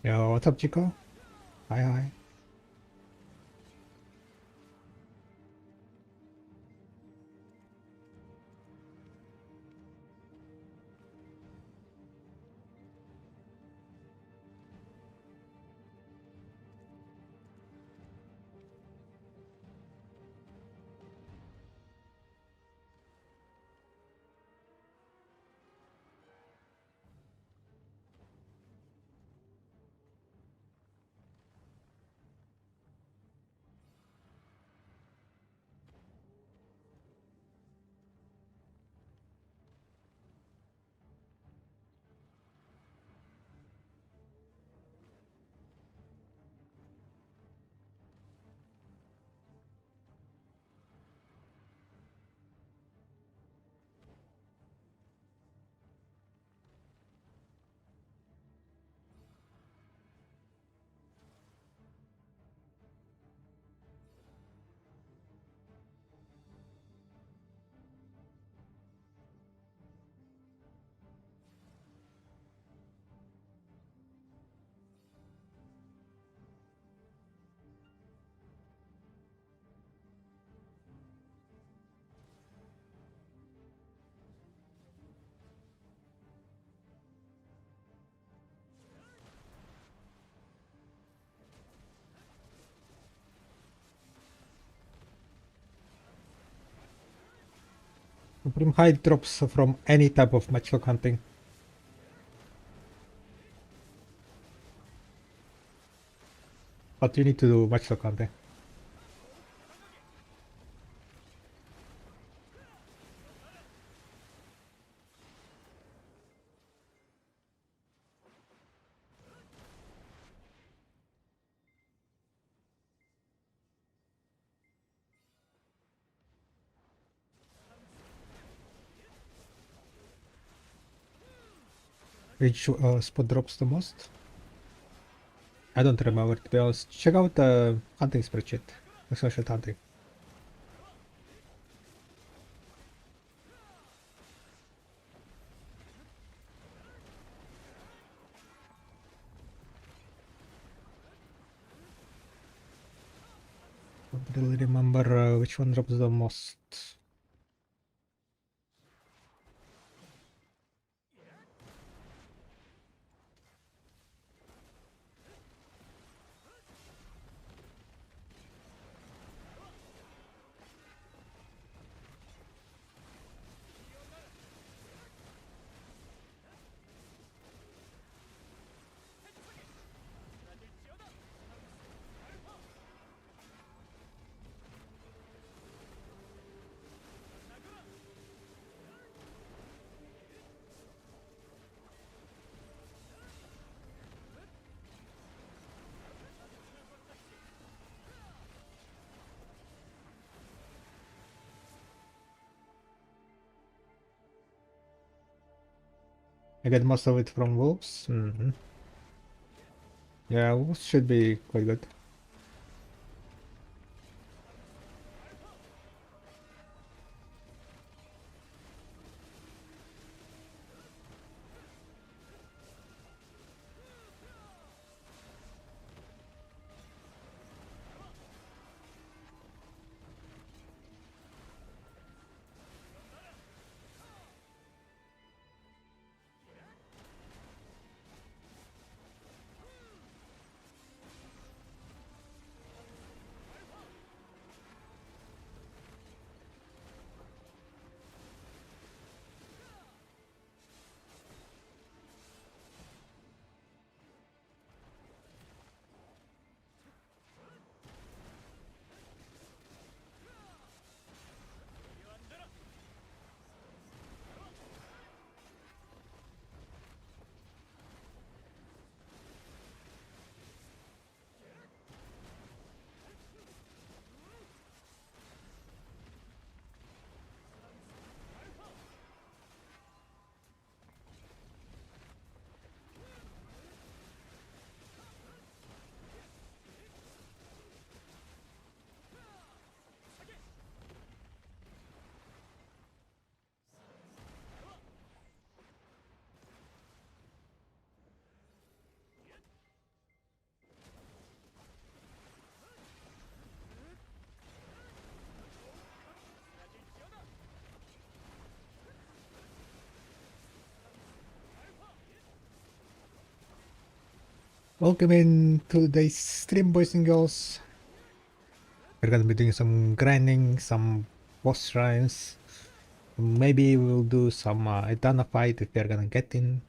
Yo, what's up, Chico? Hi, hi. Supreme High drops from any type of matchlock hunting. But you need to do matchlock hunting. Which spot drops the most? I don't remember, to be honest. Check out the hunting spreadsheet. Social hunting. Don't really remember which one drops the most. I get most of it from wolves. Yeah, wolves should be quite good. Welcome in today's stream, boys and girls. We're gonna be doing some grinding, some boss shrines. Maybe we'll do some Idana fight if we're gonna get in.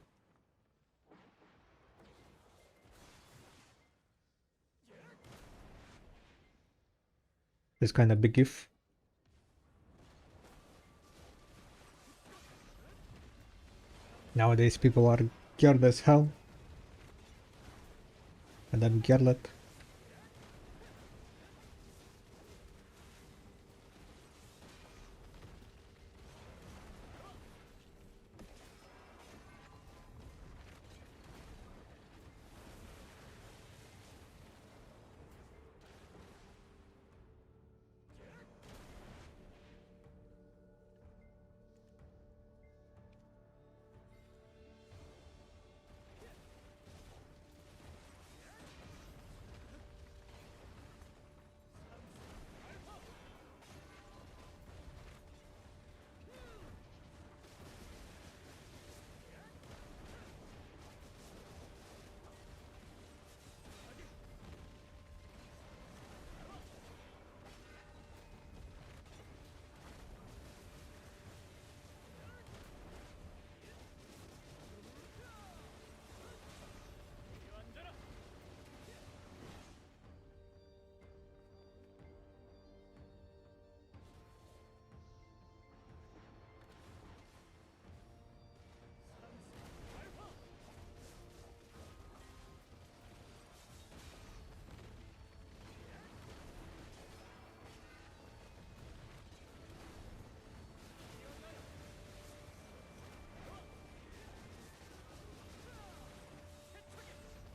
It's kind of big if. Nowadays people are geared as hell. And I'm gearlet.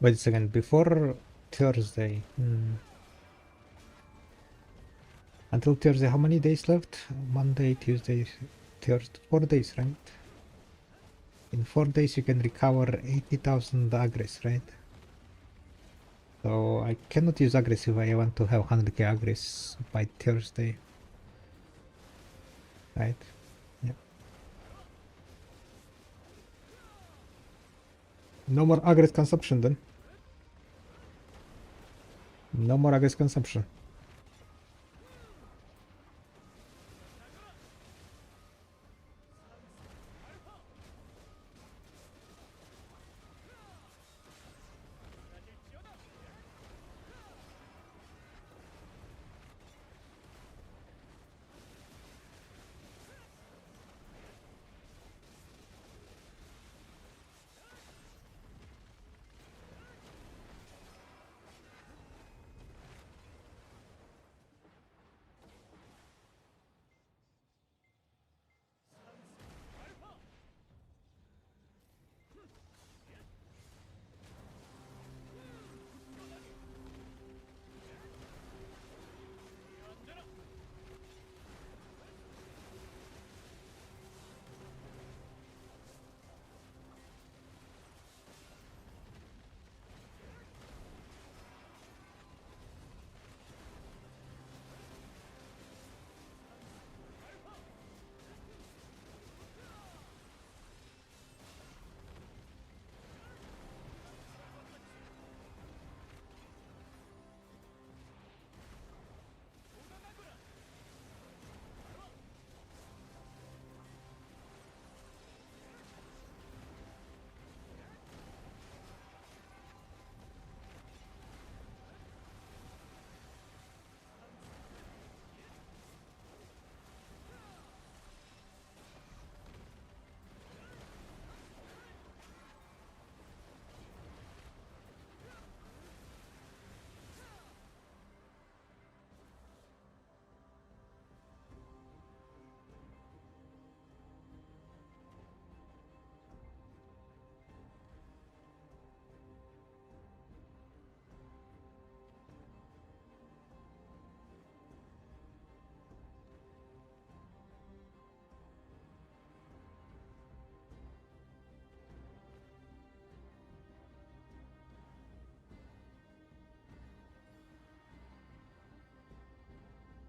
Wait a second, before Thursday. Until Thursday, how many days left? Monday, Tuesday, Thursday, 4 days, right? In 4 days you can recover 80,000 agris, right? So I cannot use agris if I want to have 100k agris by Thursday. Right? Yep. No more agris consumption then. No more agris consumption.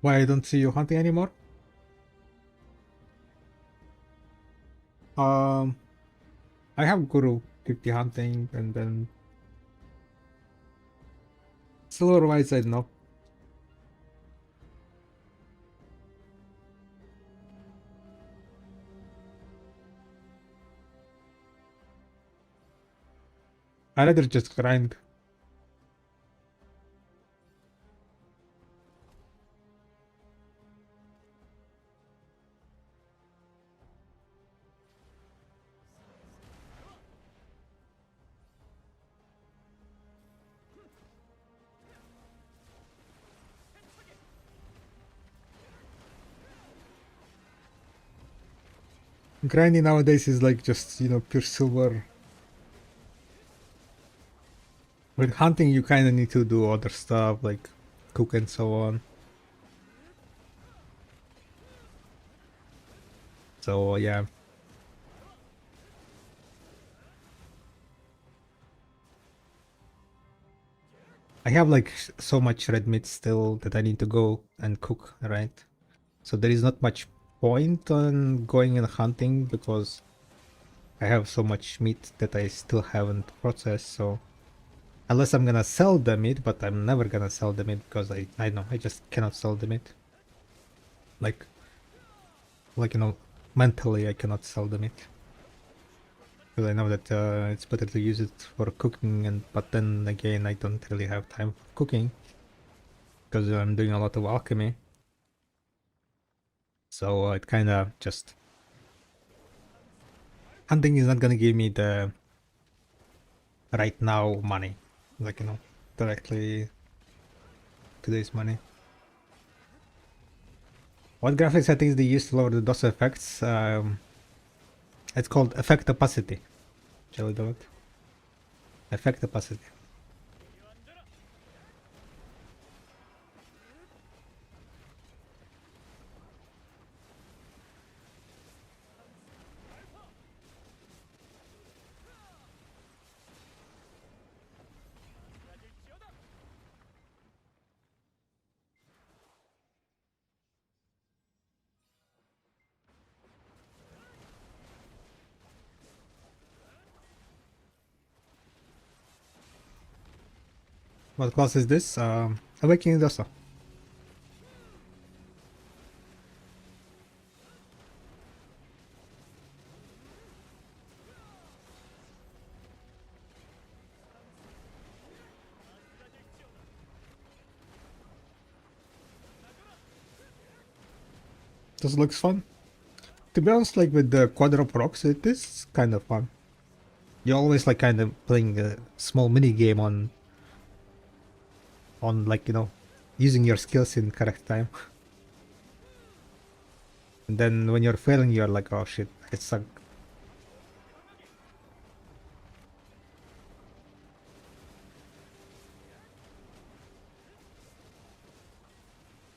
Why I don't see you hunting anymore? Um, I have Guru 50 hunting and then Silver white side, no. I'd rather just grind. Grinding nowadays is like just, you know, pure silver. With hunting, you kind of need to do other stuff like cook and so on. So yeah. I have like so much red meat still that I need to go and cook, right? So there is not much point on going and hunting because I have so much meat that I still haven't processed. So unless I'm gonna sell the meat, but I'm never gonna sell the meat because I know I just cannot sell the meat. Like you know, mentally I cannot sell the meat. Because I know that it's better to use it for cooking, and but then again I don't really have time for cooking because I'm doing a lot of alchemy. So it kind of just hunting is not gonna give me the right now money, like you know, directly today's money. What graphic settings they use to lower the DOS effects? It's called effect opacity. Shall we do it? Effect opacity. What class is this? Awakening Dosa. This looks fun. To be honest, like with the quadruple rocks, it is kind of fun. You're always like kind of playing a small mini game on like you know, using your skills in correct time. And then when you're failing, you're like, oh shit, I suck.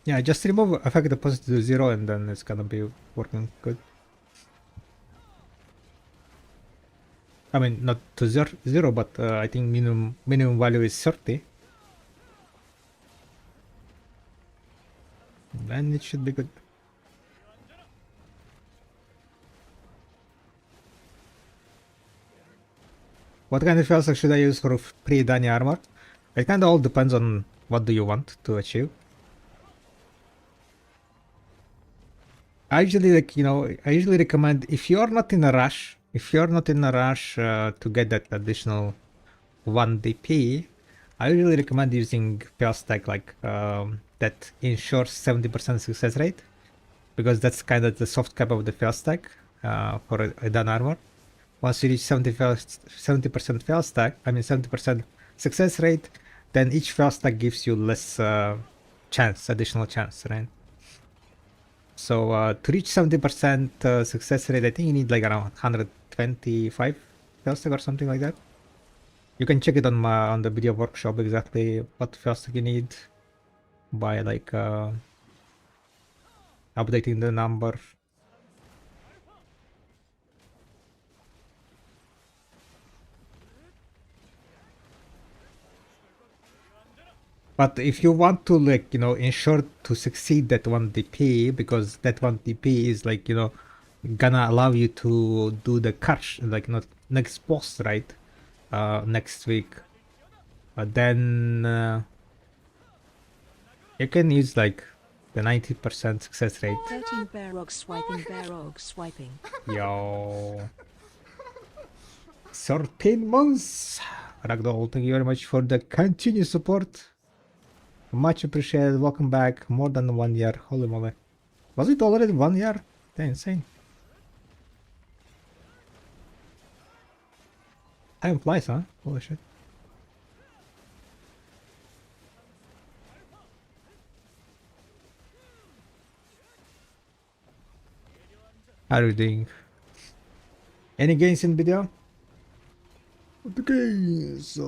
Yeah, just remove affect opacity to 0 and then it's gonna be working good. I mean, not to zero, but I think minimum value is 30. Then it should be good. What kind of failsafe should I use for pre-Dani armor? It kind of all depends on what do you want to achieve. I usually like, you know, I usually recommend if you're not in a rush, to get that additional 1 DP, I usually recommend using fail stack like that ensures 70% success rate, because that's kind of the soft cap of the fail stack for a done armor. Once you reach 70% fail stack, I mean 70% success rate, then each fail stack gives you less additional chance, right? So to reach 70% success rate, I think you need like around 125 fail stack or something like that. You can check it on the video workshop exactly what fail stack you need by like updating the number. But if you want to like, you know, ensure to succeed that 1 DP, because that 1 DP is like, you know, gonna allow you to do the catch, like not next boss, right? Next week. Then You can use like the 90% success rate. 13 Barog swiping, Barog swiping. Yo. 13 months. Ragdoll, thank you very much for the continued support. Much appreciated. Welcome back. More than 1 year. Holy moly. Was it already 1 year? That's insane. Time flies, huh? Holy shit. How are you doing? Any gains in video? The gains.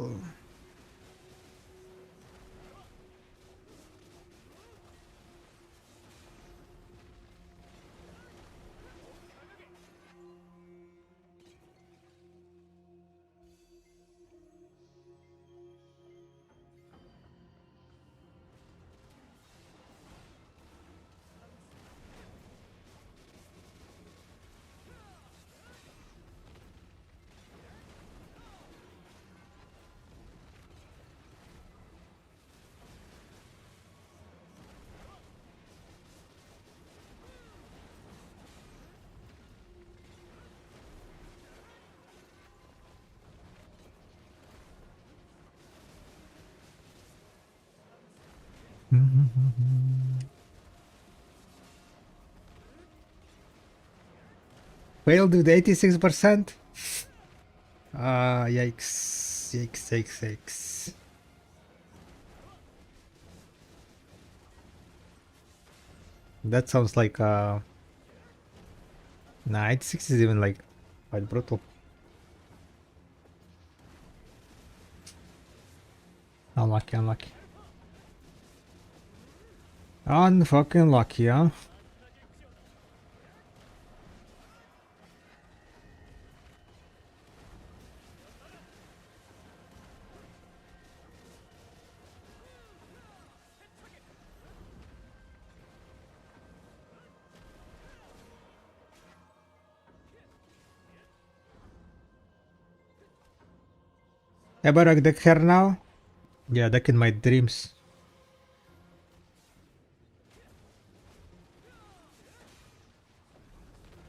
Failed with 86%? Yikes. Yikes, yikes, yikes. That sounds like, nah, 86 is even like quite brutal. Unlucky, unlucky. Unfucking lucky, huh? Ever a deck here now? Yeah, deck in my dreams.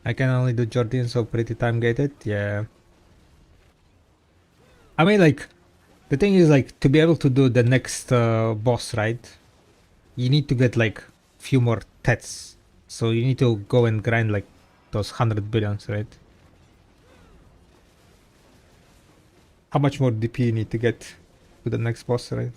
I can only do Jordan, so pretty time gated. Yeah. I mean, like, the thing is, like, to be able to do the next boss, right? You need to get, like, few more tets. So you need to go and grind, like, those 100 billions, right? How much more DP you need to get to the next boss, right?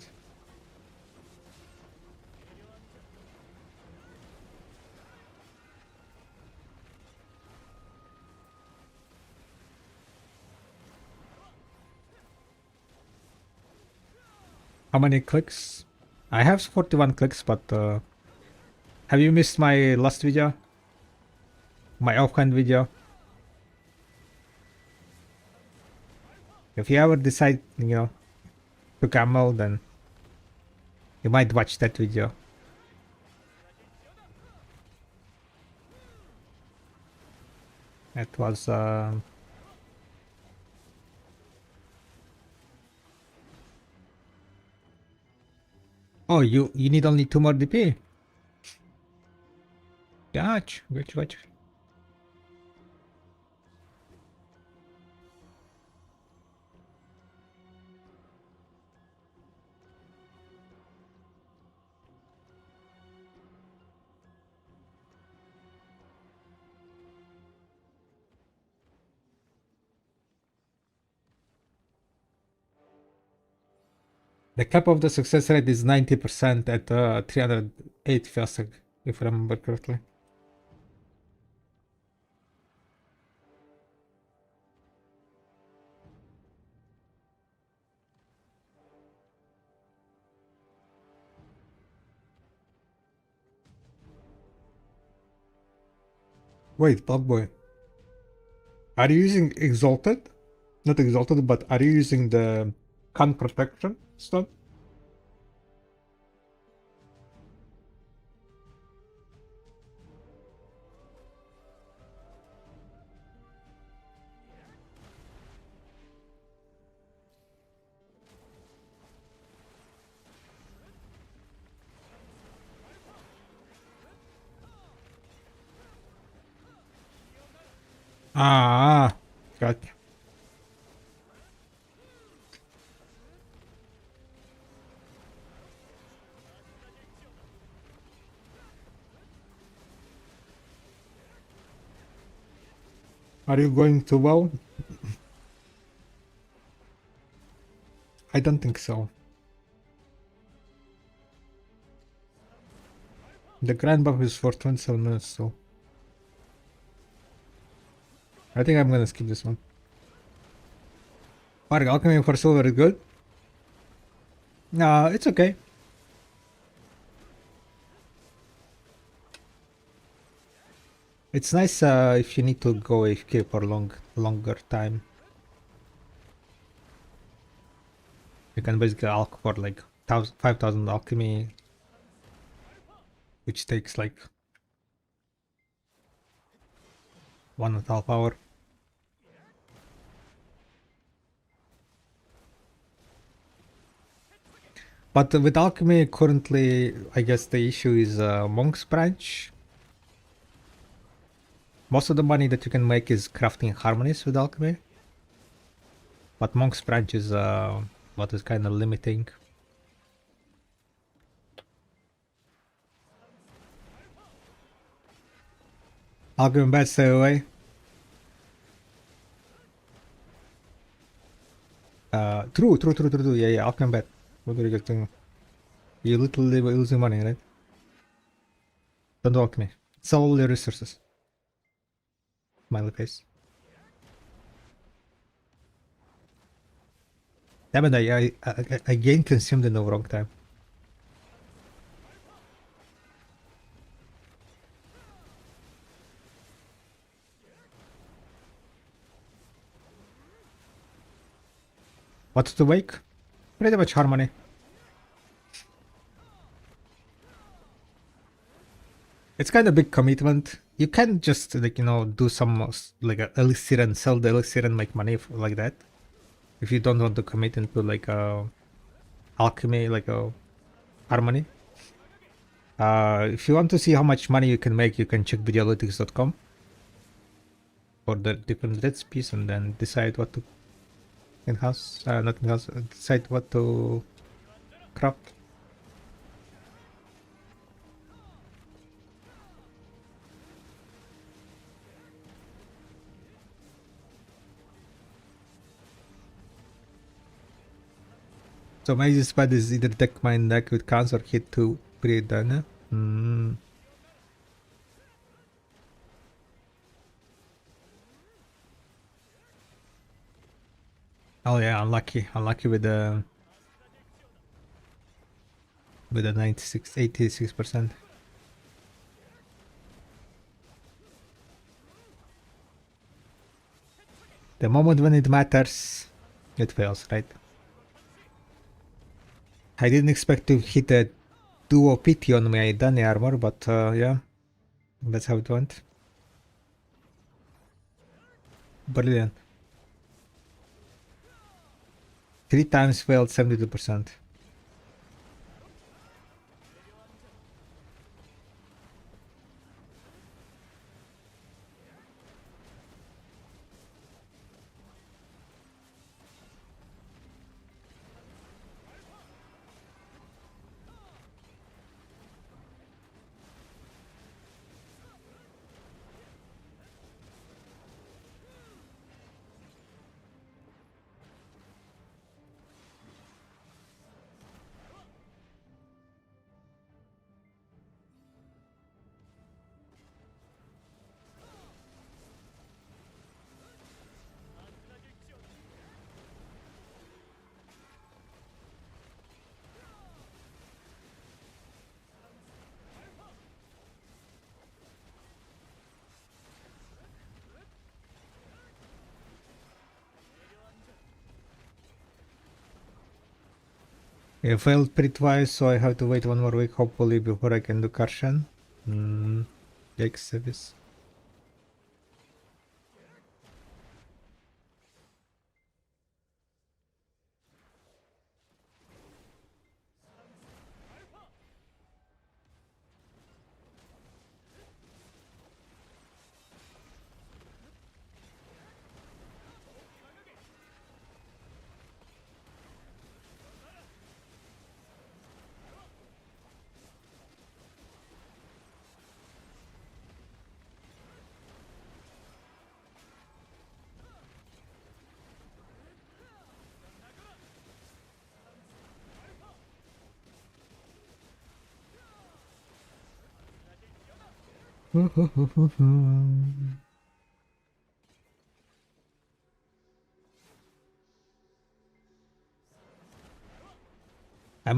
How many clicks? I have 41 clicks, but have you missed my last video? My offhand video? If you ever decide, to camel, then you might watch that video. It was oh, you need only 2 more DP. Gotcha, gotcha. The cap of the success rate is 90% at 308 Fiasek, if I remember correctly. Wait, Boy, are you using Exalted? Not Exalted, but are you using the Con Protection stuff? Ah, got. Are you going to WoW? I don't think so. The grand buff is for 27 minutes, so I think I'm gonna skip this one. Mark, Alchemy for silver is good. It's okay. It's nice if you need to go AFK for longer time. You can basically alch for like 5,000 alchemy, which takes like 1.5 hour. But with alchemy currently, I guess the issue is Monk's Branch. Most of the money that you can make is crafting harmonies with alchemy. But Monk's Branch is what is kind of limiting. Alchemy bad, stay away. True. Yeah, Alchemy bad. What are you getting? You literally losing money, right? Don't do alchemy. Sell all your resources. Smiley face. Damn it, I again consumed in the wrong time. What's to wake? Pretty much harmony. It's kind of big commitment. You can just like do some like a elixir and sell the elixir and make money like that. If you don't want to commit into like a alchemy, like a harmony. If you want to see how much money you can make, you can check bdoworkshop for the different recipes and then decide what to enhance. Not enhance. Decide what to craft. So my easy spot is either deck my deck with cons or hit to pre-done. Oh yeah, unlucky with the 86%. The moment when it matters, it fails, right? I didn't expect to hit a duo pity on my Dani armor, but yeah, that's how it went. Brilliant. 3 times failed, 72%. I failed pretty twice, so I have to wait one more week, hopefully, before I can do Karshan. Yikes, service. I'm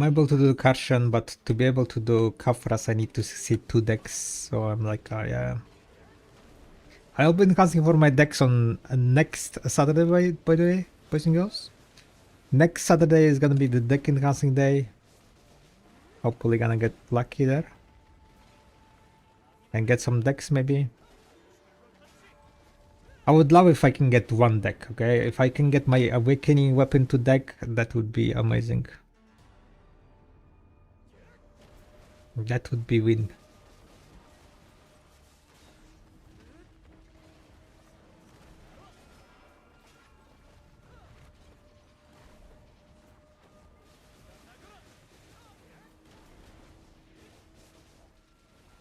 able to do Karshan, but to be able to do Kafras, I need to see 2 decks. So I'm like, yeah. I'll be casting for my decks on next Saturday, by the way, boys and girls. Next Saturday is gonna be the deck enhancing day. Hopefully gonna get lucky there. And get some decks maybe. I would love if I can get 1 deck, okay? If I can get my Awakening Weapon to deck, that would be amazing. That would be win.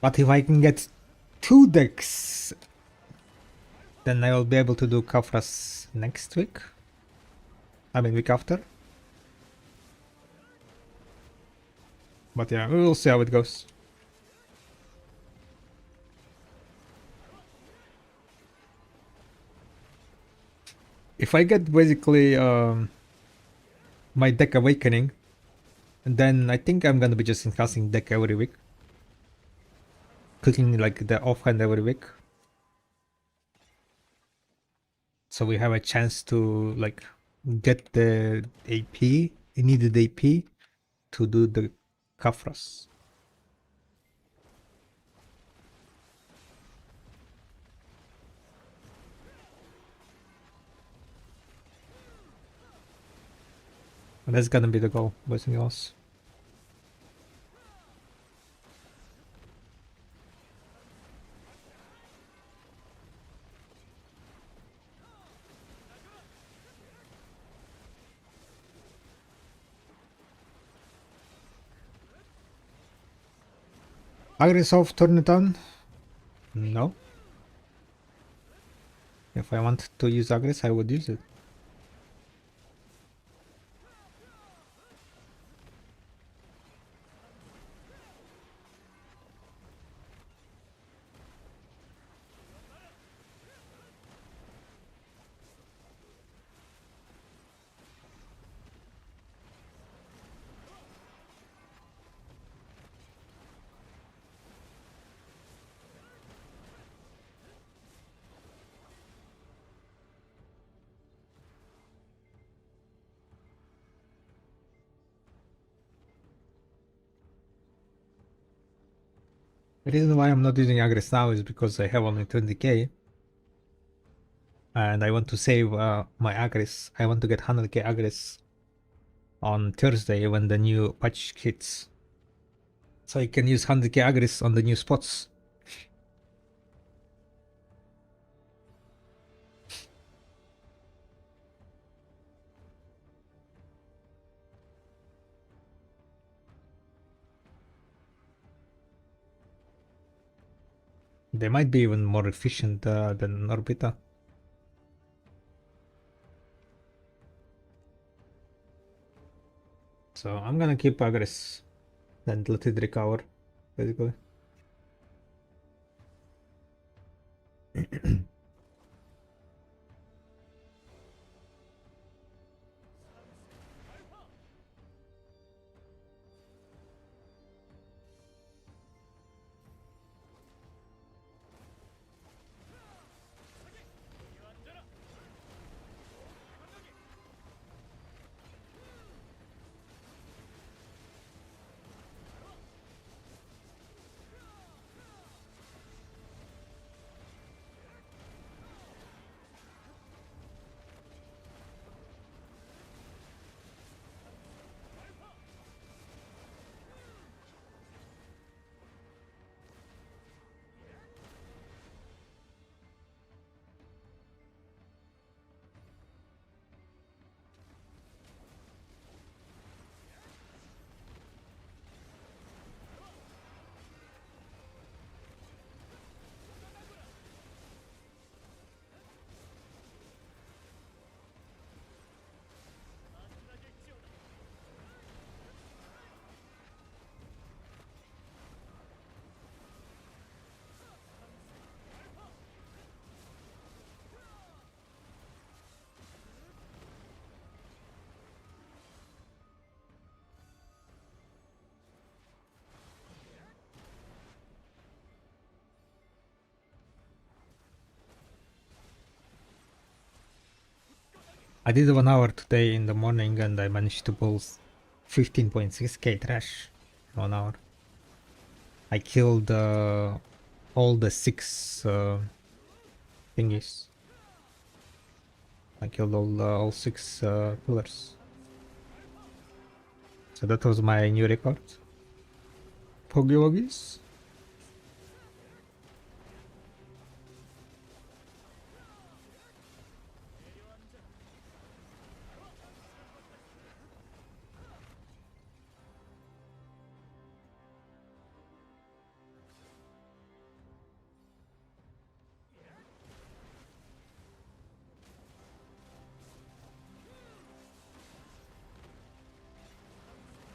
But if I can get 2 decks, then I will be able to do Kafras next week. I mean week after. But yeah, we will see how it goes. If I get basically my deck Awakening, then I think I'm gonna be just enhancing deck every week. Clicking like the offhand every week. So we have a chance to like get the AP, needed AP to do the Kafras. And that's gonna be the goal, boys and girls. Agris off, turn it on? No. If I want to use Agris, I would use it. The reason why I'm not using Agris now is because I have only 20k. And I want to save my Agris. I want to get 100k Agris on Thursday when the new patch hits. So I can use 100k Agris on the new spots. They might be even more efficient than Orbita. So I'm gonna keep Agris and let it recover, basically. I did 1 hour today in the morning and I managed to pull 15.6k trash in 1 hour. I killed all the 6 thingies. I killed all 6 pillars. So that was my new record. Poggy Woggies.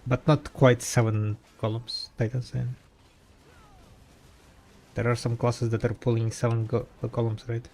But not quite 7 columns, Titans. And there are some classes that are pulling 7 columns, right?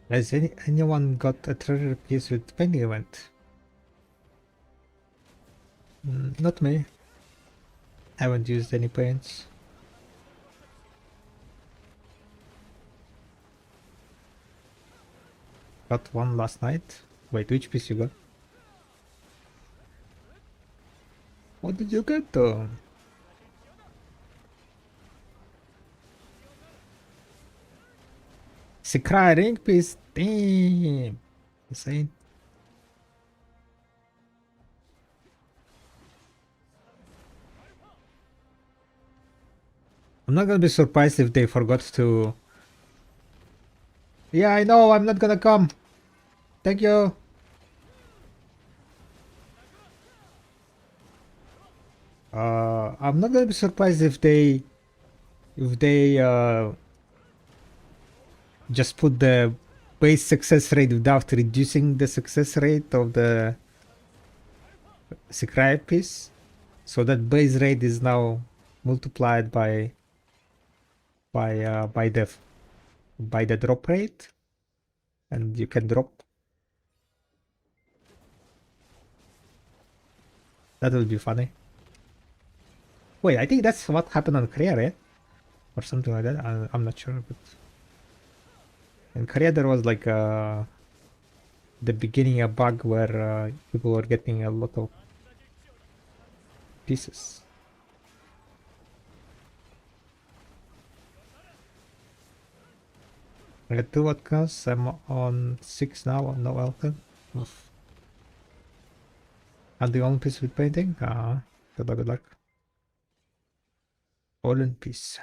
Has anyone got a treasure piece with painting event? Not me. Haven't used any paints. Got one last night. Wait, which piece you got? What did you get though? Secret ring piece. Damn. Insane. I'm not gonna be surprised if they forgot to. Yeah, I know. I'm not gonna come. Thank you. I'm not gonna be surprised if they just put the base success rate without reducing the success rate of the secret piece, so that base rate is now multiplied by the drop rate, and you can drop. That would be funny. Wait, I think that's what happened on Korea, right? Or something like that. I'm not sure, but in Korea there was like the beginning a bug where people were getting a lot of pieces. I got 2 vodkas. I'm on 6 now. No alcohol. Oof. And the only piece with painting. Good luck. All in peace.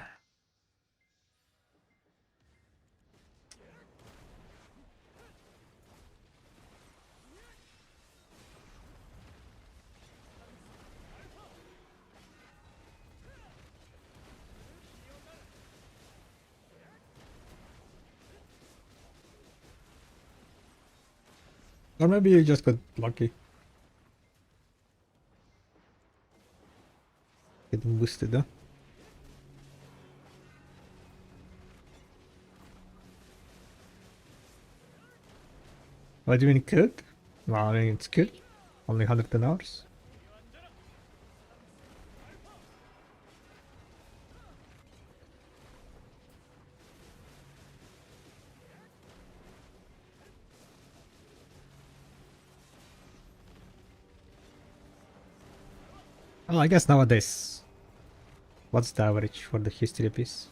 Or maybe you just got lucky. Getting boosted, huh? What do you mean killed? Well, I mean it's killed. Only 110 hours. Oh, I guess nowadays, what's the average for the history piece?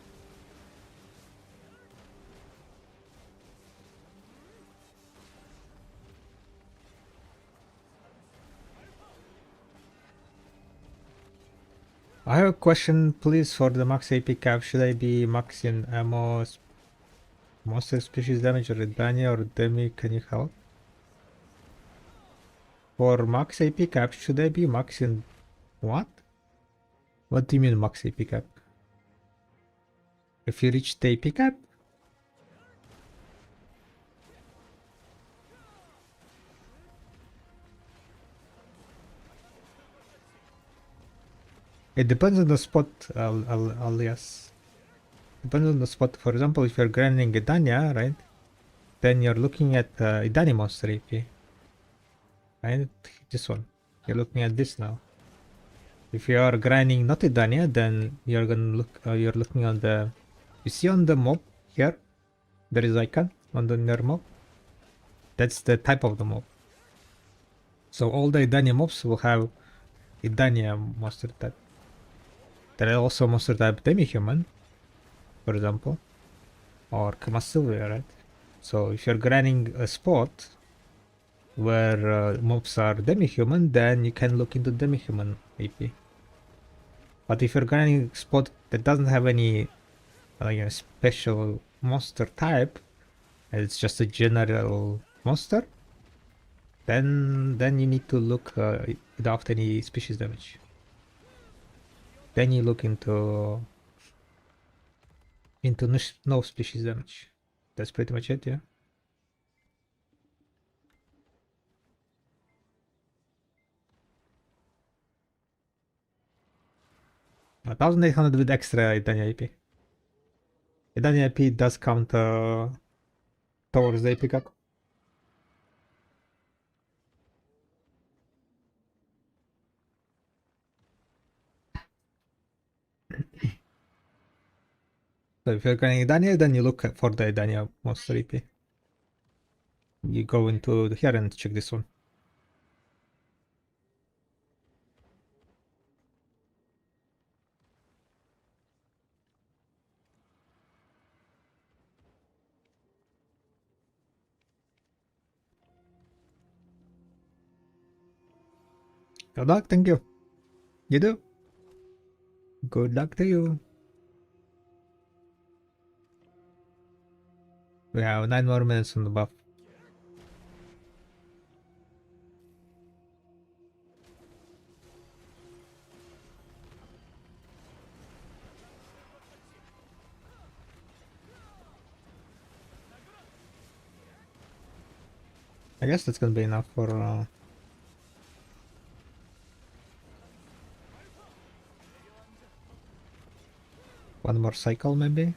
I have a question, please, for the max AP cap. Should I be maxing ammo, monster species damage, or Redania, or Demi? Can you help? For max AP cap, should I be maxing what? What do you mean max AP cap? If you reach the AP cap? It depends on the spot, alias. Depends on the spot. For example, if you're grinding Edania, right? Then you're looking at Idani monster AP. Right? This one. You're looking at this now. If you are grinding not Idania, then you're gonna look. You're looking on the. You see on the mob here, there is icon on the near mob. That's the type of the mob. So all the Idania mobs will have Idania monster type. There are also monster type demi-human, for example, or Kamasylvia, right? So if you're grinding a spot where mobs are demi-human, then you can look into demi-human AP. But if you're grinding a spot that doesn't have any special monster type, and it's just a general monster, then you need to look without any species damage. Then you look into no species damage. That's pretty much it, yeah. A 1800 with extra Idania AP. Idania AP does count towards the AP cap. So if you're getting Idania, then you look for the Idania monster AP. You go into here and check this one. Good luck, thank you. You do. Good luck to you. We have 9 more minutes on the buff. I guess that's gonna be enough for one more cycle, maybe.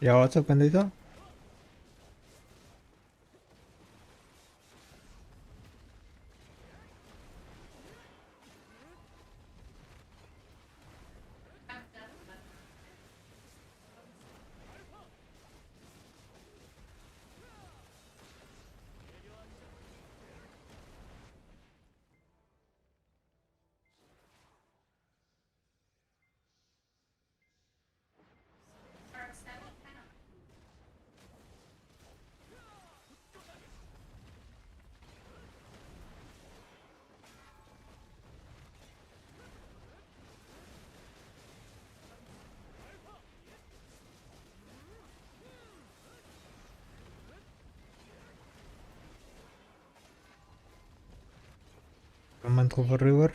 Yeah, what's up, Bandito? Mental River.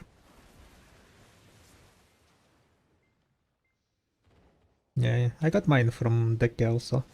Yeah, I got mine from Decky also.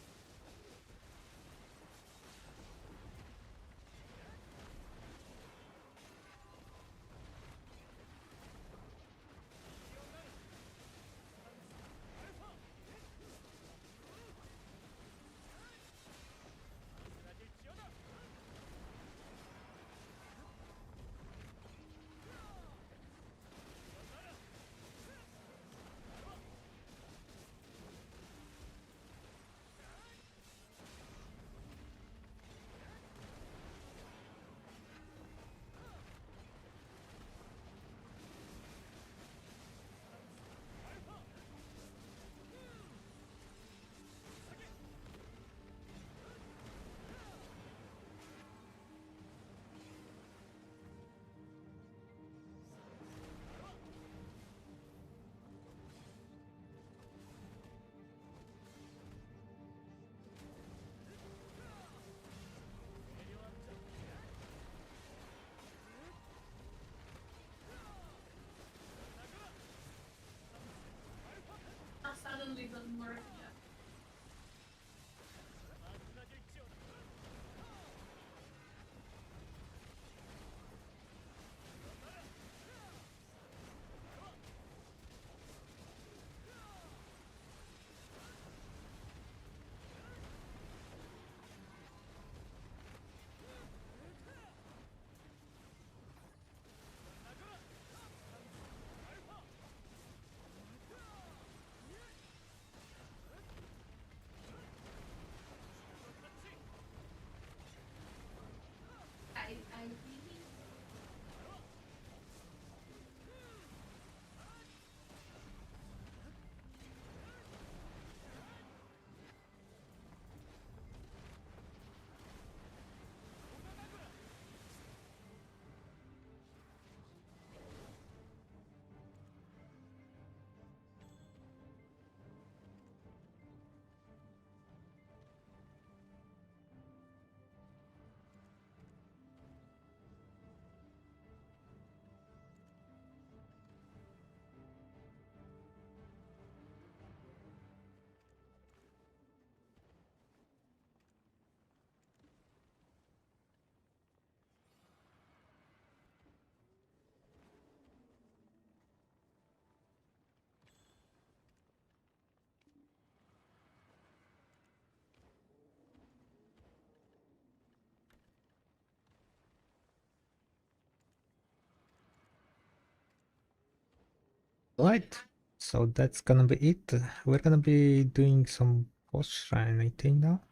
Right. So that's gonna be it. We're gonna be doing some boss shrine, I think now.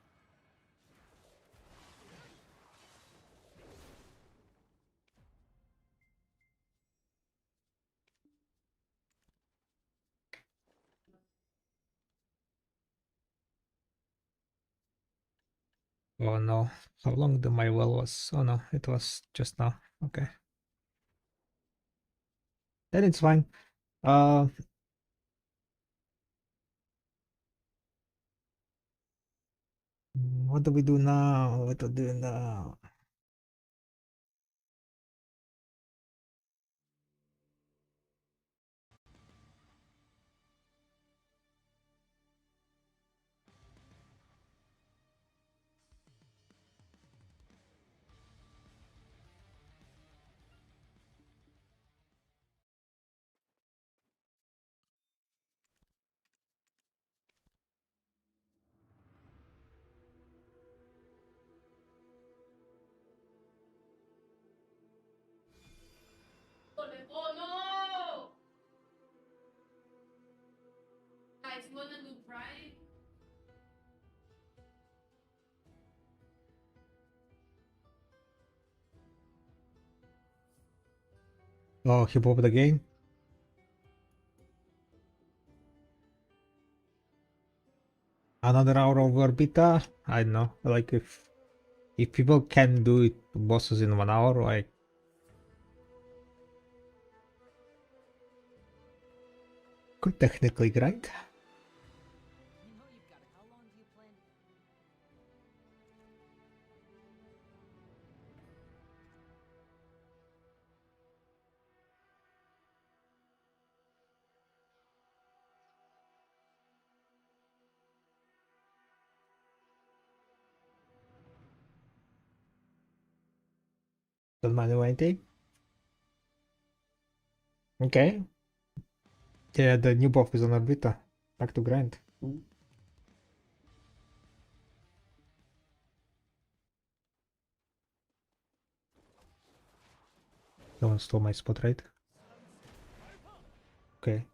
Oh no. How long the my well was? Oh no, it was just now. Okay. Then it's fine. Uh what do we do now? What to do now? Oh, he popped again. Another hour over beta. I don't know. Like if people can do it bosses in 1 hour, like could technically grind. Don't mind anything. Okay. Yeah, the new buff is on a beta. Back to grind. No one stole my spot, right? Okay.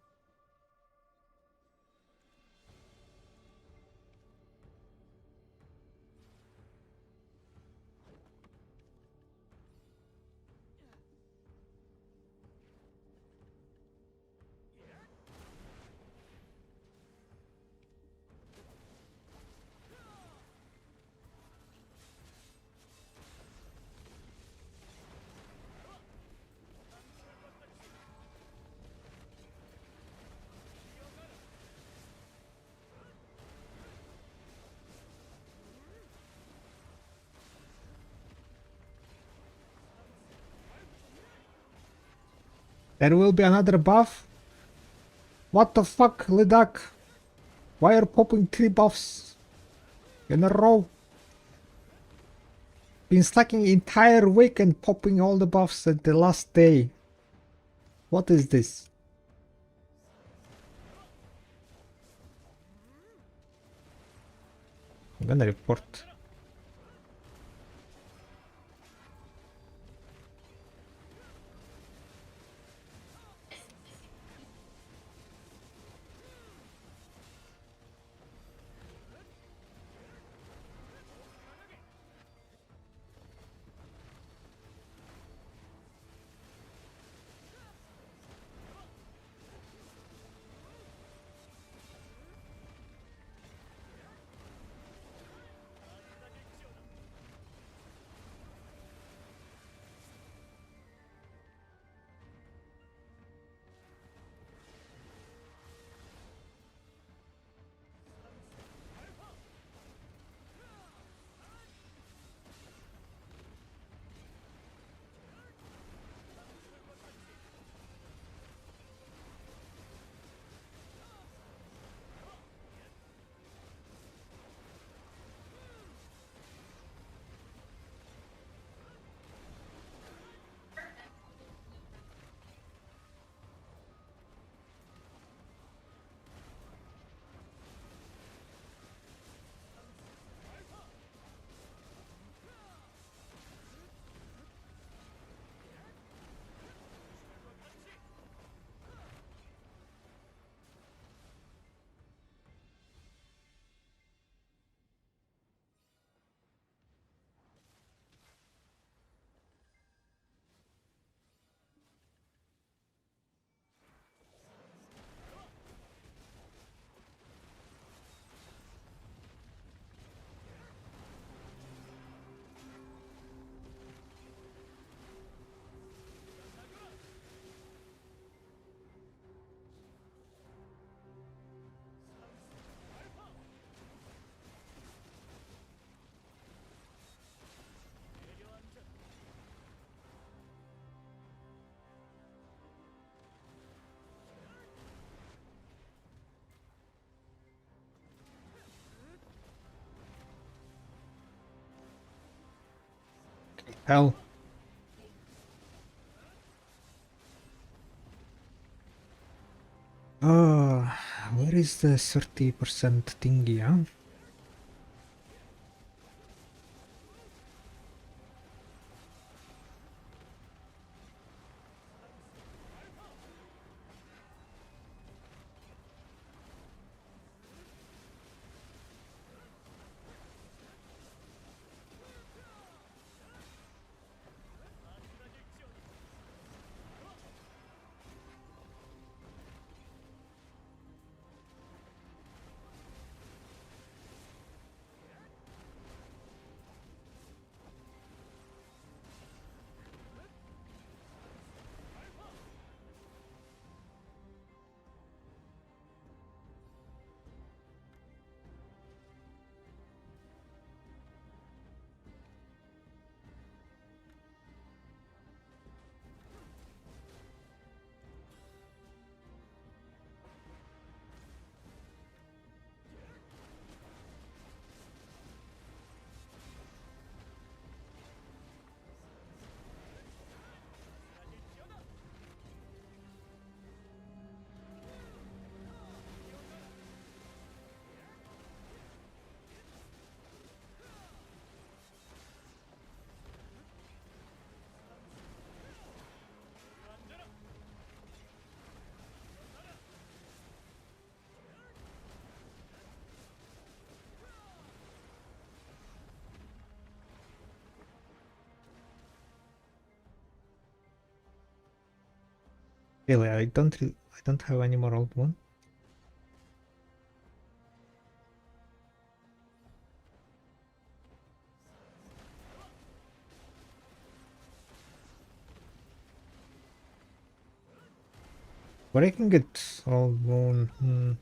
There will be another buff? What the fuck, Lidak? Why are popping 3 buffs in a row? Been slacking entire week and popping all the buffs at the last day. What is this? I'm gonna report. Hell. Where is the 30% thingy, huh? Really, I don't have any more old one. But I can get old moon.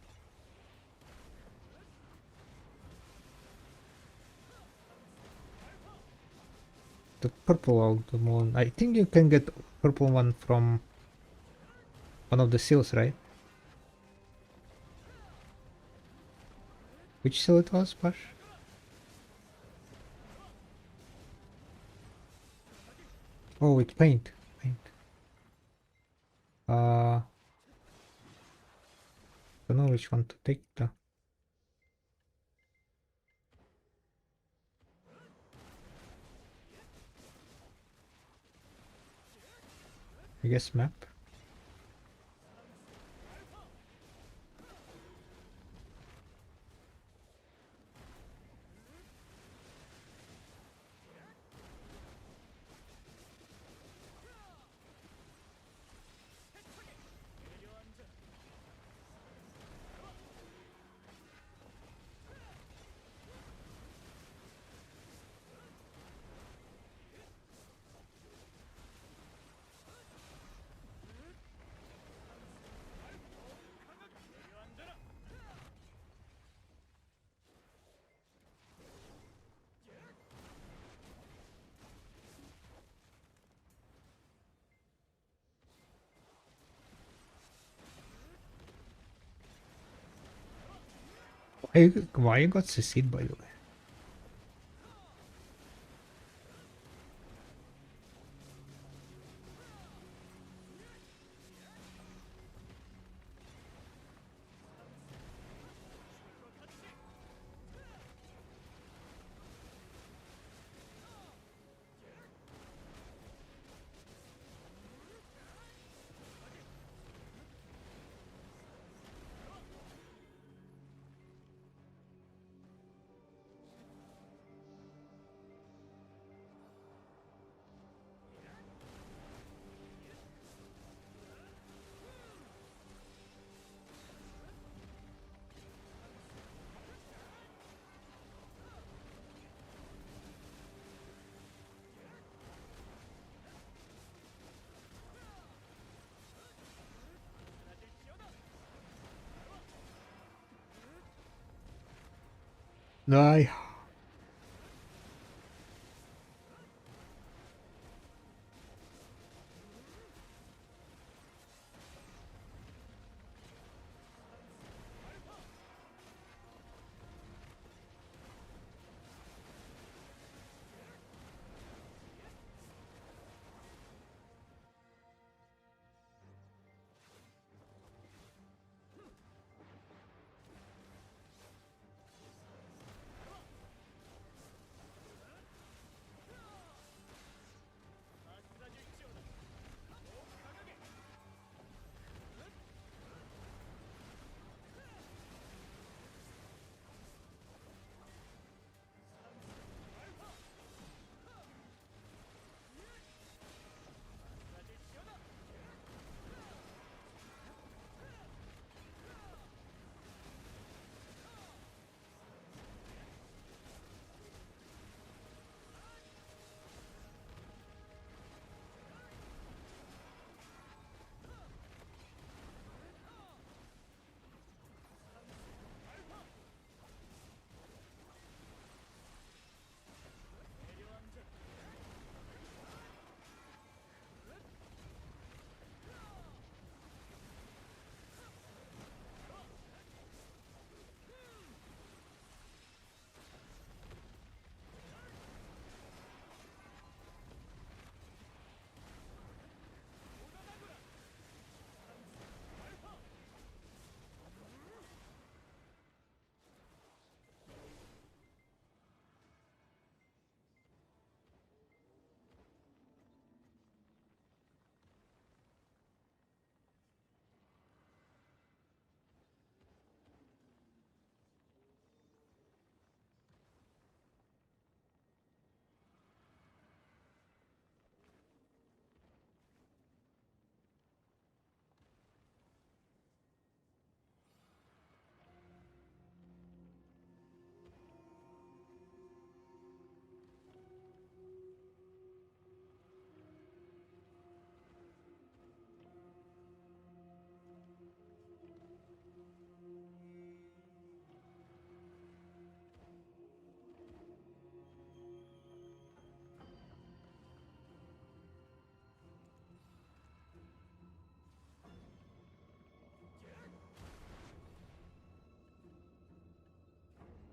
The purple old moon. I think you can get purple one from one of the seals, right? Which seal it was, Pash? Oh, with paint. Paint. Don't know which one to take though. I guess map. Why you got succeed by the way? No,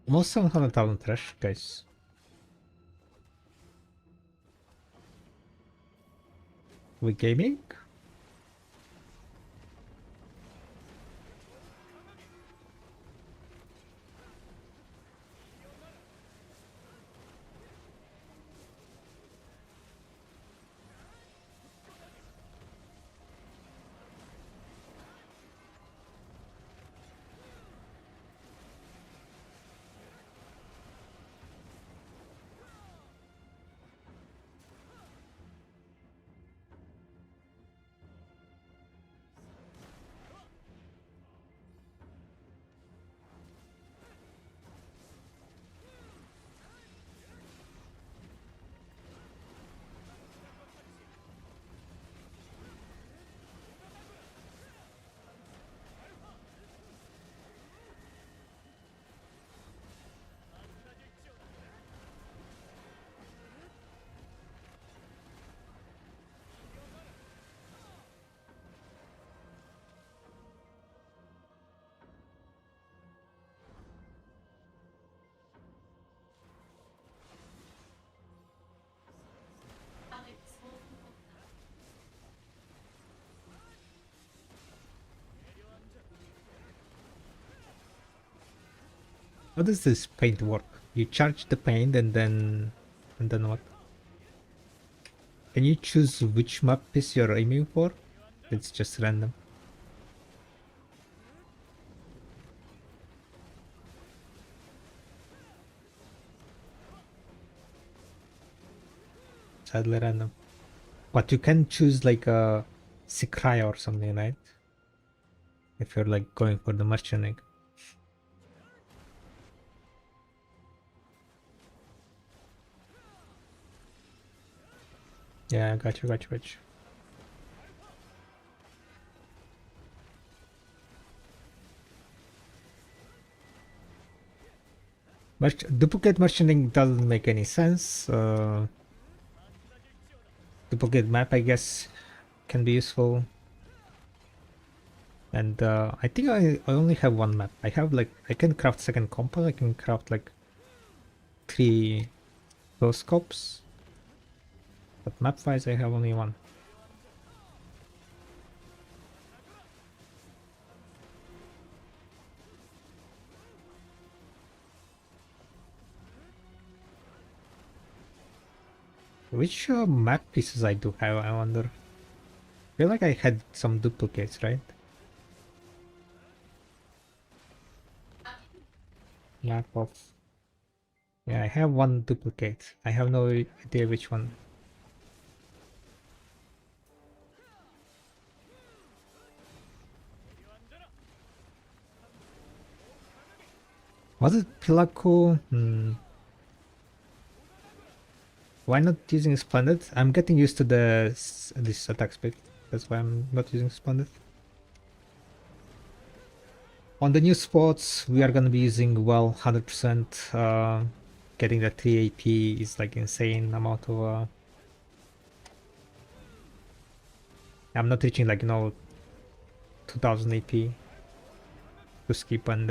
Almost 700,000 trash, guys. We gaming? How does this paint work? You charge the paint and then what? Can you choose which map piece you're aiming for? It's just random. Sadly random. But you can choose like a Sikrai or something, right? If you're like going for the merchant. Yeah, got you. Duplicate merchanting doesn't make any sense. Duplicate map, I guess, can be useful. And I think I only have one map. I have like, I can craft second compass, I can craft like 3 scopes. But map wise, I have only one. Which map pieces I do have, I wonder. I feel like I had some duplicates, right? Map of... Yeah, I have one duplicate. I have no idea which one. Was it Pilaku? Why not using Splendid? I'm getting used to this attack speed. That's why I'm not using Splendid. On the new spots, we are gonna be using well 100%. Getting the 3 AP is like insane amount of. I'm not reaching like 2000 AP to skip on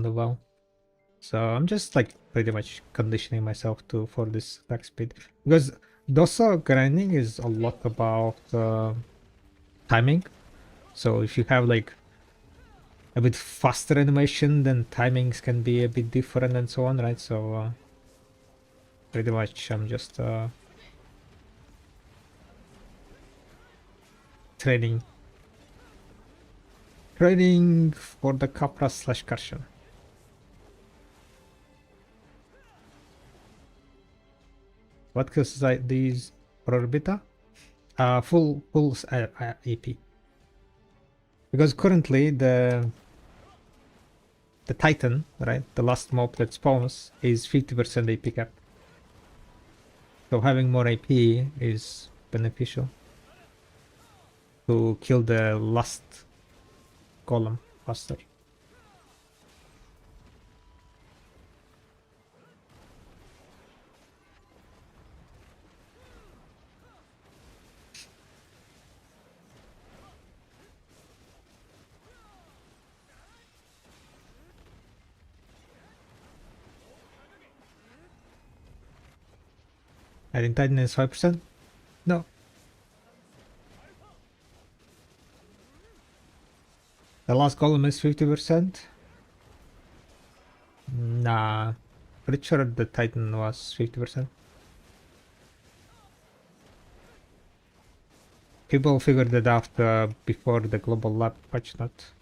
the well. So I'm just like pretty much conditioning myself for this attack speed, because Dosa grinding is a lot about timing. So if you have like a bit faster animation, then timings can be a bit different and so on, right? So pretty much I'm just training for the Capra / Karshan. What kills these Orbita? Full AP. Because currently the Titan, right, the last mob that spawns, is 50% AP cap. So having more AP is beneficial to kill the last golem faster. Adding Titan is 5%? No. The last column is 50%? Nah. Pretty sure the Titan was 50%. People figured it out before the global lab patch note.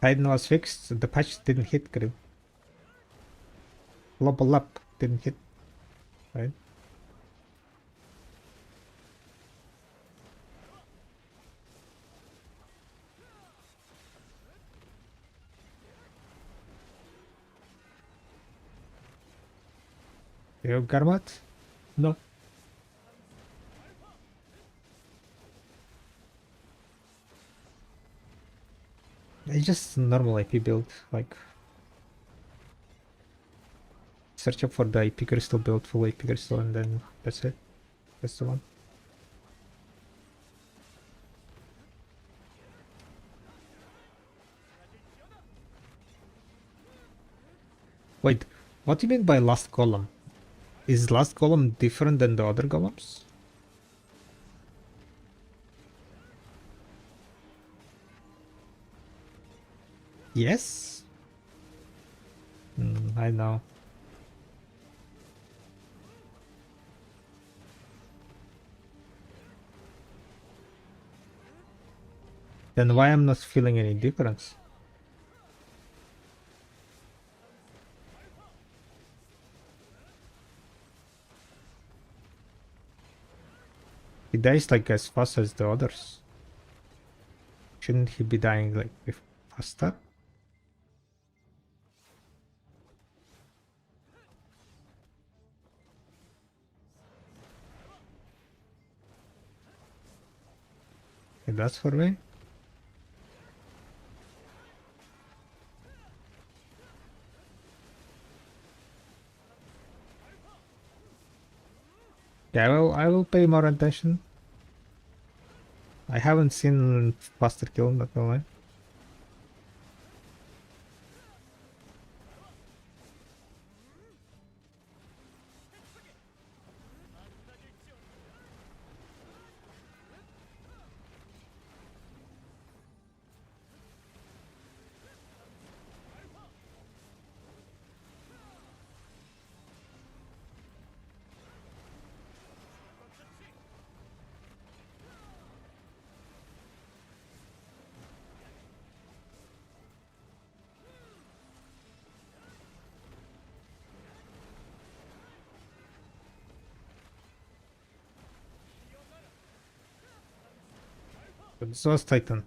Titan was fixed, the patch didn't hit Grim. Global lab didn't hit, right? You have Garmat? No. It's just normal IP build, like search up for the IP crystal build, full IP crystal, and then that's it. That's the one. Wait, what do you mean by last column? Is last column different than the other columns? Yes? I know. Then why I'm not feeling any difference? He dies like as fast as the others. Shouldn't he be dying like faster? Okay, that's for me. Yeah, I will pay more attention. I haven't seen faster kill, not gonna lie. But this was Titan.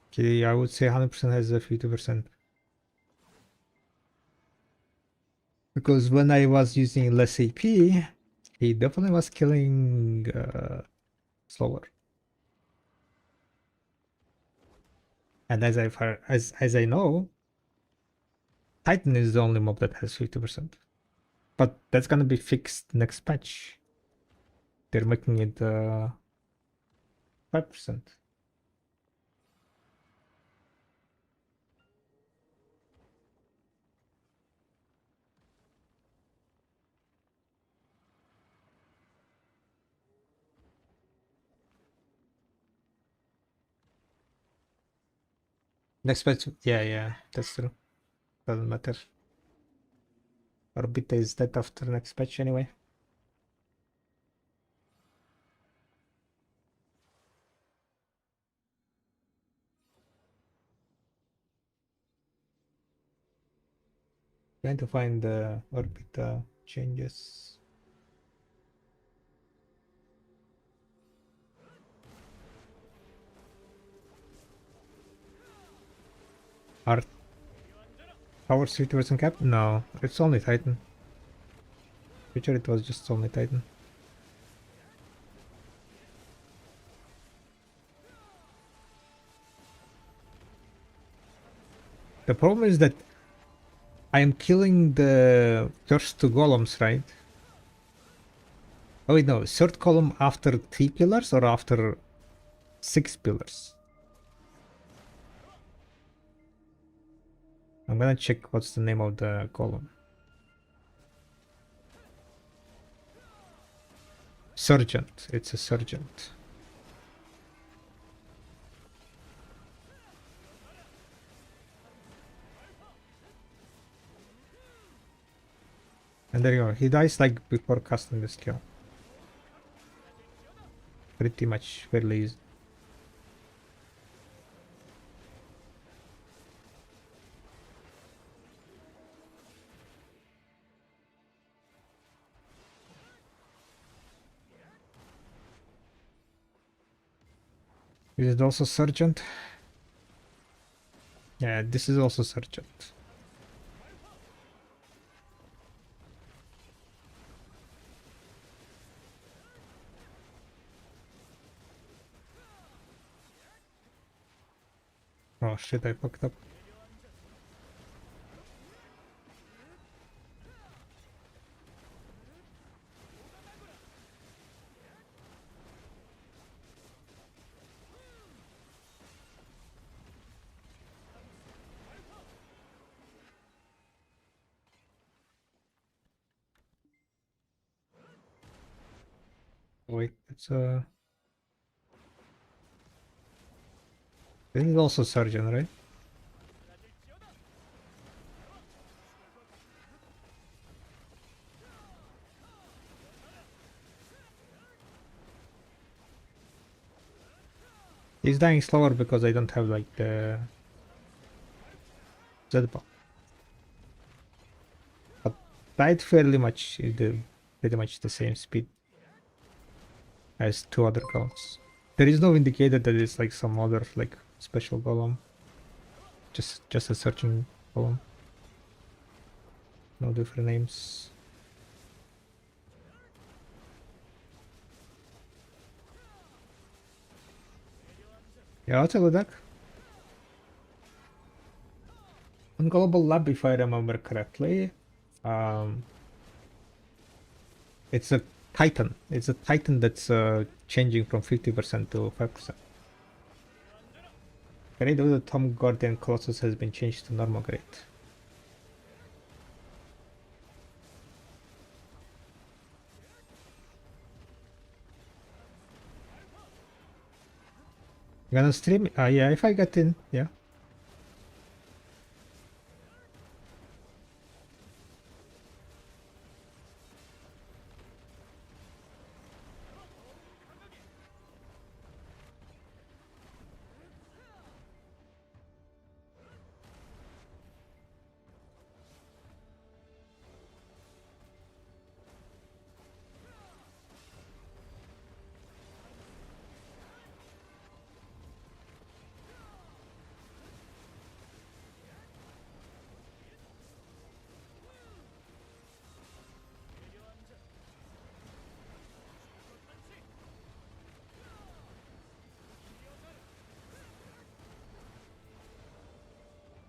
Okay, I would say 100% has a 50%. Because when I was using less AP, he definitely was killing slower. And as I know, Titan is the only mob that has 50%. But that's gonna be fixed next patch. They're making it 5%. Next patch, yeah, that's true. Doesn't matter. Orbita is dead after next patch anyway. Trying to find the Orbita changes. Are Power 50% cap? No, it's only Titan. Pretty sure it was just only Titan. The problem is that I am killing the first two golems, right? Oh wait, no, third column after 3 pillars or after 6 pillars. I'm gonna check what's the name of the column. Sergeant. It's a sergeant. And there you go. He dies like before casting the skill. Pretty much fairly easy. Is it also sergeant? Yeah, this is also sergeant. Oh shit, I fucked up. Wait, it's this is also surgeon, right? He's dying slower because I don't have like the Z-bomb. But died fairly much pretty much the same speed as 2 other golems. There is no indicator that it's like some other like special golem. Just a searching golem. No different names. Yeah, I'll tell you that. On Global Lab, if I remember correctly, it's a Titan. It's a Titan that's changing from 50% to 5%. Grade of the Tom Guardian Colossus has been changed to normal grade. You gonna stream? Yeah, if I get in, yeah.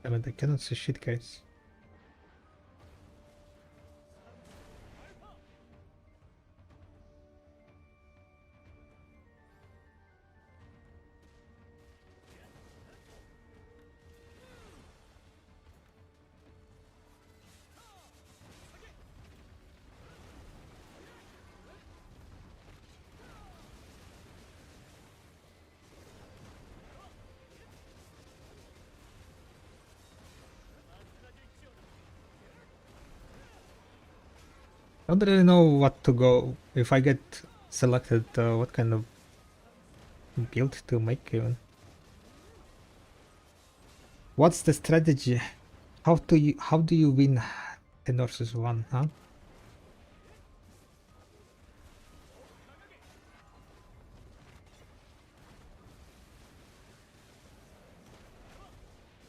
I mean, I cannot see shit, guys. I don't really know what to go if I get selected. What kind of build to make even? What's the strategy? How do you win 10 versus 1? Huh?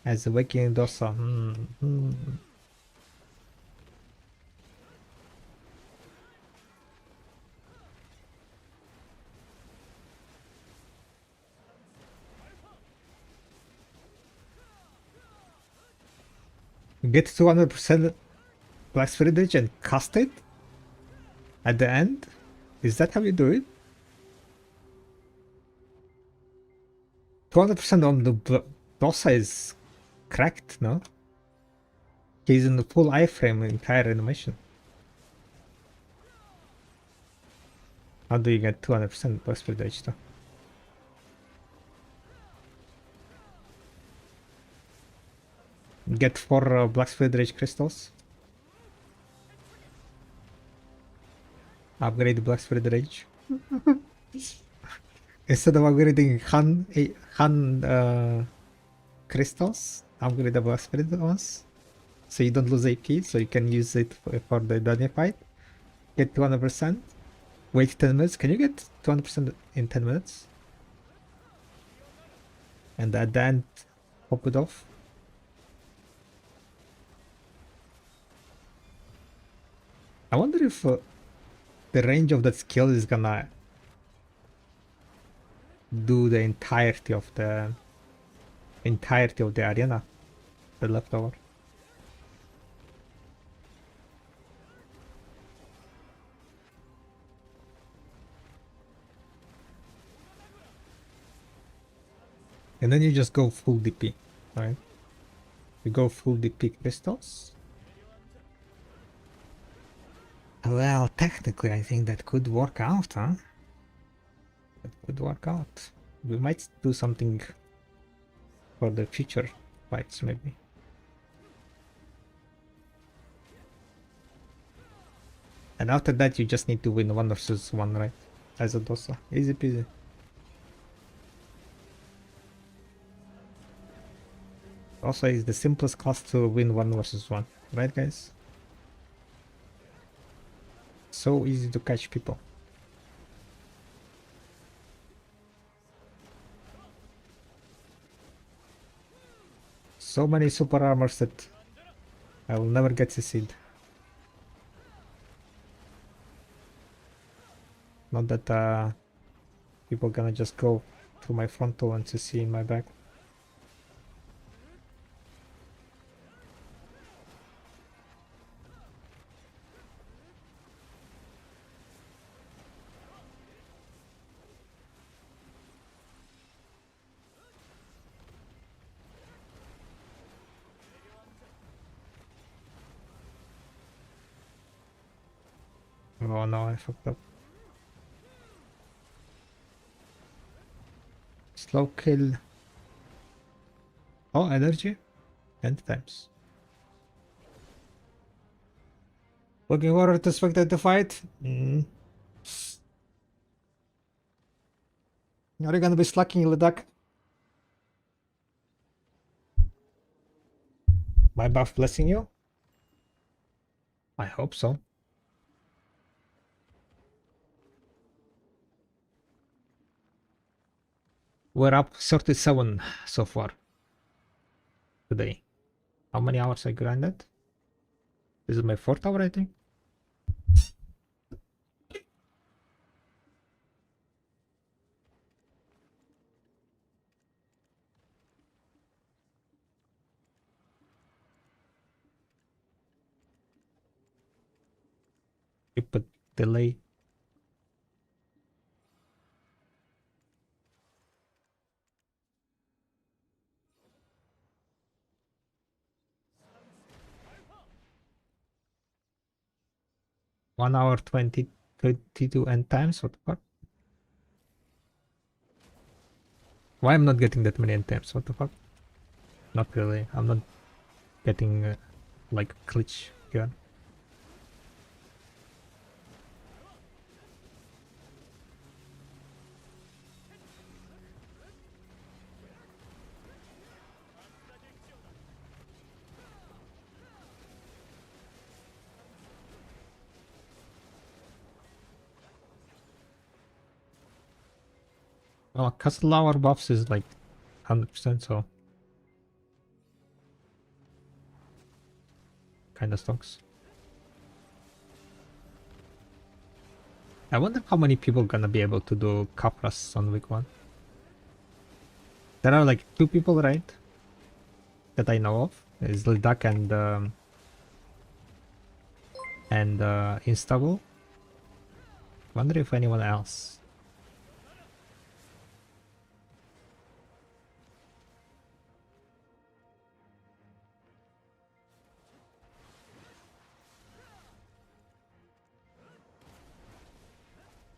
As a Waking Dosa. Get 200% Black Spirit Rage and cast it at the end? Is that how you do it? 200% on the Dosa is cracked, no? He's in the full iframe entire animation. How do you get 200% Black Spirit Rage though? Get 4 Black Spirit Rage crystals. Upgrade the Black Spirit Rage. Instead of upgrading Han crystals, upgrade the Black Spirit ones. So you don't lose AP, so you can use it for the dungeon fight. Get 200%. Wait 10 minutes. Can you get 200% in 10 minutes? And at the end, pop it off. I wonder if the range of that skill is gonna do the entirety of the arena, the leftover. And then you just go full DP, right? You go full DP crystals. Well, technically, I think that could work out, huh? That could work out. We might do something for the future fights, maybe. And after that, you just need to win 1 versus 1, right? As a Dosa. Easy peasy. Also, is the simplest class to win 1 versus 1, right, guys? So easy to catch people. So many super armors that I will never get to see. Not that people gonna just go to my frontal and to see in my back. Oh no, I fucked up. Slow kill. Oh, energy. End times. Looking forward to spectate the fight. Are you gonna be slacking, Ledak? My buff blessing you? I hope so. We're up 37 so far today. How many hours I grinded? This is my 4th hour, I think. Keep a delay. One hour 22 end times. What the fuck? Why I'm not getting that many end times? What the fuck? Not really. I'm not getting like glitch here. Oh, castle hour buffs is like 100%, so kind of stocks. I wonder how many people gonna be able to do Capras on week 1. There are like 2 people, right? That I know of. Is Lidak and Instable. Wonder if anyone else.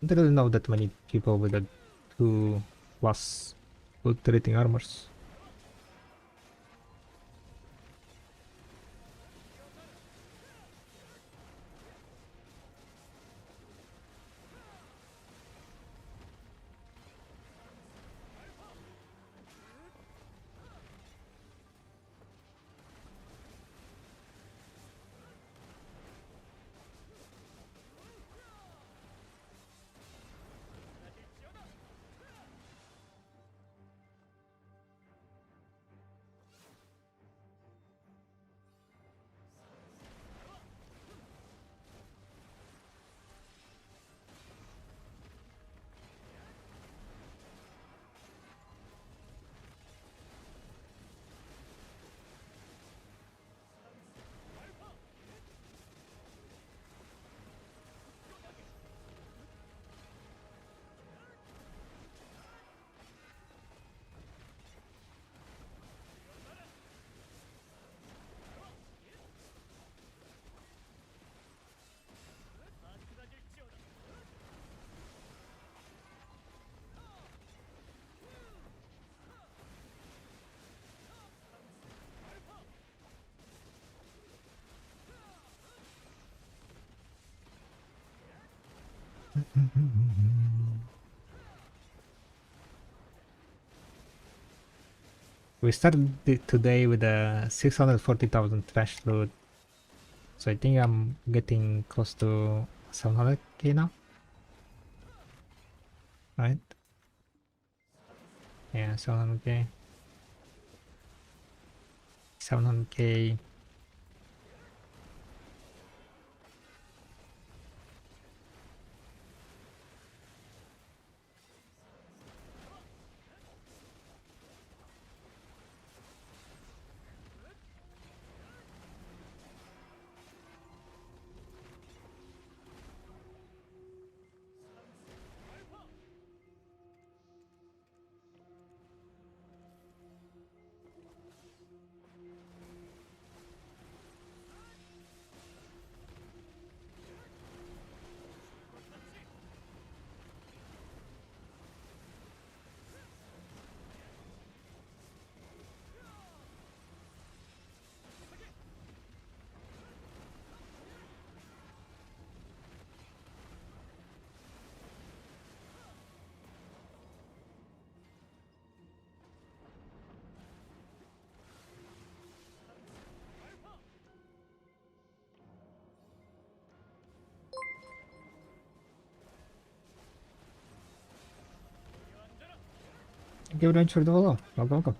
don't really know that many people with a 2 plus good rating armors. We started today with a 640,000 trash loot, so I think I'm getting close to 700k now, right? Yeah, 700k. 700k. Thank you very much for the follow. Welcome, welcome.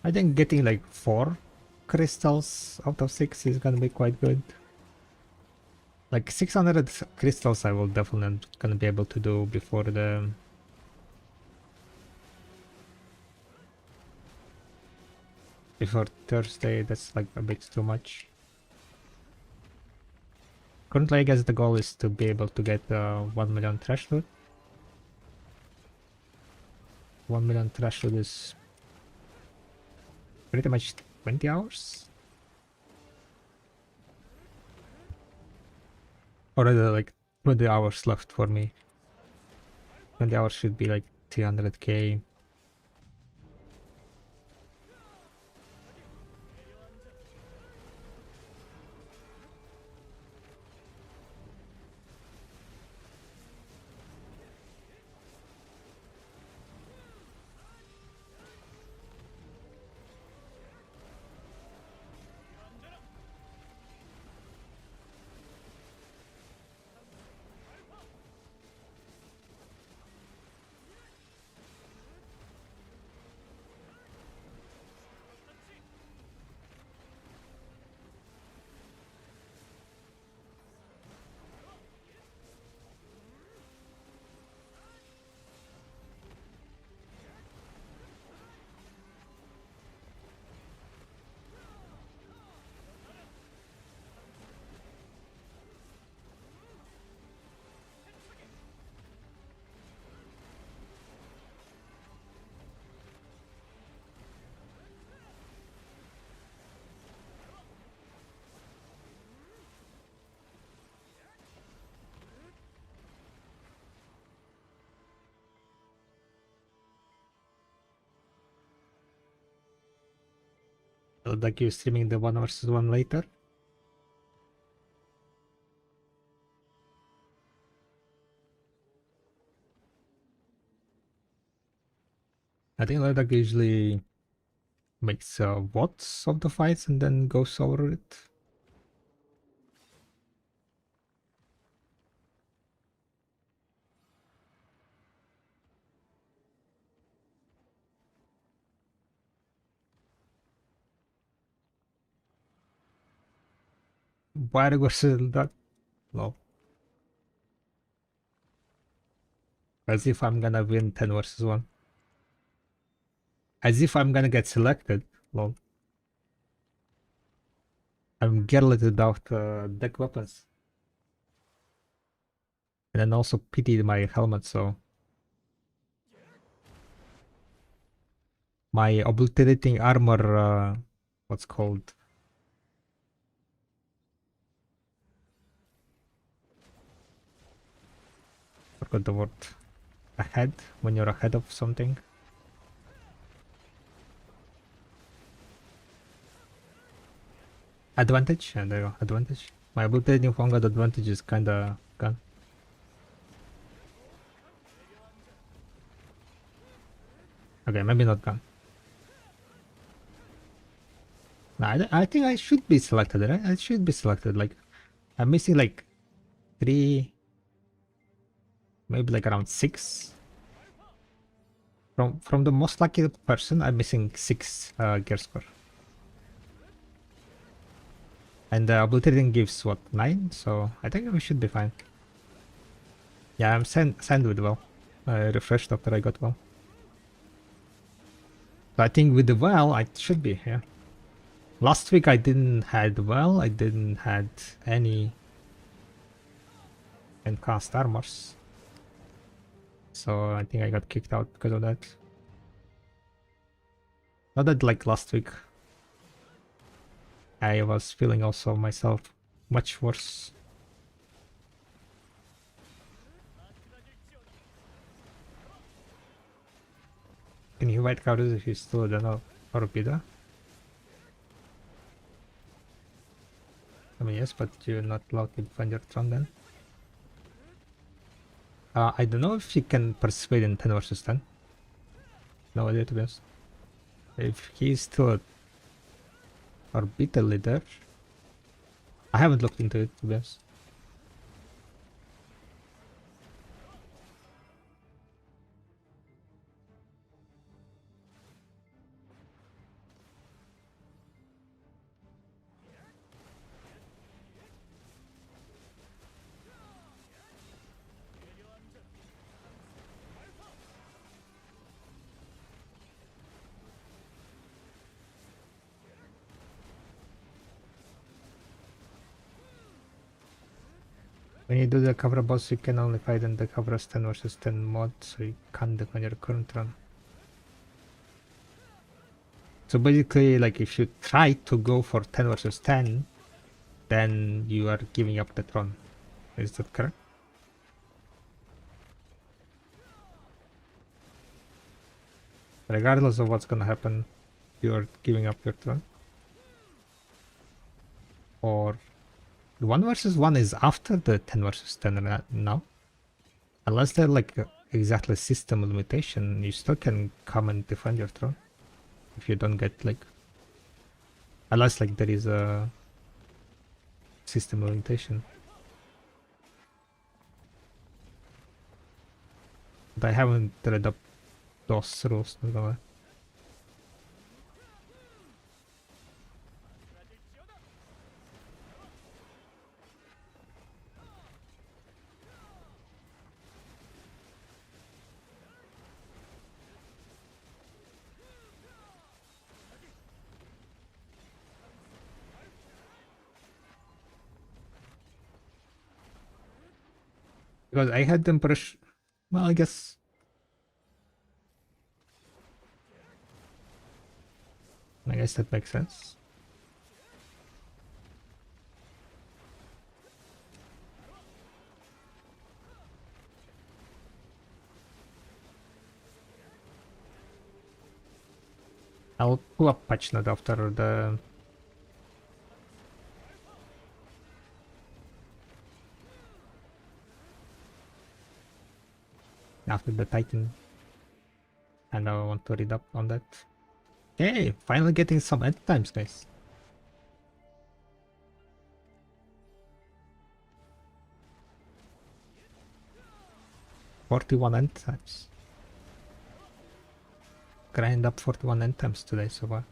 I think getting like 4 crystals out of 6 is gonna be quite good. Like 600 crystals I will definitely not gonna be able to do before Thursday. That's like a bit too much. Currently I guess the goal is to be able to get 1 million trash loot. 1 million trash loot is pretty much 20 hours. Already like 20 hours left for me. 20 hours should be like 300k. Like you streaming the 1 versus 1 later. I think Ladakh usually makes watts of the fights and then goes over it. Why versus that? Well, as if I'm gonna win 10 versus 1. As if I'm gonna get selected. Well, I'm geared without deck weapons. And then also pitied my helmet, so my obliterating armor, what's called? Forgot the word. Ahead, when you're ahead of something. Advantage, and there you go, advantage. My obliterating fungal advantage is kinda gone. Okay, maybe not gone. No, I think I should be selected, right? I should be selected. Like, I'm missing like 3, maybe like around 6. From the most lucky person, I'm missing 6 gear score. And the obliterating gives what, 9? So I think we should be fine. Yeah, I'm sent with well. I refreshed after I got well. So I think with the well, I should be, yeah. Last week I didn't had well, I didn't had any enhanced armors. So I think I got kicked out because of that. Not that like last week. I was feeling also myself much worse. Can you white counters if you still don't know Oropida? I mean, yes, but you're not allowed to defend your throne then. I don't know if you can persuade in 10 versus 10. No idea to be honest. If he's still a orbital leader, I haven't looked into it to be honest. When you do the cover boss, you can only fight in the cover's 10 versus 10 mod, so you can't defend your current run. So basically, like if you try to go for 10 versus 10, then you are giving up the throne. Is that correct? Regardless of what's gonna happen, you are giving up your throne. Or 1 versus 1 is after the 10 versus 10 now. Unless they're like exactly system limitation, you still can come and defend your throne. If you don't get like... Unless like there is a system limitation. But I haven't read up those rules, not gonna lie. Because I had the impression... Well, I guess... that makes sense. I'll pull up patch note after the... After the Titan. And I want to read up on that. Okay, finally getting some end times, guys. $41 end times. Grind up 41 end times today so far.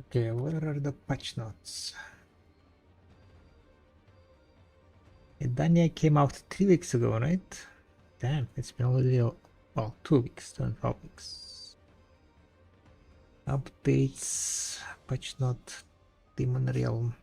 Okay, where are the patch notes? Dania came out 3 weeks ago, right? Damn, it's been already, well, 2 weeks, 2.5 weeks. Updates, patch note, Demon Realm.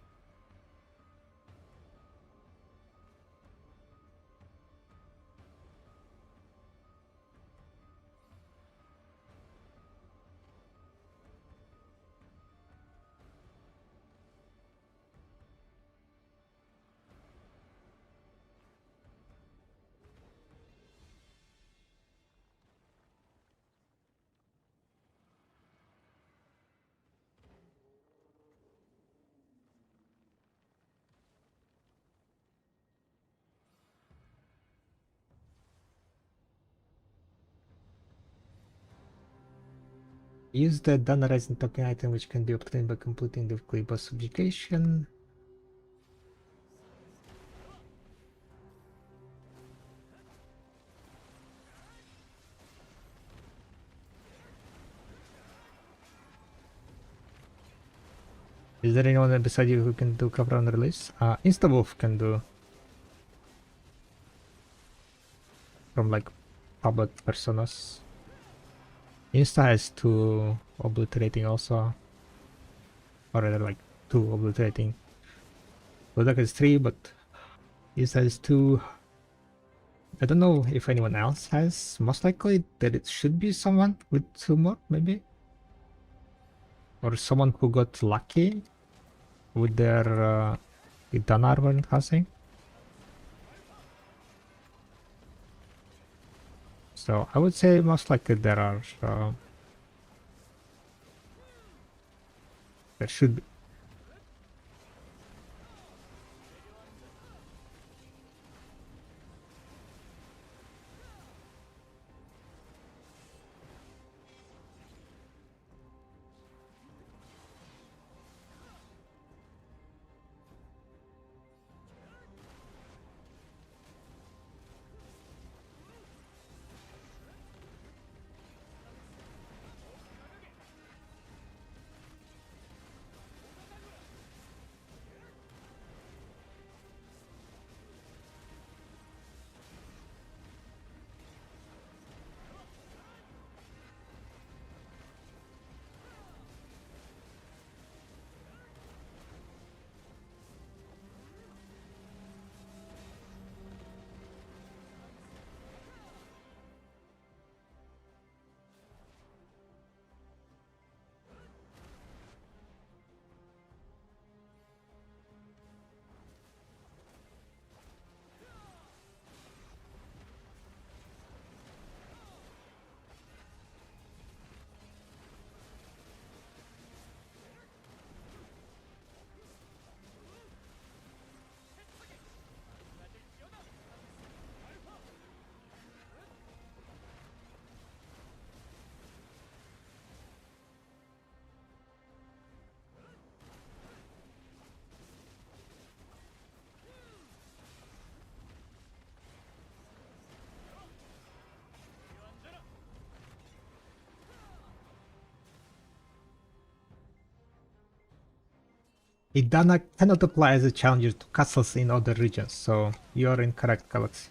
Use the Dana Rising token item, which can be obtained by completing the weekly boss subjugation. Is there anyone beside you who can do cover on release? Insta-Wolf can do. From like public personas. Insta has 2 obliterating also. Or rather like 2 obliterating. Kodak is 3, but Insta has 2. I don't know if anyone else has. Most likely that it should be someone with 2 more, maybe. Or someone who got lucky with their gun armor and housing. So I would say most likely there are there should be. Idana cannot apply as a challenger to castles in other regions, so you're incorrect, Galaxy.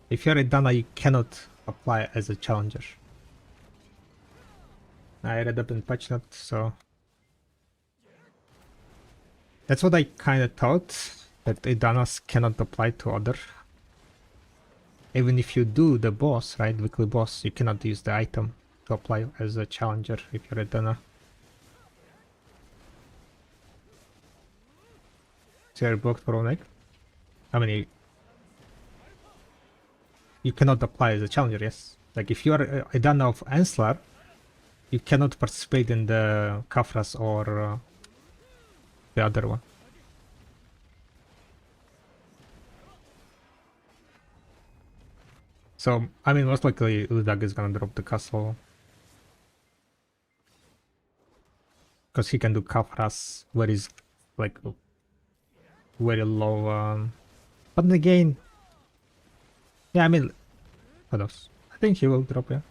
If you're Idana, you cannot apply as a challenger. I read up in patch note, so that's what I kind of thought, that Idanas cannot apply to other. Even if you do the boss, right, weekly boss, you cannot use the item to apply as a challenger if you're Idana. So you're blocked for 1 egg. I mean, you cannot apply as a challenger, yes. Like if you are Idana of Anslar, you cannot participate in the Kafras or the other one. So, I mean, most likely Udag is gonna drop the castle. Because he can do Kafras, where he's like very low. But again, yeah, I mean, what else? I think he will drop, yeah.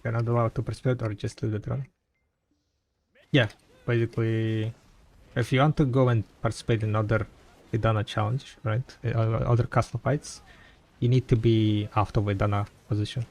You're not allowed to participate or just leave the throne. Yeah, basically, if you want to go and participate in other Idana challenge, right? Other castle fights, you need to be out of Idana position.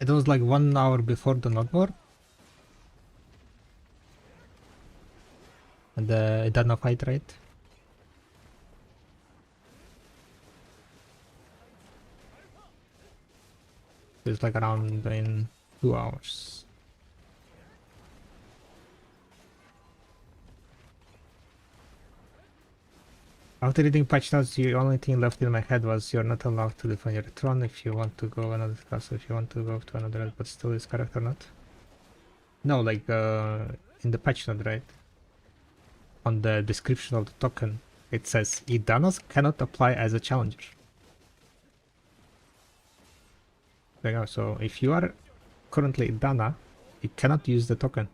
It was like 1 hour before the not war. And the Idana fight, right? It's like around in 2 hours. After reading patch notes, the only thing left in my head was you're not allowed to defend your throne if you want to go another castle, if you want to go to another, but still is correct or not? No, like in the patch note, right? On the description of the token, it says Idanas cannot apply as a challenger. There you go. So if you are currently Idana, you cannot use the token.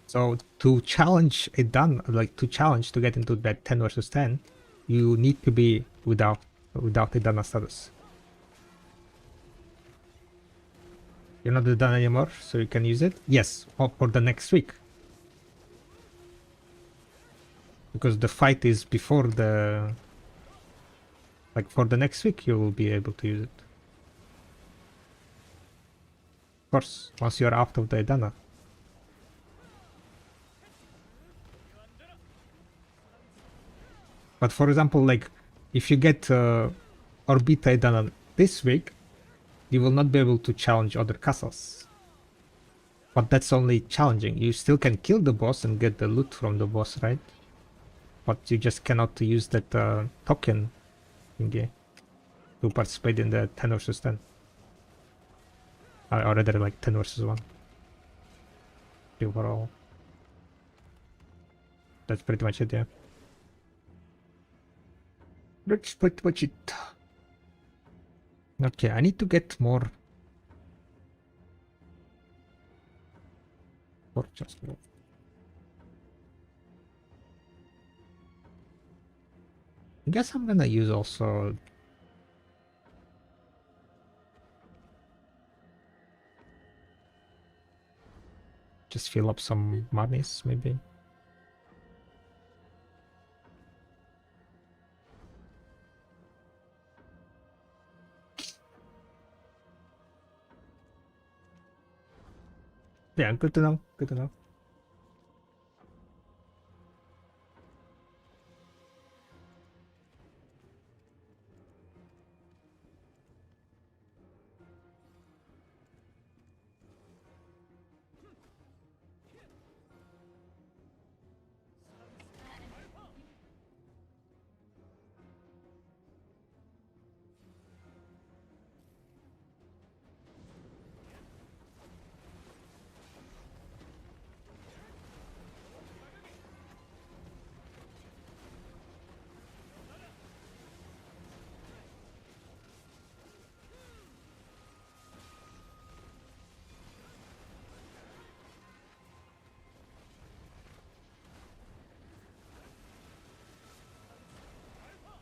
So to challenge it done, like to challenge to get into that 10 versus 10, you need to be without the Dana status. You're not the Dana anymore, so you can use it. Yes, for the next week. Because the fight is before the Like for the next week, you will be able to use it. Of course, once you're out of the Edana. But for example, like if you get Orbita Edana this week, you will not be able to challenge other castles. But that's only challenging. You still can kill the boss and get the loot from the boss, right? But you just cannot use that token thingy to participate in the 10 versus 10. Or rather like 10 versus 1. The overall. That's pretty much it, yeah. That's pretty much it. Okay, I need to get more torches. I guess I'm gonna use also just fill up some monies maybe. Yeah, good to know. Good to know.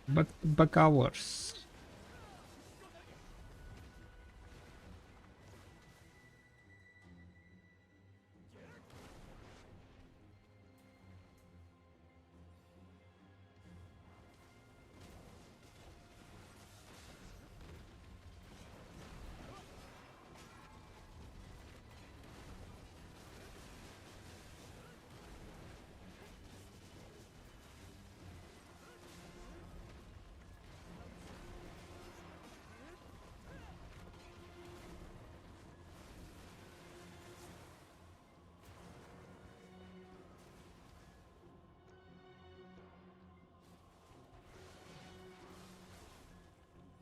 But back hours.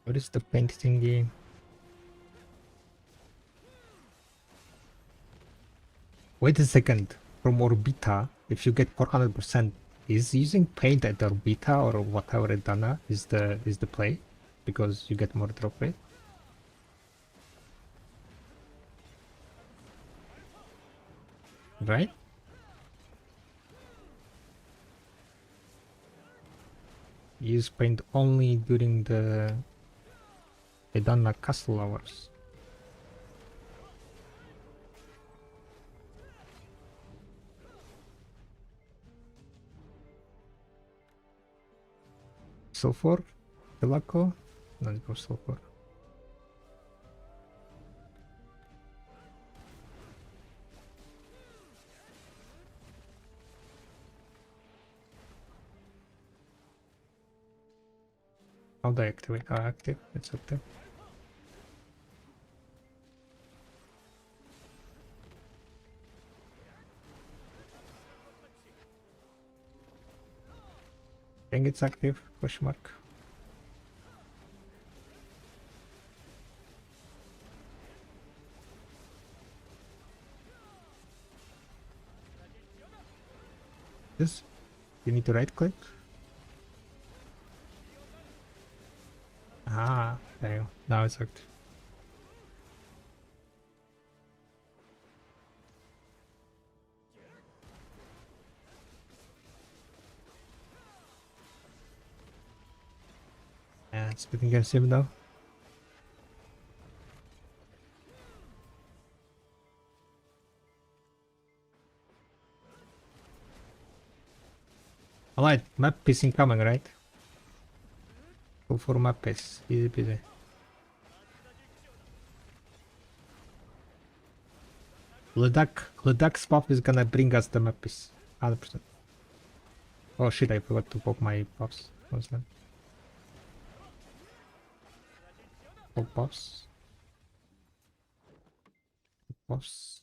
What is the paint thingy? Wait a second. From Orbita, if you get 400%, is using paint at Orbita or whatever Edana is the play? Because you get more drop rate? Right? Use paint only during the Edana castle hours. Sulfur? Tobacco? Let's go sulfur. How do I activate? Active. It's active. I think it's active. Question mark. This? You need to right click? Ah, there you go. Now it's active. Yeah, it's getting game sim now. Alright, map is incoming, right? Go for mappes. Easy peasy. Ledak's buff is gonna bring us the mappes. 100%. Oh shit, I forgot to pop my buffs. What's that? Pop buffs. Buffs.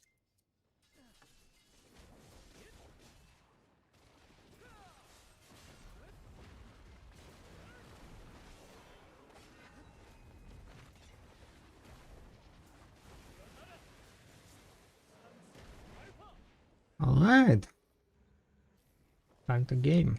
Alright. Time to game.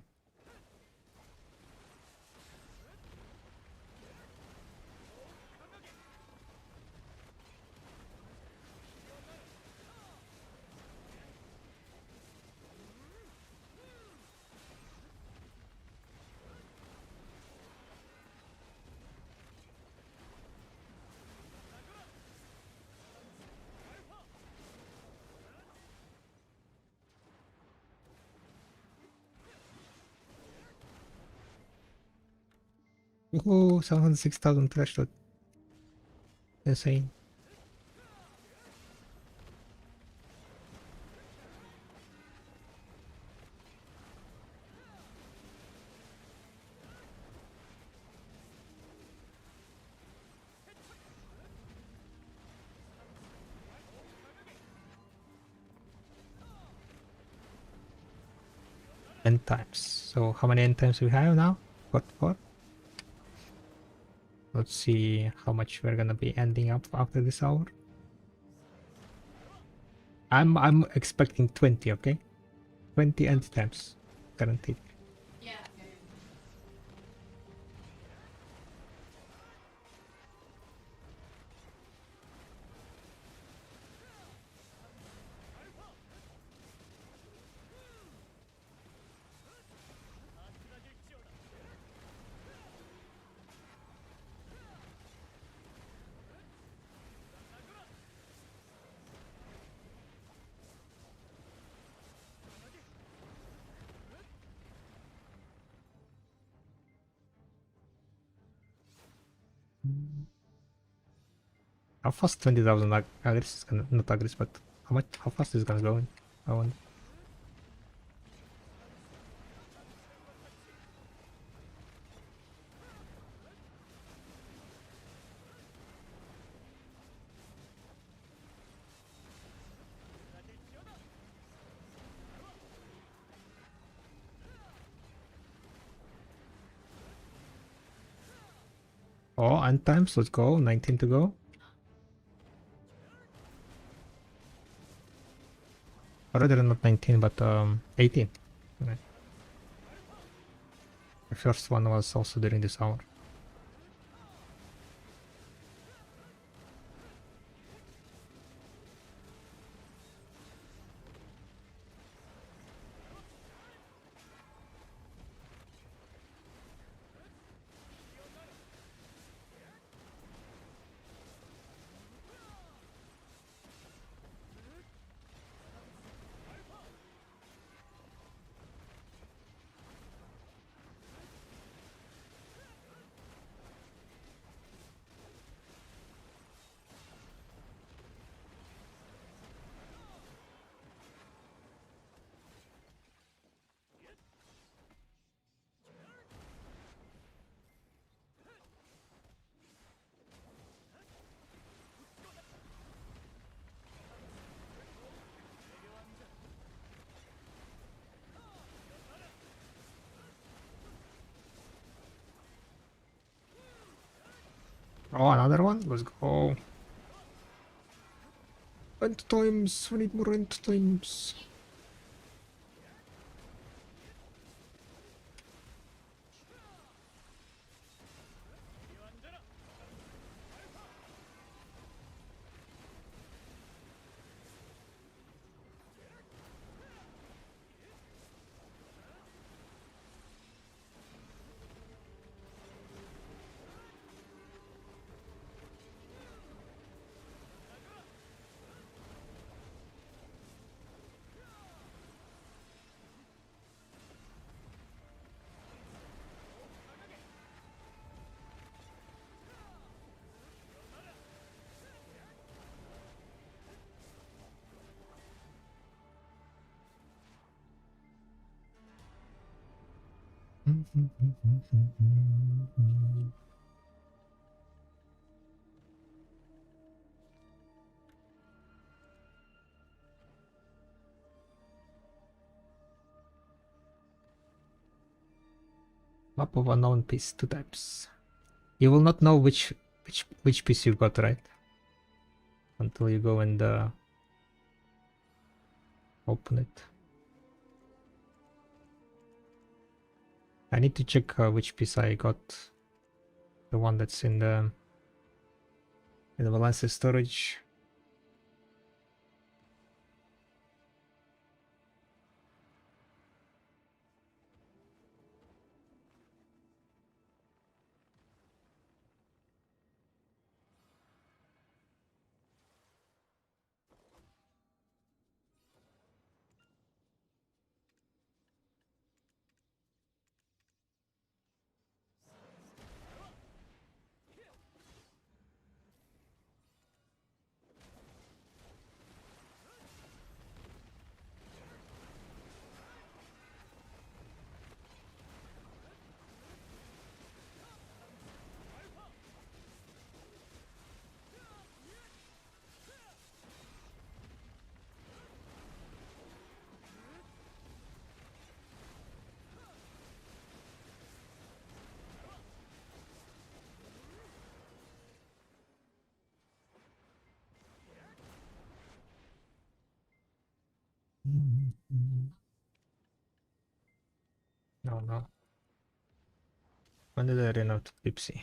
Oh, 706,000 threshold. Insane. End times. So how many end times we have now? What for? Let's see how much we're gonna be ending up after this hour. I'm expecting 20, okay? 20 end times. Guaranteed. How fast 20,000 agris is gonna, not agris, but how fast is it gonna go in? I wonder. Oh, end times, let's go. 19 to go. Or rather not 19, but 18. Okay. The first one was also during this hour. Oh, another one? Let's go. End times. We need more end times. Map of unknown piece, 2 types. You will not know which piece you got, right? Until you go and open it. I need to check which piece I got. The one that's in the Valencia storage. No, no. When did I run out of Pepsi?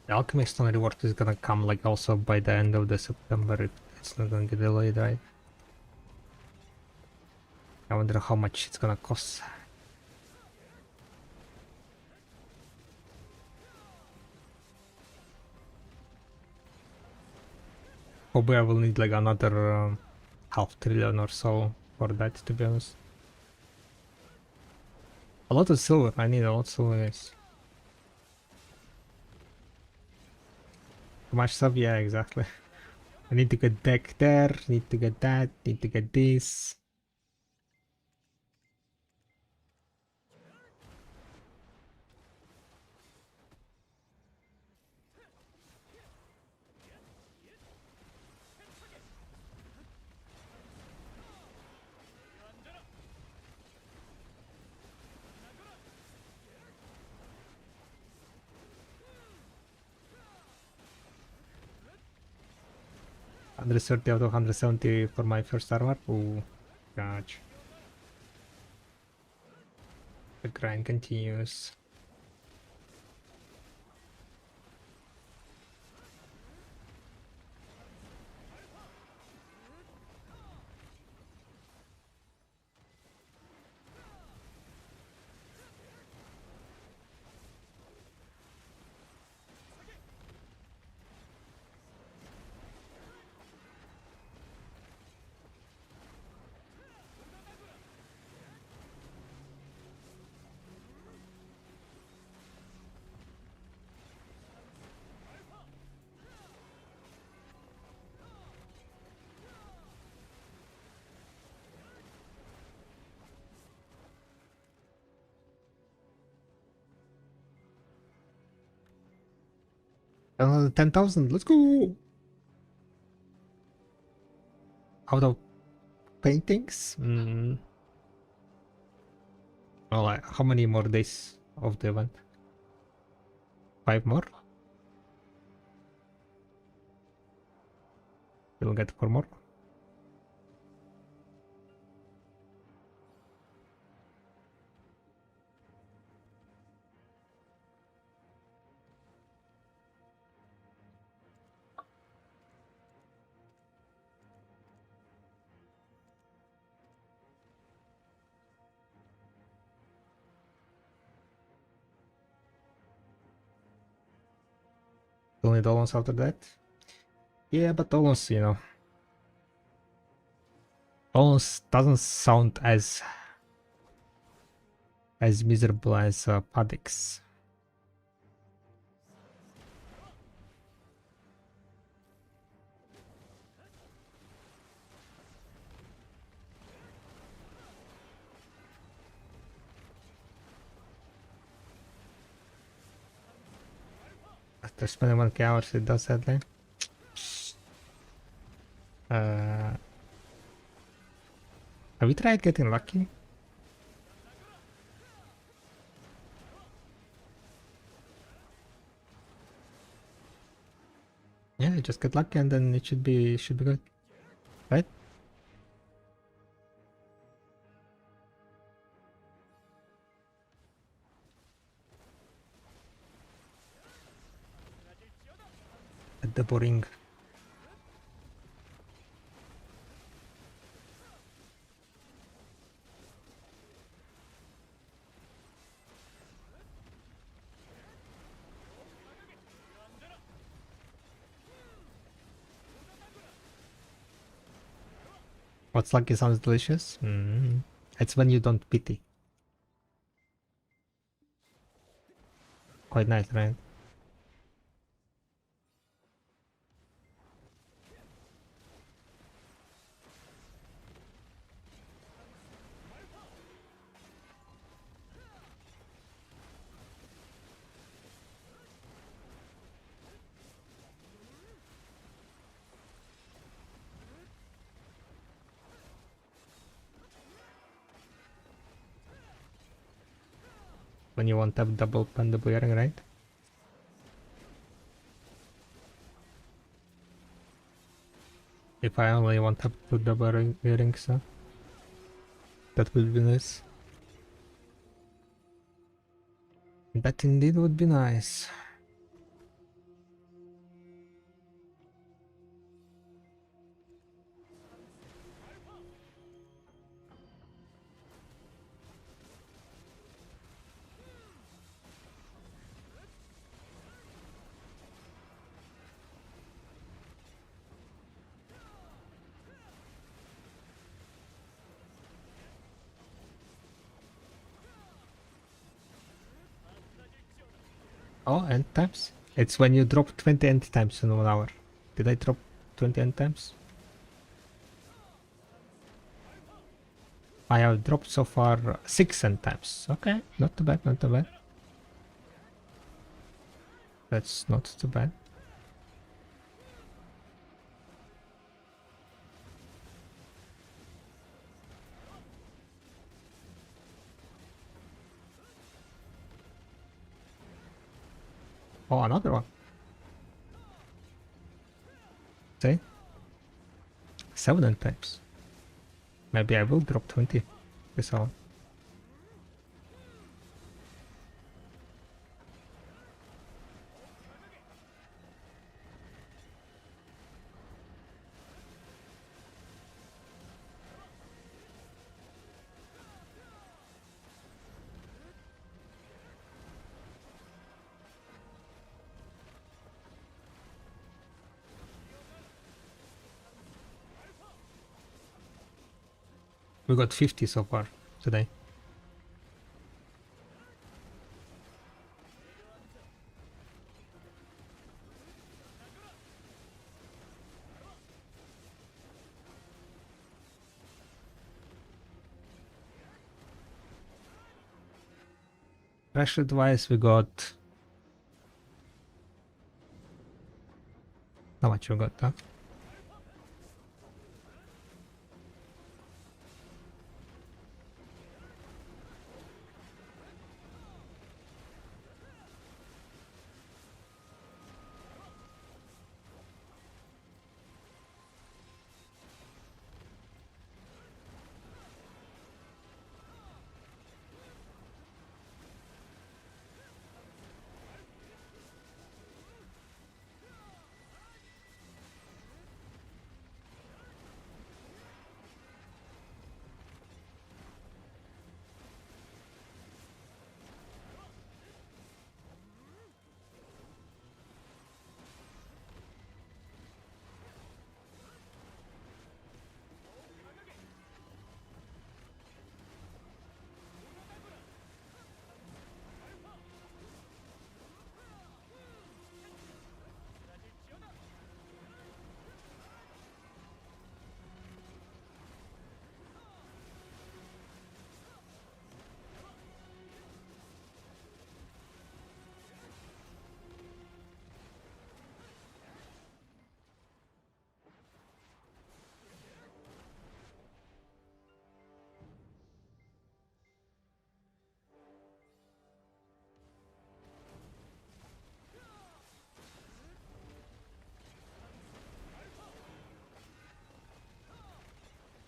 The Alchemy Stone reward is gonna come like also by the end of the September if it's not gonna get delayed, right? I wonder how much it's gonna cost. Probably I will need like another half trillion or so for that, to be honest. A lot of silver, I need a lot of silver, guys. Too much stuff, yeah, exactly. I need to get deck there, need to get that, need to get this. Hundred 30 out of 170 for my first armor. Ooh, gotcha. The grind continues. Another 10,000, let's go! Out of paintings? Well, how many more days of the event? 5 more? We'll get 4 more. Only Dolans after that? Yeah, but Dolans, you know. Dolans doesn't sound as miserable as Paddix. After spending 1k hours, it does headline. Have we tried getting lucky? Yeah, just get lucky and then it should be good, right? At the boring. What's lucky sounds delicious? It's when you don't pity. Quite nice, right? When you want to have double panda earring, right? If I only want to have two double earrings, that would be nice. That indeed would be nice. Oh, end times? It's when you drop 20 end times in 1 hour. Did I drop 20 end times? I have dropped so far 6 end times. Okay, not too bad, not too bad. That's not too bad. Oh, another one. See? 7 end times. Maybe I will drop 20 this hour. We got 50 so far today. Crash advice we got. How much we got, huh?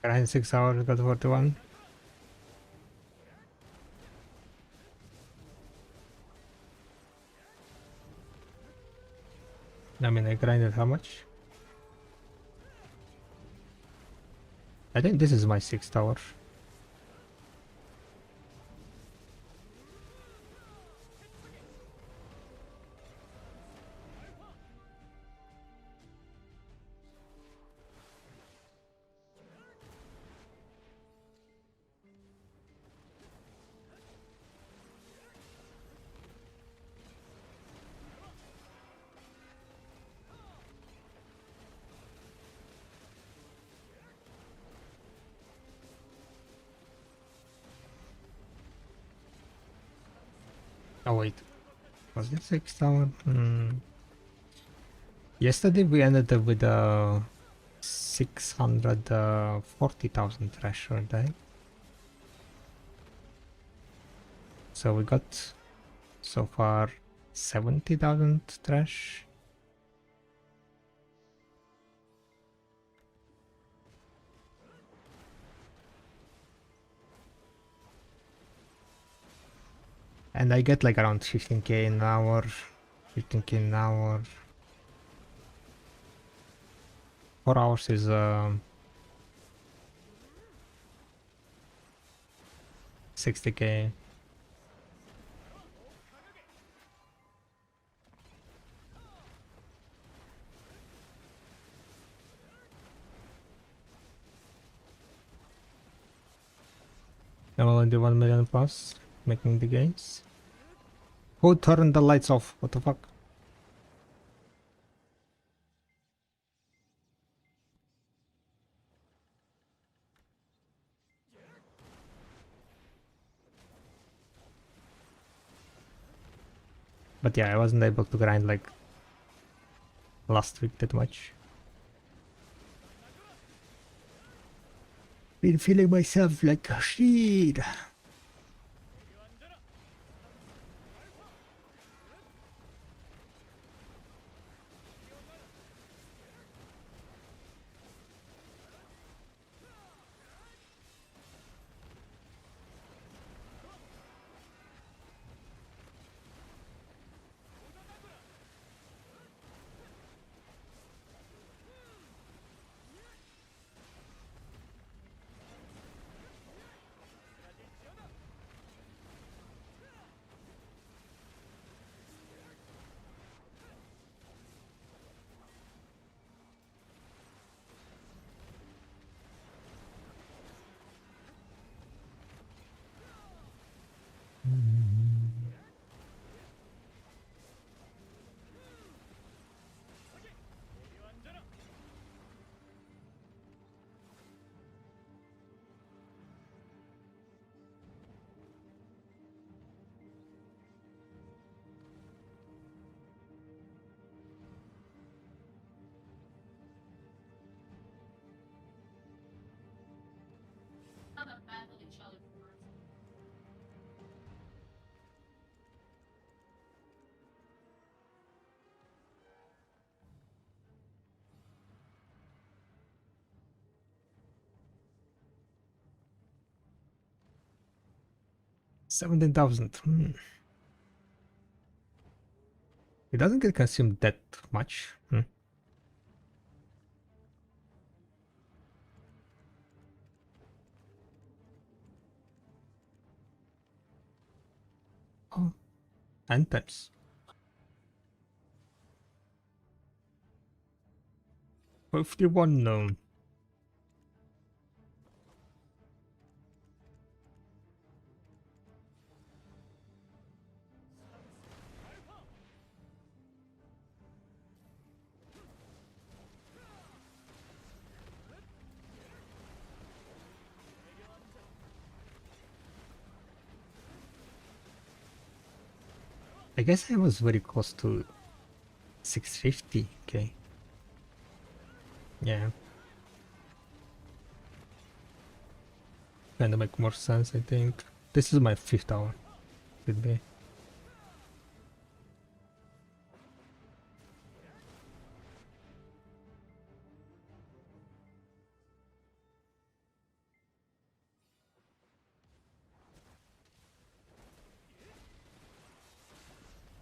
Grind 6 hours, got 41. I mean, I grinded how much? I think this is my 6th tower. Oh wait, was this 6th tower? Yesterday we ended up with a 640,000 threshold, I think. So we got so far 70,000 trash. And I get like around 15k an hour, 15k an hour. 4 hours is 60k. Now we'll do 1 million plus, making the gains. Who turned the lights off? What the fuck? But yeah, I wasn't able to grind like last week that much. Been feeling myself like a shit. $17,000. It doesn't get consumed that much. Oh, endtimes. 51 no. I guess I was very close to 650. Okay. Yeah. Kinda make more sense, I think. This is my 5th hour. Could be.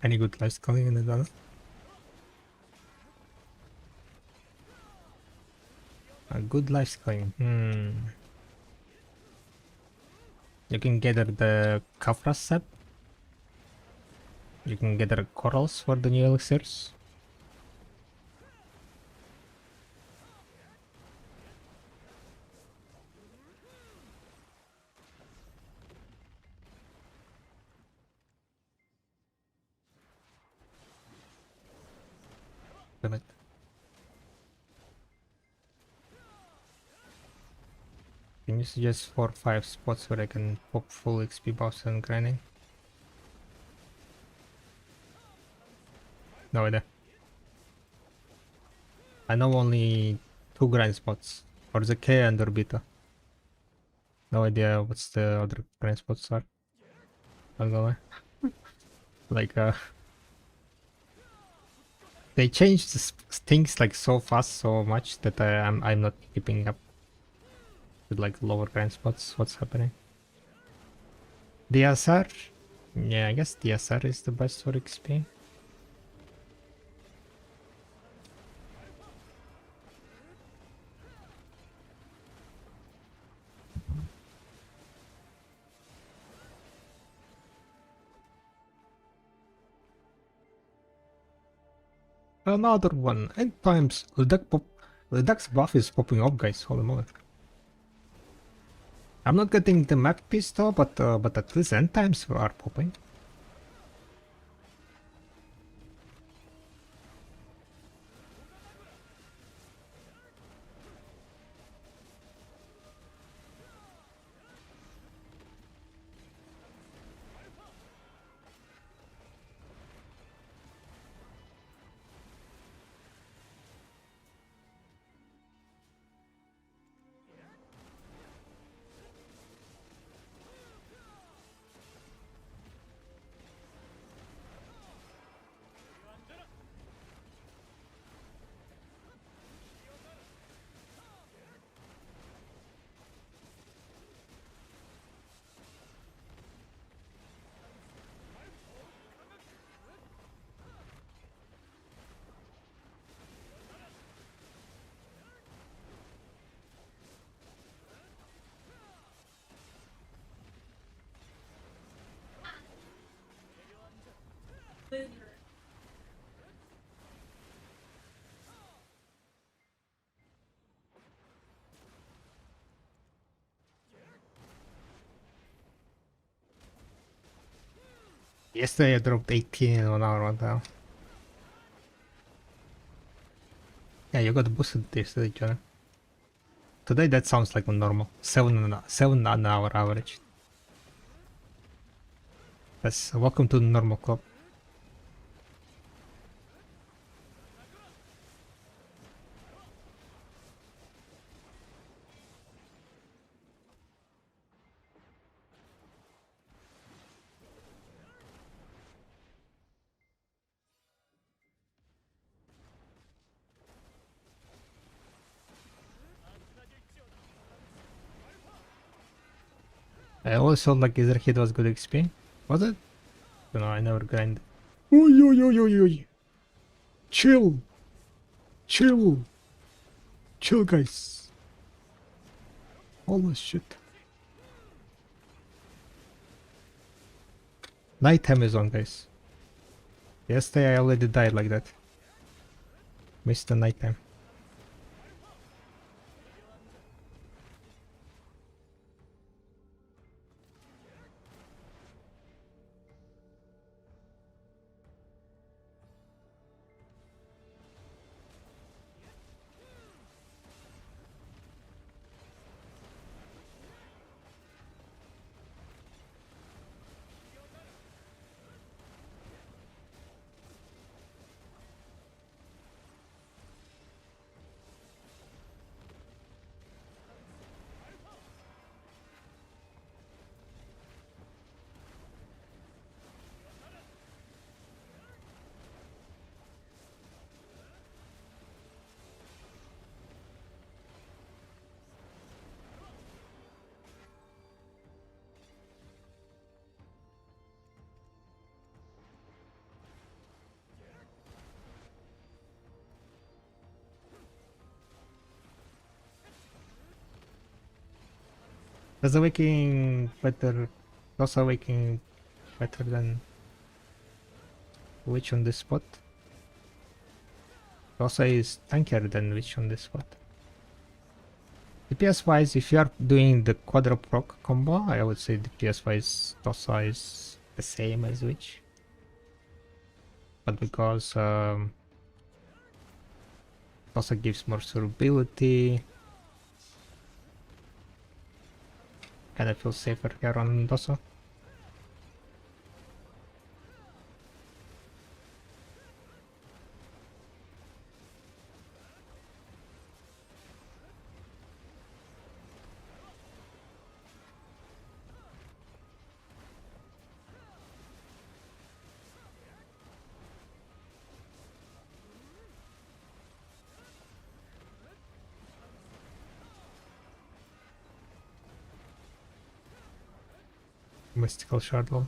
Any good life scaling in the data? A good life scaling. You can gather the Kafra set. You can gather corals for the new elixirs. Damn it. Can you suggest 4 or 5 spots where I can pop full XP buffs and grinding? No idea. I know only 2 grind spots. Or the K and Orbita. No idea what's the other grind spots are. Not gonna lie. Like, they changed things like so fast, so much that I'm not keeping up with like lower grind spots. What's happening? DSR? Yeah, I guess DSR is the best for XP. Another one. Endtimes. Ludak's buff is popping up, guys. Holy moly. I'm not getting the map piece though, but at least endtimes are popping. Yesterday I dropped 18 in 1 hour. What the hell? Yeah, you got boosted yesterday, John. Today that sounds like normal. 7 an hour average. That's welcome to the normal club. I always felt like Etherhead was good XP. Was it? You know, I never grinded. Oi, oi, oi, oi, oi. Chill. Chill. Chill, guys. Holy shit. Nighttime is on, guys. Yesterday I already died like that. Missed the nighttime. Does awakening better? Does awakening better than witch on this spot? Dosa is tankier than witch on this spot. DPS wise, if you are doing the quadra proc combo, I would say DPS wise Dosa is the same as witch. But because Dosa gives more durability, kind of feel safer here on Dosa. Mystical Shardle.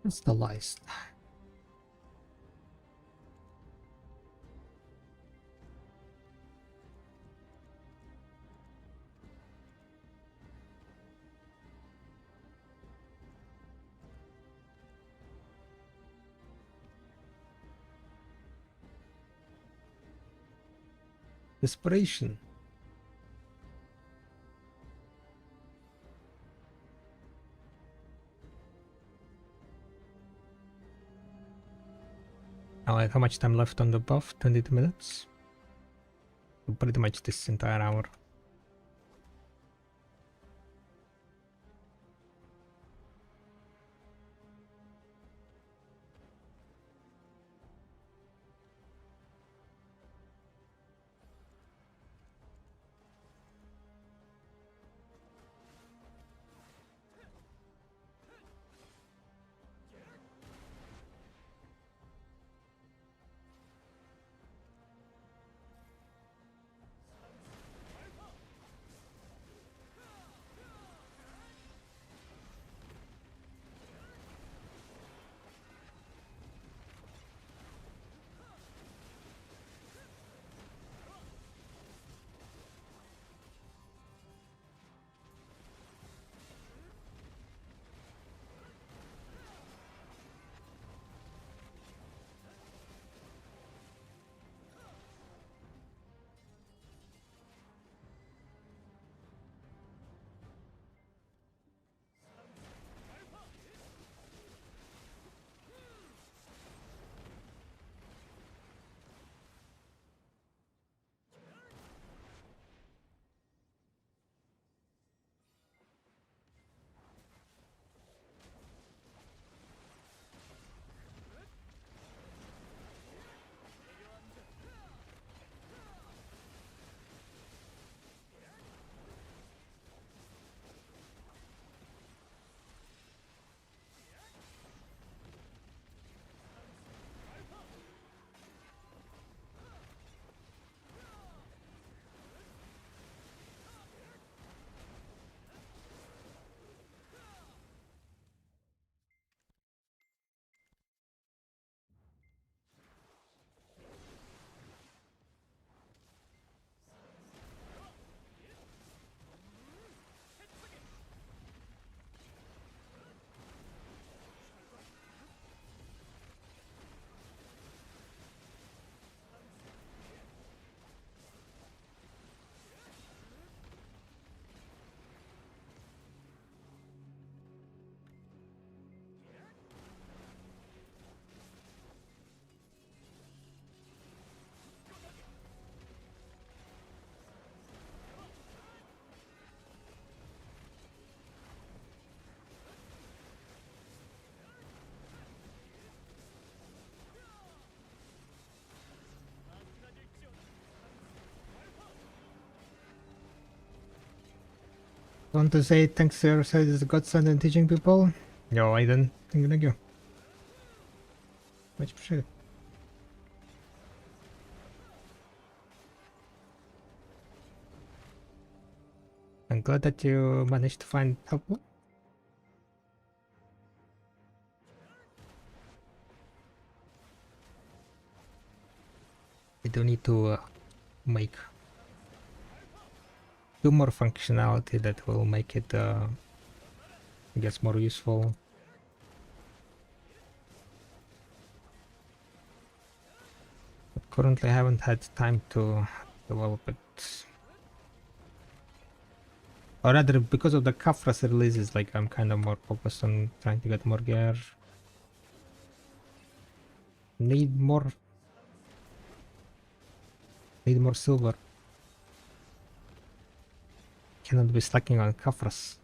What's the list? Desperation. Alright, how much time left on the buff? 22 minutes? Pretty much this entire hour. Want to say thanks to your side as a godson and teaching people? Yo, Aiden, thank you. Much appreciated. I'm glad that you managed to find helpful. I do need to make do more functionality that will make it I guess more useful. But currently I haven't had time to develop it. Or rather, because of the Kafras releases, like I'm kind of more focused on trying to get more gear. Need more silver. Cannot be slacking on Kafras.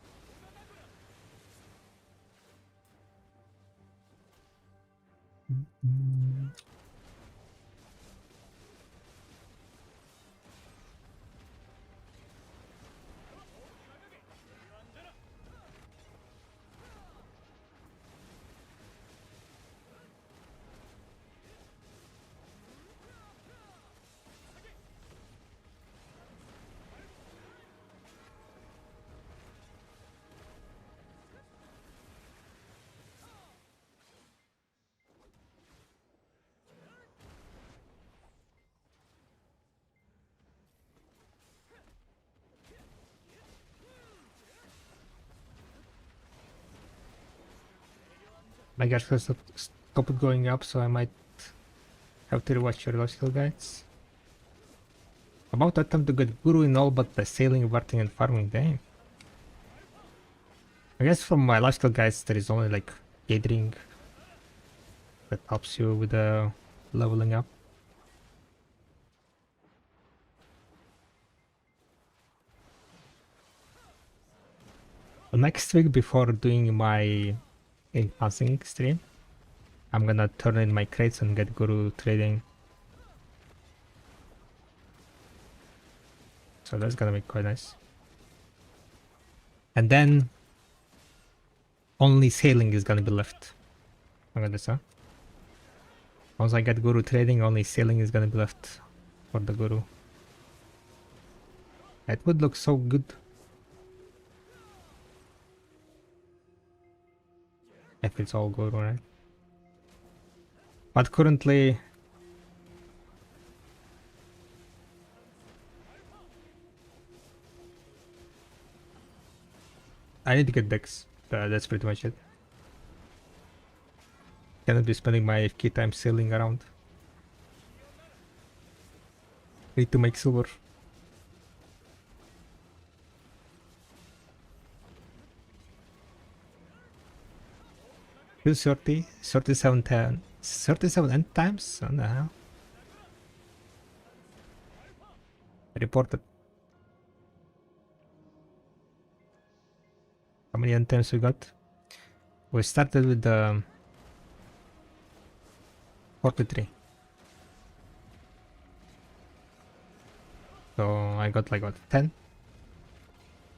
My guard has stopped going up, so I might have to rewatch your logical guides. About that time to get guru in all but the sailing, varting, and farming. Damn. I guess from my logical guides there is only like gathering that helps you with the leveling up. Next week, before doing my enhancing stream, I'm gonna turn in my crates and get guru trading. So that's gonna be quite nice. And then only sailing is gonna be left. Look at this, huh? Once I get guru trading, only sailing is gonna be left for the guru. It would look so good if it's all guru, right? But currently I need to get decks. That's pretty much it. Cannot be spending my FK time sailing around. Need to make silver. Kill 30, 37 10, 37 end times? What the hell? Reported. How many end times we got? We started with the 43. So I got like what, 10?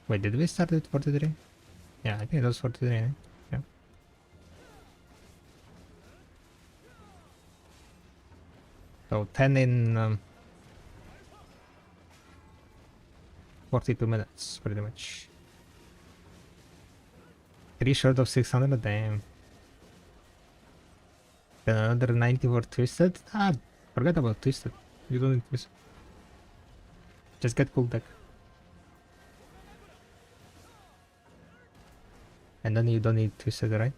Wait, did we start with 43? Yeah, I think it was 43. Yeah. So 10 in 42 minutes, pretty much. 3 short of 600, damn. Then another 90 for Twisted? Ah, forget about Twisted. You don't need Twisted. Just get cool deck. And then you don't need Twisted, right?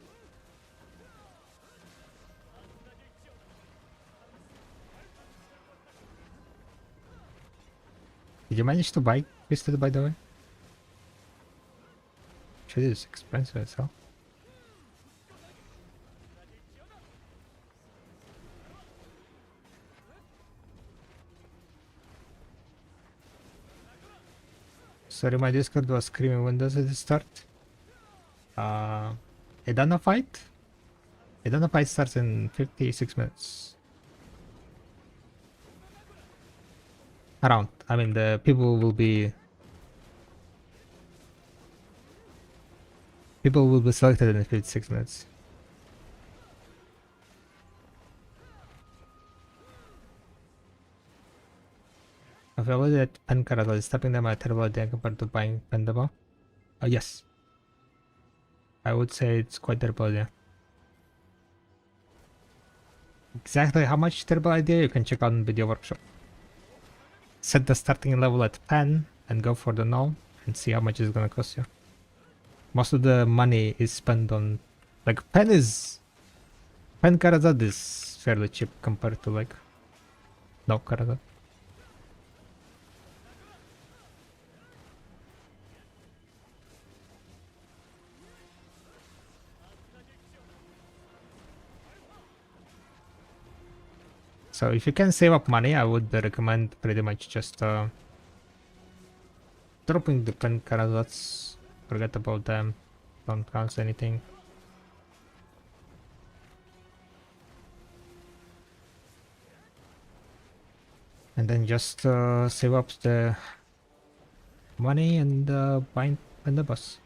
Did you manage to buy Twisted, by the way? Shit is expensive as hell. Sorry, my Discord was screaming. When does it start? Edana fight? Edana fight starts in 56 minutes. Around. I mean, the people will be People will be selected in 56 minutes. I've already at pen carousel, stopping them at a terrible idea compared to buying Pendable. Yes. I would say it's quite terrible idea. Exactly how much terrible idea you can check out in video workshop. Set the starting level at pen and go for the null and see how much it's gonna cost you. Most of the money is spent on like pen Karazad is fairly cheap compared to like no Karazad. So if you can save up money, I would recommend pretty much just dropping the pen Karazads. Forget about them. Don't count anything. And then just save up the money and bind the bus.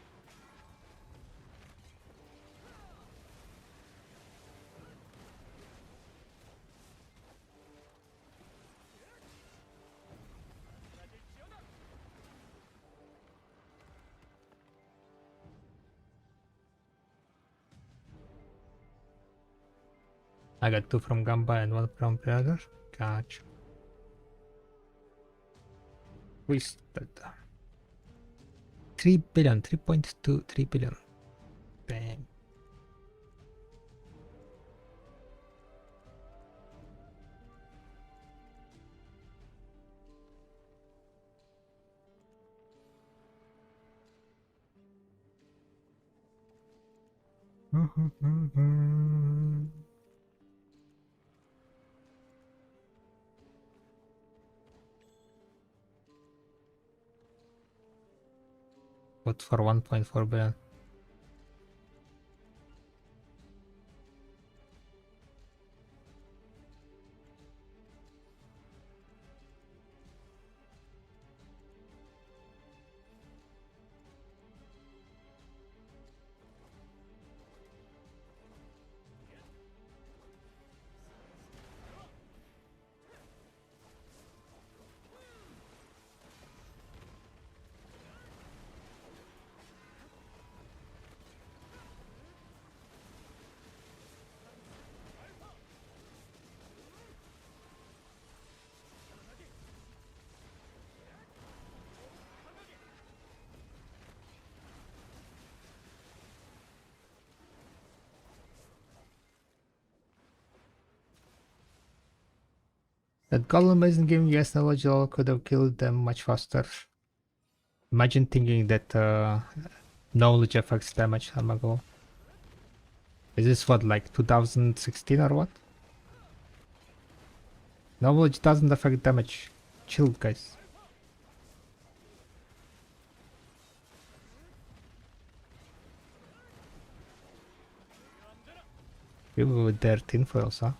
I got 2 from Gamba and 1 from Predator. Gotcha. Wasted. 3 billion, 3.2, 3 billion. Dang. What for 1.4 billion? That golem isn't giving you S knowledge at all, could have killed them much faster. Imagine thinking that knowledge affects damage, Hamago. Is this what, like 2016 or what? Knowledge doesn't affect damage. Chill, guys. People with their tinfoils, huh?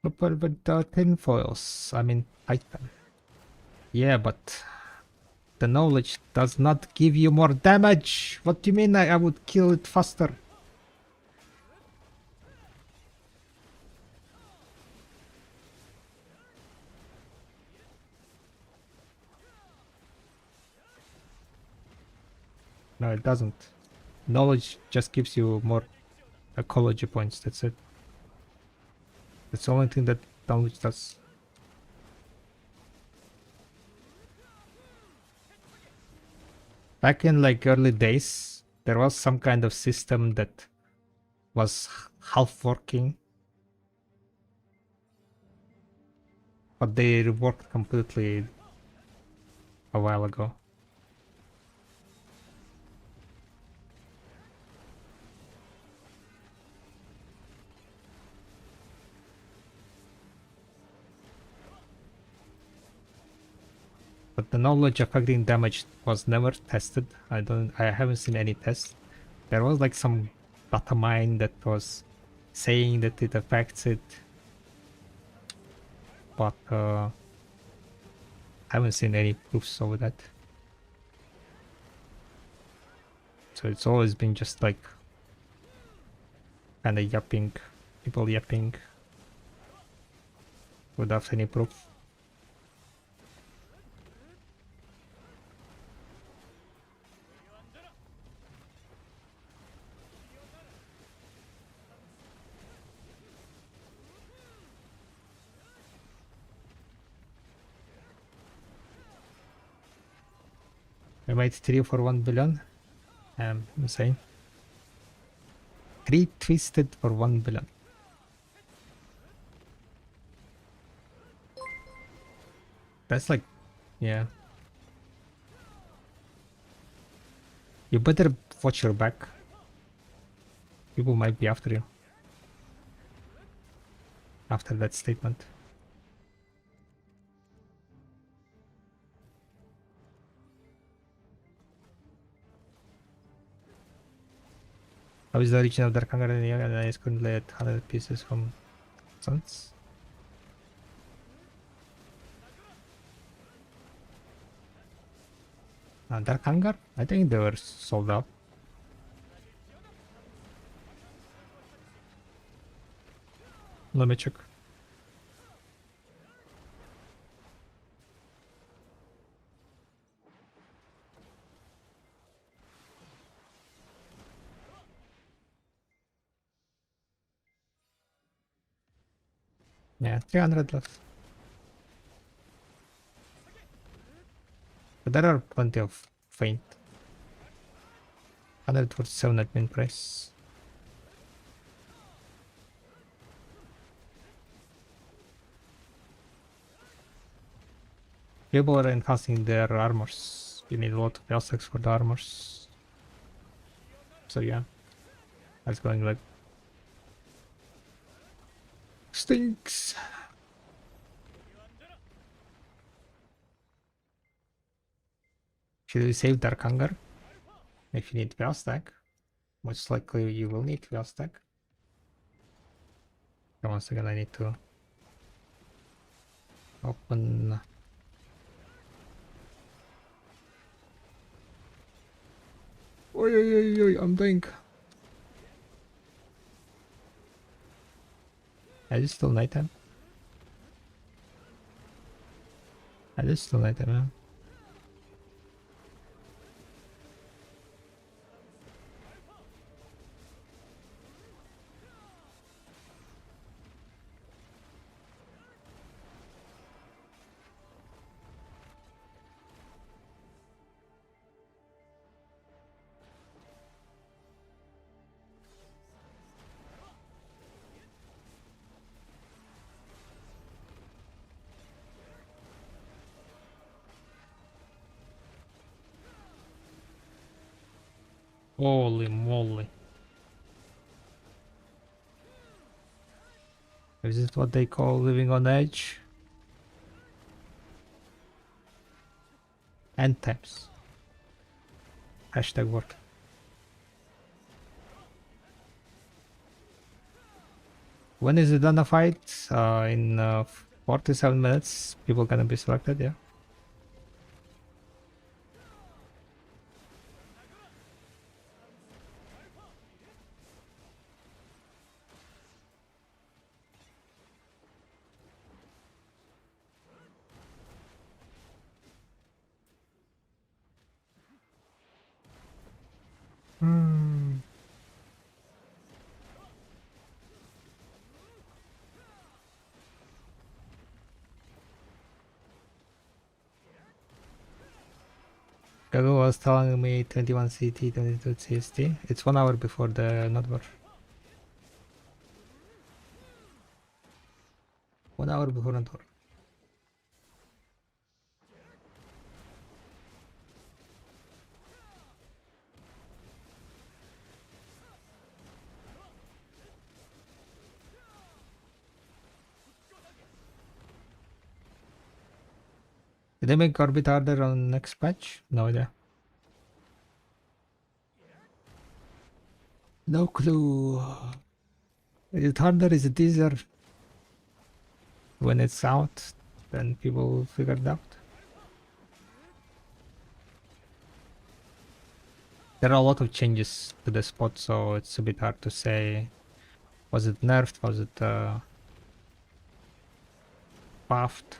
People with tinfoils, I mean Titan. Yeah, but the knowledge does not give you more damage. What do you mean I would kill it faster? No, it doesn't. Knowledge just gives you more ecology points, that's it. That's the only thing that knowledge does. Back in like early days, there was some kind of system that was half working, but they worked completely a while ago. But the knowledge affecting damage was never tested. I haven't seen any tests. There was like some data mine that was saying that it affects it, but haven't seen any proofs of that. So it's always been just like kind of yapping, people yapping without any proof. I made 3 for 1 billion. I'm insane. 3 twisted for 1 billion. That's like, yeah. You better watch your back. People might be after you. After that statement. How is the origin of Dark Hunger and I is currently at 100 pieces from Suns? Dark Hunger? I think they were sold out. Let me check. Yeah, 300 left. But there are plenty of faint. 147 at min price. People are enhancing their armors. You need a lot of L6 for the armors. So yeah, that's going like stinks. Should we save Dark Hunger? If you need Veil Stack, most likely you will need Veil Stack. Once again, I need to open. Oi, oi, oi, oi, I'm dying. Is it still nighttime? It is still nighttime, yeah. Holy moly. Is this what they call living on edge? Endtimes. Hashtag what? When is it done a fight? In 47 minutes, people gonna be selected, yeah. Gago was telling me 21 CT, 22 CST. It's 1 hour before the Nodvar. 1 hour before Nodvar. Did they make Orbit harder on next patch? No idea. No clue. Is it harder? Is it easier? When it's out, then people will figure it out. There are a lot of changes to the spot, so it's a bit hard to say. Was it nerfed? Was it buffed?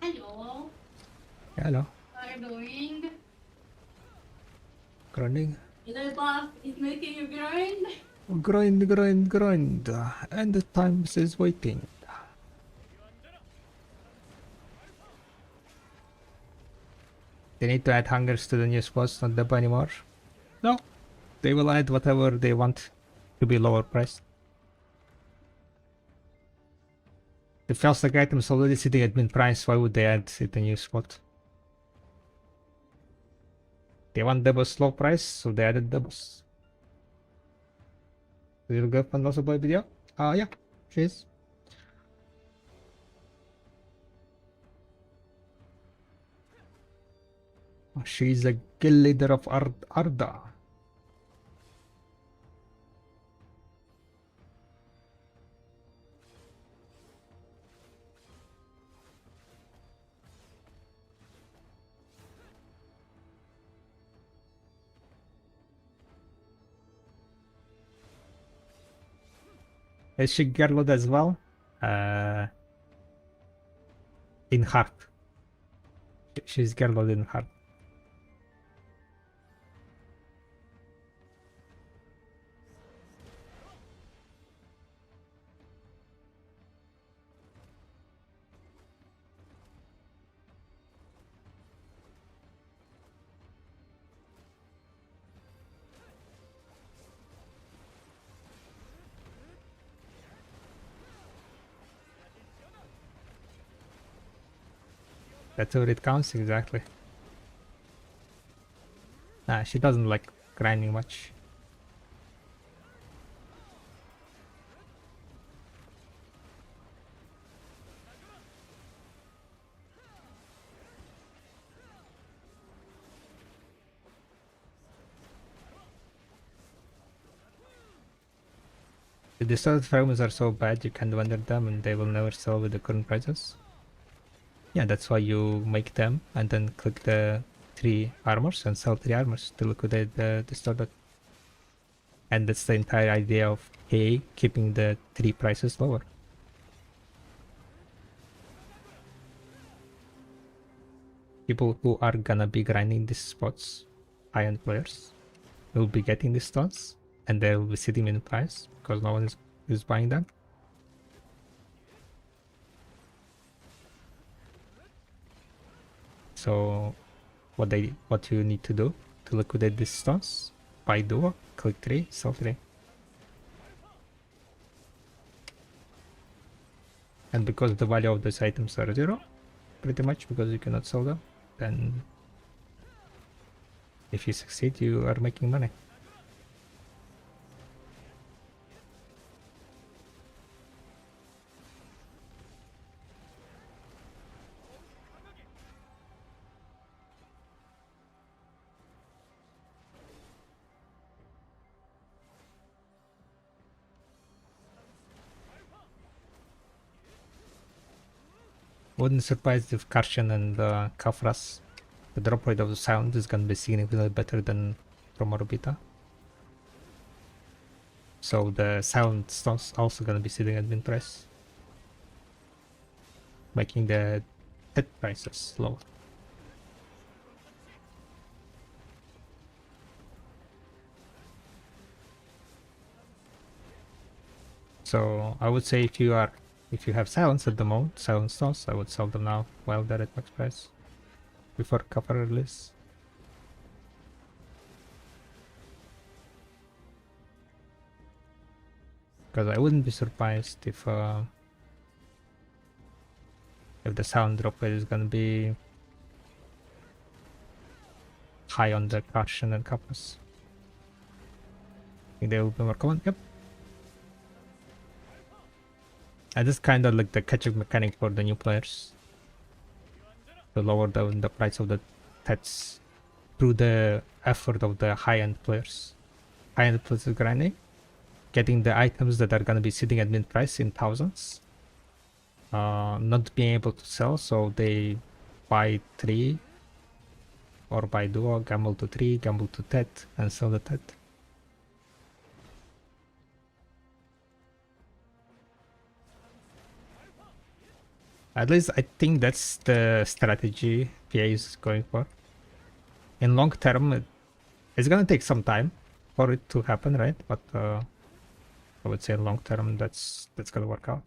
Hello. Hello. What are you doing? Grinding. Little buff is making you grind. Grind, grind, grind. And the times is waiting. They need to add hungers to the new spots, not dub anymore. No. They will add whatever they want to be lower priced. The feels like items already sitting at min price, why would they add it a new spot? They want doubles low price, so they added doubles. Little girlfriend also play video? Yeah, she is. She's a guild leader of Arda. Is she Gerlod as well? In heart. She's Gerlod in heart. That's where it counts, exactly. Nah, she doesn't like grinding much. The distorted fragments are so bad you can't wonder them and they will never sell with the current prices. Yeah, that's why you make them and then click the 3 armors and sell 3 armors to liquidate the distorted. And that's the entire idea of KA, keeping the 3 prices lower. People who are gonna be grinding these spots, high-end players, will be getting these stones and they will be sitting in price because no one is buying them. So what you need to do to liquidate these stones, buy duo, click 3, sell 3. And because the value of these items are 0, pretty much because you cannot sell them, then if you succeed you are making money. Wouldn't surprise if Karshan and Kafras, the drop rate of the sound is gonna be significantly better than from Orbita. So the sound stones also gonna be sitting at min price, making the hit prices lower. So I would say if you have silence at the moment, silence stones, I would sell them now while they're at max price before cover release. Because I wouldn't be surprised if the sound drop rate is gonna be high on the Caution and Kappas. I think they will be more common. Yep. And this kind of like the catch-up mechanic for the new players to lower the price of the pets through the effort of the high-end players. High-end players grinding, getting the items that are gonna be sitting at mint price in thousands, not being able to sell, so they buy 3 or buy duo, gamble to 3, gamble to tet, and sell the tet. At least I think that's the strategy PA is going for. In long term, it's gonna take some time for it to happen, right? But I would say in long term, that's gonna work out.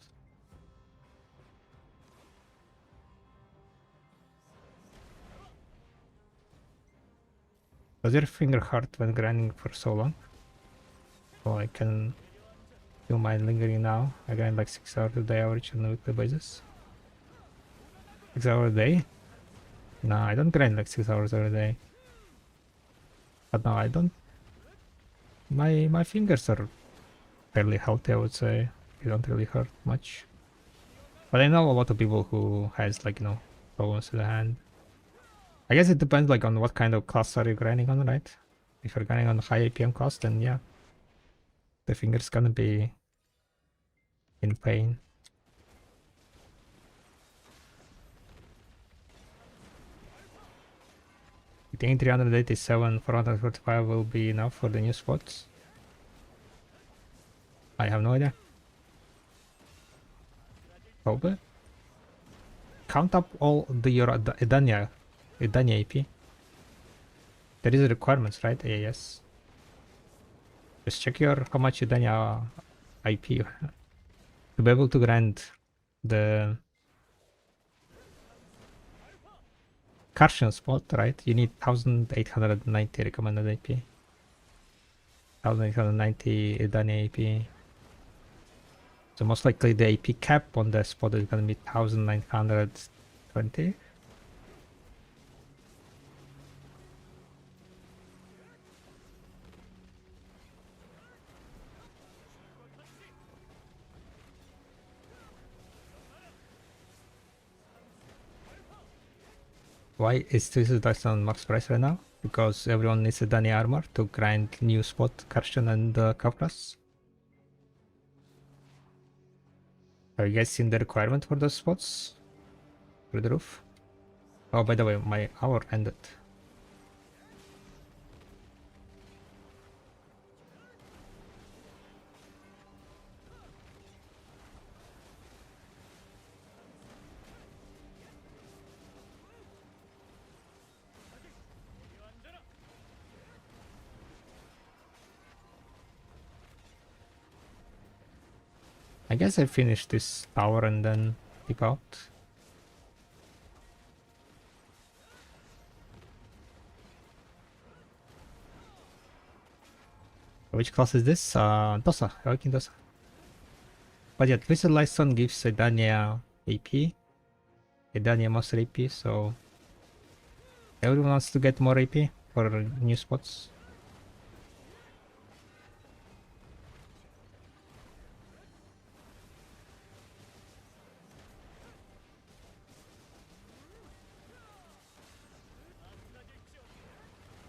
Does your finger hurt when grinding for so long? Oh, I can feel mine lingering now. I grind like 6 hours a day average on a weekly basis. 6 hours a day? No, I don't grind like 6 hours every day. But no, I don't. My fingers are fairly healthy, I would say. They don't really hurt much. But I know a lot of people who has like, you know, problems with the hand. I guess it depends like on what kind of class are you grinding on, right? If you're grinding on high APM class, then yeah, the finger's gonna be in pain. You think 387, 445 will be enough for the new spots? I have no idea. Probably. Count up all the your Edania AP. There is requirements, right? Yes. Just check your how much Edania IP to be able to grant the Carson spot, right? You need 1890 recommended AP. 1890 Edania AP. So most likely the AP cap on the spot is gonna be 1920. Why is this on max price right now? Because everyone needs a Dani armor to grind new spot Karsten and Kavras. Have you guys seen the requirement for those spots? Through the roof? Oh, by the way, my hour ended. I guess I finish this tower and then keep out. Which class is this? Dosa, working Dosa. But yeah, Twisted Lightstone gives Edania AP. Edania Master AP, so everyone wants to get more AP for new spots.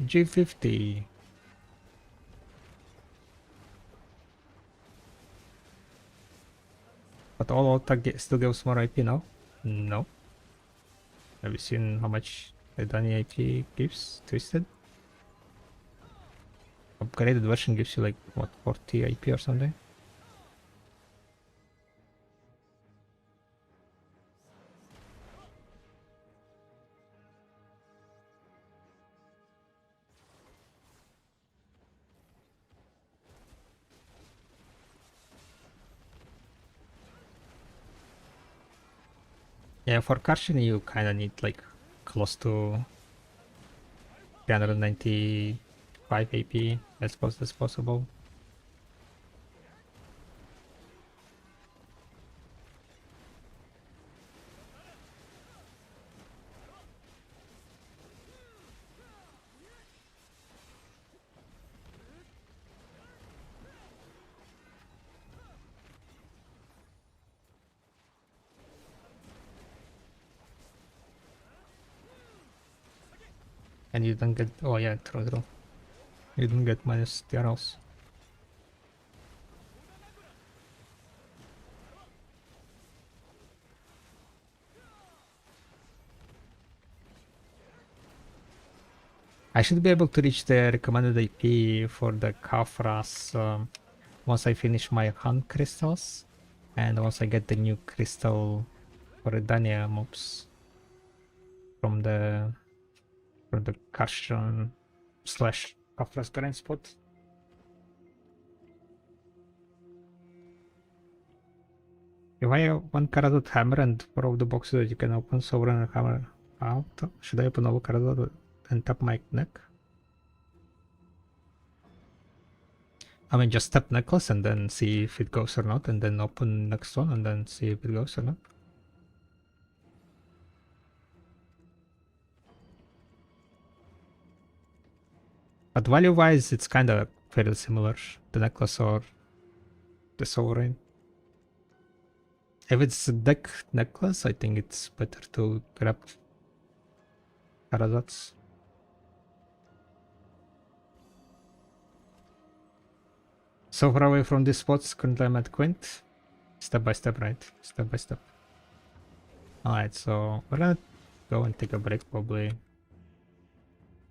G50. But all attack still gives more IP now? No. Have you seen how much the Dani IP gives? Twisted? Upgraded version gives you like, what, 40 IP or something? Yeah, for Karshin you kinda need like close to 395 AP as close as possible. And you don't get, oh yeah, true. You don't get minus the arrows. I should be able to reach the recommended AP for the Kafras once I finish my hunt crystals and once I get the new crystal for the Dania mobs from the Kashan slash Kafras current spot. If I have one Karadot hammer and 4 of the boxes that you can open, Sovereign hammer out, should I open all Karadot and tap my neck? I mean, just tap necklace and then see if it goes or not, and then open next one and then see if it goes or not. But value-wise, it's kind of very similar, the necklace or the sovereign. If it's a deck necklace, I think it's better to grab Karadots. So far away from these spots, currently I'm at Quint. Step by step, right? Step by step. Alright, so we're gonna go and take a break probably.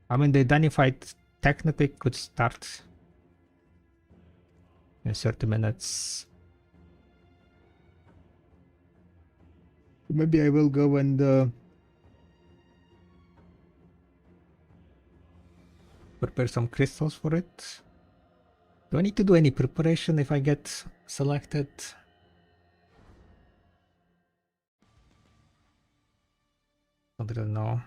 I mean, the Danny fight technically could start in 30 minutes. Maybe I will go and prepare some crystals for it. Do I need to do any preparation if I get selected? I don't know.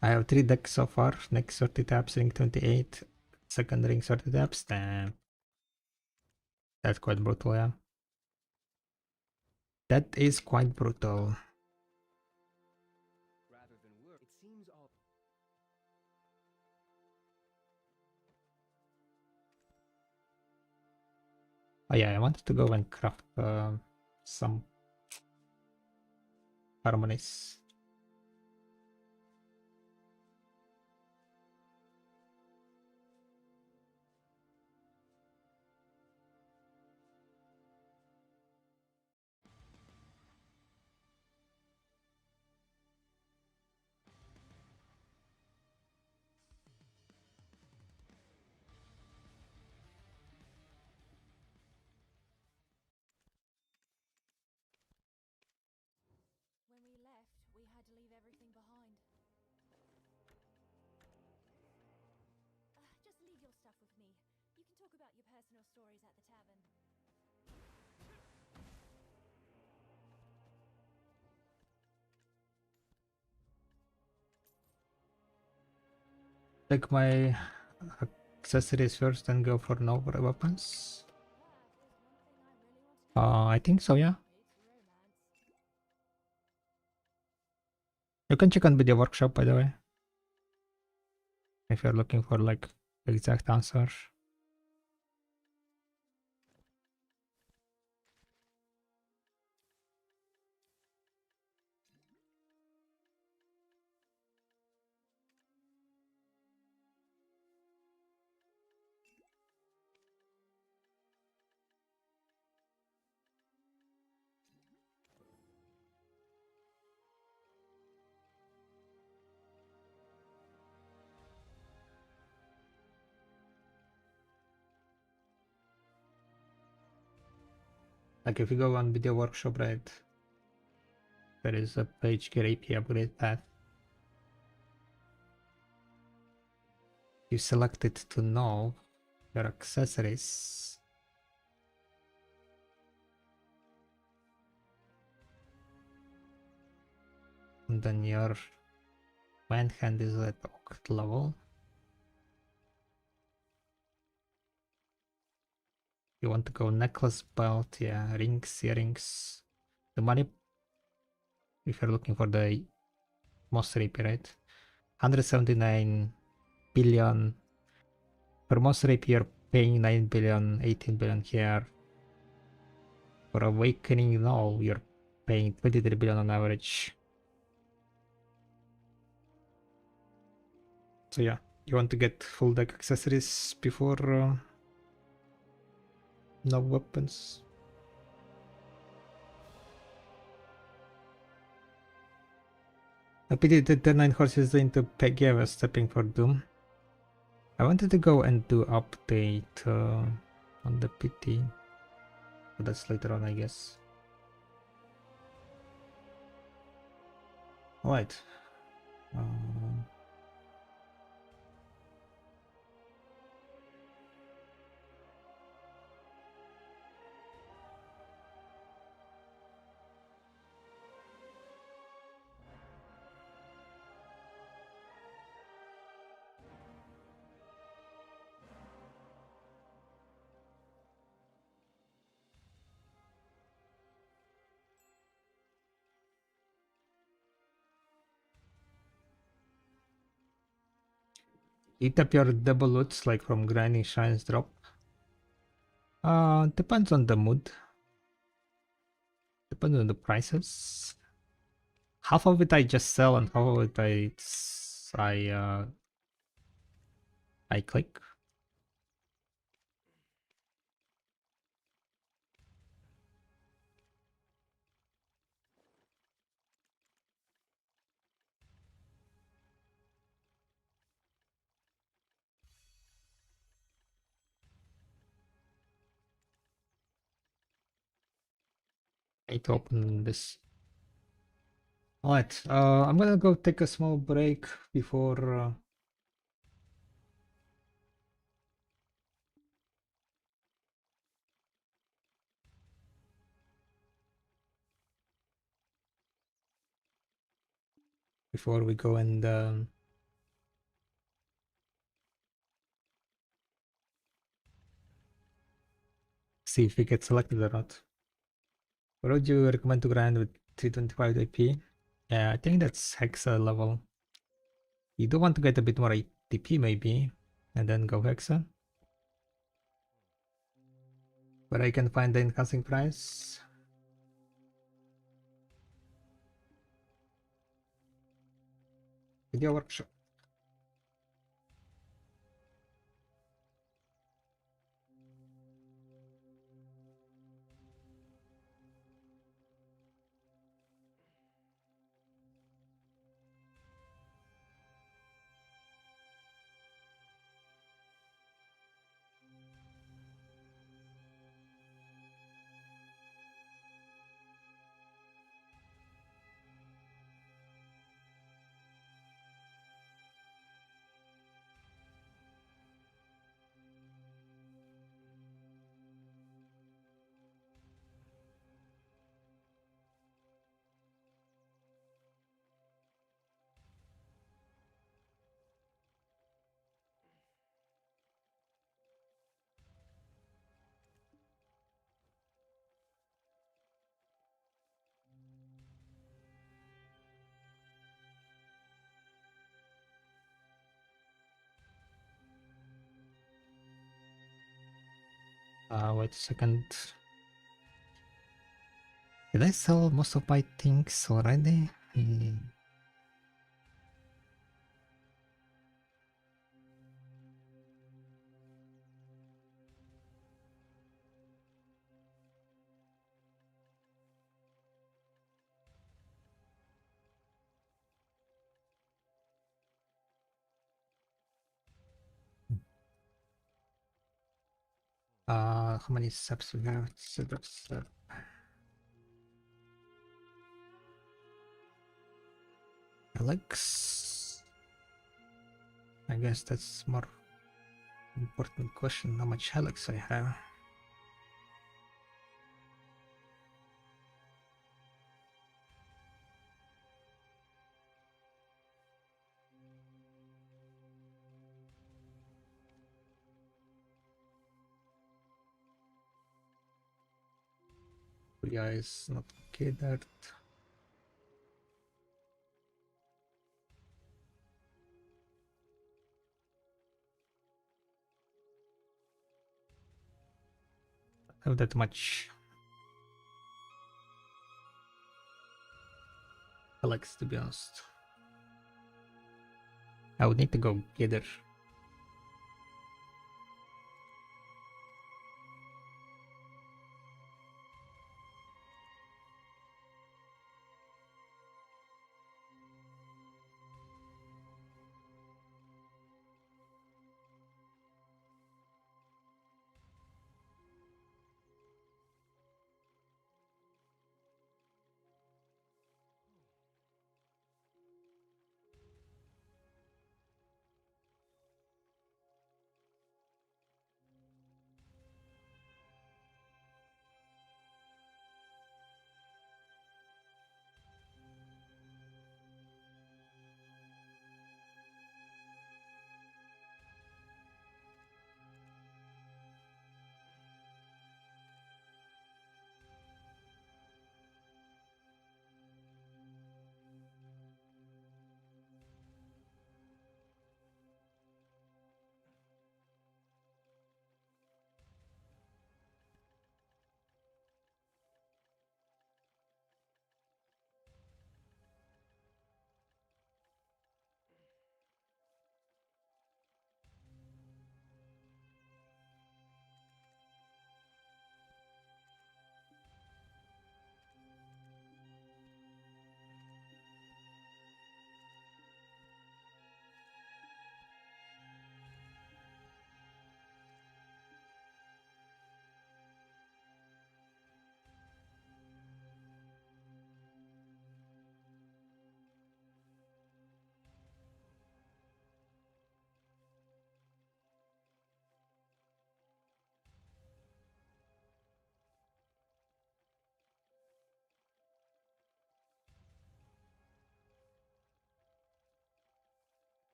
I have 3 decks so far. Next 30 taps, ring 28. Second ring 30 taps. Damn. That's quite brutal, yeah. That is quite brutal. Oh yeah, I wanted to go and craft some harmonies. When we left, we had to leave everything behind. Just leave your stuff with me. You can talk about your personal stories at the tavern. Take my accessories first and go for no weapons. I think so, yeah. You can check on video workshop, by the way, if you're looking for like exact answer. Like if you go on video workshop, right, there is a page get AP upgrade path. You select it to know your accessories. And then your man hand is at occult level. You want to go necklace, belt, yeah, rings, earrings. The money, if you're looking for the most AP, right? 179 billion. For most AP, you're paying 9 billion, 18 billion here. For awakening, no, you're paying 23 billion on average. So yeah, you want to get full deck accessories before no weapons. I pity that the 9 horses into Pegia was stepping for Doom. I wanted to go and do update on the PT, but that's later on, I guess. Alright. Eat up your double loots like from grinding shrines drop. Depends on the mood. Depends on the prices. Half of it I just sell and half of it I click. I need to open this. Alright, I'm gonna go take a small break before before we go and see if we get selected or not. What would you recommend to grind with 325 AP? Yeah, I think that's Hexa level. You do want to get a bit more ATP maybe, and then go Hexa. But I can find the enhancing price. Video workshop. Wait a second. Did I sell most of my things already? How many subs we have? Alex? I guess that's more important question. How much Alex I have? Yeah, it's not catered. Have that much. Alex, to be honest. I would need to go gather.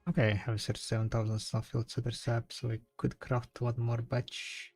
Okay, I have 37,000 Snowfield Super Sap, so I could craft one more batch.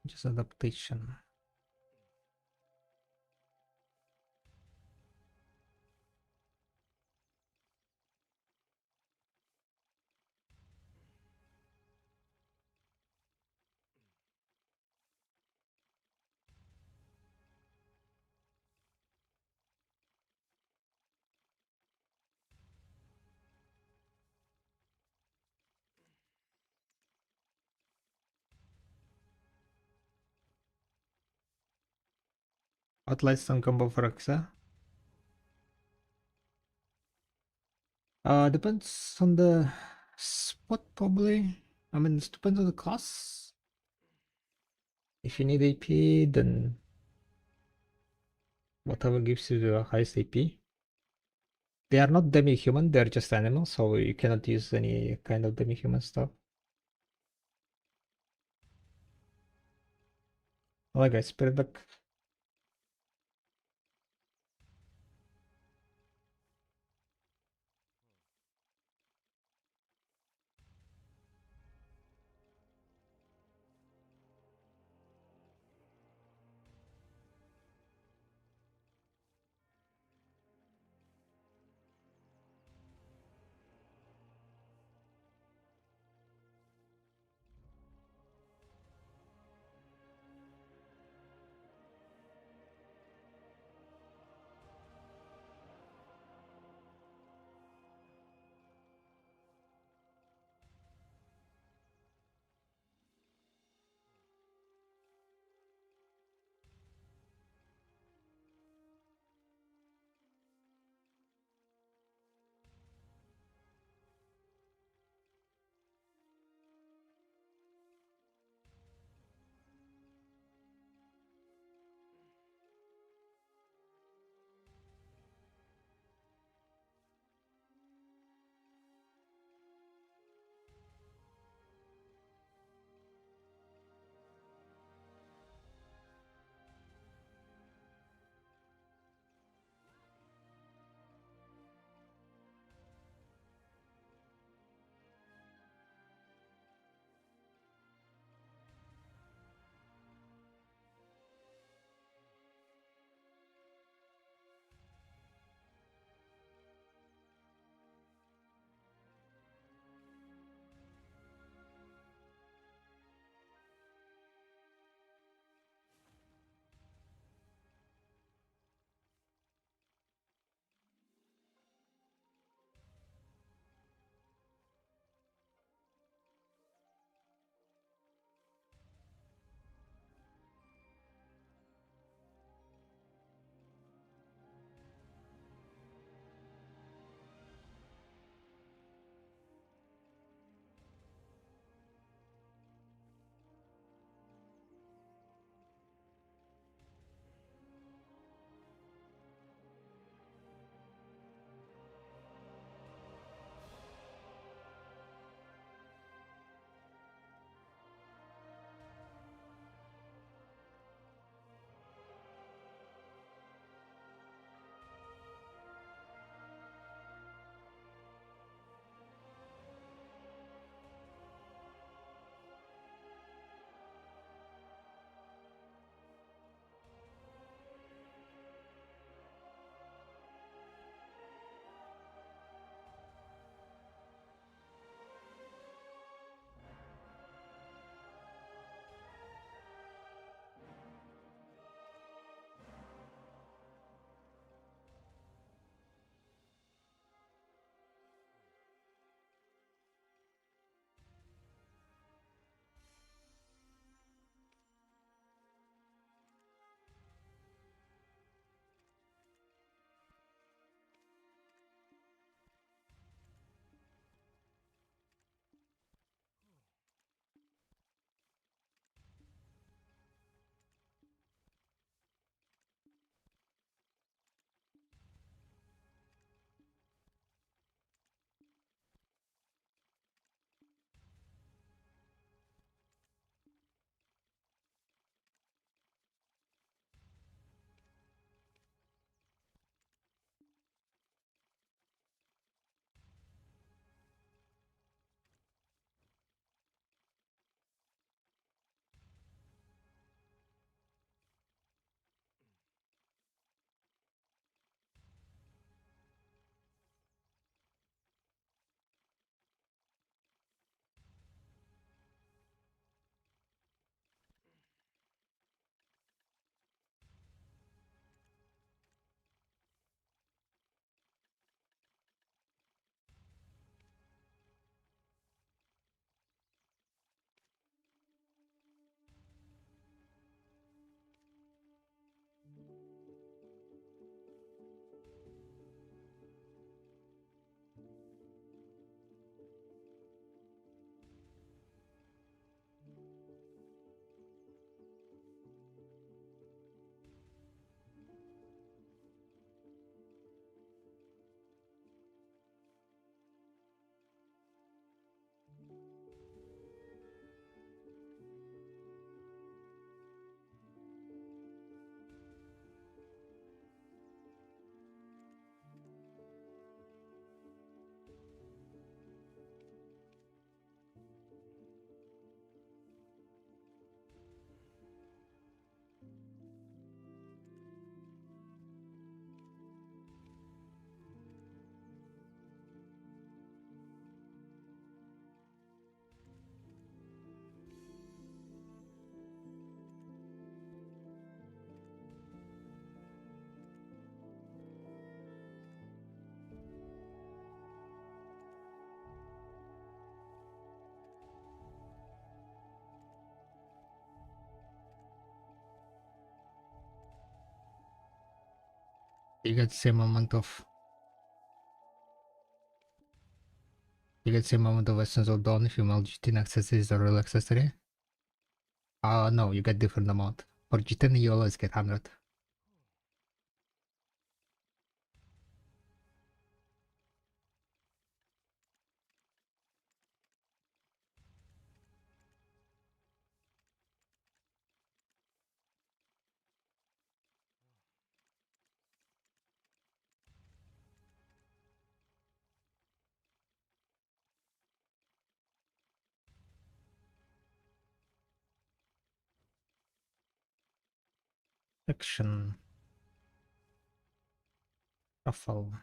Just adaptation. Outlast and combo for Axa. Depends on the spot probably. I mean, it depends on the class. If you need AP, then whatever gives you the highest AP. They are not demi-human, they're just animals, so you cannot use any kind of demi-human stuff. Alright guys, spirit back. You get the same amount of Essence of Dawn if you melt G10 accessories or real accessory. No, you get different amount. For G10 you always get 100. Action. Shuffle.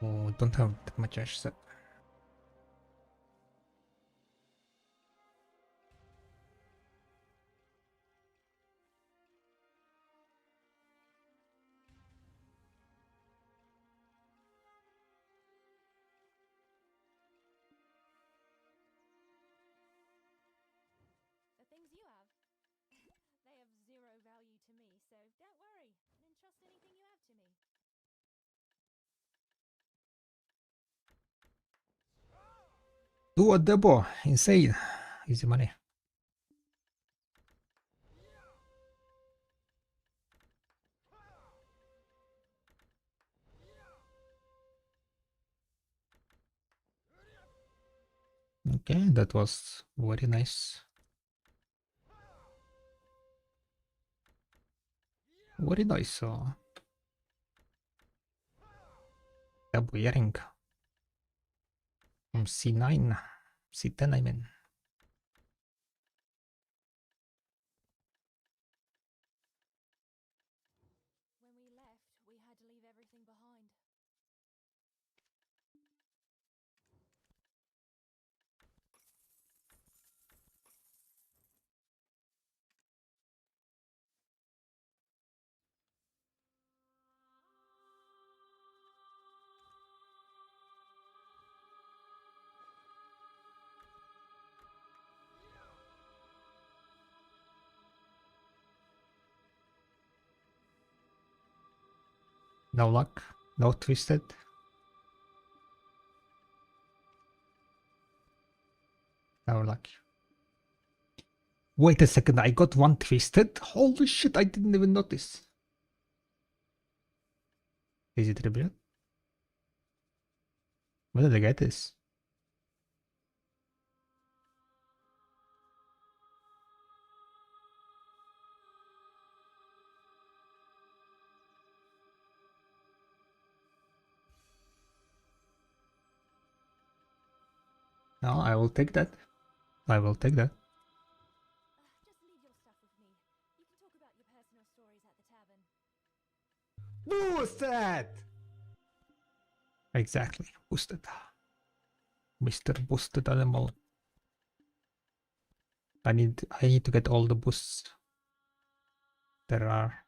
Oh, don't have that much ash set. The things you have, they have zero value to me, so don't worry and entrust anything you have to me. Do a debo. Insane. Easy money. Okay, that was very nice. Very nice. So, double earring from C9, C10 I mean. everything behind. No luck. No twisted. No luck. Wait a second, I got one twisted? Holy shit, I didn't even notice. Is it rebuilt? Where did I get this? No, I will take that. I will take that. Just leave your stuff with me. You can talk about your personal stories at the tavern. Boosted! Exactly, boosted. Mr. Boosted Animal. I need to get all the boosts there are.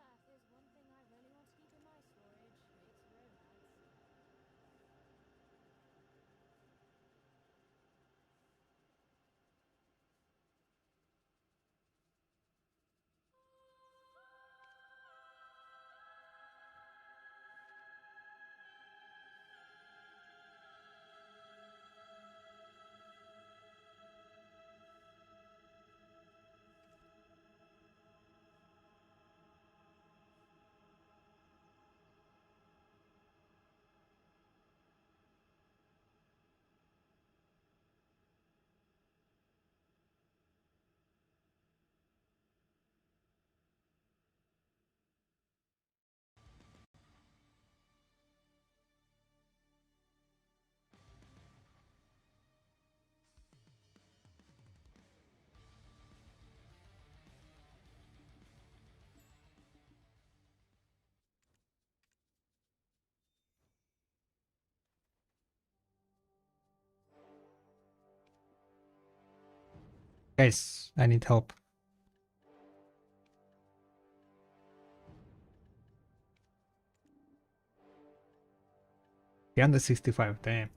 If there's one thing I really want to keep in my storage, it's romance. Guys, I need help. The under 65, damn.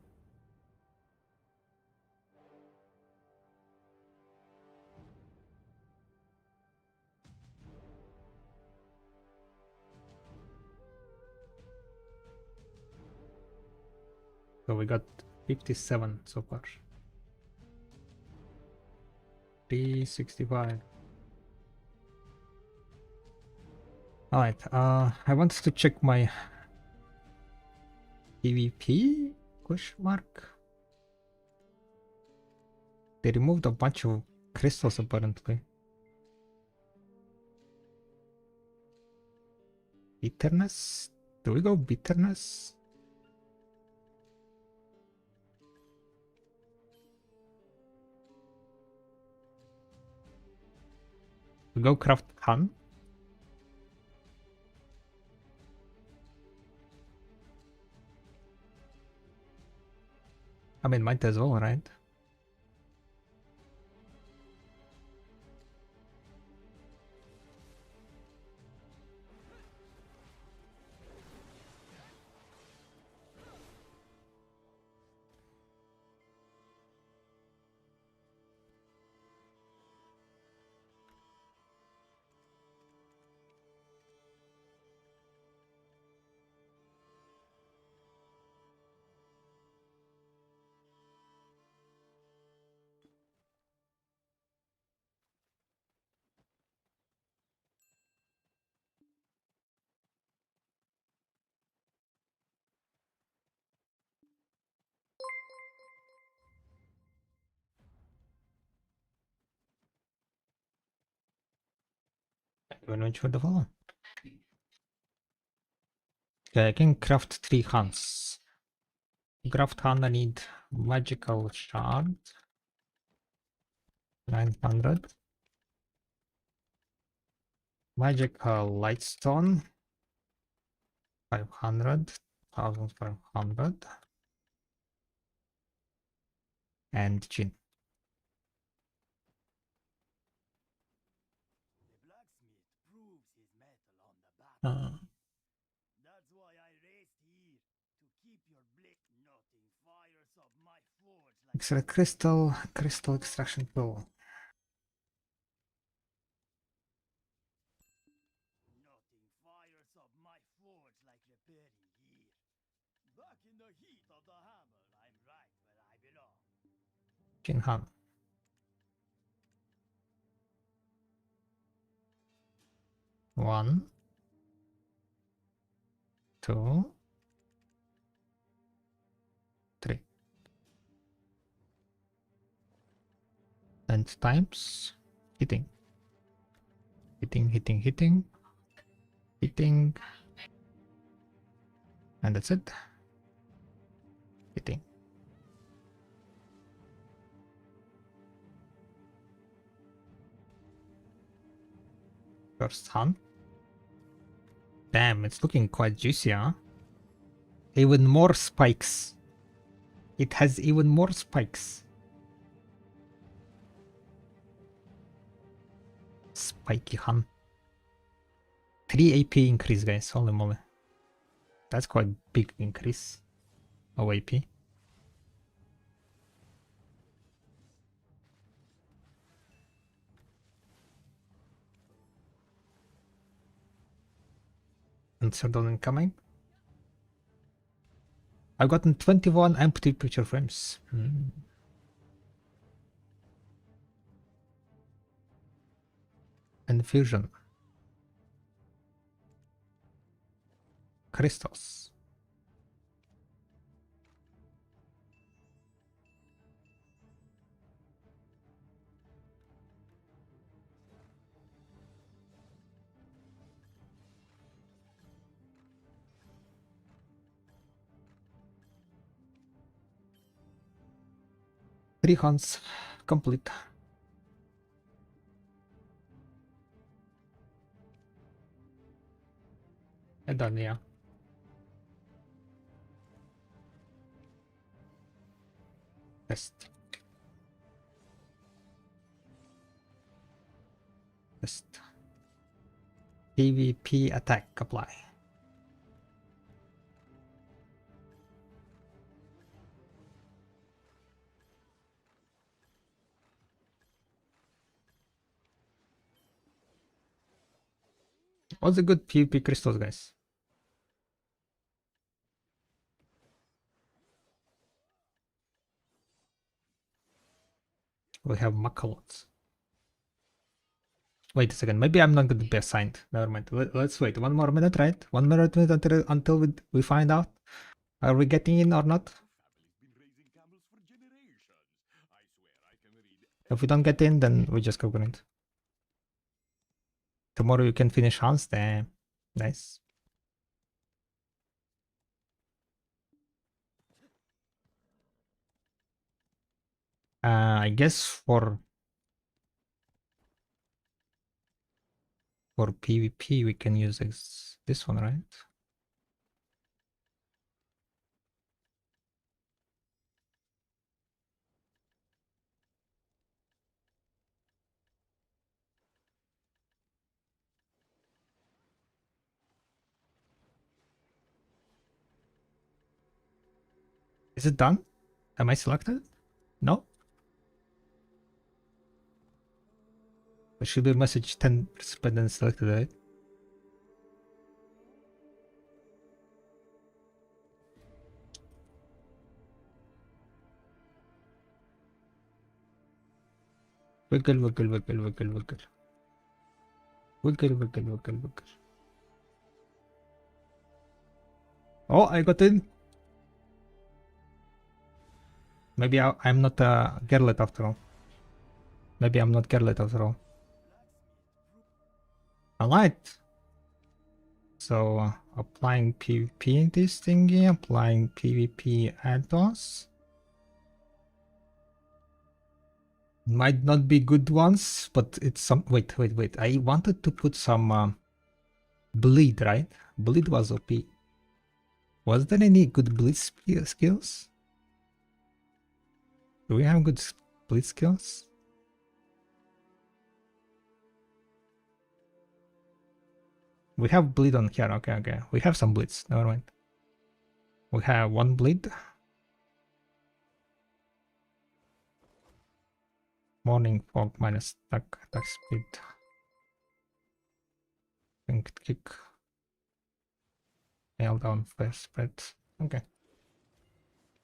So we got 57 so far. 365. Alright, I wanted to check my PvP? Question mark? They removed a bunch of crystals apparently. Bitterness? Do we go bitterness? We go craft Han? I mean, might as well, right? Revenge for the Fallen. Okay, I can craft 3 hands. Craft hand, I need magical shard. 900. Magical lightstone. 500. 1500. And chin. The blacksmith proves his metal on the back. That's why I raced here, to keep your blade. Nothing fires up my forge like Extra crystal, crystal extraction tool. nothing fires up my forge like repairing gear. Back in the heat of the hammer, I'm right where I belong. Chin hand. 1, 2, 3. And times hitting. Hitting. And that's it. Hitting. First hand. Damn, it's looking quite juicy, huh? Even more spikes. It has even more spikes. Spiky hand. 3 AP increase, guys. Holy moly. That's quite big increase of AP. And Sardon incoming. I've gotten 21 empty picture frames. And fusion. Crystals. Three hands complete. And done, yeah. Test. PvP attack apply. What's the good PvP crystals, guys? We have Macalots. Wait a second, maybe I'm not going to be assigned. Never mind. Let's wait 1 more minute, right? 1 minute until we find out. Are we getting in or not? If we don't get in, then we just go grind. Tomorrow you can finish Hans. Damn. Nice. I guess for PvP we can use this one, right? Is it done? Am I selected? No? There should be a message 10 participants selected, right? Wiggle. Oh, I got in. Maybe I'm not a girlet after all. Maybe I'm not girlet after all. Alright. So applying PvP in this thingy, applying PvP add-ons. Might not be good ones, but it's some. Wait. I wanted to put some bleed, right? Bleed was OP. Was there any good bleed skills? Do we have good bleed skills? We have bleed on here. Okay. We have some bleeds. Never mind. We have one bleed. Morning fog minus attack speed. Winged kick. Nail down first spread. Okay.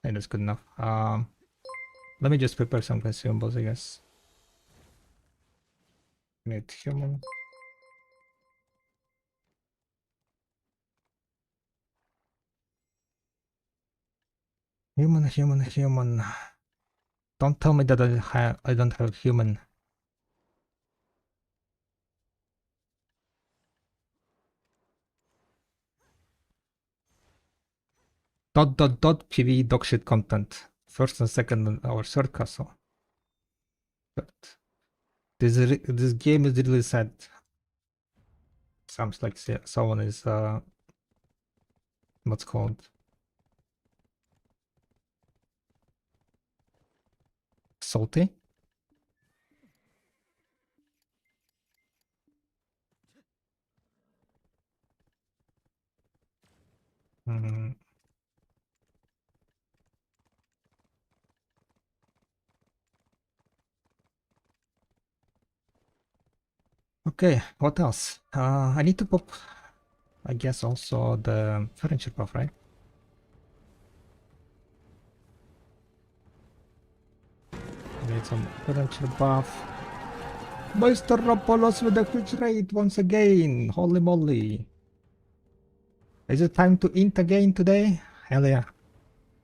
Hey, that's good enough. Let me just prepare some consumables, I guess. Need human. Human. Don't tell me that I don't have human. PV dogshit content. First and second and our third castle. But this game is really sad. Sounds like someone is what's called salty. Okay, what else? I need to pop, I guess, also the furniture buff, right? Need some furniture buff. Mr. Apollos with the quick rate once again. Holy moly. Is it time to int again today? Hell yeah.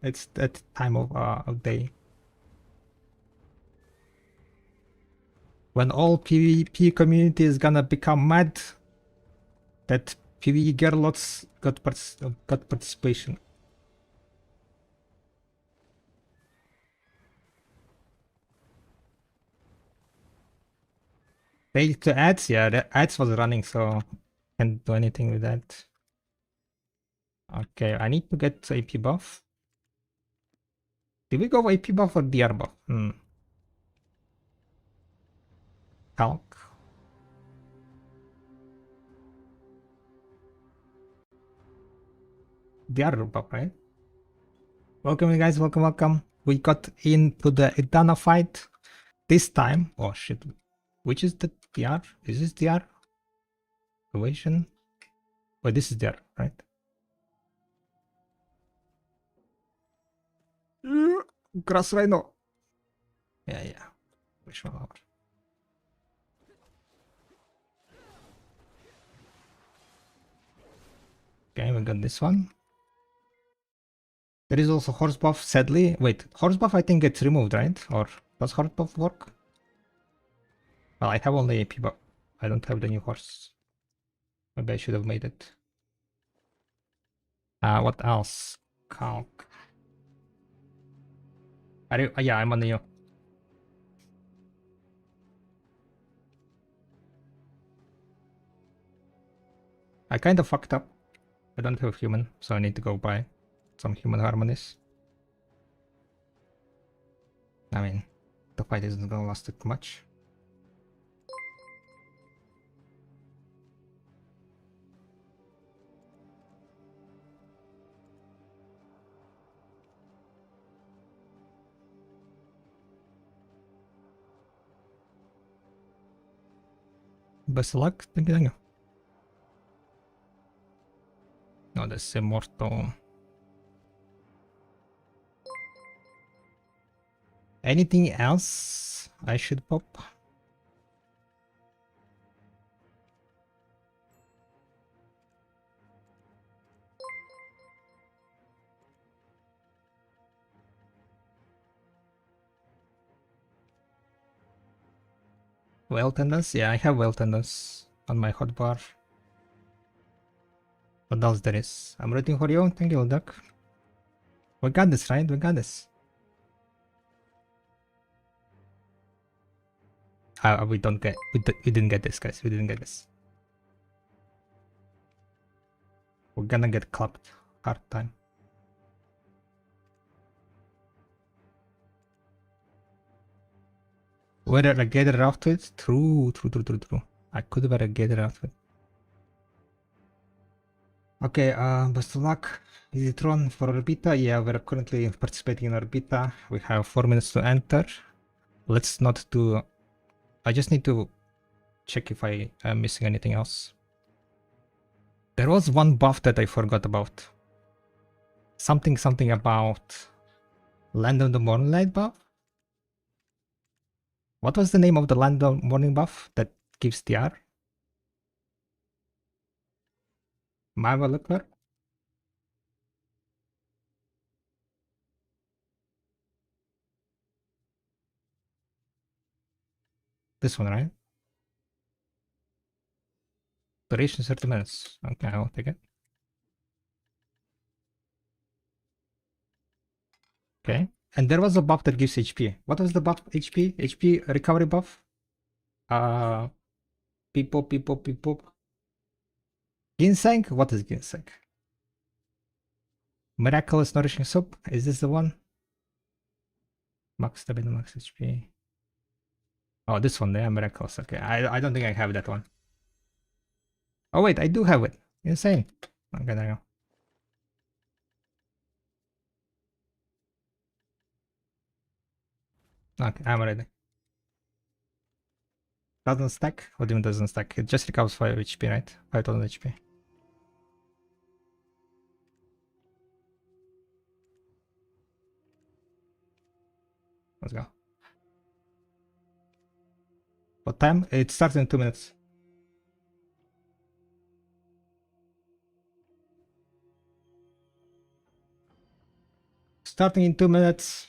It's that time of day. When all PvP community is gonna become mad that PvE girlots got participation. Pay to ads? Yeah, the ads was running, so can't do anything with that. Okay, I need to get AP buff. Did we go AP buff or DR buff? Calc. DR buff, right? Welcome, guys. Welcome. We got into the Idana fight this time. Oh shit. Which is the DR? Is this DR? Evasion? Wait, this is DR, right? Grass Rhino. Yeah. Which one? Okay, we got this one. There is also horse buff, sadly. Wait, horse buff I think gets removed, right? Or does horse buff work? Well, I have only AP buff. I don't have the new horse. Maybe I should have made it. What else? Calc. Yeah, I'm on the new. I kind of fucked up. I don't have human, so I need to go buy some human harmonies. I mean, the fight isn't gonna last too much. Best of luck. Thank you. No, that's immortal. Anything else I should pop? Well tendons? Yeah, I have well tendons. on my hotbar. What else there is? I'm waiting for you. Thank you, Duck. We got this, right? We got this. We didn't get this, guys. We didn't get this. We're gonna get clapped. Hard time. Whether a gather outfit? True. I could wear a gather outfit. Okay, best of luck. Is it run for Orbita? Yeah, we're currently participating in Orbita. We have 4 minutes to enter. Let's not do... I just need to check if I am missing anything else. There was one buff that I forgot about. Something about Land of the Morning Light buff? What was the name of the Land of Morning buff that gives TR? Marvel Liquor? This one, right? Duration 30 minutes. Okay, I'll take it. Okay. And there was a buff that gives HP. What was the buff? HP recovery buff? Beep boop. Ginseng? What is ginseng? Miraculous nourishing soup? Is this the one? Max stamina, max HP. Oh, this one, yeah, miraculous. Okay, I don't think I have that one. Oh wait, I do have it. Insane. Okay, there you go. Okay, I'm ready. Doesn't stack? What do you mean doesn't stack? It just recovers 5 HP, right? 5000 HP. Let's go. What time? It starts in 2 minutes. Starting in 2 minutes.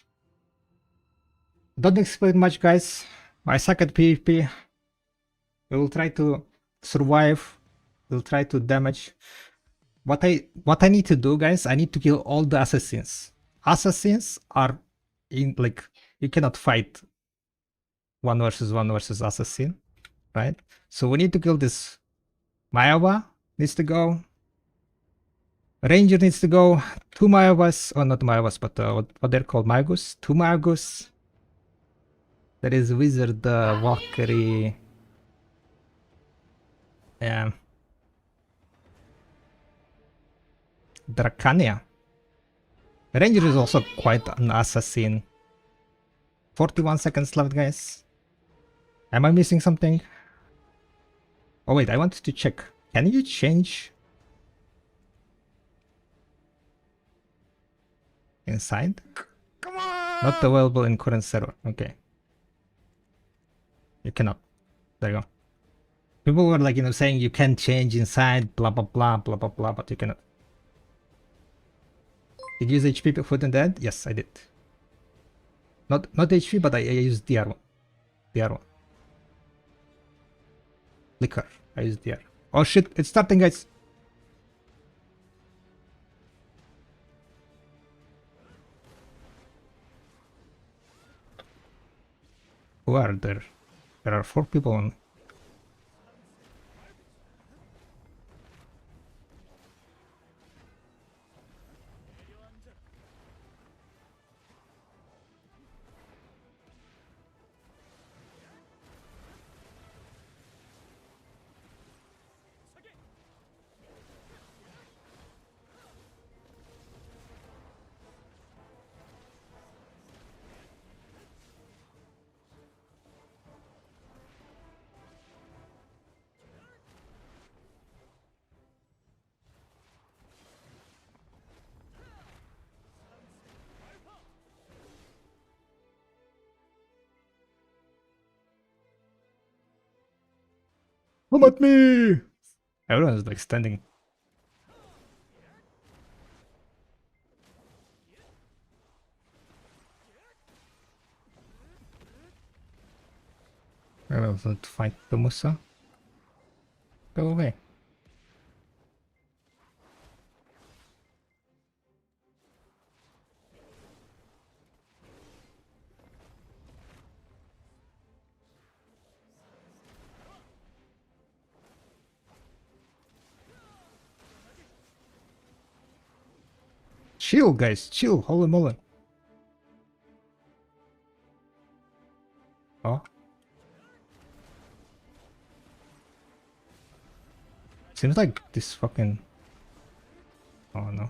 Don't expect much, guys. I suck at PvP. We will try to survive. We'll try to damage. What I need to do, guys, I need to kill all the assassins. Assassins are in, like, you cannot fight 1 versus 1 versus assassin, right? So we need to kill this. Mayawa needs to go. Ranger needs to go. 2 Mayawas, or not Mayawas, but what they're called, Magus. 2 Magus. There is Wizard, Valkyrie. Yeah. Dracania. Ranger is also quite an assassin. 41 seconds left, guys. Am I missing something? Oh wait, I wanted to check. Can you change inside? Come on! Not available in current server. Okay. You cannot. There you go. People were like, saying you can change inside, blah blah blah, but you cannot. Did you use HP food and dead? Yes, I did. Not HP, but I used DR1. DR1. Liquor. I used DR. Oh shit, it's starting, guys. Who are there? There are 4 people on. Come at me! Everyone's like standing. Everyone's going to fight the Musa. Go away. Chill, guys, chill. Holy moly. Oh. Seems like this fucking... Oh no.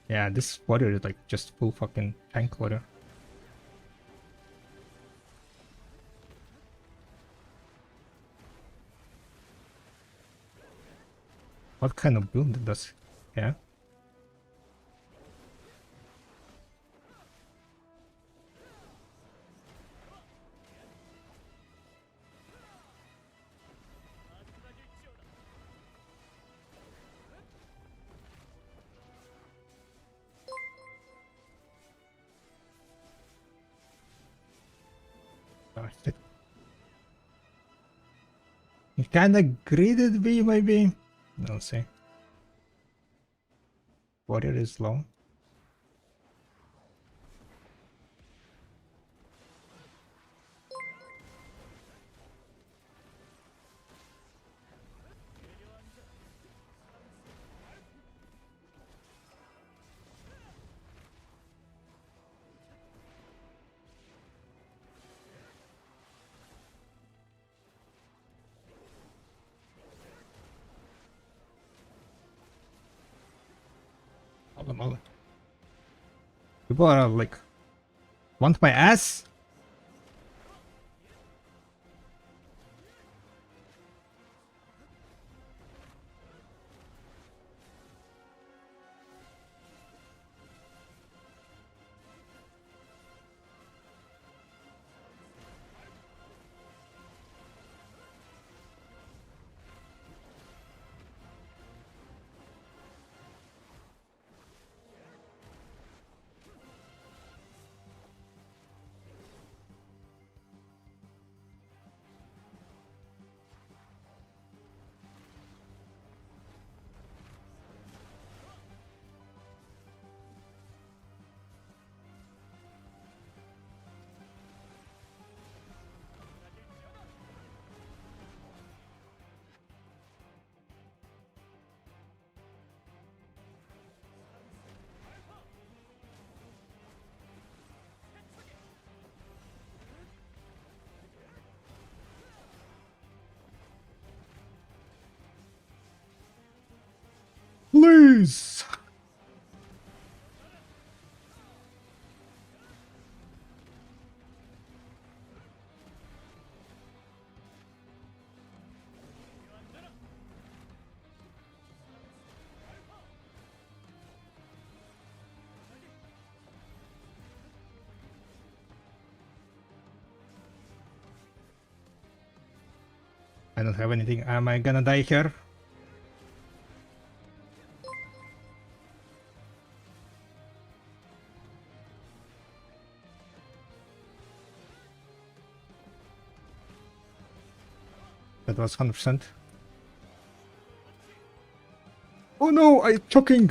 Yeah, this water is like just full fucking tank water. What kind of build does... Yeah? Oh, shit. He kinda greeted me, maybe? No, see. Warrior is low. Hold. People are like, want my ass? Please! I don't have anything. Am I gonna die here? That was 100%. Oh no, I'm choking!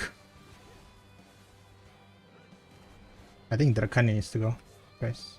I think Drakani needs to go, guys.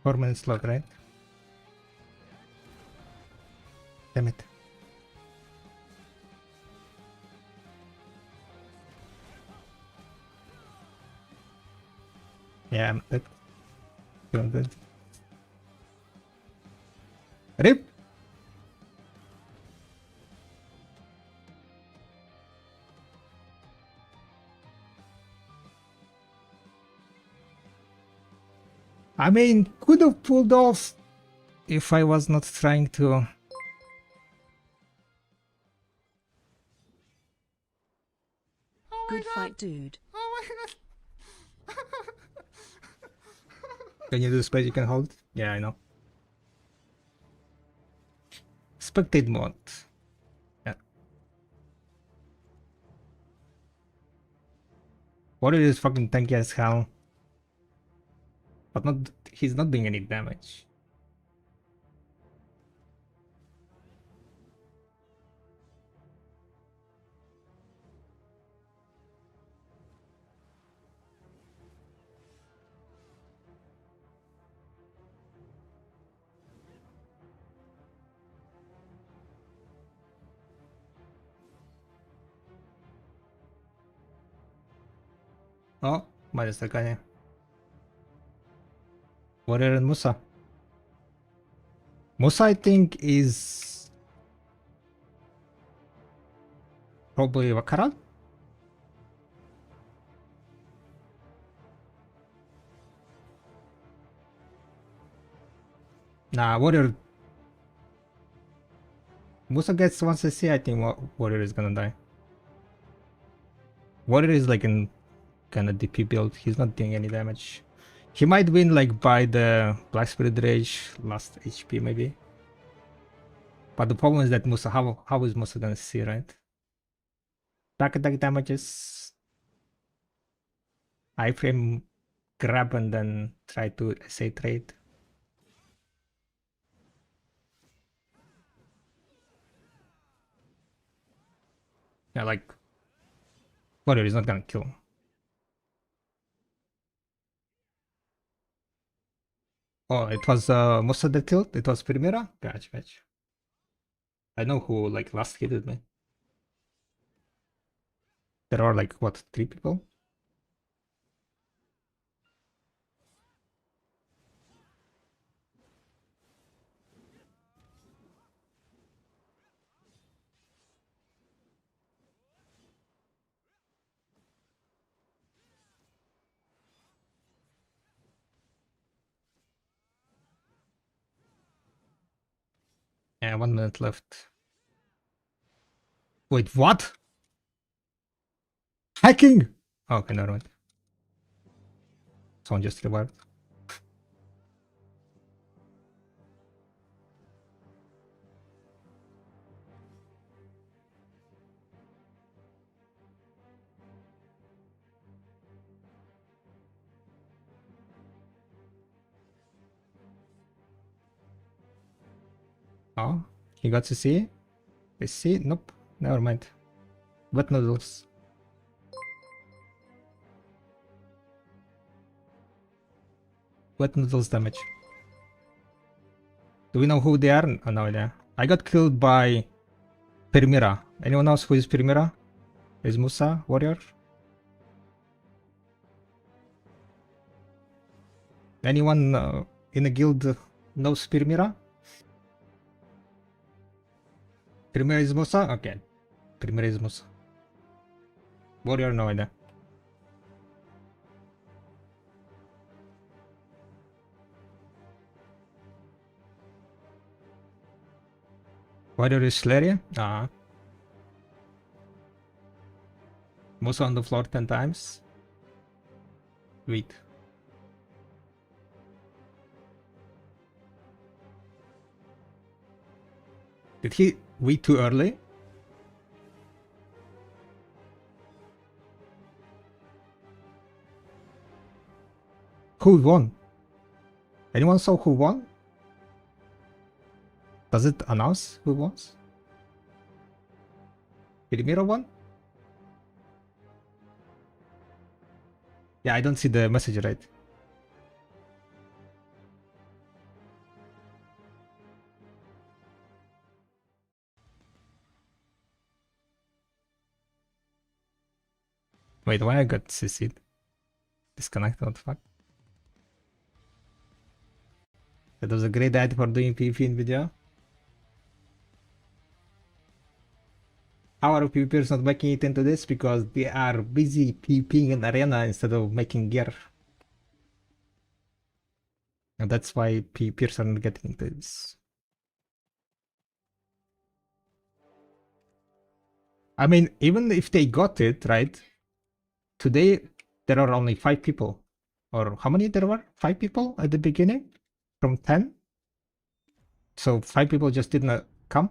Four-minute slot, right? Damn it. Yeah, I'm good. Doing good. RIP! I mean, could have pulled off if I was not trying to dude. Oh my god! Can you do space you can hold? Yeah, I know. Spectate mode. Yeah. Warrior is fucking tanky as hell. But not he's not doing any damage. Oh, minus the guy. Warrior and Musa. Musa, I think, is probably Vakara. Nah, Warrior. Musa gets 1 CC, I think Warrior is gonna die. Warrior is like in kind of DP build. He's not doing any damage. He might win like by the Black Spirit Rage last HP maybe. But the problem is that Musa, how is Musa gonna see, right? Back attack damages. Iframe grab and then try to SA trade. Yeah, like Warrior is not gonna kill. Oh, it was Musa that killed? It was Primera? Gotcha. I know who like last hitted me. There are like what, 3 people? Yeah, 1 minute left. Wait, what? Hacking! Okay, never mind. Someone just revived. Oh, he got to see? Let's see? Nope. Never mind. Wet noodles. Wet noodles damage. Do we know who they are? Oh, no idea. I got killed by Primera. Anyone else who is Primera? Is Musa warrior? Anyone in a guild knows Primera? Primera is Musa? Okay. Primera is Musa. Warrior, no idea. Warrior is Slayer? Musa on the floor 10 times. Wait. Did he wait too early? Who won? Anyone saw who won? Does it announce who won? Primero won? Yeah, I don't see the message right. Wait, why I got CC'd? Disconnected, what the fuck? That was a great idea for doing PvP in video. How are PvPers not making it into this? Because they are busy PvPing in arena instead of making gear. And that's why PvPers are not getting into this. I mean, even if they got it, right? today there are only 5 people. Or how many there were? 5 people at the beginning? From 10? So 5 people just didn't come?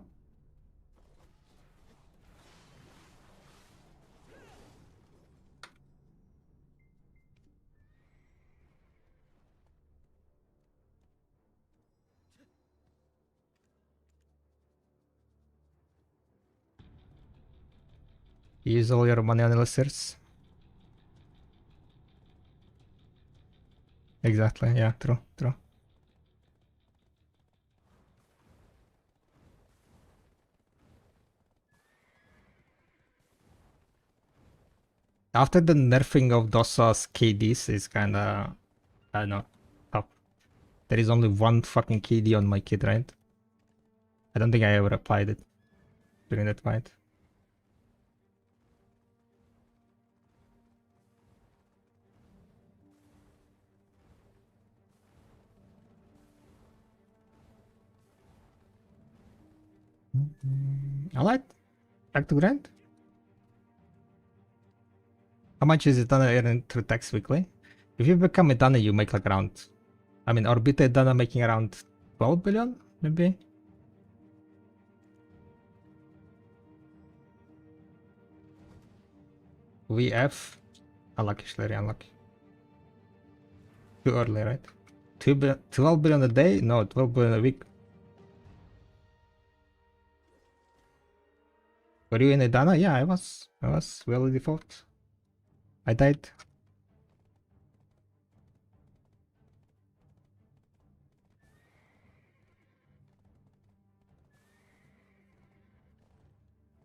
Use all your money on illustrators. Exactly, yeah, true, true. After the nerfing of Dosa's KDs is kinda, I don't know, tough. There is only one fucking KD on my kid, right? I don't think I ever applied it during that fight. Alright, back to grind. How much is it done earning through tax weekly? If you become a Dana, you make like around, I mean, Orbita Dana making around 12 billion, maybe? VF, unlucky, very unlucky. Too early, right? 12 billion a day? No, 12 billion a week. Were you in a Dana? Yeah, I was. Well default. I died.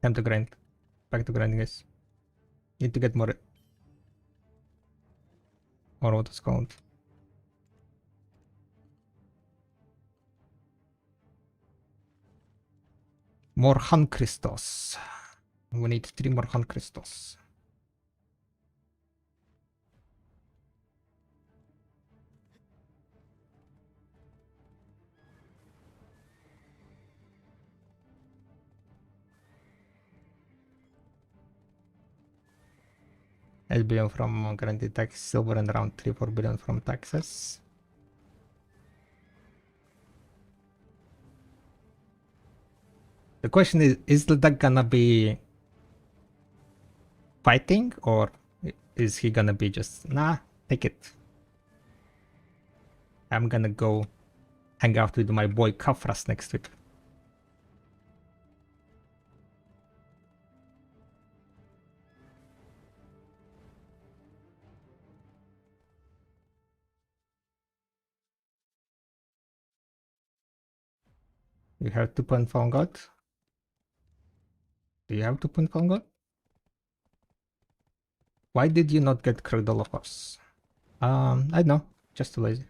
Time to grind. Back to grinding, guys. Need to get more. Or what it's called. More Han crystals. We need 3 more Han crystals. $8 billion from granted tax, silver, and around 3-4 billion from taxes. The question is the deck gonna be fighting, or is he gonna be just, nah, take it. I'm gonna go hang out with my boy Kafras next week. You have 2 point Fallen God? Do you have 2 point Fallen God? Why did you not get Kragdolokos? I don't know, just too lazy.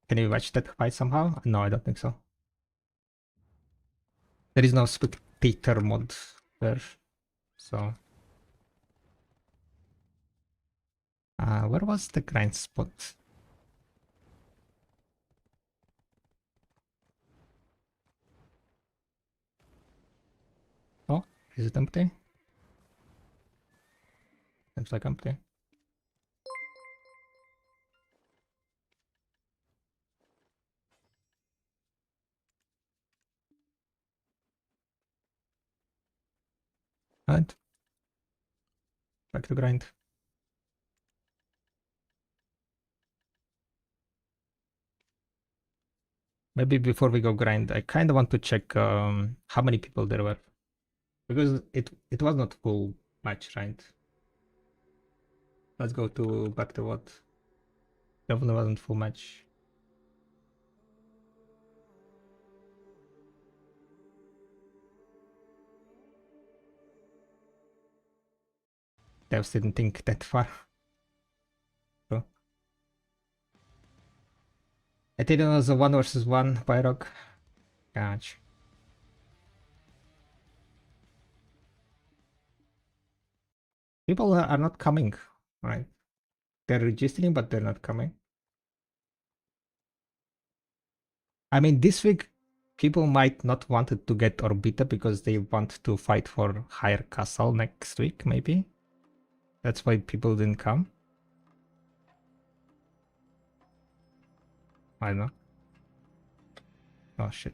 Can you watch that fight somehow? No, I don't think so. There is no spectator mod there, so. Where was the grind spot? Oh, is it empty? Seems like empty. Right. Back to grind. Maybe before we go grind, I kind of want to check how many people there were. Because it was not full match, right? Let's go to back to what? Definitely wasn't full match. Devs didn't think that far. So. I think it was a 1 versus 1 Pyrock. Gotcha. People are not coming, right? They're registering, but they're not coming. I mean, this week, people might not want to get Orbita because they want to fight for higher castle next week, maybe. That's why people didn't come. I don't know. Oh shit.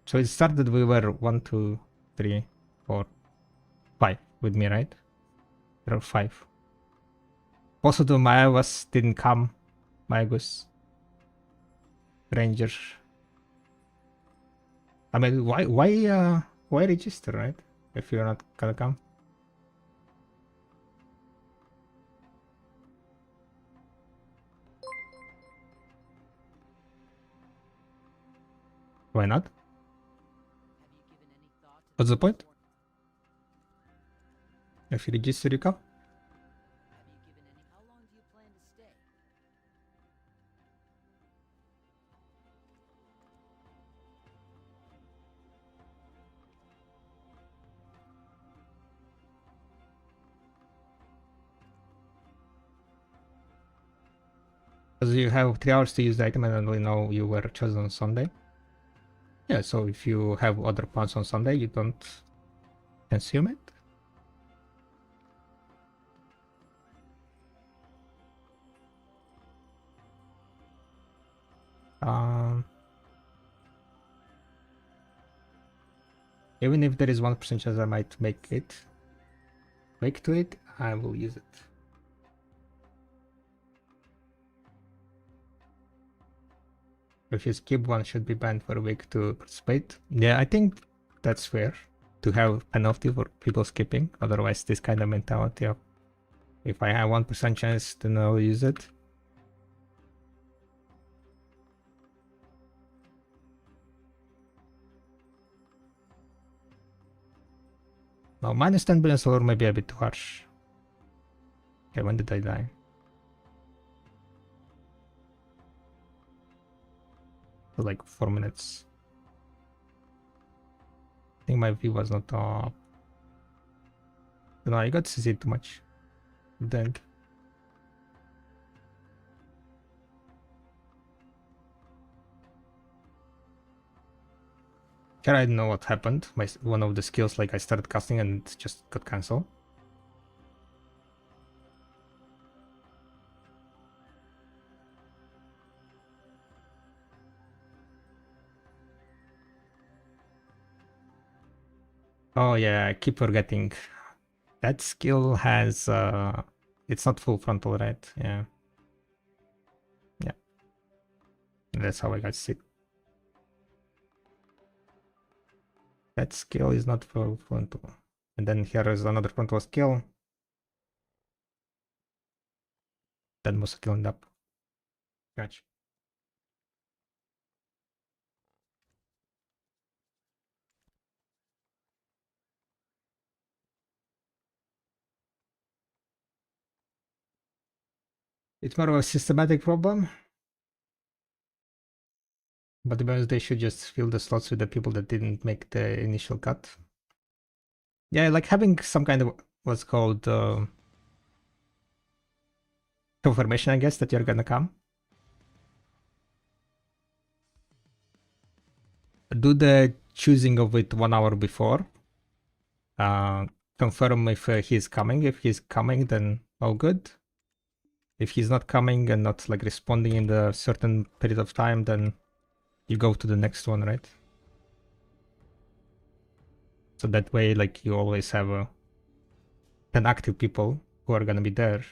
So it started, we were 1, 2, 3, 4, 5 with me, right? There are 5. Also the Mayawas didn't come. Mayagus. Ranger. I mean, why register, right? If you're not gonna come. Why not? What's the point? If you register, you come. How long do you plan to stay? Because you have 3 hours to use the item and we know you were chosen on Sunday. Yeah, so if you have other plans on Sunday, you don't consume it. Even if there is 1% chance I might make to it, I will use it. If you skip, one should be banned for a week to participate. Yeah, I think that's fair to have penalty for people skipping. Otherwise, this kind of mentality of if I have 1% chance, then I'll use it. Now, minus 10 billion solar may be a bit too harsh. Okay, when did I die? For like 4 minutes. I think my view was not up. No, I got to see too much. Then. Here I don't know what happened. One of the skills, like I started casting and it just got cancelled. Oh yeah, I keep forgetting. That skill has it's not full frontal, right? Yeah. Yeah. That's how I got sick. That skill is not full frontal. And then here is another frontal skill. That must cleaned up. Gotcha. It's more of a systematic problem. But to be honest, they should just fill the slots with the people that didn't make the initial cut. Yeah, like having some kind of what's called confirmation, I guess, that you're gonna come. Do the choosing of it 1 hour before. Confirm if he's coming. If he's coming, then all good. If he's not coming and not like responding in the certain period of time, then you go to the next one, right? So that way, like you always have 10 active people who are gonna be there,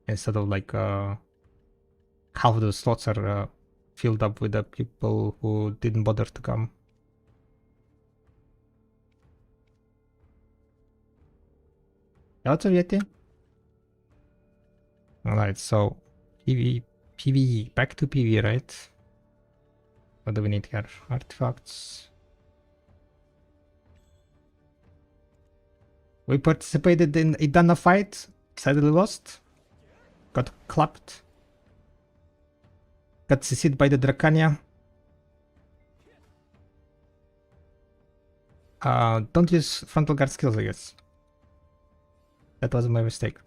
instead of like half the slots are filled up with the people who didn't bother to come. Lots of Yeti. Alright, so PvE, back to PvE, right? What do we need here? Artifacts. We participated in a Idana fight, sadly lost. Got clapped. Got CC'd by the Dracania. Don't use frontal guard skills, I guess. That was my mistake.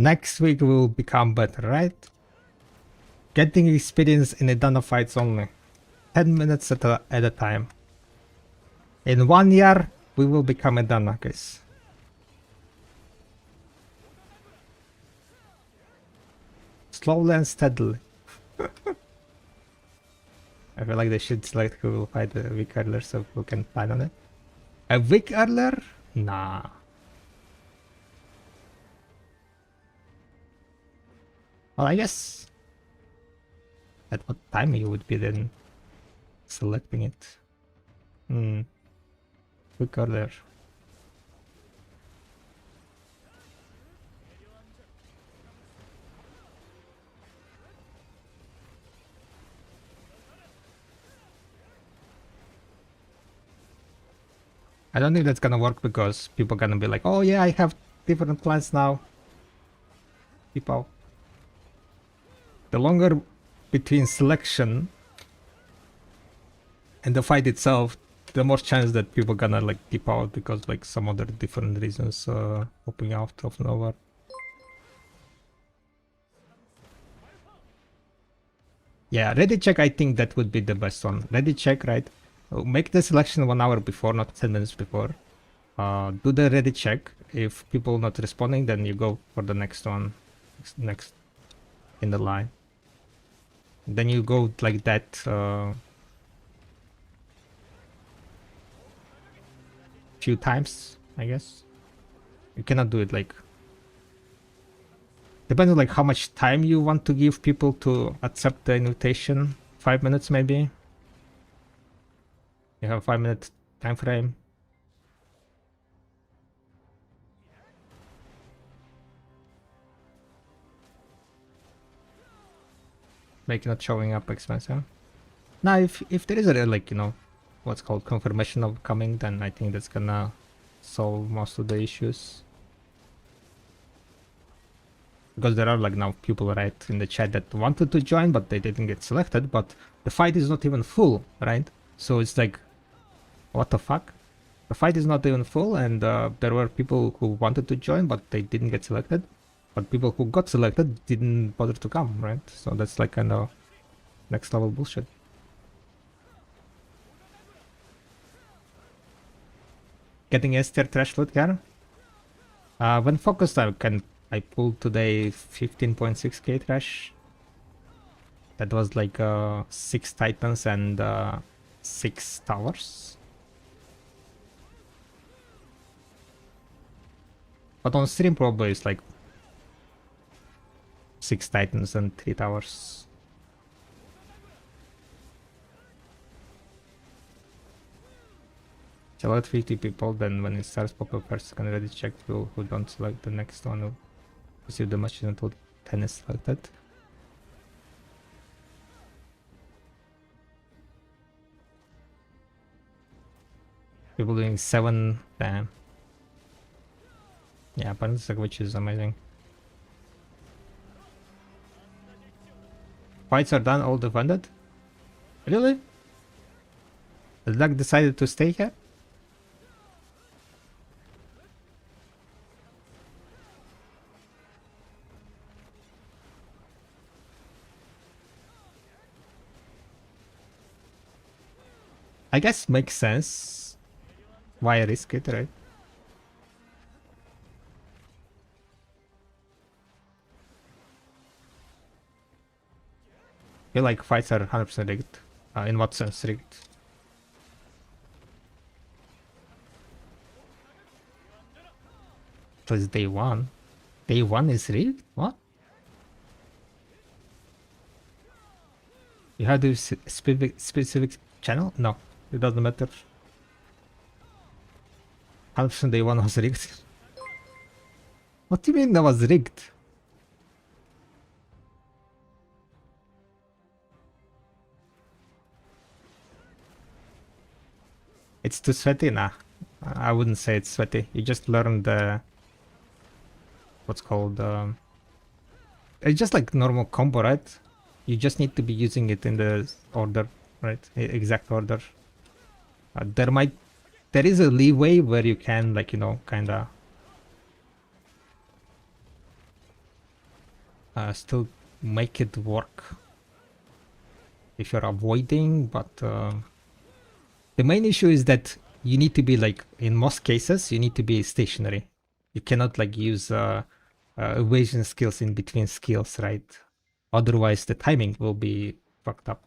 Next week will become better, right? Getting experience in Edana fights only. 10 minutes at a time. In 1 year, we will become Edana, guys. Slowly and steadily. I feel like they should select who will fight a week earlier so who can plan on it. A week earlier? Nah. Well, I guess at what time you would be then selecting it? Week earlier. I don't think that's gonna work because people are gonna be like, oh yeah, I have different plans now. People. The longer between selection and the fight itself, the more chance that people gonna like dip out because like some other different reasons popping out of nowhere. Yeah, ready check, I think that would be the best one. Ready check, right? Make the selection 1 hour before, not 10 minutes before. Do the ready check. If people not responding, then you go for the next one, next in the line. Then you go like that. Few times, I guess. You cannot do it like. Depends on like how much time you want to give people to accept the invitation. 5 minutes maybe. You have a 5-minute time frame. Make not showing up expensive. Now, if there is a like, you know, what's called confirmation of coming, then I think that's gonna solve most of the issues. Because there are like now people right in the chat that wanted to join but they didn't get selected, but the fight is not even full, right? So it's like, what the fuck? The fight is not even full, and there were people who wanted to join but they didn't get selected, but people who got selected didn't bother to come, right? So that's like kind of next level bullshit. Getting S tier trash loot here. When focused, I pulled today 15.6k trash. That was like 6 titans and 6 towers. But on stream probably it's like 6 titans and 3 towers. Select 50 people, then when it starts popping first, can already check who don't select the next one who receive the machine until 10 is selected. People doing 7, damn. Yeah, apparently which is amazing. Fights are done, all defended? Really? The luck decided to stay here? I guess makes sense. Why risk it, right? I feel like fights are 100% rigged. In what sense rigged? So it's day 1. Day 1 is rigged? What? You have to specific channel? No, it doesn't matter. 100% day 1 was rigged. What do you mean that was rigged? It's too sweaty? Nah, I wouldn't say it's sweaty. You just learn the what's called it's just like normal combo, right? You just need to be using it in the order, right? Exact order. There is a leeway where you can, like, you know, kinda still make it work if you're avoiding, but the main issue is that you need to be like, in most cases, you need to be stationary. You cannot like use evasion skills in between skills, right? Otherwise the timing will be fucked up.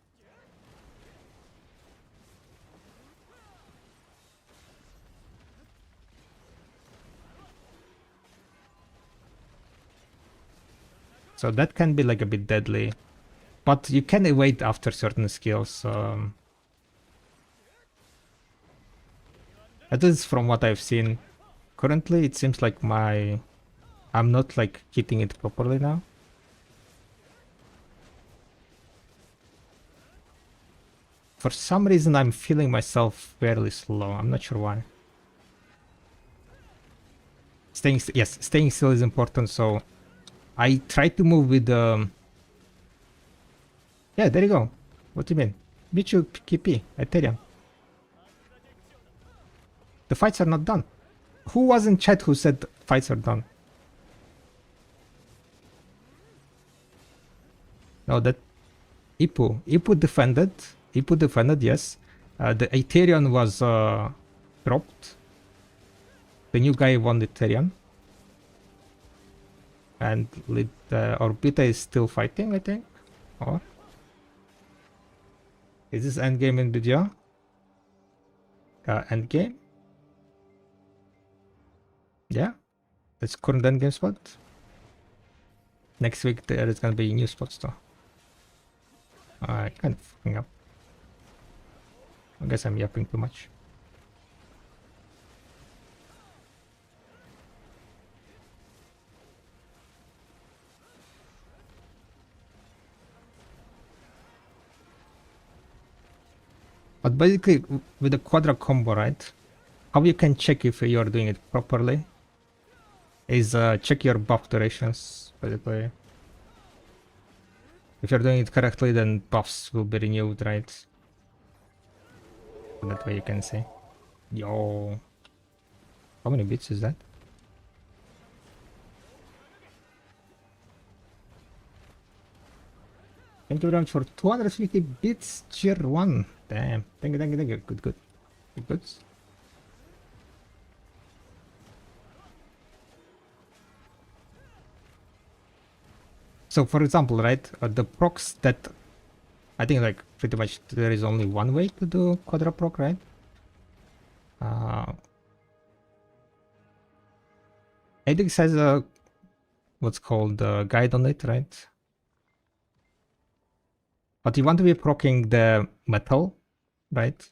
So that can be like a bit deadly, but you can evade after certain skills. At least from what I've seen, currently it seems like I'm not like hitting it properly now. For some reason I'm feeling myself fairly slow. I'm not sure why. Staying still is important, so I try to move with yeah, there you go. What do you mean? Michu KP, Ethereum. The fights are not done. Who was in chat who said fights are done? No, that Ipu defended. Ipu defended, yes. The Ethereum was dropped. The new guy won the Ethereum. And Orbita is still fighting, I think. Or is this endgame in video? Endgame? Yeah, that's current endgame spot. Next week there is gonna be new spots though. I kind of fucking up. I guess I'm yapping too much. But basically, with the quadra combo, right? How you can check if you're doing it properly is check your buff durations, basically. If you're doing it correctly, then buffs will be renewed, right? So that way you can see. Yo. How many bits is that? Thank you very much for 250 bits, tier 1. Damn. Thank you. Good. So for example, right, the procs that I think like pretty much there is only one way to do quadra proc, right? Edix has a what's called a guide on it, right? But you want to be proccing the metal, right?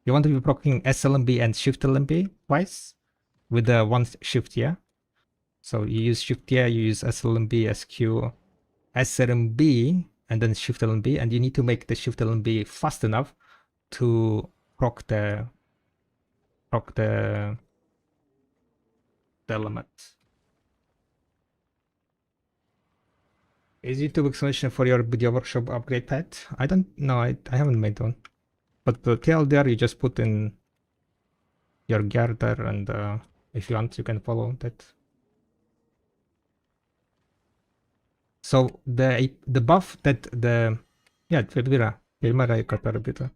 You want to be proccing SLMB and Shift LMB twice with the one shift, yeah? So you use Shift, yeah, you use SLMB, SQ, SRMB, and then Shift LMB, and you need to make the Shift LMB fast enough to proc the element. Is YouTube explanation for your video workshop upgrade pad? I don't know, I haven't made one. But the TLDR you just put in your girder, and if you want you can follow that. So the buff that the Elvira Katarabita.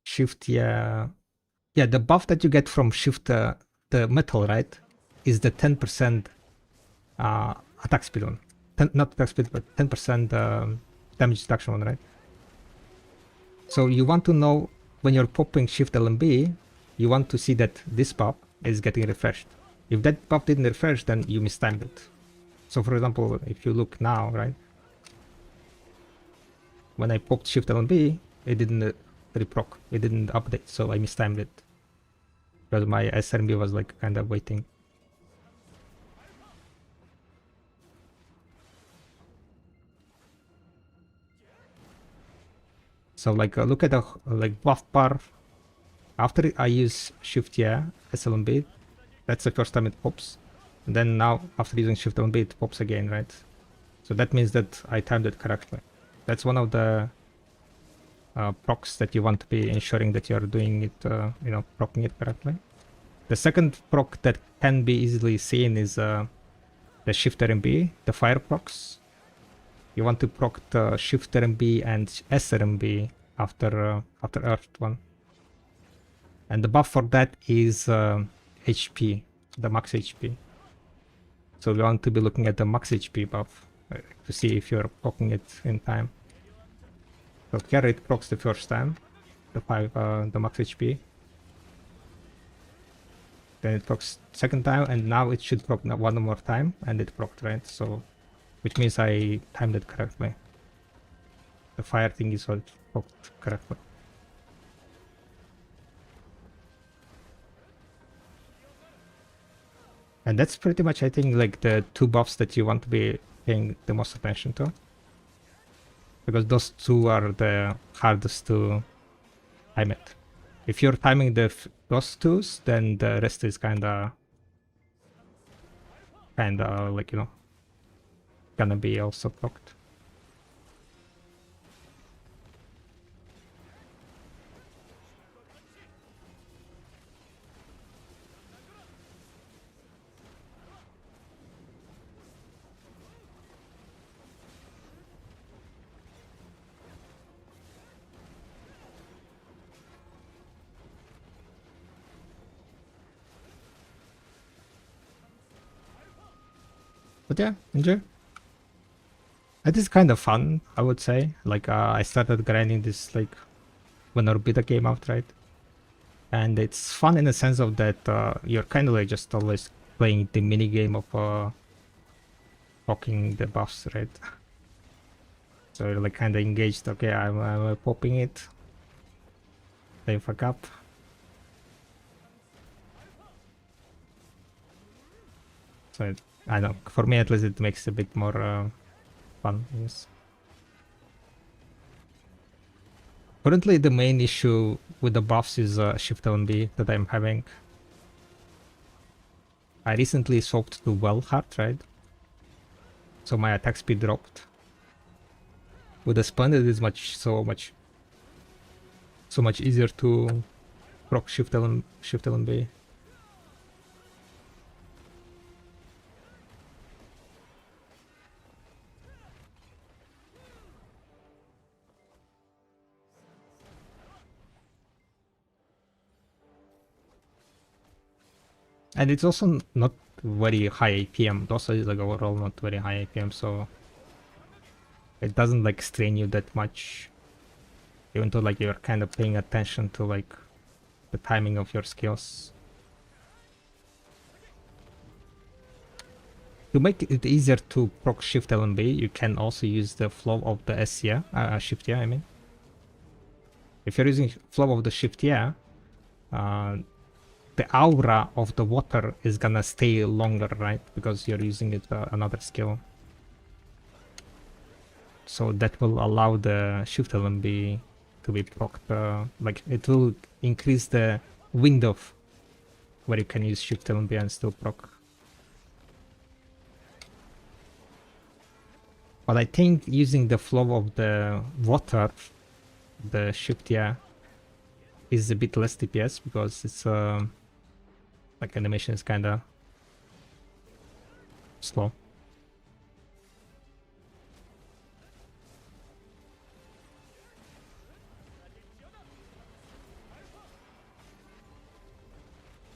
Shift, yeah, the buff that you get from shift the metal, right, is the 10% attack speed one. Not attack speed, but 10% damage reduction one, right? So you want to know when you're popping shift LMB, you want to see that this buff is getting refreshed. If that buff didn't refresh, then you mistimed it. So for example, if you look now, right, when I popped shift LMB, it didn't reproc, it didn't update, so I mistimed it because my SRMB was like kind of waiting. So like look at the like buff bar. After I use shift, yeah, SLMB, that's the first time it pops. And then now after using shift LMB, it pops again, right? So that means that I timed it correctly. That's one of the procs that you want to be ensuring that you're doing it, procking it correctly. The second proc that can be easily seen is the Shift RMB, the fire procs. You want to proc the Shift RMB and SRMB after Earth one. And the buff for that is HP, the max HP. So we want to be looking at the max HP buff to see if you're procking it in time. So here it procs the first time, the max HP. Then it procs second time, and now it should proc one more time, and it procced, right? So, which means I timed it correctly. The fire thing is what procced correctly. And that's pretty much, I think, like the two buffs that you want to be paying the most attention to. Because those two are the hardest to time it. If you're timing those twos, then the rest is kinda like, you know, gonna be also blocked. But yeah, enjoy. It is kind of fun, I would say. Like, I started grinding this, like, when Orbita came out, right? And it's fun in the sense of that you're kind of like just always playing the mini game of poking the buffs, right? So you're like kind of engaged. Okay, I'm popping it. Then fuck up. So I don't know. For me, at least, it makes it a bit more fun. Yes. Currently, the main issue with the buffs is Shift LB that I'm having. I recently swapped to well hard, right? So my attack speed dropped. With the Spun, it is so much easier to proc Shift LB. And it's also not very high APM. It also is like overall not very high APM, so it doesn't like strain you that much. Even though like you're kind of paying attention to like the timing of your skills. To make it easier to proc Shift LMB, you can also use the flow of the Shift I mean. If you're using flow of the Shift the aura of the water is gonna stay longer, right? Because you're using it another skill. So that will allow the Shift LMB to be procced. Like it will increase the window where you can use Shift LMB and still proc. But I think using the flow of the water, the Shift is a bit less DPS because it's like animation is kinda slow.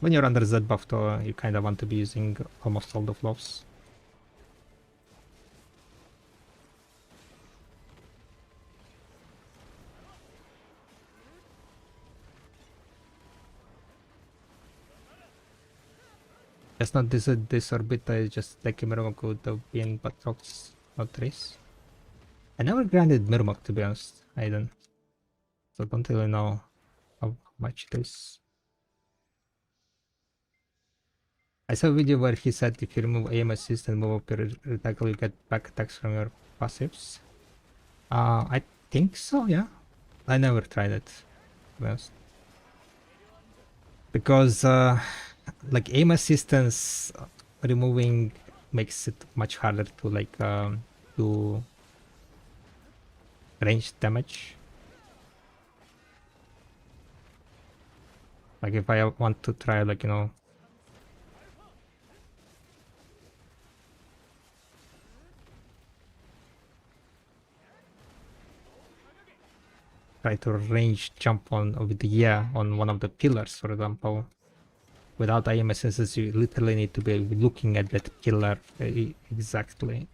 When you're under Z buff though, you kinda want to be using almost all the flows. It's not this orbit, I just like Mirmok with the being Batrox, not Trace. I never grinded Mirmok to be honest, I don't. So don't really know how much it is. I saw a video where he said if you remove aim assist and move up your reticle, you get back attacks from your passives. I think so, yeah. I never tried it, to be honest. Because like aim assistance removing makes it much harder to like do ranged damage. Like if I want to try, like, you know, try to range jump on with the on one of the pillars, for example. Without aim assistance, you literally need to be looking at that pillar exactly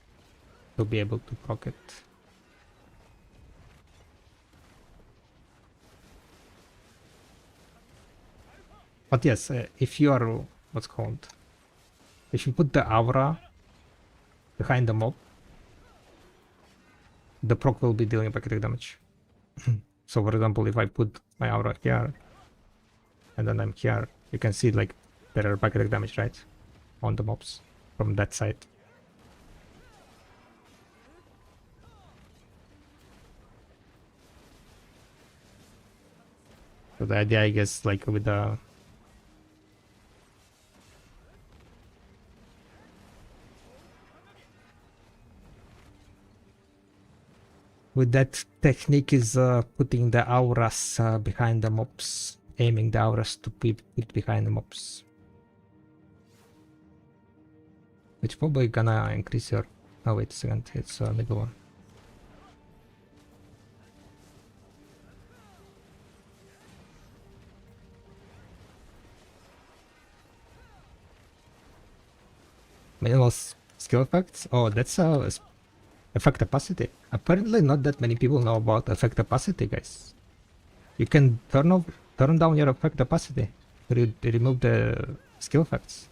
to be able to proc it. But yes, if you are, what's called, if you put the aura behind the mob, the proc will be dealing back attack damage. So for example, if I put my aura here, and then I'm here, you can see like there are back attack damage, right? On the mobs from that side. So the idea, I guess, like with the that technique is putting the auras behind the mobs, aiming the auras to be put behind the mobs, which probably gonna increase your. Oh wait a second, it's a middle one. Minimal skill effects. Oh, that's a effect opacity. Apparently, not that many people know about effect opacity, guys. You can turn down your effect opacity. Remove the skill effects.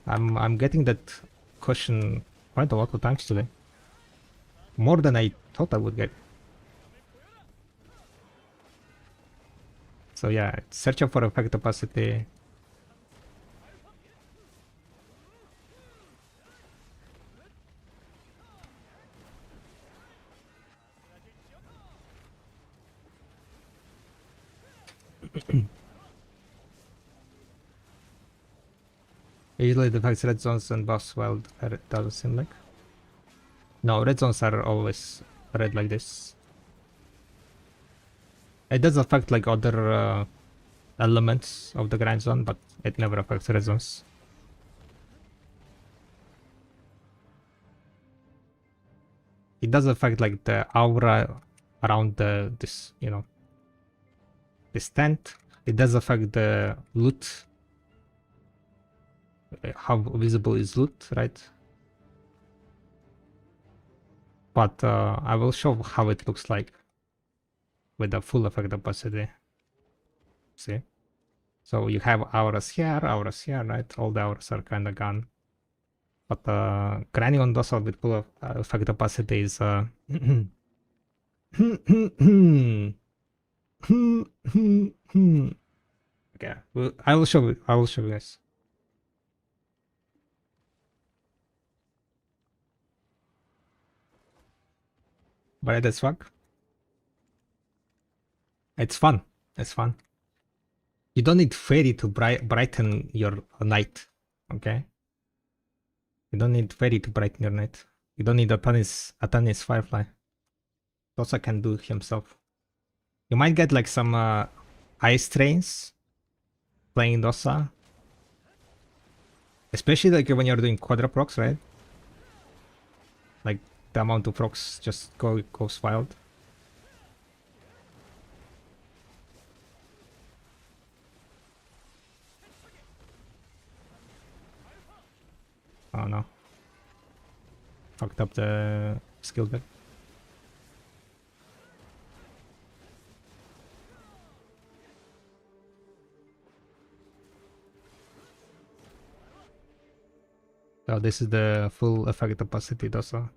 I'm getting that question quite a lot of times today. More than I thought I would get. So yeah, search up for effect opacity. Usually it affects red zones and buffs, well, it doesn't seem like. No, red zones are always red like this. It does affect like other elements of the grind zone, but it never affects red zones. It does affect like the aura around this, you know, this tent. It does affect the loot. How visible is loot, right? But I will show how it looks like with the full effect opacity. See? So you have auras here, right? All the auras are kind of gone. But grinding on those with full effect opacity is okay. Well, I will show you. I will show you guys. But that's fuck. It's fun. It's fun. You don't need fairy to brighten your night. Okay. You don't need fairy to brighten your night. You don't need Atanis Firefly. Dosa can do himself. You might get like some ice trains playing Dosa. Especially like when you're doing quadra procs, right? Like the amount of procs just goes wild. Oh no. Fucked up the skill bit. So this is the full effect opacity Dosa.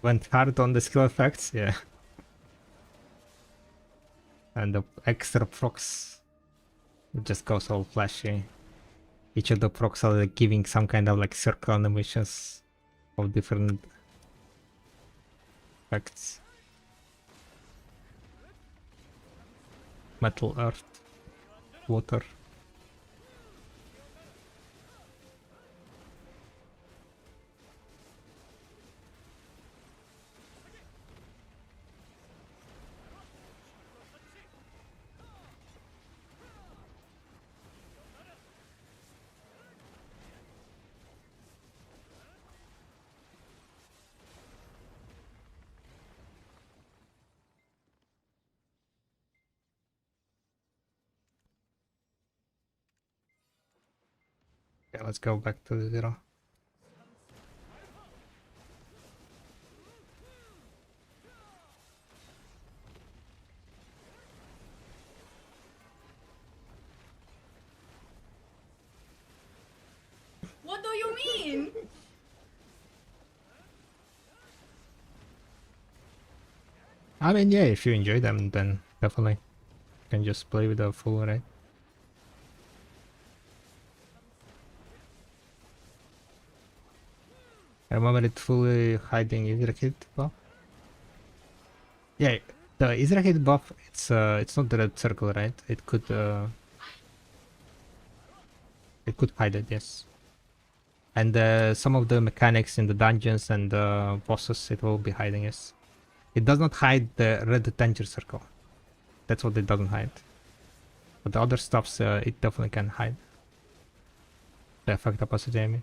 Went hard on the skill effects, yeah. And the extra procs, it just goes all flashy. each of the procs are like giving some kind of like circle animations of different effects. Metal, earth, water. Okay, let's go back to 0. What do you mean? I mean, yeah, if you enjoy them, then definitely you can just play with a full array. I remember it fully hiding Israel buff. Yeah, the Israel buff, it's not the red circle, right? It could hide it, yes. And some of the mechanics in the dungeons and the bosses, it will be hiding, yes. It does not hide the red danger circle. That's what it doesn't hide. But the other stuffs, it definitely can hide. The effect opacity, I mean.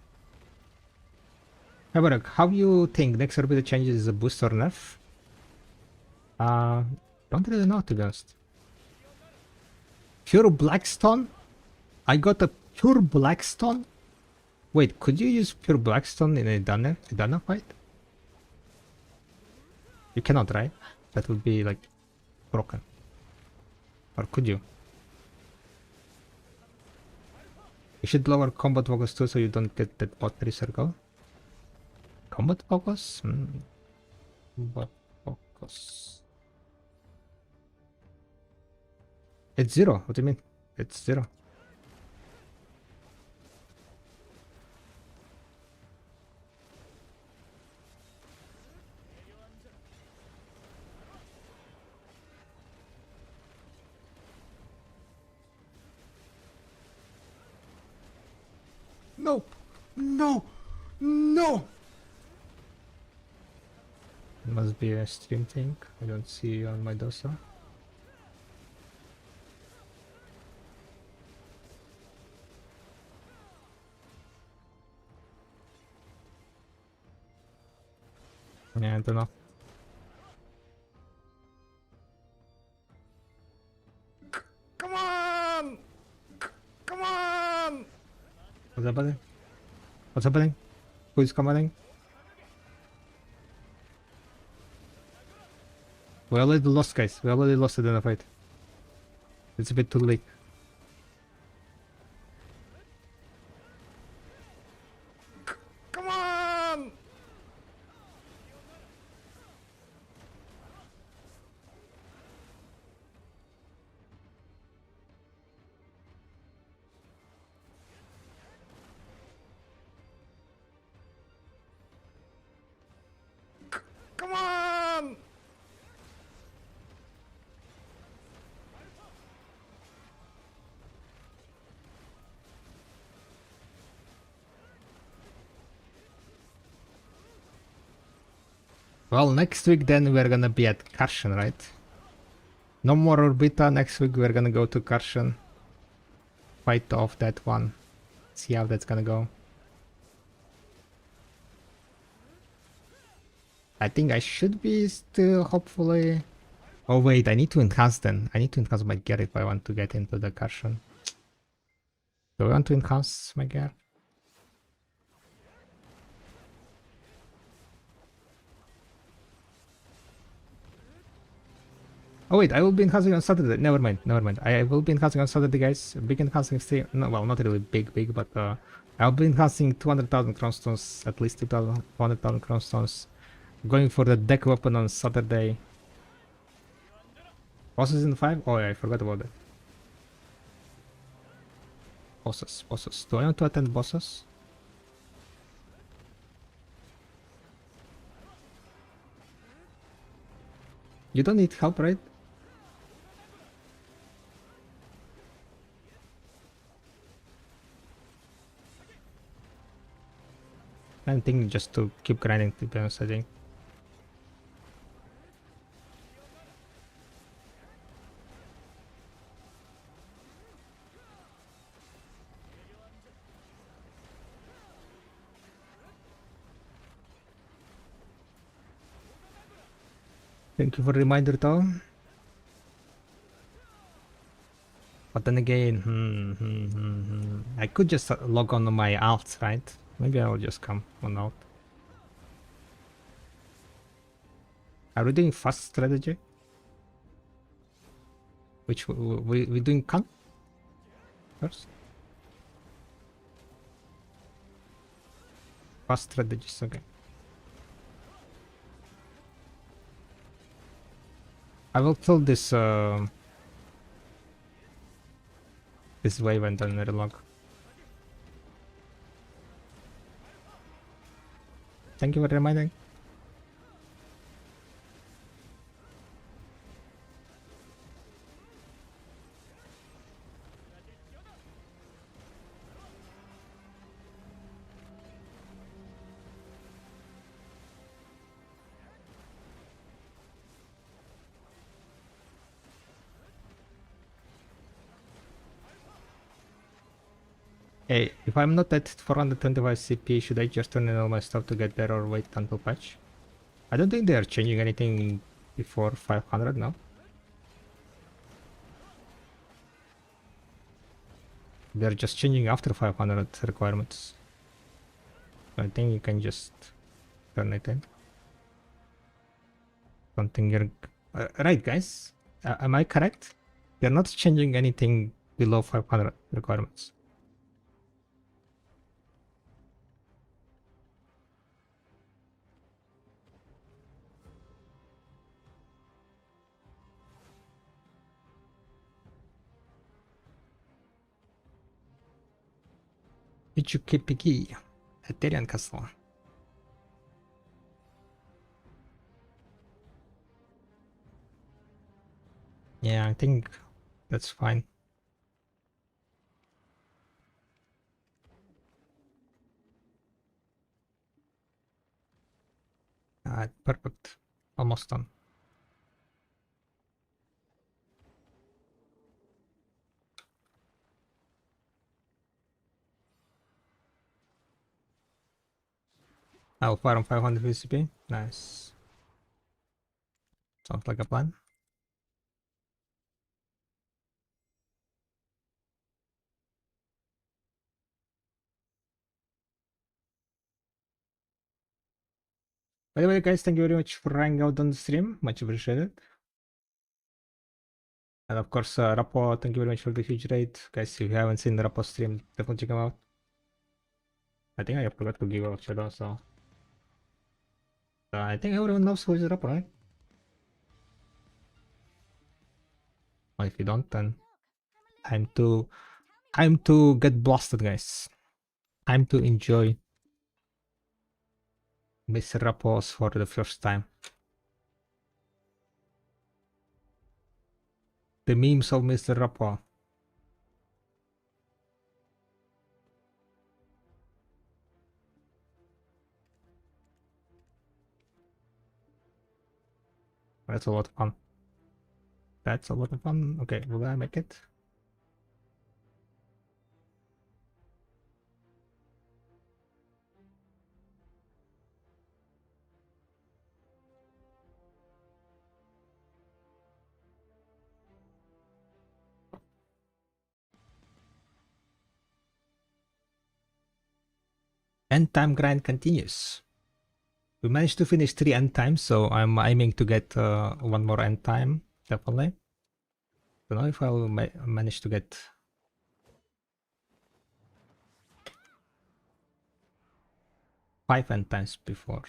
However, how you think next orbit changes is a boost or nerf? Don't really know, to be honest. Pure Blackstone? I got a pure Blackstone? Wait, could you use pure Blackstone in a Dana fight? You cannot, right? That would be like broken. Or could you? You should lower combat focus too so you don't get that bot recircle. Combat focus? Combat focus. It's 0. What do you mean? It's 0. No! No! No! It must be a stream thing. I don't see you on my dosa. Yeah, I don't know. Come on! Come on! What's happening? What's happening? Who is coming? We already lost, guys. We already lost it in a fight. It's a bit too late. Come on! Come on! Well, next week then we're gonna be at Karshan, right? No more Orbita. Next week we're gonna go to Karshan. Fight off that one. See how that's gonna go. I think I should be still, hopefully. Oh wait, I need to enhance then. I need to enhance my gear if I want to get into the Karshan. Do I want to enhance my gear? Oh wait, I will be enhancing on Saturday. Never mind, never mind. I will be enhancing on Saturday, guys. Big enhancing stream. No, well, not really big, but I'll be enhancing 200,000 crown stones, at least 200,000 crown stones. Going for the deck weapon on Saturday. Bosses in 5? Oh yeah, I forgot about that. Bosses, bosses. Do I want to attend bosses? You don't need help, right? I'm thinking just to keep grinding, to be honest, I think. Thank you for the reminder, Tom. But then again, I could just log on to my alts, right? Maybe I'll just come on out. Are we doing fast strategy? Which we doing con first? Fast strategies, okay. I will kill this this wave and then relog. Thank you for reminding. Hey, if I'm not at 425 CP, should I just turn in all my stuff to get there or wait until patch? I don't think they are changing anything before 500 now. They're just changing after 500 requirements. I think you can just turn it in. Don't think you're... right, guys? Am I correct? They're not changing anything below 500 requirements. Ichukepiki, Ethereum Castle. Yeah, I think that's fine. Perfect. Almost done. I'll farm 500 VCP. Nice. Sounds like a plan. By the way, guys, thank you very much for hanging out on the stream. Much appreciated. And of course, Rapo, thank you very much for the huge raid. Guys, if you haven't seen the Rapo stream, definitely check him out. I think I forgot to give out shadow, so... I think everyone knows who is Rapo, right? Or if you don't, then... Time to get blasted, guys. Time to enjoy Mr. Rapos for the first time. The memes of Mr. Rapo. That's a lot of fun. That's a lot of fun. Okay, will I make it? End time grind continues. We managed to finish 3 end times, so I'm aiming to get one more end time, definitely. Don't know if I'll manage to get 5 end times before.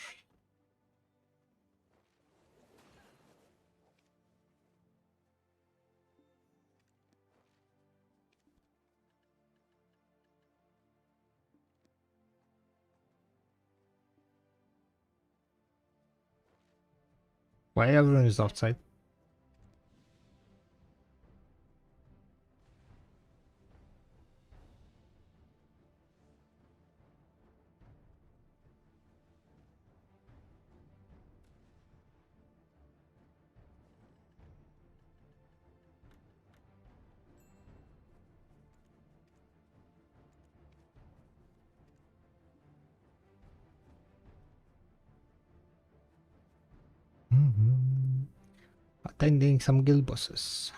Why everyone is outside? Attending some guild bosses.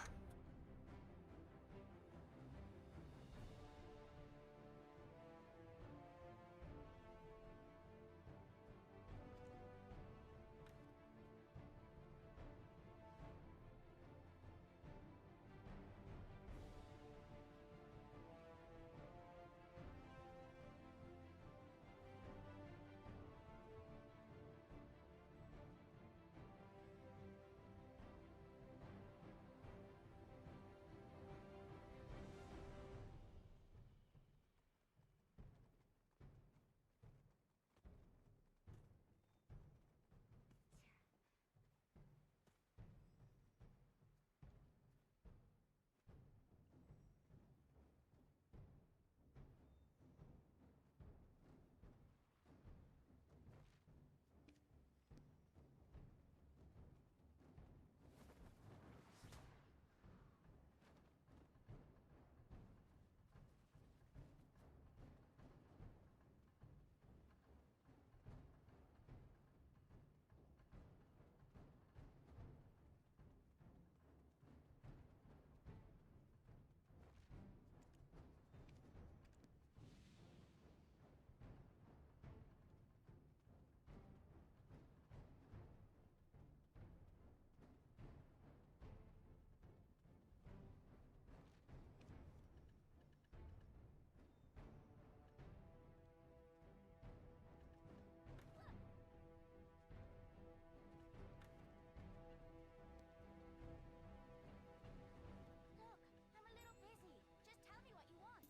Look, I'm a little busy. Just tell me what you want.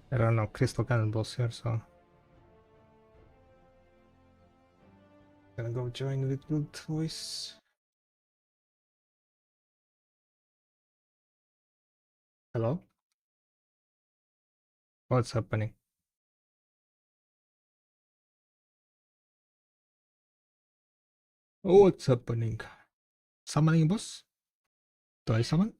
There are no crystal cannonballs here, so gonna go join with guild voice. Hello? What's happening? What's happening? Summoning boss? Do I summon?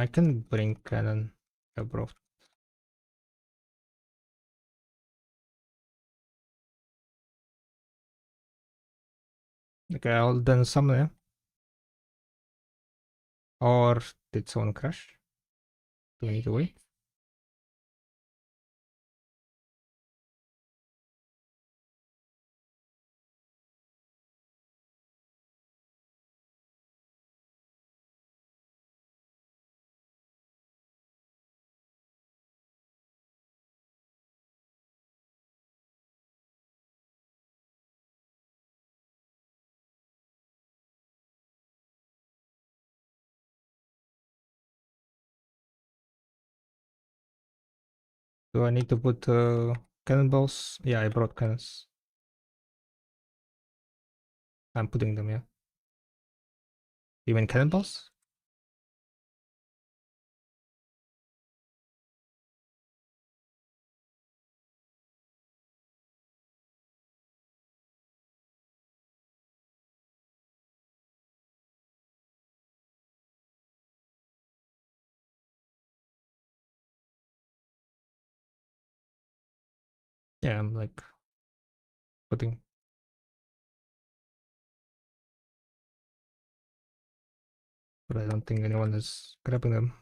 I can bring cannon. Yeah, bro. Okay, I'll then summon it. Or did someone crash? Do we need to wait? Do I need to put cannonballs? Yeah, I brought cannons. I'm putting them, yeah. Even cannonballs? Yeah, I'm like putting. But I don't think anyone is grabbing them.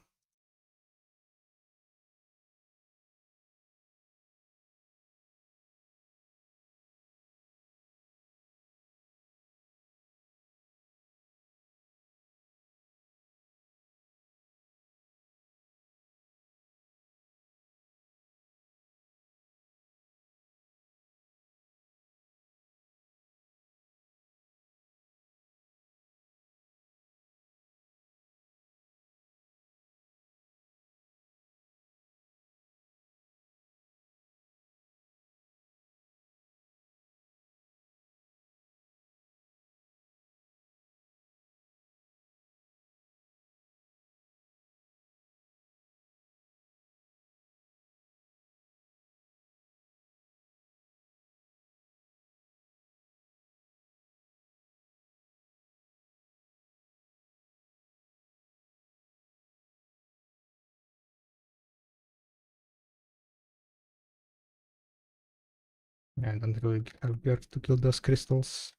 I don't really have gear to kill those crystals.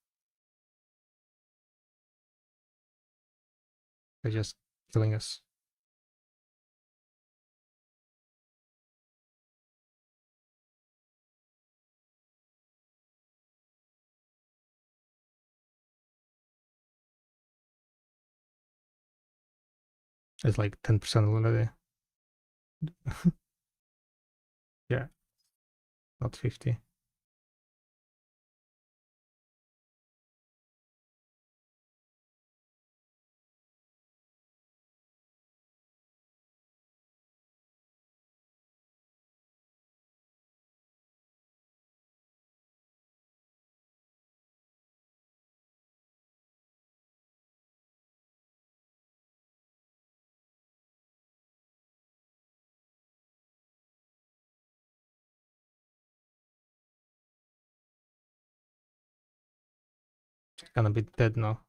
They're just killing us. It's like 10% already. Yeah, not 50. It's gonna be dead now.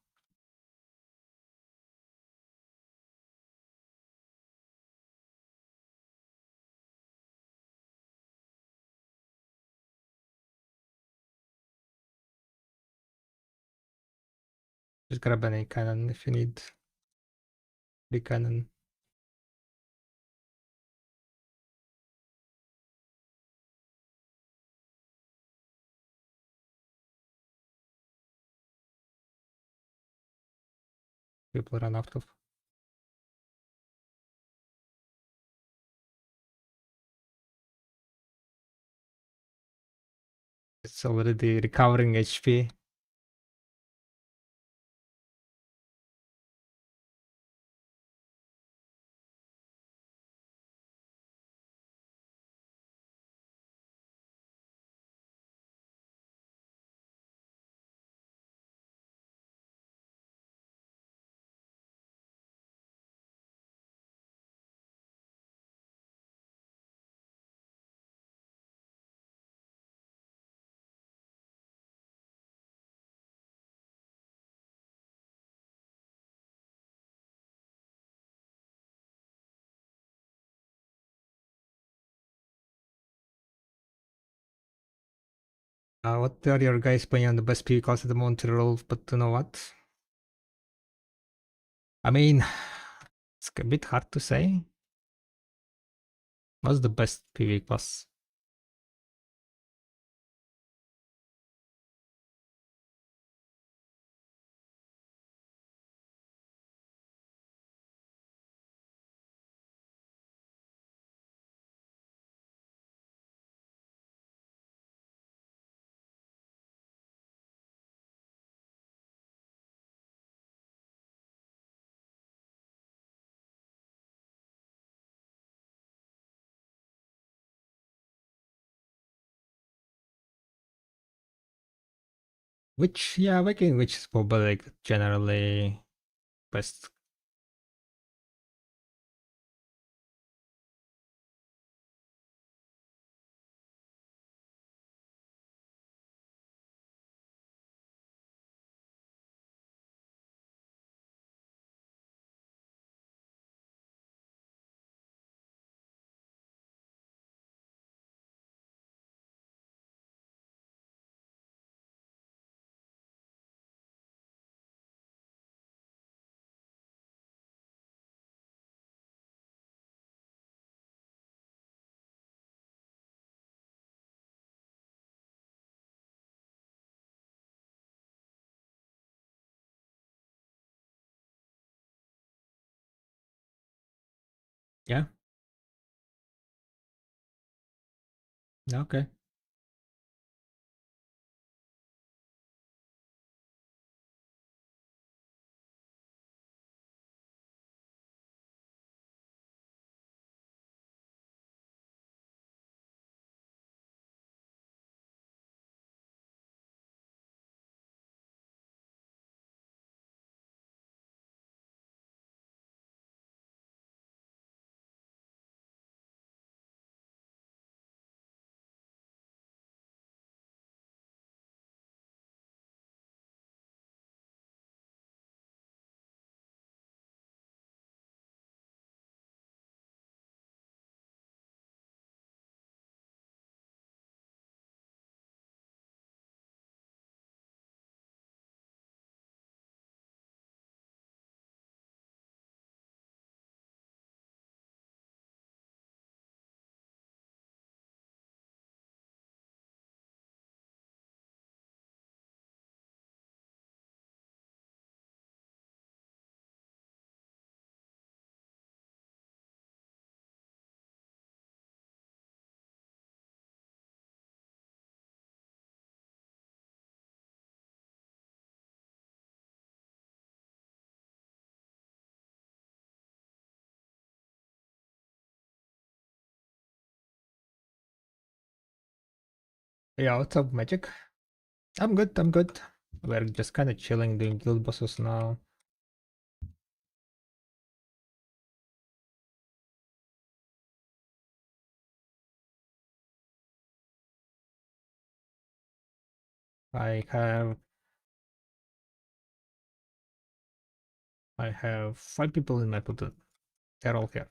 Just grab any cannon if you need. Big cannon. People run out of. It's already recovering HP. What are your guys playing on the best PvE class at the moment to roll, but to know what? I mean, it's a bit hard to say. What's the best PvE class? Which, yeah, Viking Witch is probably like generally best. Yeah. Okay. Yeah, what's up, Magic? I'm good, I'm good. We're just kind of chilling, doing guild bosses now. I have 5 people in my platoon. They're all here.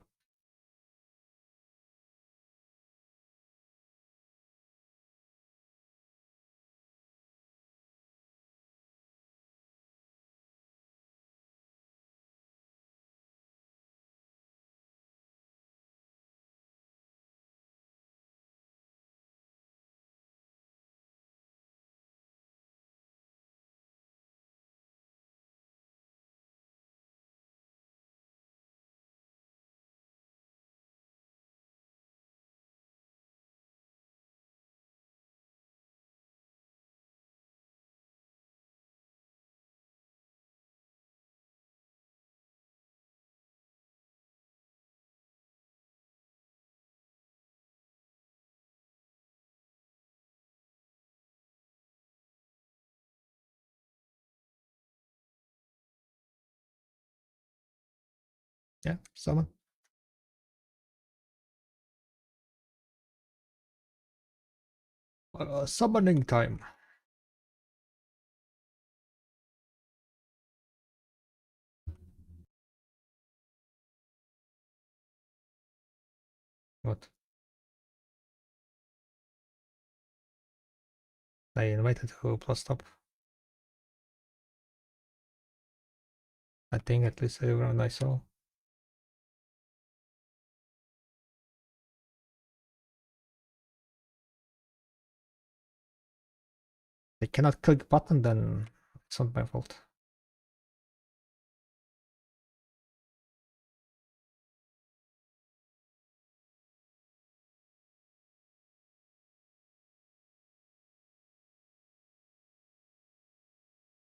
Yeah, summon. Summoning time. What? I invited who plus top. I think at least everyone I saw. They cannot click button, then it's not my fault.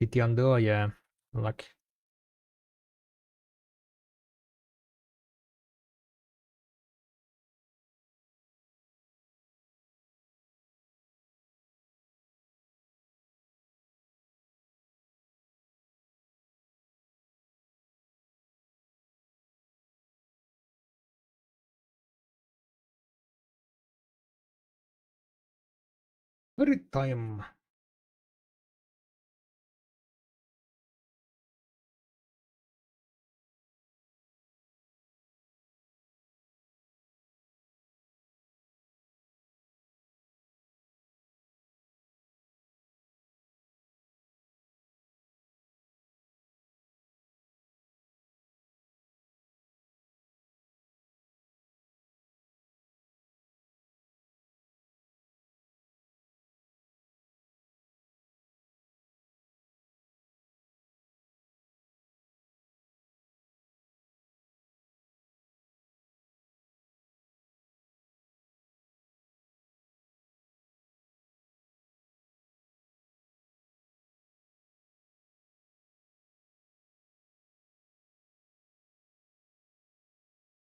PT undo, yeah, luck. Every time.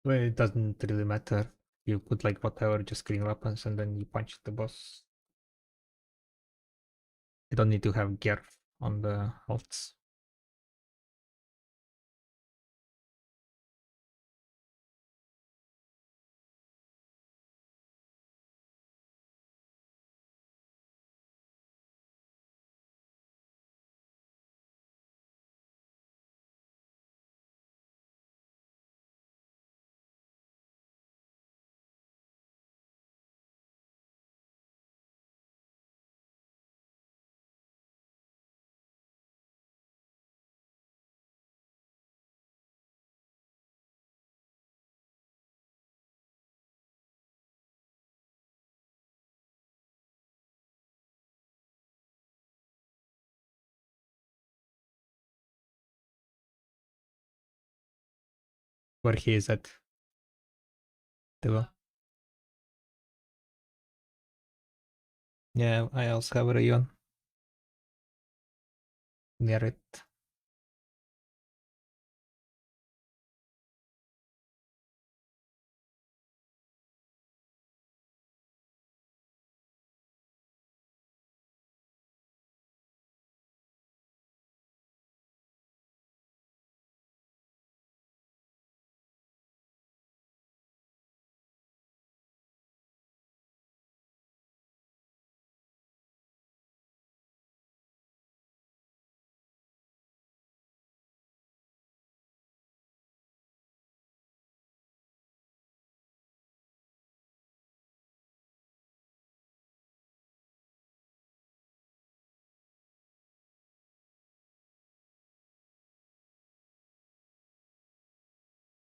Well, it doesn't really matter. You put like whatever, just green weapons, and then you punch the boss. You don't need to have gear on the alts. Where he is at. Too. Yeah, I also have a rayon near it.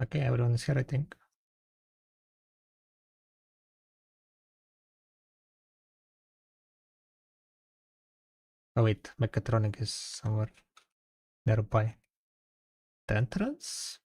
Okay, everyone is here, I think. Oh wait, mechatronic is somewhere nearby. The entrance?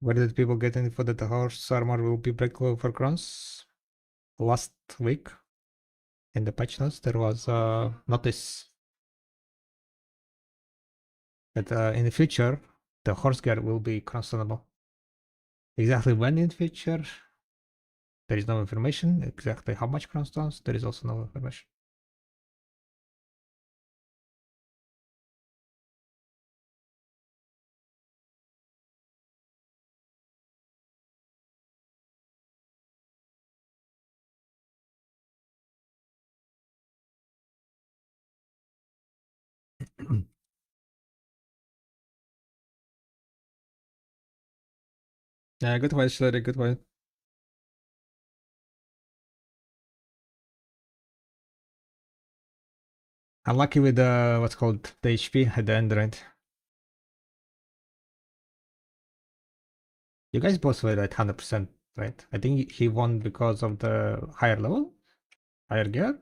Where did people get info that the horse armor will be breakable for crowns? Last week in the patch notes there was a notice that in the future the horse gear will be crownable. Exactly when in future there is no information. Exactly how much crownstones there is also no information. Yeah, good point, Sherry, good point. I'm lucky with what's called the HP at the end, right? You guys both were at 100%, right? I think he won because of the higher level, higher gear.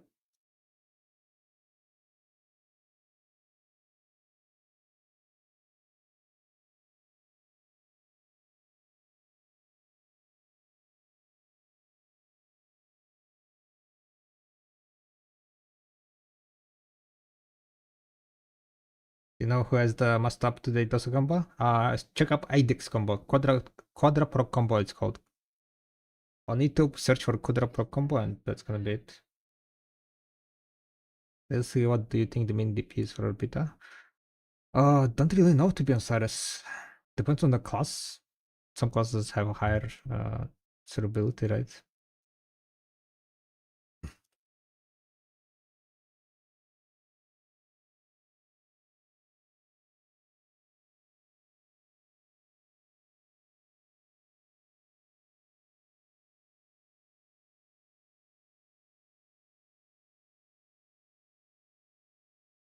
You know who has the most up-to-date Dosa combo? Check up Idix combo. Quadra Pro combo it's called. I'll need to search for Quadra Pro combo and that's gonna be it. Let's see, what do you think the main DP is for Orbita? Don't really know, to be honest, Cyrus. Depends on the class. Some classes have a higher durability, right?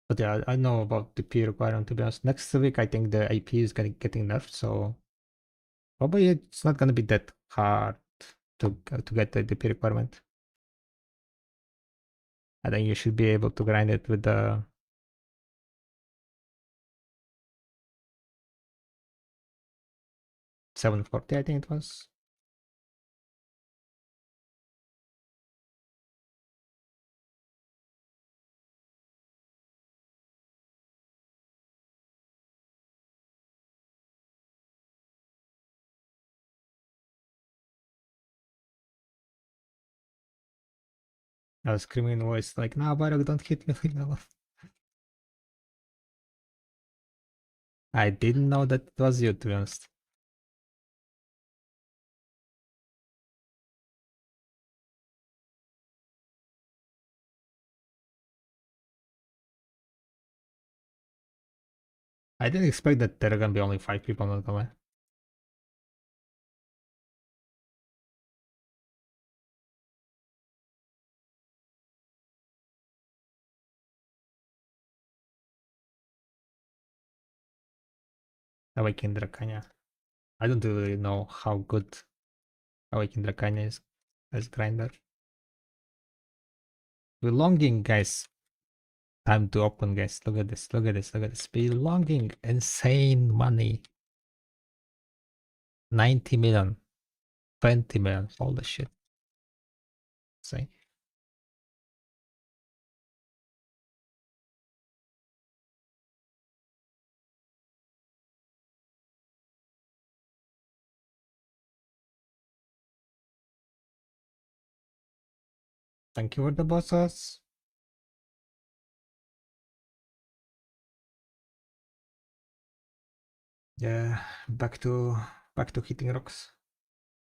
But yeah, I know about the P requirement, to be honest. Next week, I think the AP is getting nerfed, so probably it's not gonna be that hard to get the DP requirement. I think you should be able to grind it with the 740, I think it was. I was screaming in voice like, "No, Barok, don't hit me, leave me alone." I didn't know that it was you, to be honest. I didn't expect that there are gonna be only 5 people, not gonna lie. Awakened Dracania. I don't really know how good Awakened Dracania is as grinder. We're longing, guys. Time to open, guys. Look at this. Look at this. Look at this. Belonging. Insane money. 90 million. 20 million. All the shit. Insane. Thank you for the bosses. Yeah, back to hitting rocks.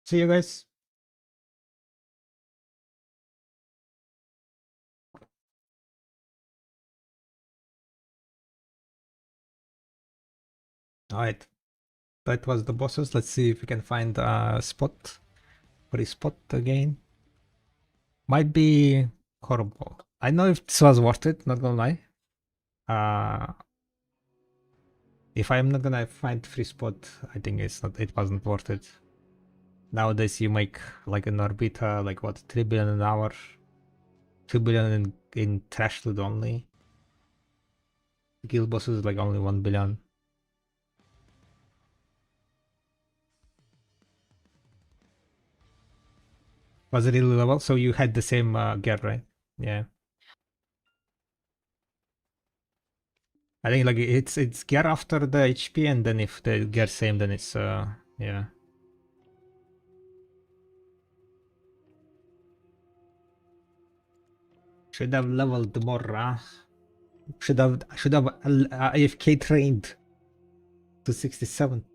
See you guys. Alright. That was the bosses. Let's see if we can find a spot. Free spot again. Might be horrible. I know if this was worth it, not gonna lie. If I'm not gonna find free spot, I think it wasn't worth it. Nowadays you make like an orbita, like what, 3 billion an hour, 2 billion in trash loot only. Guild bosses like only 1 billion. Was it really level? So you had the same gear, right? Yeah. I think like it's gear after the HP, and then if the gear same, then it's yeah. Should have leveled more. Should have AFK trained to 67.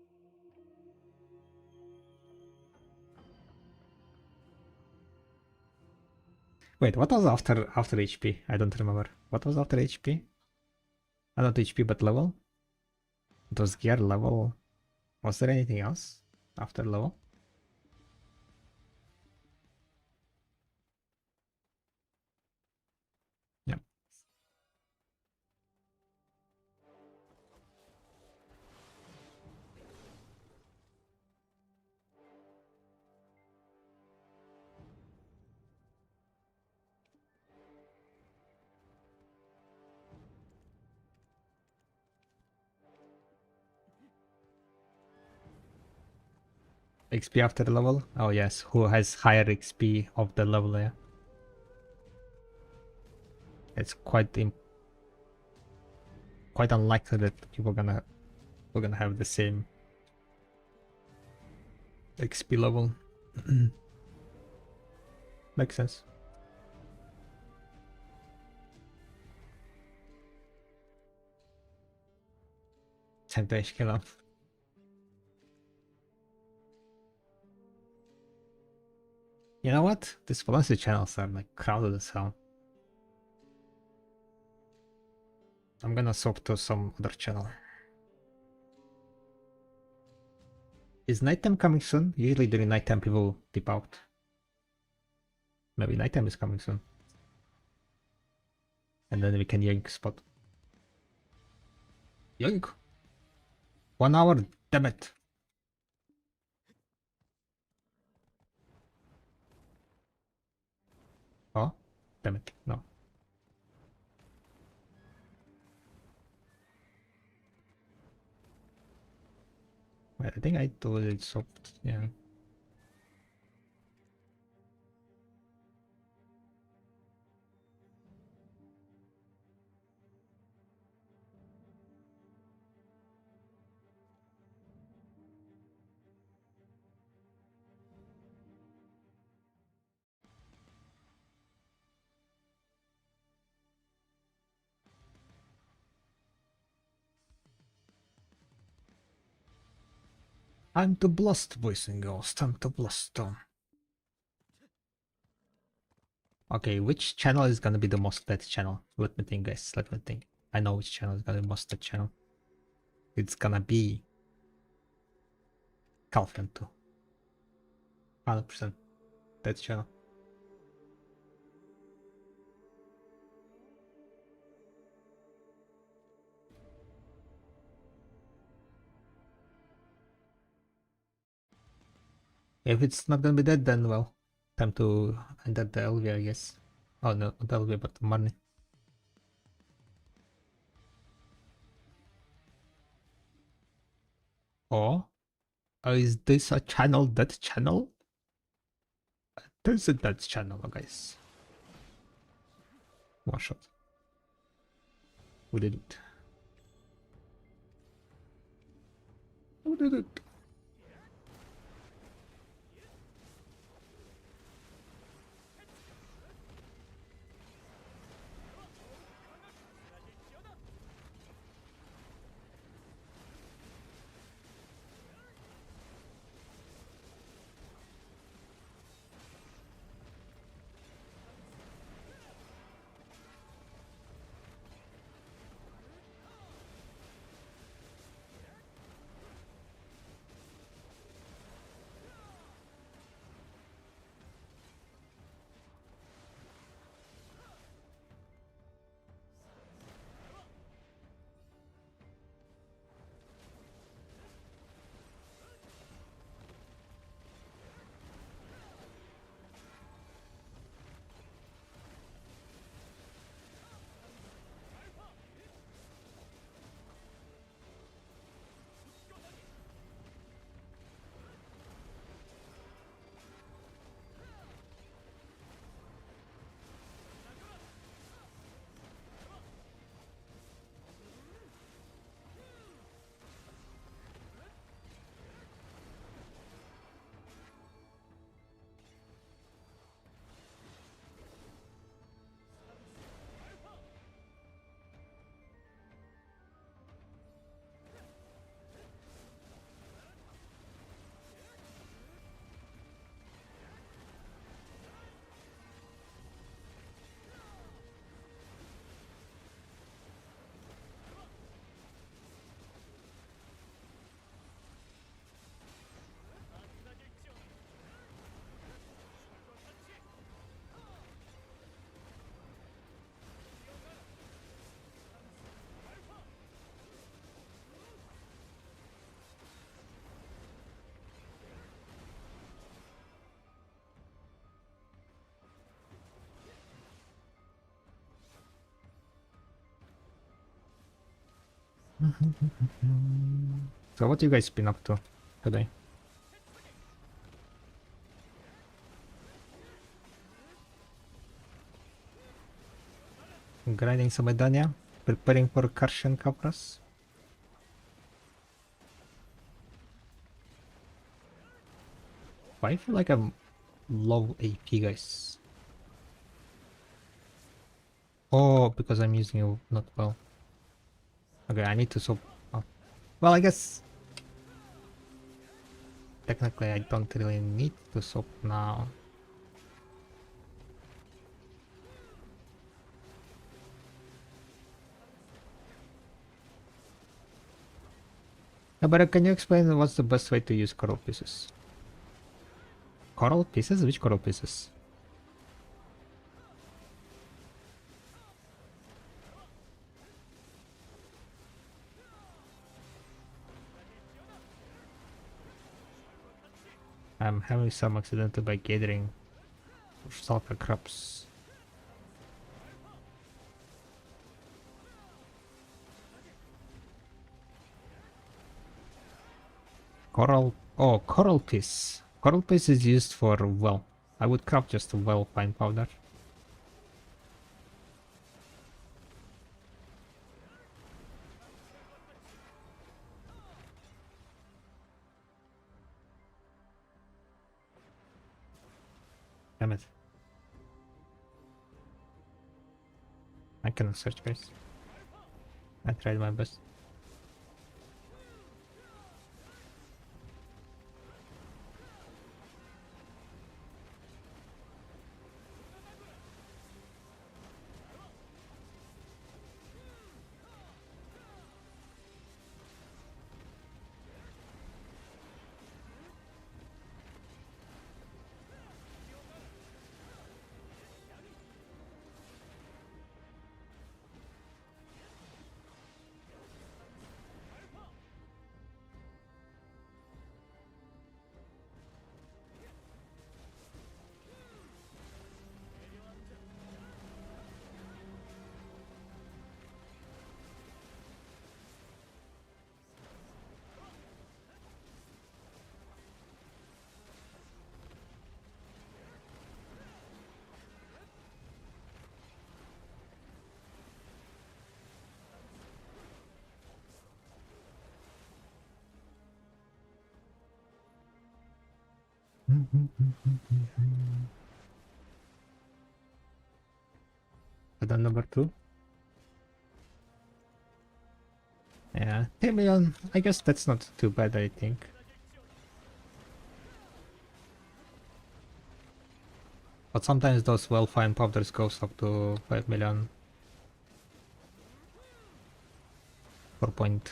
Wait, what was after HP? I don't remember. What was after HP? Not HP, but level. It was gear level. Was there anything else after level? Yeah. XP after the level? Oh yes, who has higher XP of the level, yeah. It's quite unlikely that people we're gonna have the same XP level. Makes sense. 10 kill. You know what? These velocity channels are like crowded as hell. I'm gonna swap to some other channel. Is nighttime coming soon? Usually during nighttime people dip out. Maybe nighttime is coming soon. And then we can yoink spot. Yoink! 1 hour, damn it! Oh, damn it, no. Wait, I think I told it soft, yeah. Time to blast, boys and girls, time to blast. Okay, which channel is gonna be the most dead channel? Let me think, guys, let me think. I know which channel is gonna be the most dead channel. It's gonna be Calfian 2. 100% dead channel. If it's not gonna be dead, then well, time to end at the LV, I guess. Oh no, not the LV, but the money. Oh, is this a channel? That channel? There's a dead channel, guys. One shot. We did it. We did it. So what you guys been up to today? Grinding some Medania? Preparing for Karsian Capras? Why I feel like I'm low AP, guys? Oh, because I'm using it not well. Okay, I need to soap up. Well, I guess technically I don't really need to soap now. Yeah, but can you explain what's the best way to use coral pieces? Coral pieces? Which coral pieces? I'm having some accidental by gathering sulfur crops. Coral. Oh, coral piece. Coral piece is used for well. I would craft just a well fine powder. Damn it. I cannot search, guys. I tried my best. Add-on number 2. Yeah, 10 million. I guess that's not too bad, I think. But sometimes those well-fine powders goes up to 5 million. 4.5,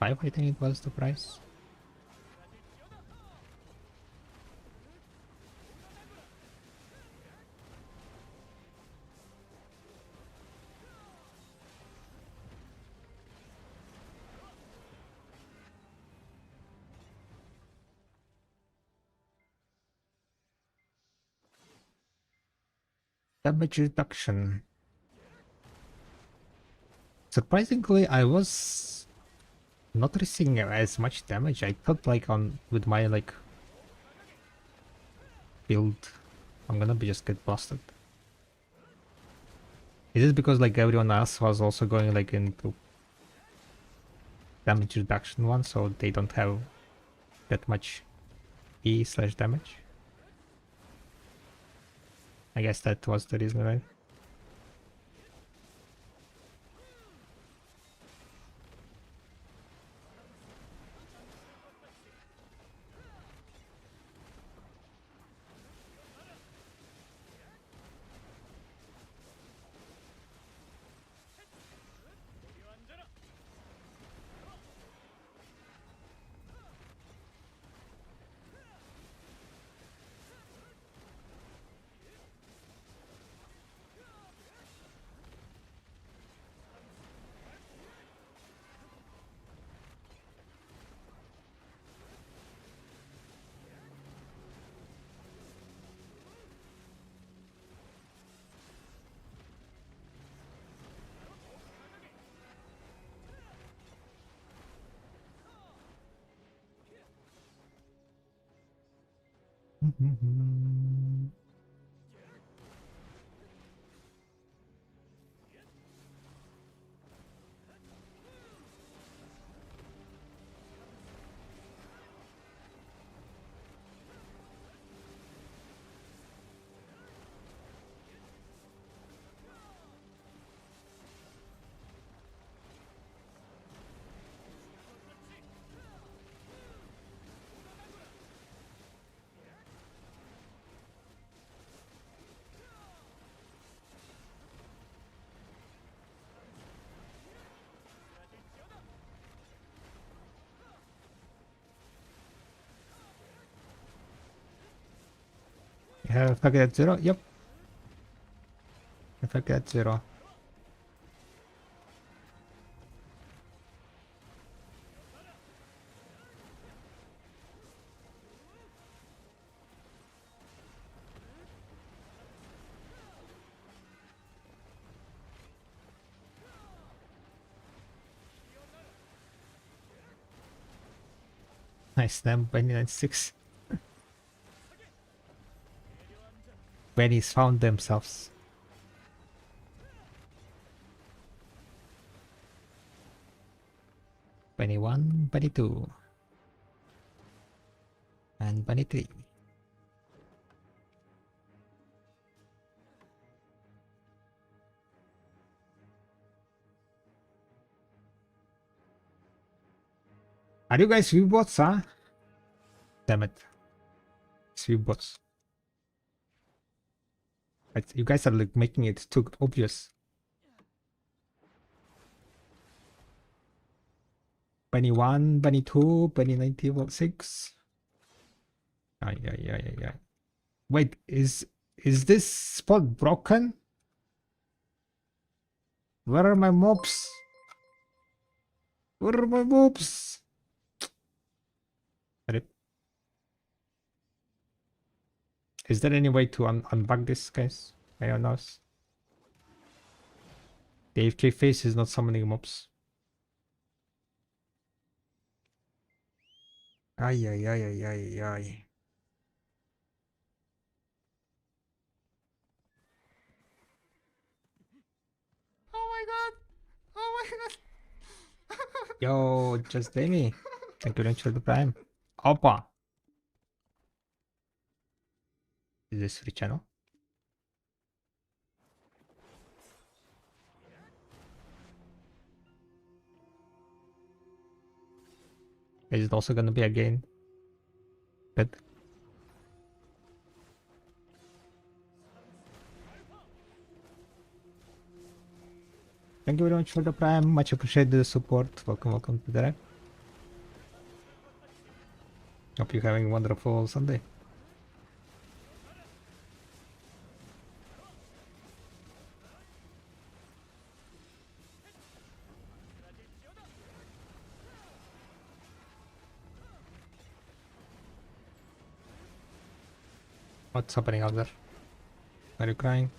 I think it was the price. Damage reduction. Surprisingly, I was not receiving as much damage. I thought like with my like build, I'm gonna be just get blasted. Is it because like everyone else was also going like into damage reduction one, so they don't have that much E/damage? I guess that was the reason, right? You have a target at 0? Yep. A target at 0. Nice, them 29.6. Bennies found themselves. Bunny 1, Bunny 2, and Bunny 3. Are you guys bots, huh? Damn it. Bots. You guys are like making it too obvious. Bunny 1, Bunny 2, Bunny 96. Ay, ay, ay, ay, ay. Wait, is this spot broken? Where are my mobs? Where are my mobs? Is there any way to unbug this, guys? I don't know. The AFK face is not summoning mobs. Ay, ay, ay, ay, ay, ay. Oh my god! Oh my god! Yo, just Amy. Thank you very much for the prime. Opa! Is this free channel? Is it also gonna be again? Good. Thank you very much for the prime. Much appreciate the support. Welcome to the rep. Hope you're having a wonderful Sunday. What's happening out there? Are you crying?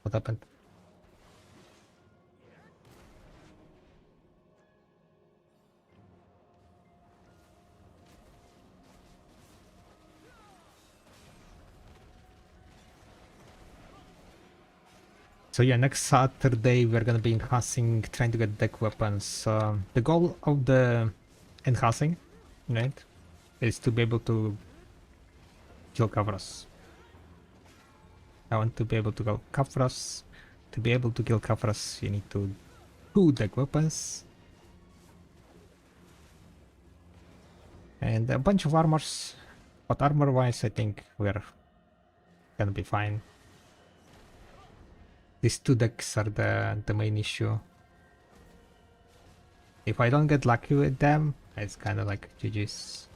What happened? So yeah, next Saturday we're gonna be enhancing, trying to get deck weapons. The goal of the enhancing, right, is to be able to kill Kavras. I want to be able to kill Kavras. To be able to kill Kavras, you need to do deck weapons. And a bunch of armors. But armor-wise, I think we're gonna be fine. These two decks are the main issue. If I don't get lucky with them, it's kind of like GG's.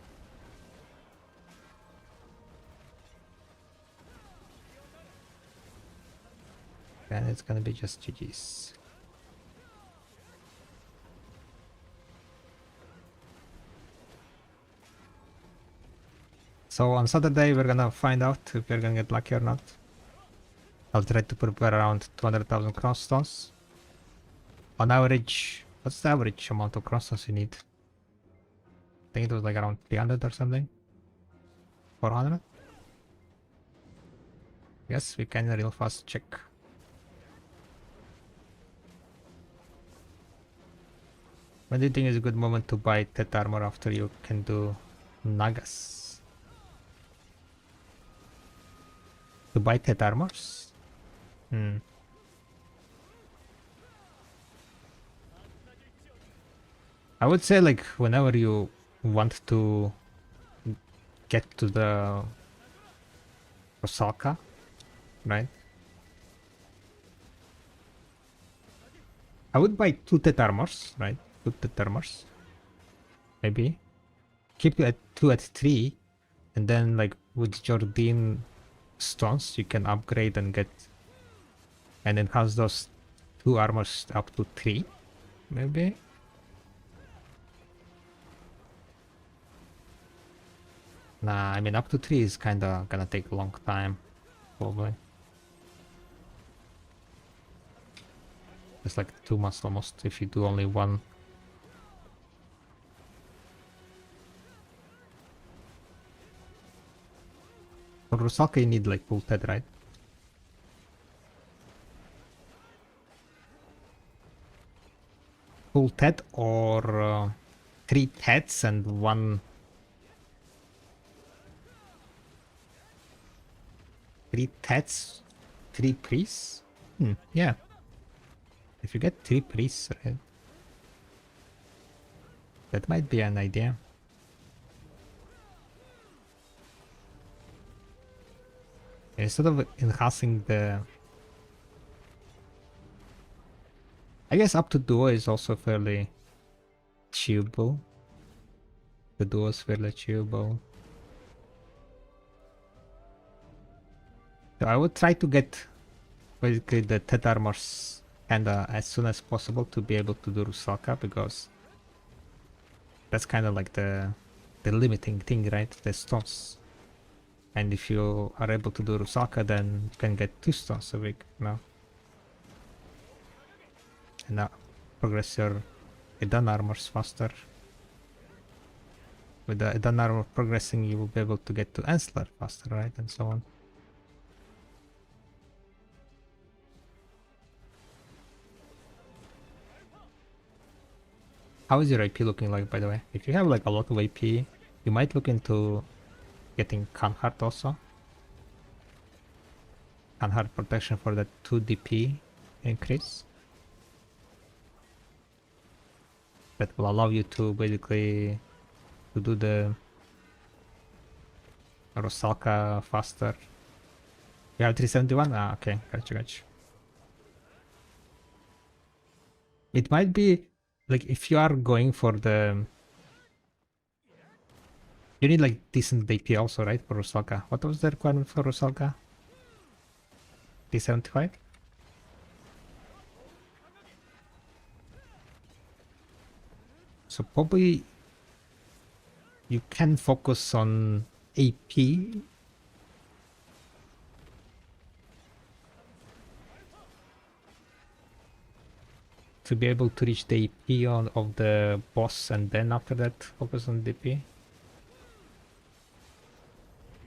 Then it's gonna be just GG's. So on Saturday we're gonna find out if we're gonna get lucky or not. I'll try to prepare around 200,000 cross stones. On average, what's the average amount of cross stones you need? I think it was like around 300 or something. 400? Yes, we can real fast check. When do you think is a good moment to buy Tet armor after you can do Nagas? To buy Tet armors? I would say like whenever you want to get to the Osaka, right? I would buy 2 Tet armors, right? 2 Tet armors. Maybe. Keep it at 2 at 3. And then like with Jordan stones you can upgrade and get and enhance those 2 armors up to 3. Maybe. Nah, I mean up to 3 is kinda gonna take a long time, probably. It's like 2 months almost if you do only one. For Rusaka you need like full TED, right? Full TED or 3 TEDs and 1... 3 TEDs, 3 priests? Yeah. If you get 3 priests, right? That might be an idea. Instead of enhancing the... I guess up to duo is also fairly chewable. The duo is fairly chewable. So I would try to get basically the Tet armors kinda as soon as possible to be able to do Rusaka, because that's kind of like the limiting thing, right? The stones. And if you are able to do Rusaka, then you can get 2 stones a week now. And now progress your Edan armors faster. With the Edan armor progressing, you will be able to get to Ensler faster, right? And so on. How is your AP looking like, by the way? If you have like a lot of AP, You might look into getting Kanhard also. Kanhard protection for the 2 DP increase. That will allow you to basically to do the Rusalka faster. You have 371? Ah, okay, gotcha. It might be like if you are going for the, you need like decent DP also, right, for Rusalka. What was the requirement for Rusalka? 375? So probably you can focus on AP to be able to reach the AP of the boss, and then after that focus on DP.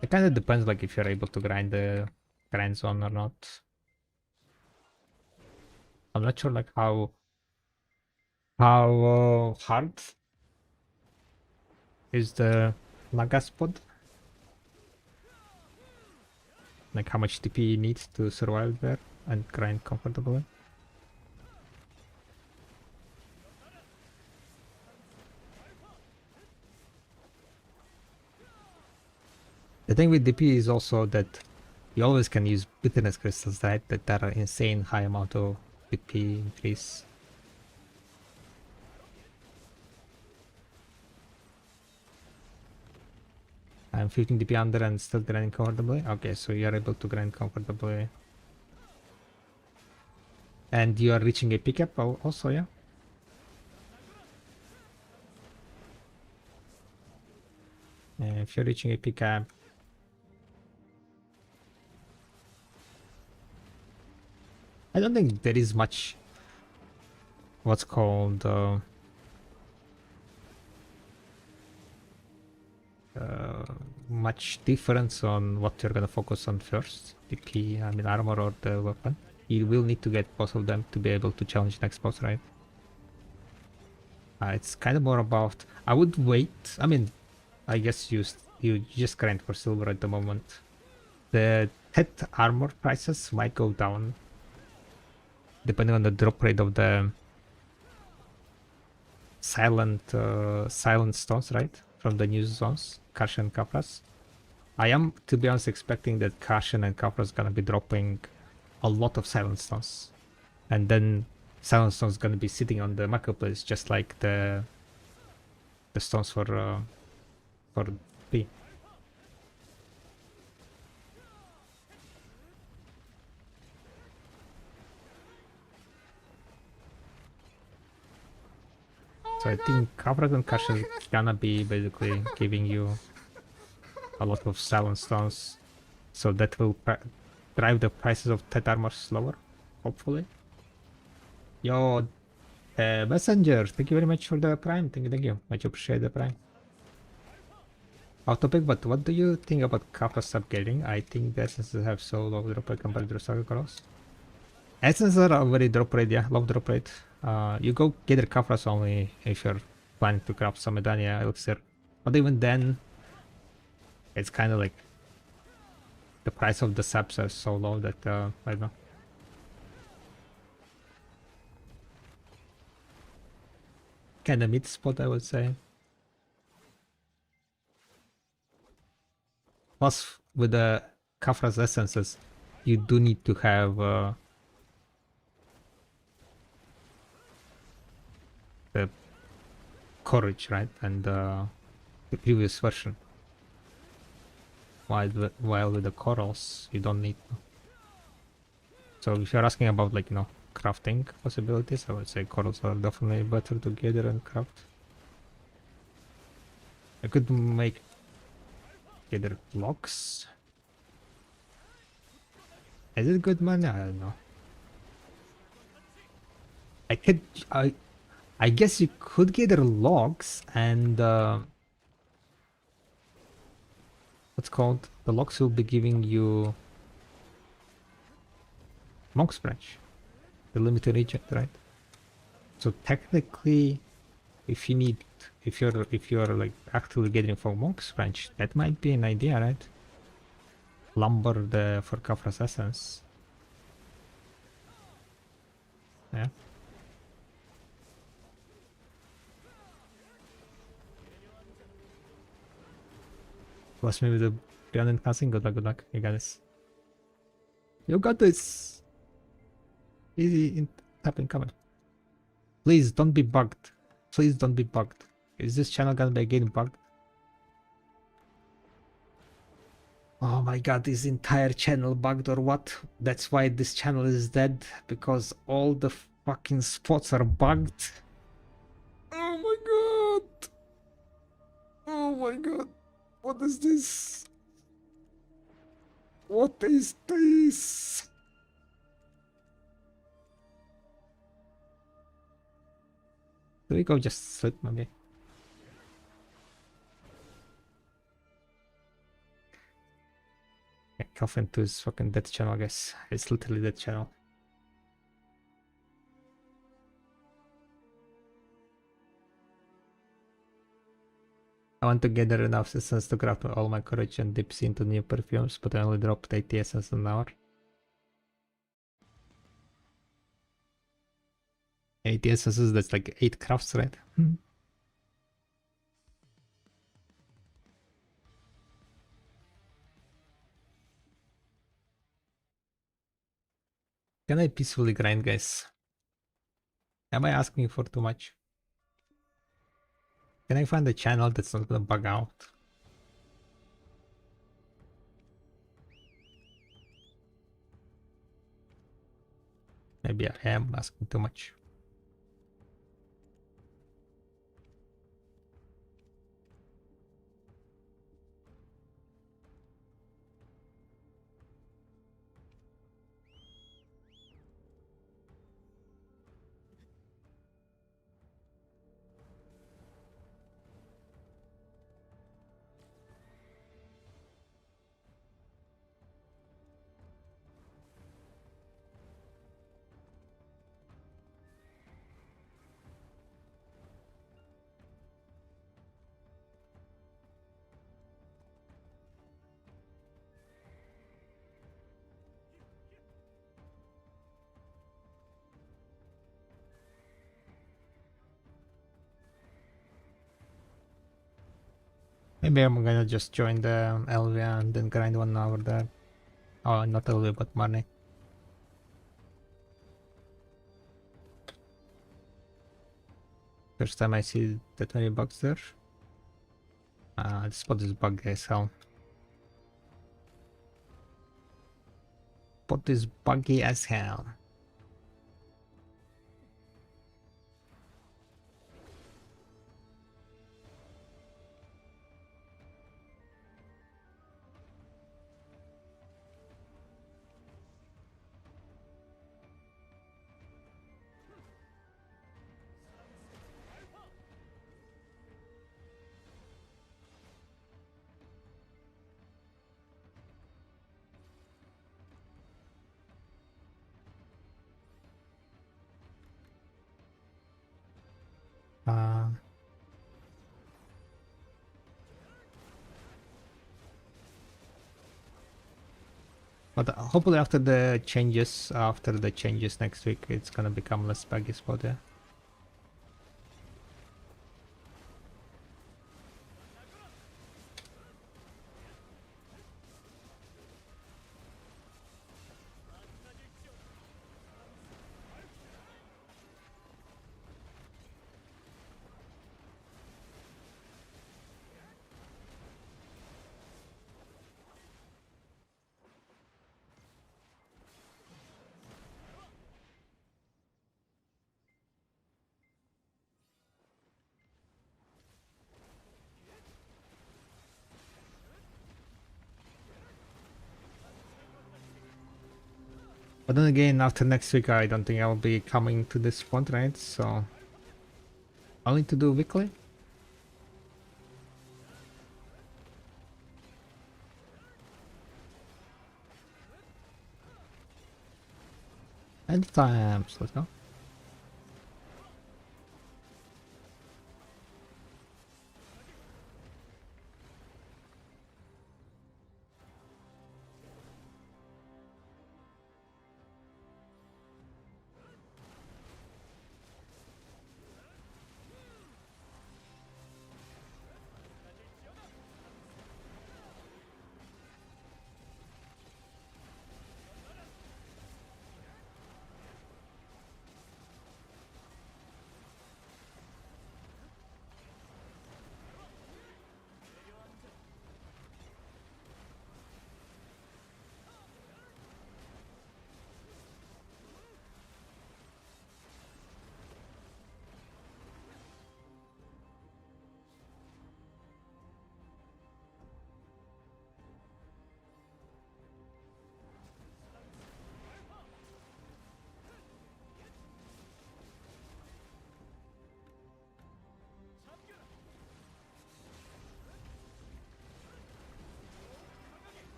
It kind of depends, like if you're able to grind the grind zone or not. I'm not sure like how hard is the Nagas pod, like how much TP you need to survive there and grind comfortably. The thing with DP is also that you always can use bitterness crystals, right? That are insane high amount of DP increase. I'm 15 DP under and still grinding comfortably. Okay, so you are able to grind comfortably. And you are reaching a pickup also, yeah? If you're reaching a pickup, I don't think there is much what's called much difference on what you're gonna focus on first, DP, I mean armor or the weapon. You will need to get both of them to be able to challenge next boss, right? It's kind of more about, I would wait. I mean, I guess you just grind for silver at the moment. The pet armor prices might go down depending on the drop rate of the silent stones, right? From the new zones, Karshan and Kapras. I am, to be honest, expecting that Karshan and Kapras gonna be dropping a lot of silent stones, and then silent stones gonna be sitting on the marketplace just like the stones for P. So I think Kapras and Karshan gonna be basically giving you a lot of silent stones, so that will drive the prices of Tet armor slower, hopefully. Yo, Messenger, thank you very much for the prime. Thank you. Much appreciate the prime. Off topic, but what do you think about Kappa subgetting? I think the essences have so low drop rate compared to the Saga Cross. Essences are very drop rate, yeah, low drop rate. You go gather Kapras only if you're planning to craft some Medania elixir. But even then, it's kind of like the price of the subs are so low that I don't know. Kind of mid spot, I would say. Plus, with the Kafra's essences, you do need to have the courage, right? And the previous version. While with the corals, you don't need. So if you're asking about, like, you know, crafting possibilities, I would say corals are definitely better to gather and craft. I could make gather blocks. Is it good money? I don't know. I guess you could gather logs and what's called, the logs will be giving you Monk's branch, the limited reject, right? So technically if you need, if you're like actually getting for Monk's branch, that might be an idea, right? Lumber the for Kafra's essence. Yeah. Plus me with the beyond enhancing. Good luck, good luck. You got this. You got this. Easy in tapping cover. Please don't be bugged. Please don't be bugged. Is this channel gonna be again bugged? Oh my god, this entire channel bugged or what? That's why this channel is dead, because all the fucking spots are bugged. Oh my god. Oh my god. What is this? What is this? Do we go just sleep maybe? Yeah, Coffin 2 is fucking dead channel, I guess. It's literally dead channel. I want to gather enough essence to craft all my courage and dips into new perfumes, but I only dropped 80 essence an hour. 80 essences, that's like 8 crafts, right? Can I peacefully grind, guys? Am I asking for too much? Can I find a channel that's not gonna bug out? Maybe I am asking too much. Maybe I'm gonna just join the Elvia and then grind 1 hour there. Oh, not Elvia, but money. First time I see that many bugs there. This spot is buggy as hell. Spot is buggy as hell. But hopefully after the changes next week, it's gonna become less buggy spot there. But then again, after next week, I don't think I'll be coming to this point, right? So I'll need to do weekly. End times, let's go.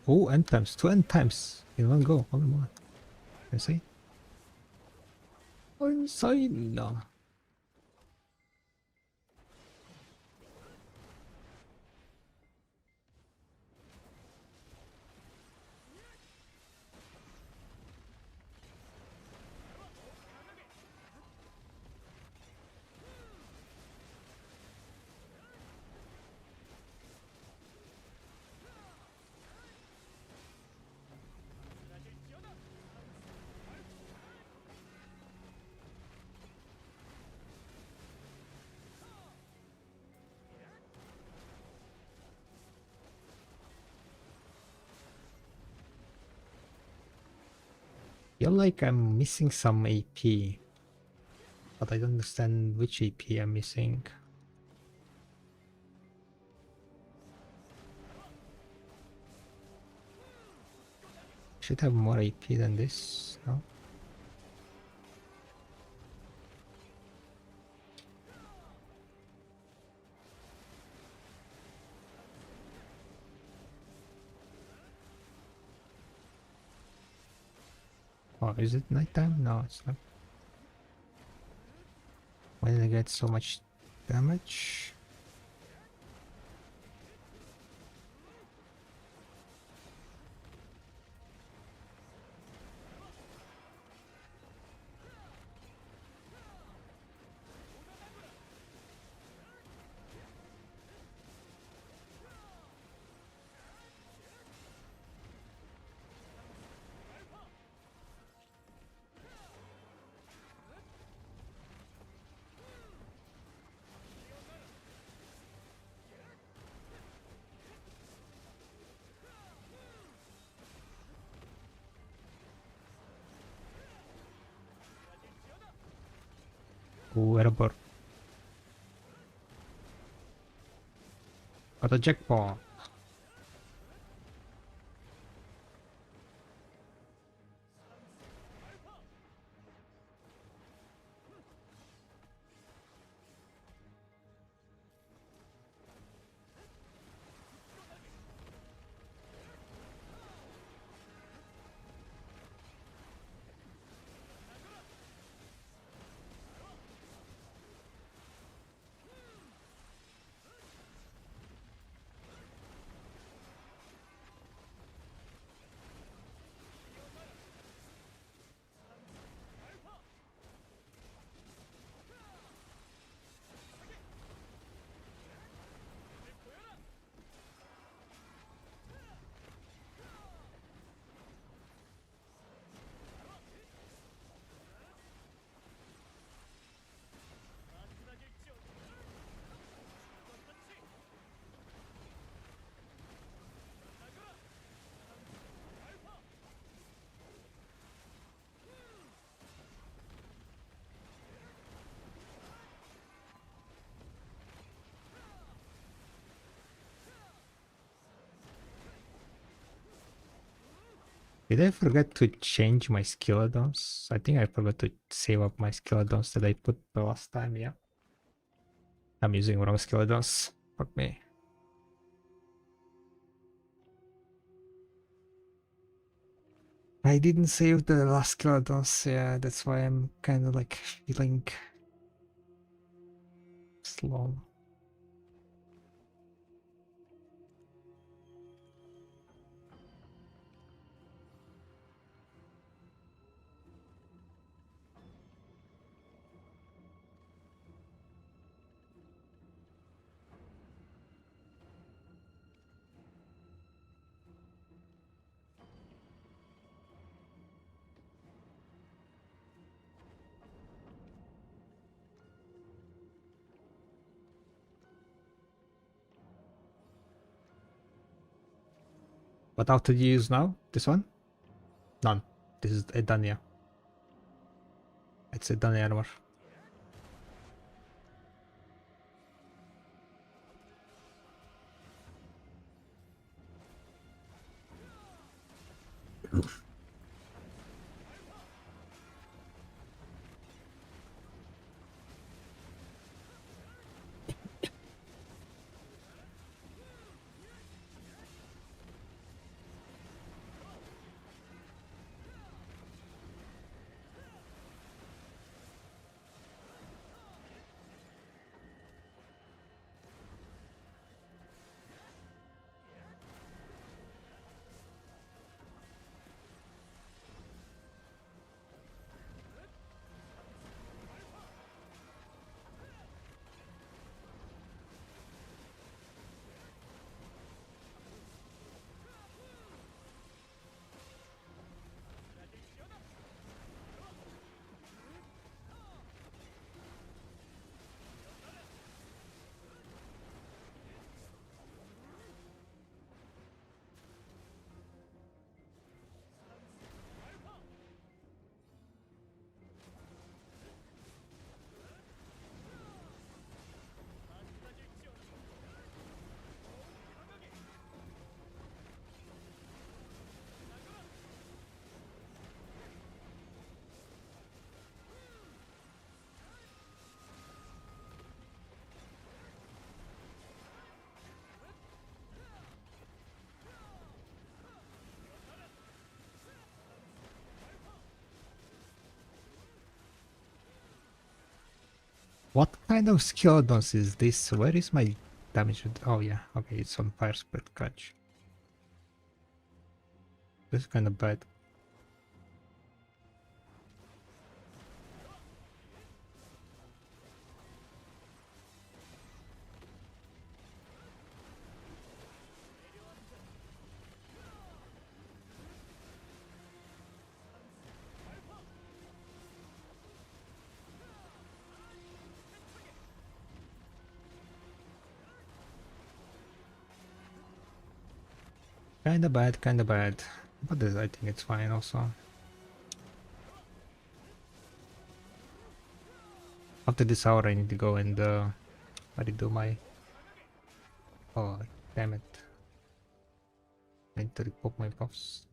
Oh, end times, 2 end times in one go. All in one. Insane. Insane. No. Feel like I'm missing some AP, but I don't understand which AP I'm missing. Should have more AP than this, no? Oh, is it nighttime? No, it's not. Why did I get so much damage? Oh, error. Got a jackpot. Did I forget to change my skill add-ons? I think I forgot to save up my skill add-ons that I put the last time, yeah. I'm using wrong skill add-ons. Fuck me. I didn't save the last skill add-ons, yeah, that's why I'm kind of like feeling slow. What out did you use now? This one? None. This is Edania. It's Edania armor. What kind of skill add-ons is this? Where is my damage? Oh yeah, okay, it's on fire spread catch. This is kind of bad. Kinda bad, kinda bad. But I think it's fine also. After this hour I need to go and redo my... Oh, damn it. I need to repop my buffs.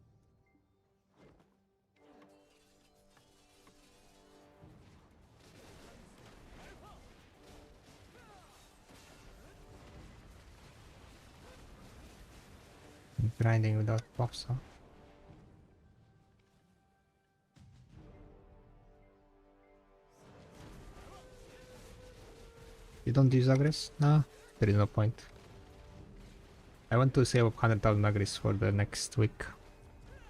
I'm grinding without buffs, huh? You don't use agris? No, there is no point. I want to save up 100,000 agris for the next week.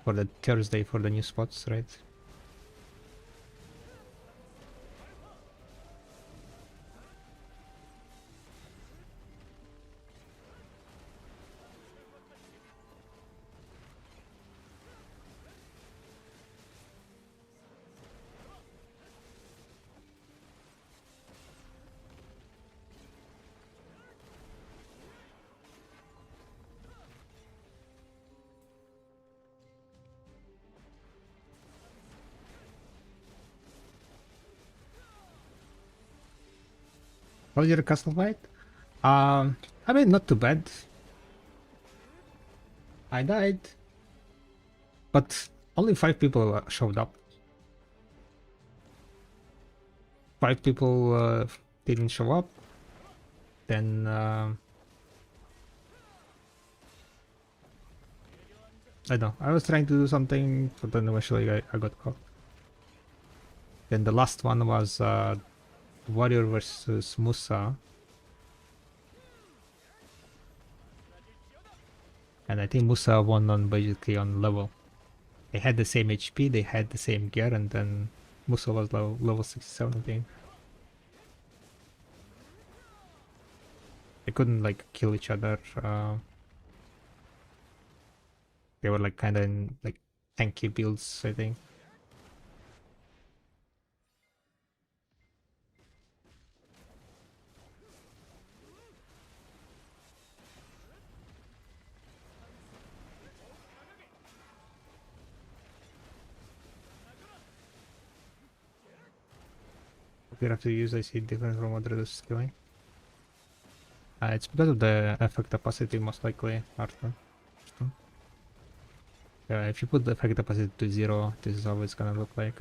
For the Thursday for the new spots, right? How's your castle fight? I mean, not too bad. I died. But Only 5 people showed up. 5 people didn't show up. Then I don't know. I was trying to do something, but then eventually I got caught. Then the last one was Warrior versus Musa. And I think Musa won on basically on level. They had the same HP, they had the same gear, and then Musa was level 67 again. They couldn't like kill each other. They were like kind of in like tanky builds, I think. You have to use, I see, different from what Redus is killing. It's because of the effect opacity, most likely, Arthur. Yeah, if you put the effect opacity to 0, this is how it's gonna look like.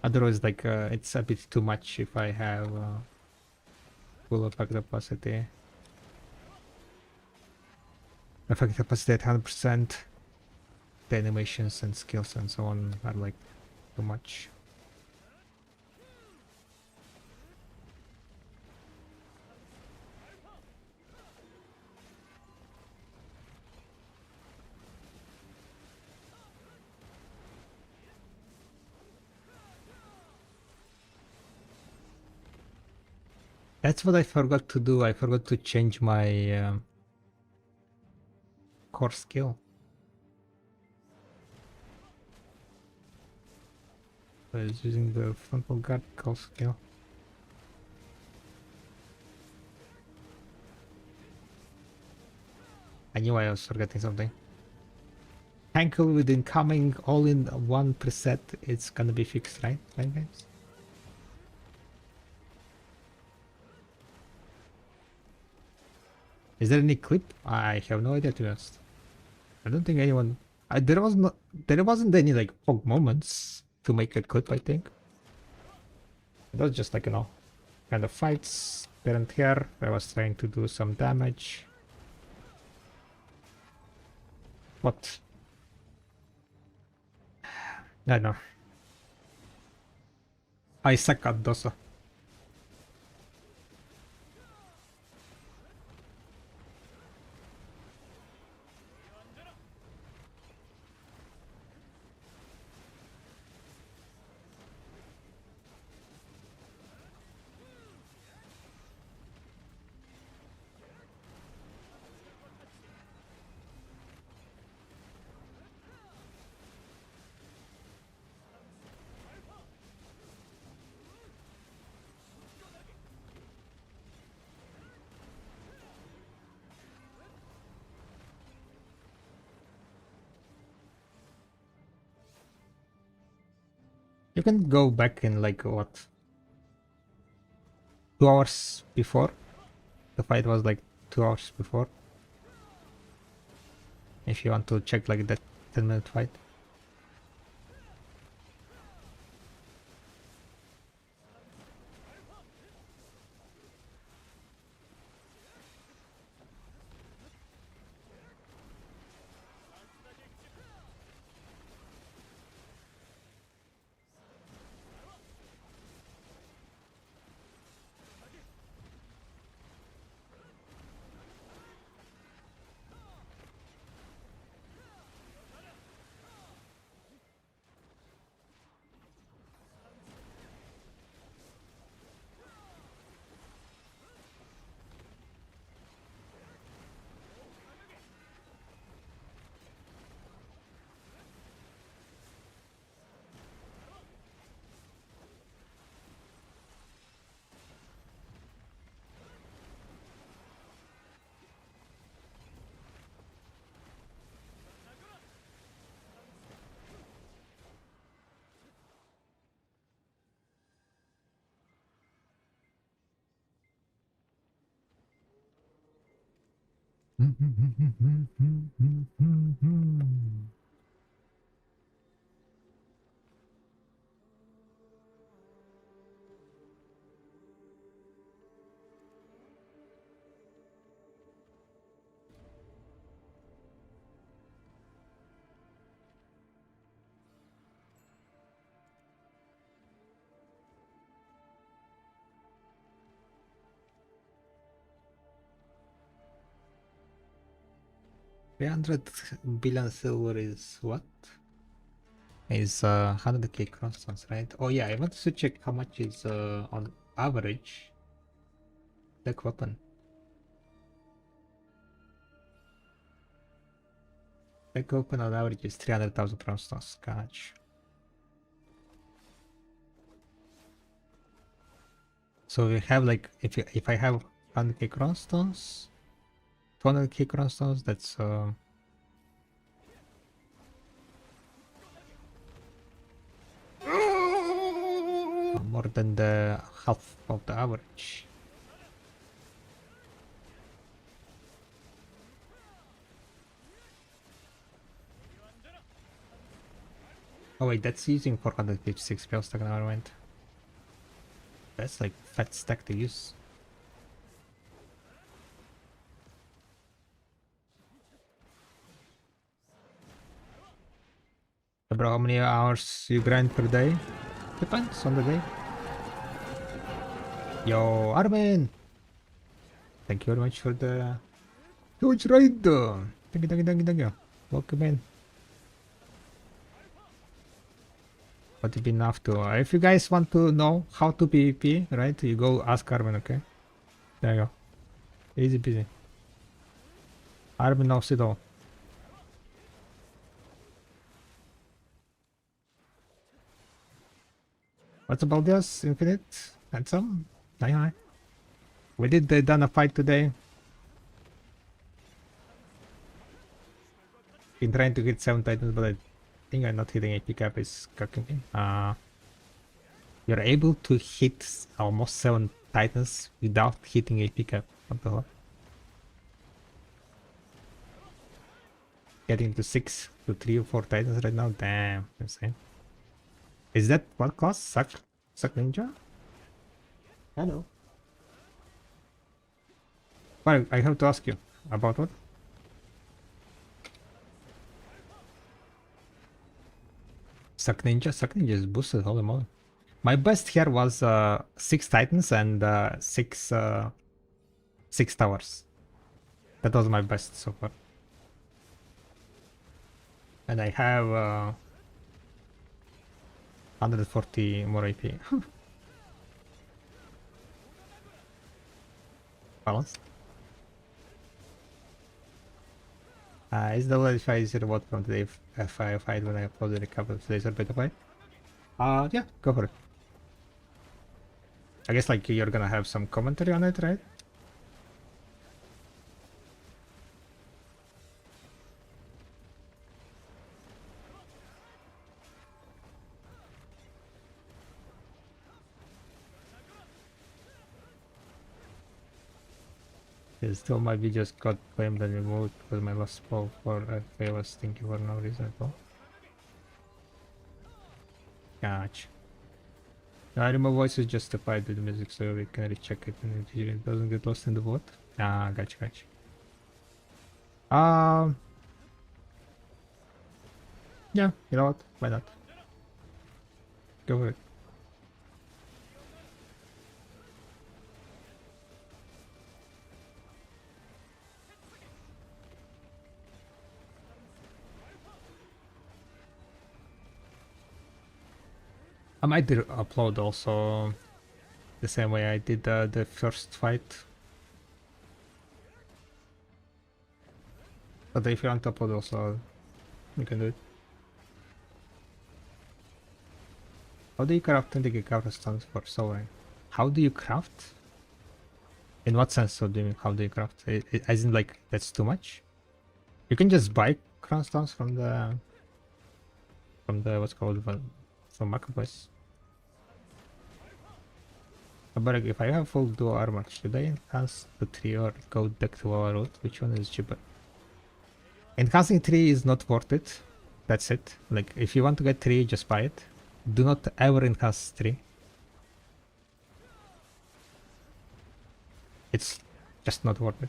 Otherwise, like, it's a bit too much if I have full effect opacity. Effect opacity at 100%. The animations and skills and so on are like too much. That's what I forgot to do. I forgot to change my core skill. I was using the frontal guard core skill. I knew I was forgetting something. Tackle with incoming all in one preset. It's gonna be fixed, right? Right, guys? Is there any clip? I have no idea, to be honest. I don't think anyone. There wasn't any like fog moments to make a clip. I think it was just like, you know, kind of fights. Parent here. I was trying to do some damage. What? I don't know. I suck at Dosa. You can go back in like what? 2 hours before? The fight was like 2 hours before. If you want to check like that 10-minute fight. 300 billion silver is what? Is 100k crossstones, right? Oh yeah, I wanted to check how much is on average black weapon. Black weapon on average is 300,000 crossstones. Gosh. So we have like if I have 100k crossstones, 200k crossstones, that's more than the half of the average. Oh wait, that's using 456 spell stack, never mind. That's like fat stack to use. So bro, how many hours you grind per day? Depends on the day. Yo, Armin! Thank you very much for the huge raid. Thank you. Welcome in. What you've been up to. If you guys want to know how to PvP, right, you go ask Armin, okay? There you go. Easy peasy. Armin knows it all. What's about this? Infinite? Handsome? Hi. We did done a fight today. Been trying to hit 7 titans, but I think I'm not hitting AP cap is cocking me. You're able to hit almost 7 titans without hitting AP cap. What the hell? Getting to 6 to 3 or 4 titans right now? Damn, insane. Is that what class? Suck Ninja? Hello. Well, I have to ask you about what? Suck Ninja is boosted, holy moly. My best here was 6 titans and 6 towers. That was my best so far. And I have 140 more AP. Balance. Is the if I zero what from today if I fight when I uploaded a couple of days or beta fight? Yeah, go for it. I guess like you're gonna have some commentary on it, right? Yeah, still my videos got claimed and removed because my last poll for FA was stinky for no reason at all. Gotcha. I remove voice is justified with the music so we can recheck it and it doesn't get lost in the vote. Gotcha. Yeah, you know what? Why not? Go for it. I might upload also the same way I did the first fight. But if you want to upload also, you can do it. How do you craft 20 craft stones for sovereign? How do you craft? In what sense do you mean how do you craft? As in like that's too much? You can just buy crown stones from the what's called from marketplace. But like, if I have full dual armor, should I enhance to 3 or go deck to our route? Which one is cheaper? Enhancing 3 is not worth it. That's it. Like, if you want to get 3, just buy it. Do not ever enhance 3. It's just not worth it.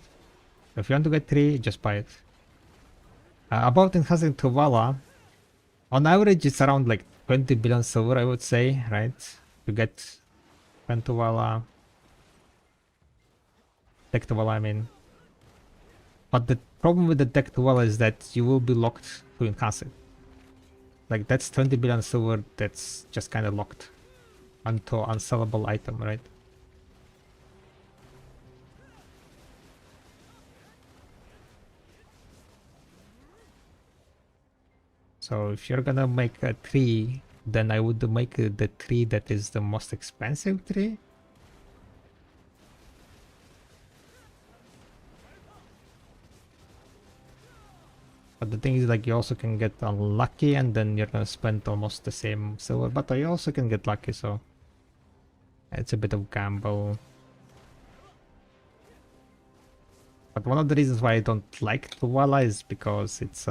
If you want to get 3, just buy it. About enhancing to Vala, on average it's around like 20 billion silver, I would say, right? To get 10 to Vala. Deck to Vala, I mean. But the problem with the deck to Vala is that you will be locked to enhance it. Like, that's 20 billion silver that's just kind of locked onto unsellable item, right? So if you're gonna make a tree, then I would make the tree that is the most expensive tree. But the thing is, like, you also can get unlucky and then you're gonna spend almost the same silver, but I also can get lucky, so it's a bit of gamble. But one of the reasons why I don't like Tuvala is because it's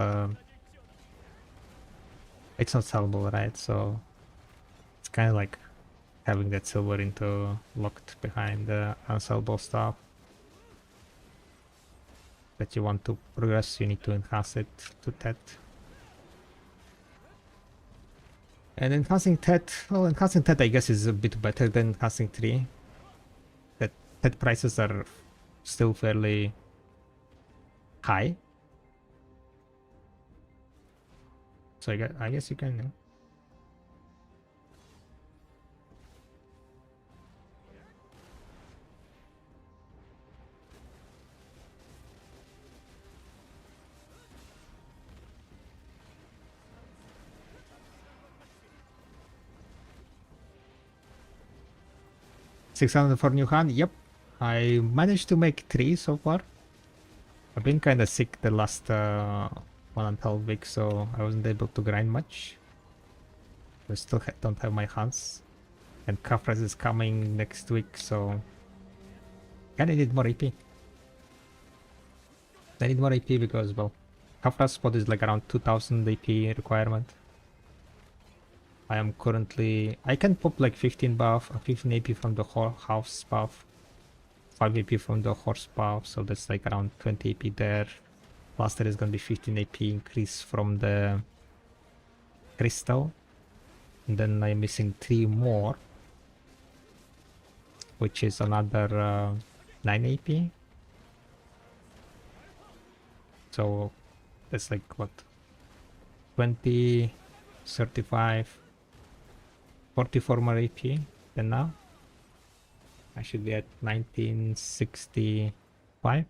not sellable, right? So it's kind of like having that silver into locked behind the unsellable stuff that you want to progress. You need to enhance it to Tet. And enhancing Tet, well, enhancing Tet I guess is a bit better than enhancing 3. That Tet prices are still fairly high. So I guess you can. 600 for new hand. Yep, I managed to make 3 so far. I've been kind of sick the last 1.5 weeks, so I wasn't able to grind much. I still don't have my hands, and Kafras is coming next week, so kinda need more AP. I need more AP because, well, Kafras spot is like around 2000 AP requirement. I am currently, I can pop like 15 buff, 15 AP from the house buff, 5 AP from the horse buff, so that's like around 20 AP there. Plus there is gonna be 15 AP increase from the crystal. And then I'm missing 3 more, which is another 9 AP. So that's like what? 20, 35, 44 more AP than now. I should be at 1965,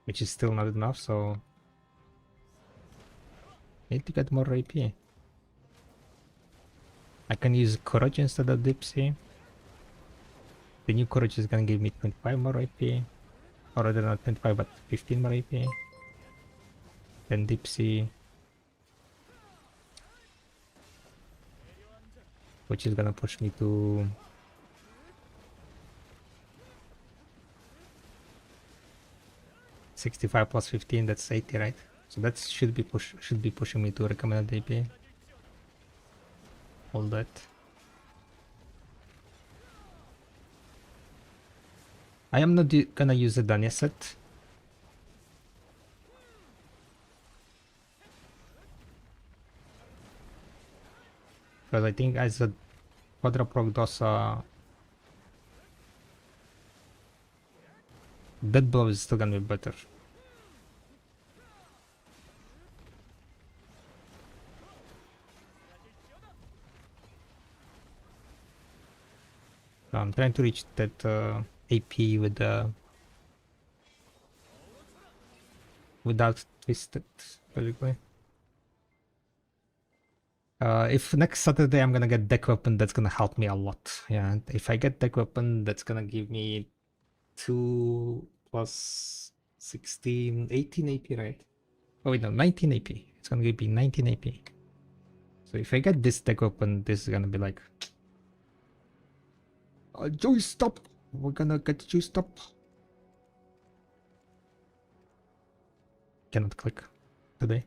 which is still not enough, so I need to get more AP. I can use Courage instead of Dipsy. The new Courage is gonna give me 25 more AP, or rather not 25 but 15 more AP. Then Dipsy, which is gonna push me to 65 plus 15, that's 80, right? So that should be pushing me to recommended AP. All that. I am not gonna use the Danya set. Because I think as a Quadra Progdosa, Dead Blow is still gonna be better. I'm trying to reach that AP with without Twisted, basically. If next Saturday I'm gonna get deck weapon, that's gonna help me a lot. Yeah, if I get deck weapon, that's gonna give me 2 plus 16, 18 AP, right? Oh wait, no, 19 AP. It's gonna give me 19 AP. So if I get this deck weapon, this is gonna be like Joey, stop! We're gonna get you, stop! Cannot click today.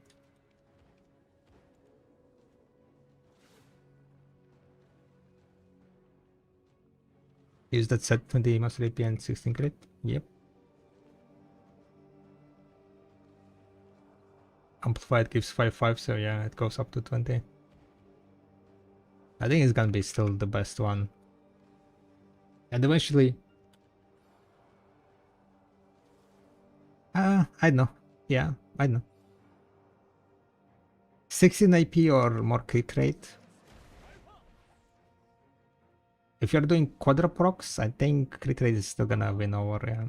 Use that set 20 master AP and 16 crit? Yep. Amplified gives 5/5, so yeah, it goes up to 20. I think it's gonna be still the best one. And eventually... I know. Yeah, I know. 16 AP or more crit rate. If you're doing quadra procs, I think crit rate is still gonna win over, yeah.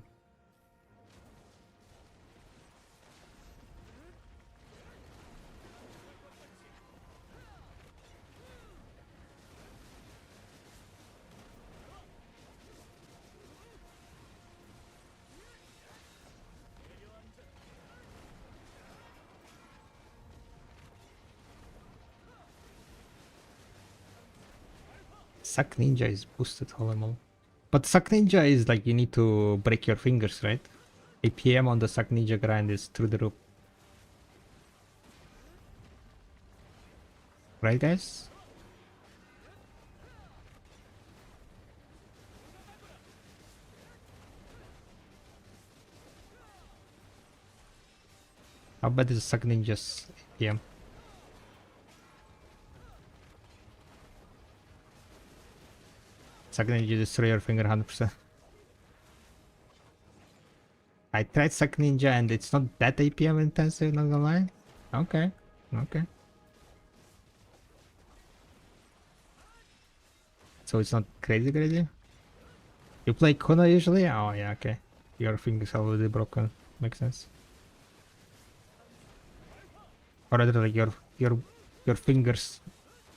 Suck Ninja is boosted, holy moly. But Suck Ninja is like you need to break your fingers, right? APM on the Suck Ninja grind is through the roof. Right, guys? How bad is Suck Ninja's APM? Suck Ninja destroy your finger 100%. I tried Suck Ninja and it's not that APM intensive, not gonna lie. Okay, okay. So it's not crazy crazy? You play Kuna usually? Oh yeah, okay. Your fingers already broken. Makes sense. Or rather like your fingers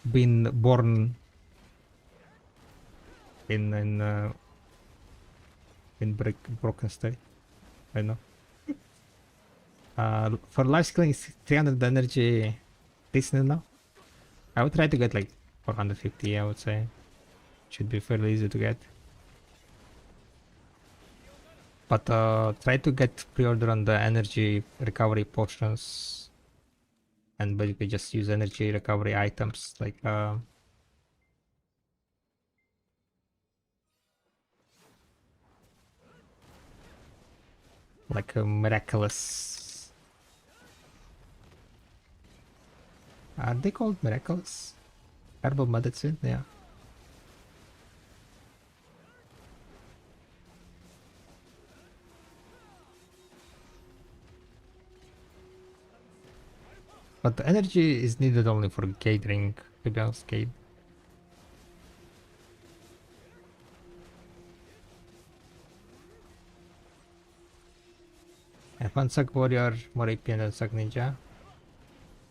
been born in broken state. I know. For life skilling is 300 energy decent enough. I would try to get like 450, I would say. Should be fairly easy to get. But try to get pre-order on the energy recovery potions. And basically just use energy recovery items like a miraculous. Are they called miraculous? Herbal medicine, yeah. But the energy is needed only for gathering, to be honest, Gade. And one Suck Warrior, more AP than Suck Ninja.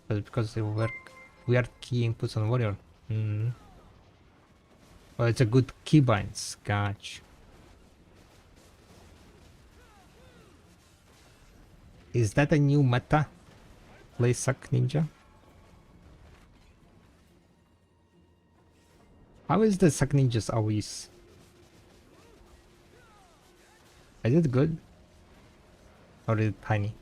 But because they work weird key inputs on Warrior. Well, it's a good keybinds, gotcha. Is that a new meta? Play Suck Ninja? How is the Suck Ninjas always? Is it good? Or is it tiny?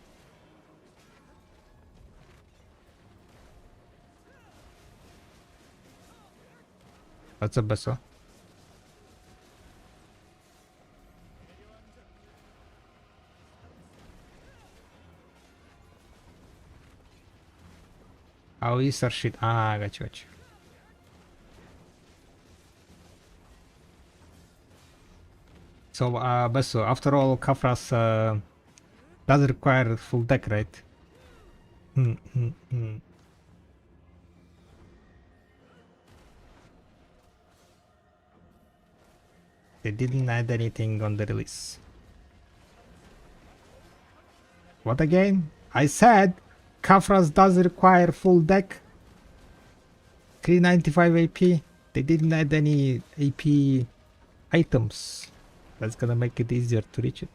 What's up, Basso? How is our shit? Ah, gotcha, gotcha. So, Basso, after all, Kafras does require full deck, right? They didn't add anything on the release. What again? I said Kafras does require full deck. 395 AP. They didn't add any AP items. That's gonna make it easier to reach it.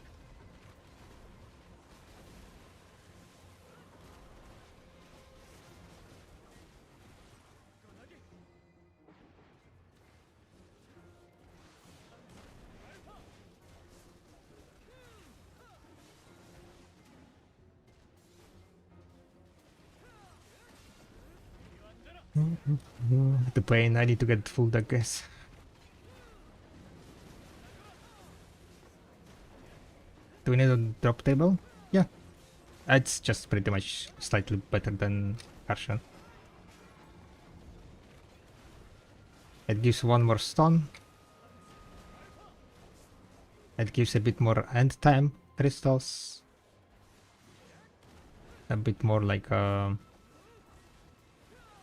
The plane, I need to get full deck, guys. Do we need a drop table? Yeah. It's just pretty much slightly better than Harshan. It gives one more stone. It gives a bit more end time crystals. A bit more like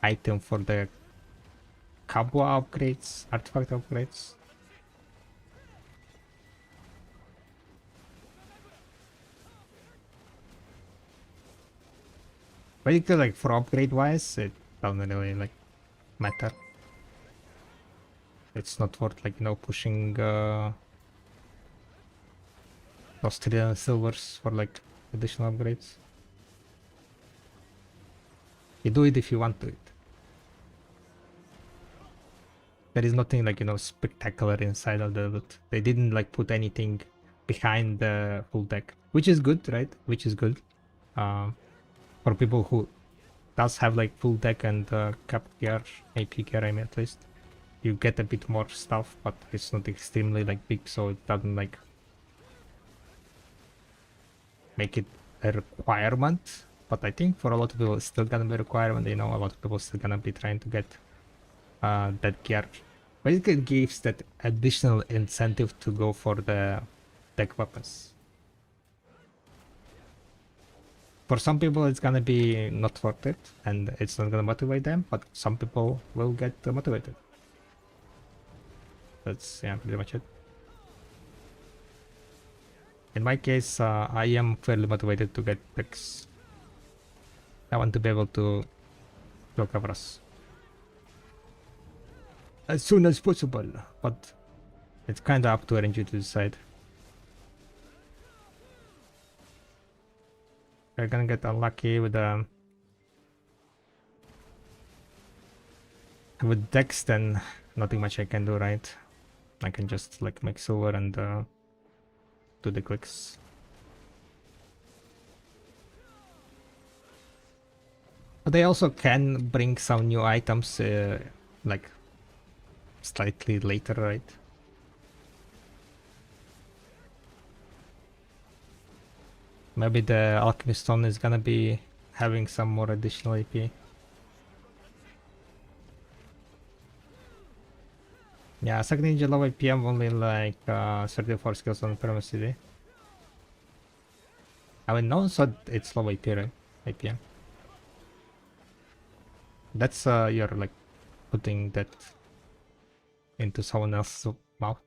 item for the Kabwa upgrades, artifact upgrades. Basically, like for upgrade wise, it doesn't really like matter. It's not worth like pushing those 3 silvers for like additional upgrades. You do it if you want to it. There is nothing like spectacular inside of the loot. They didn't like put anything behind the full deck, which is good, right? Which is good for people who does have like full deck and cap gear, AP gear, I mean, at least you get a bit more stuff, but it's not extremely like big, so it doesn't like make it a requirement. But I think for a lot of people it's still gonna be a requirement. A lot of people still gonna be trying to get that gear. Basically it gives that additional incentive to go for the deck weapons. For some people it's gonna be not worth it and it's not gonna motivate them, but some people will get motivated. That's pretty much it. In my case, I am fairly motivated to get decks. I want to be able to go cover us as soon as possible, but it's kinda up to RNG to decide. We're gonna get unlucky with decks, then nothing much I can do, right? I can just like make silver and do the clicks. But they also can bring some new items like slightly later, right? Maybe the Alchemy stone is gonna be having some more additional AP. Yeah, second ninja low APM only like 34 skills on Permacity. I mean, no one said it's low AP, right? APM. That's you're like putting that into someone else's mouth.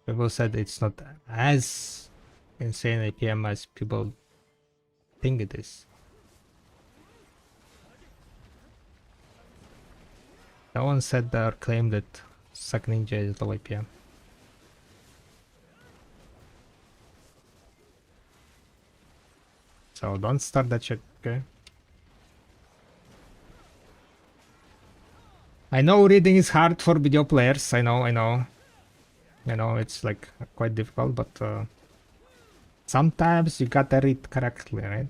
People said it's not as insane APM as people think it is. No one said or claimed that Suck Ninja is low APM. So don't start that shit, okay? I know reading is hard for video players. I know it's like quite difficult, but sometimes you gotta read correctly, right?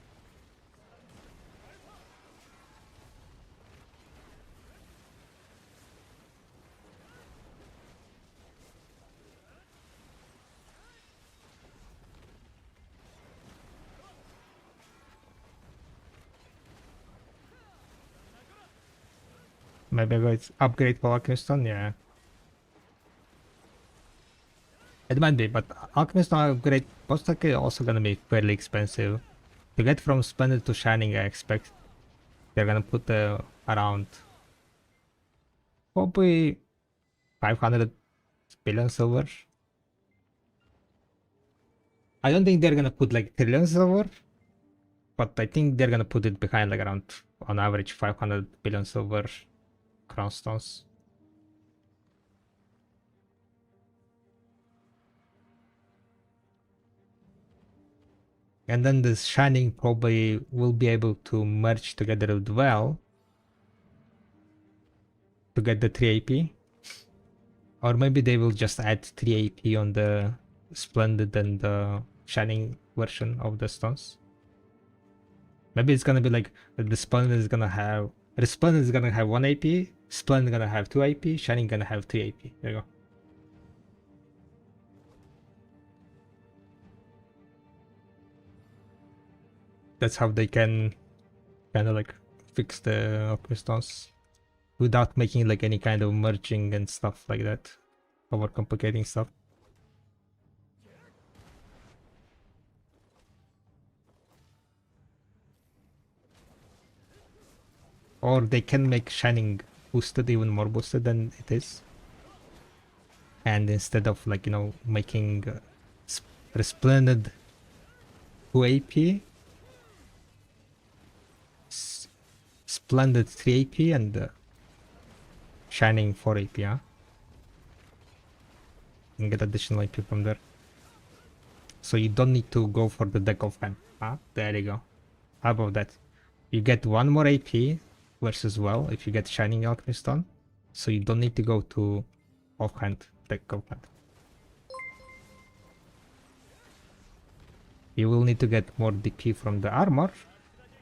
Maybe I go upgrade for Alchemistone, yeah. It might be, but Alchemistone upgrade most likely also gonna be fairly expensive. To get from Splendid to Shining, I expect they're gonna put around probably 500 billion silver. I don't think they're gonna put like trillion silver, but I think they're gonna put it behind like around on average 500 billion silver crown stones. And then the Shining probably will be able to merge together with well to get the 3 AP. Or maybe they will just add 3 AP on the Splendid and the Shining version of the stones. Maybe it's gonna be like the Splendid is gonna have Resplendent is gonna have 1 AP, Splendid gonna have 2 AP, Shining gonna have 3 AP. There you go. That's how they can kind of like fix the alchemy stones without making like any kind of merging and stuff like that, overcomplicating stuff. Or they can make Shining boosted, even more boosted than it is. And instead of like, you know, making Resplendent 2 AP, Splendid 3 AP and Shining 4 AP, huh? And get additional AP from there. So you don't need to go for the deck of hand. Huh? There you go. How about that? You get 1 more AP versus well if you get Shining Alchemy Stone. So you don't need to go to offhand, deck of hand. You will need to get more DP from the armor,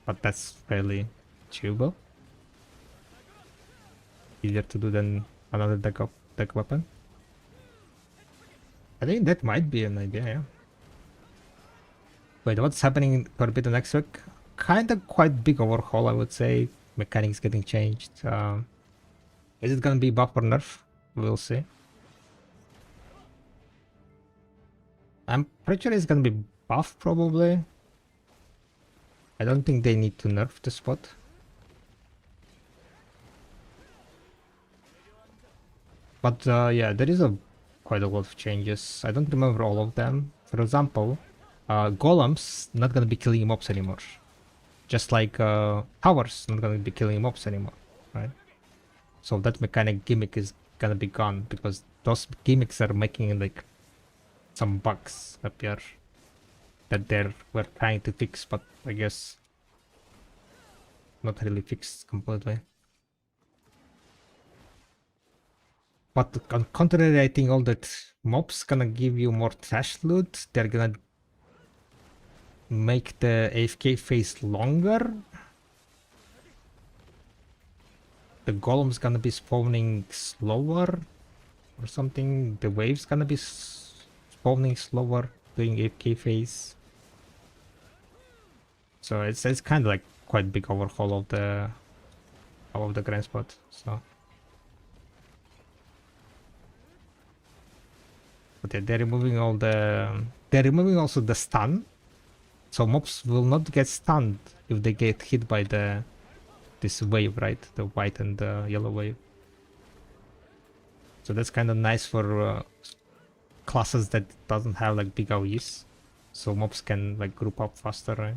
but that's fairly achievable. Easier to do than another deck weapon. I think that might be an idea, yeah. Wait, what's happening for a bit next week? Kinda quite big overhaul, I would say. Mechanics getting changed. Is it gonna be buff or nerf? We'll see. I'm pretty sure it's gonna be buff, probably. I don't think they need to nerf the spot. But yeah, there is quite a lot of changes. I don't remember all of them. For example, golems not gonna be killing mobs anymore. Just like towers not gonna be killing mobs anymore, right? So that mechanic gimmick is gonna be gone because those gimmicks are making like some bugs appear that they were trying to fix, but I guess not really fixed completely. But on contrary, I think all that mobs gonna give you more trash loot. They're gonna make the AFK phase longer. The golem's gonna be spawning slower or something. The wave's gonna be spawning slower during AFK phase. So it's kind of like quite big overhaul of the grand spot. So, but yeah, they're removing all the. They're removing also the stun. So mobs will not get stunned if they get hit by this wave, right? The white and the yellow wave. So that's kind of nice for classes that doesn't have like big AoEs. So mobs can like group up faster, right?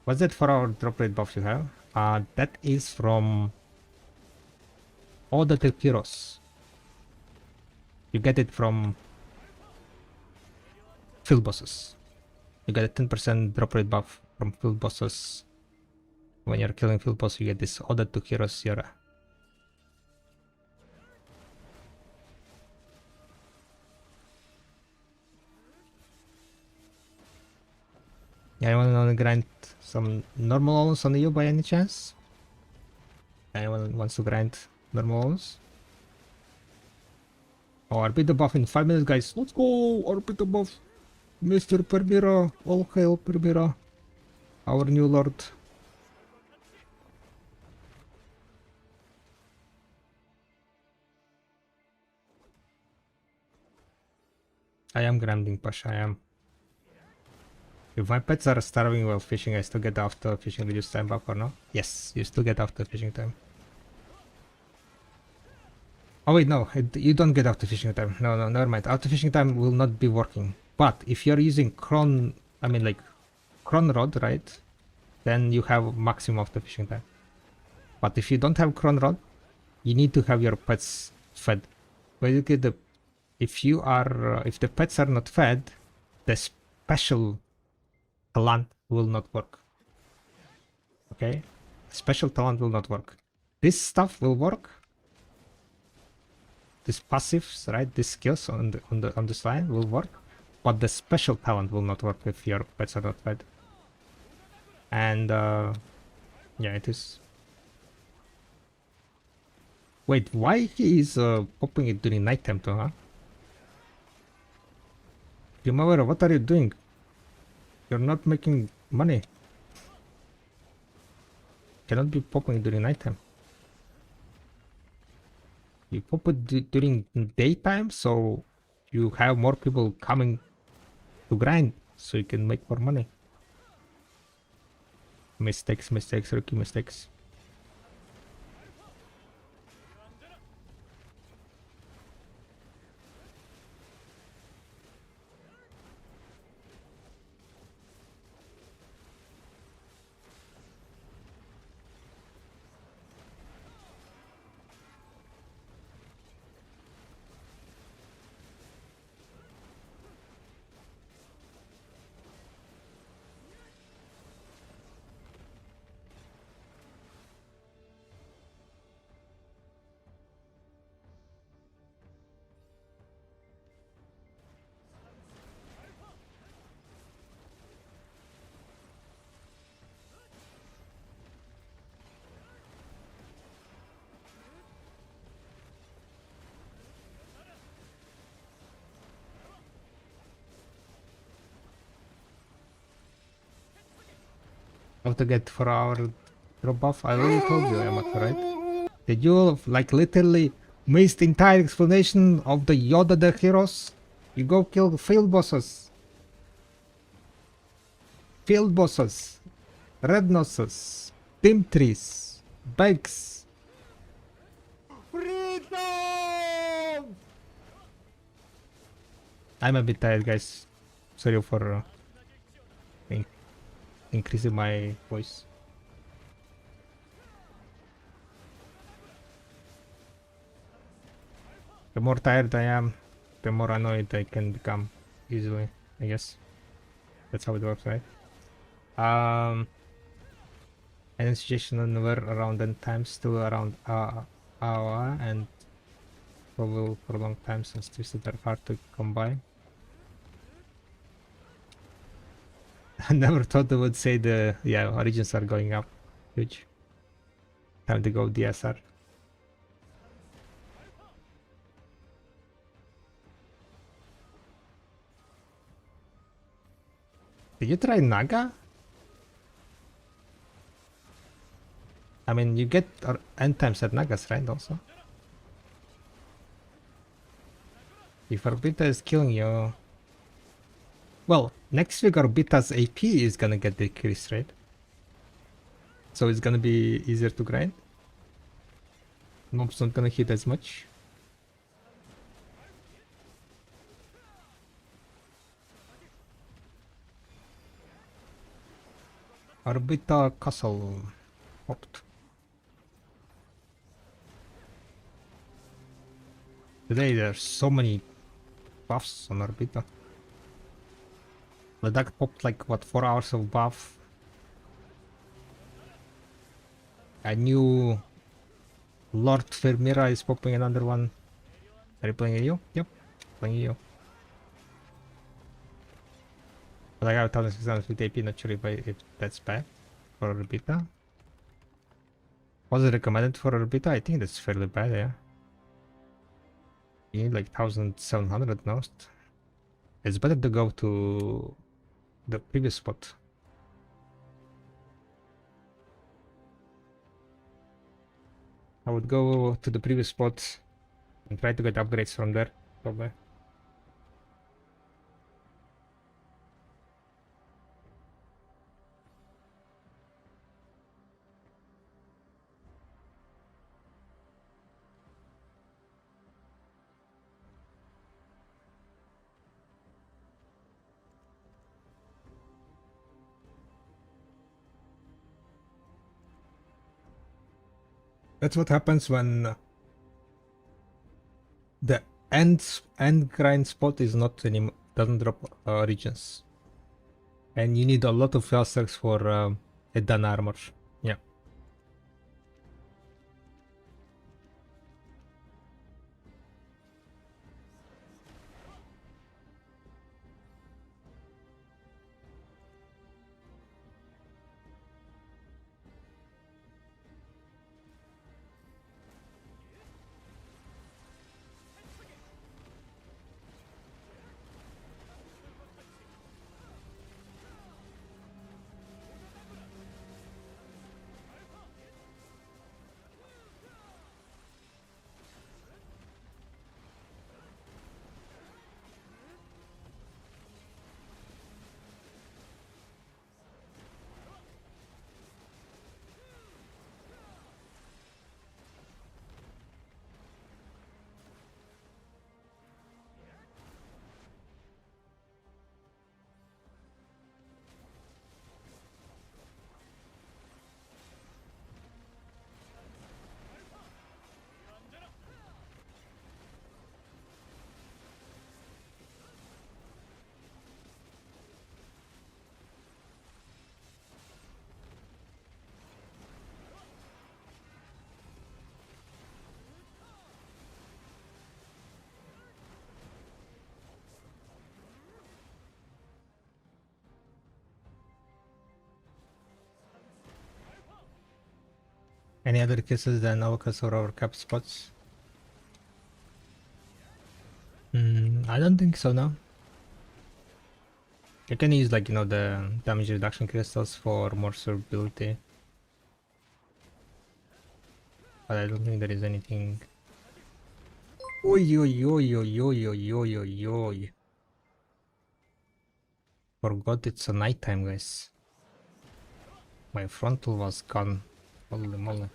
What's that for our drop rate buff you have? That is from Order to Heroes. You get it from field bosses. You get a 10% drop rate buff from field bosses. When you're killing field boss, you get this Order to Heroes Yara. Anyone want to grind some normal owns on you by any chance? Anyone wants to grind normal owns? Oh, RP the buff in 5 minutes, guys. Let's go! RP the buff. Mr. Permira. All hail Permira. Our new lord. I am grinding, Pasha, I am. If my pets are starving while fishing, I still get after fishing reduced time buff or no? Yes, you still get after fishing time. Oh wait, no, you don't get after fishing time. No, never mind. After fishing time will not be working. But if you're using cron rod, right? Then you have maximum after fishing time. But if you don't have cron rod, you need to have your pets fed. Basically, if the pets are not fed, the special talent will not work. Okay, special talent will not work. This stuff will work. These passives, right? These skills on this line will work, but the special talent will not work if your pets are not fed. And yeah, it is. Wait, why he is popping it during nighttime too, huh? Primavera, what are you doing? You're not making money. Cannot be popping it during nighttime. You pop it during daytime, so you have more people coming to grind, so you can make more money. Mistakes, mistakes, rookie mistakes. How to get 4-hour drop buff? I already told you, Amateur, right? Did you like literally miss the entire explanation of the Yoda the heroes? You go kill field bosses. Field bosses. Red noses. Team trees. Bikes. Freedom! I'm a bit tired, guys. Sorry for in increasing my voice. The more tired I am, the more annoyed I can become easily, I guess. That's how it works, right? Any suggestion on where around end times, still around hour, and probably for a long time since twisted are hard to combine. I never thought they would say the origins are going up. Huge. Time to go DSR. Did you try Naga? I mean, you get end times at Nagas, right? Also, if Orbita is killing you, well, next week Orbita's AP is gonna get decreased, right? So it's gonna be easier to grind. Mob's not gonna hit as much. Orbita Castle popped. Today there's so many buffs on Orbita. The duck popped like what, 4 hours of buff. A new Lord Fermira is popping another one. Are you playing EU? Yep, playing EU. But I got 1650 AP, not sure if that's bad for Orbita. Was it recommended for Orbita? I think that's fairly bad, yeah. You need like 1700 most. It's better to go to the previous spot. I would go to the previous spot and try to get upgrades from there, probably. That's what happens when the end grind spot is not any doesn't drop regions, and you need a lot of Felsters for a done armor. Yeah. Any other kisses than Alcas or our cap spots? I don't think so, no. You can use like, you know, the damage reduction crystals for more survivability. But I don't think there is anything. Oi, oi, oi, oi, oi, oi, oi, oi, oi. Forgot it's a nighttime, guys. My frontal was gone. Holy moly.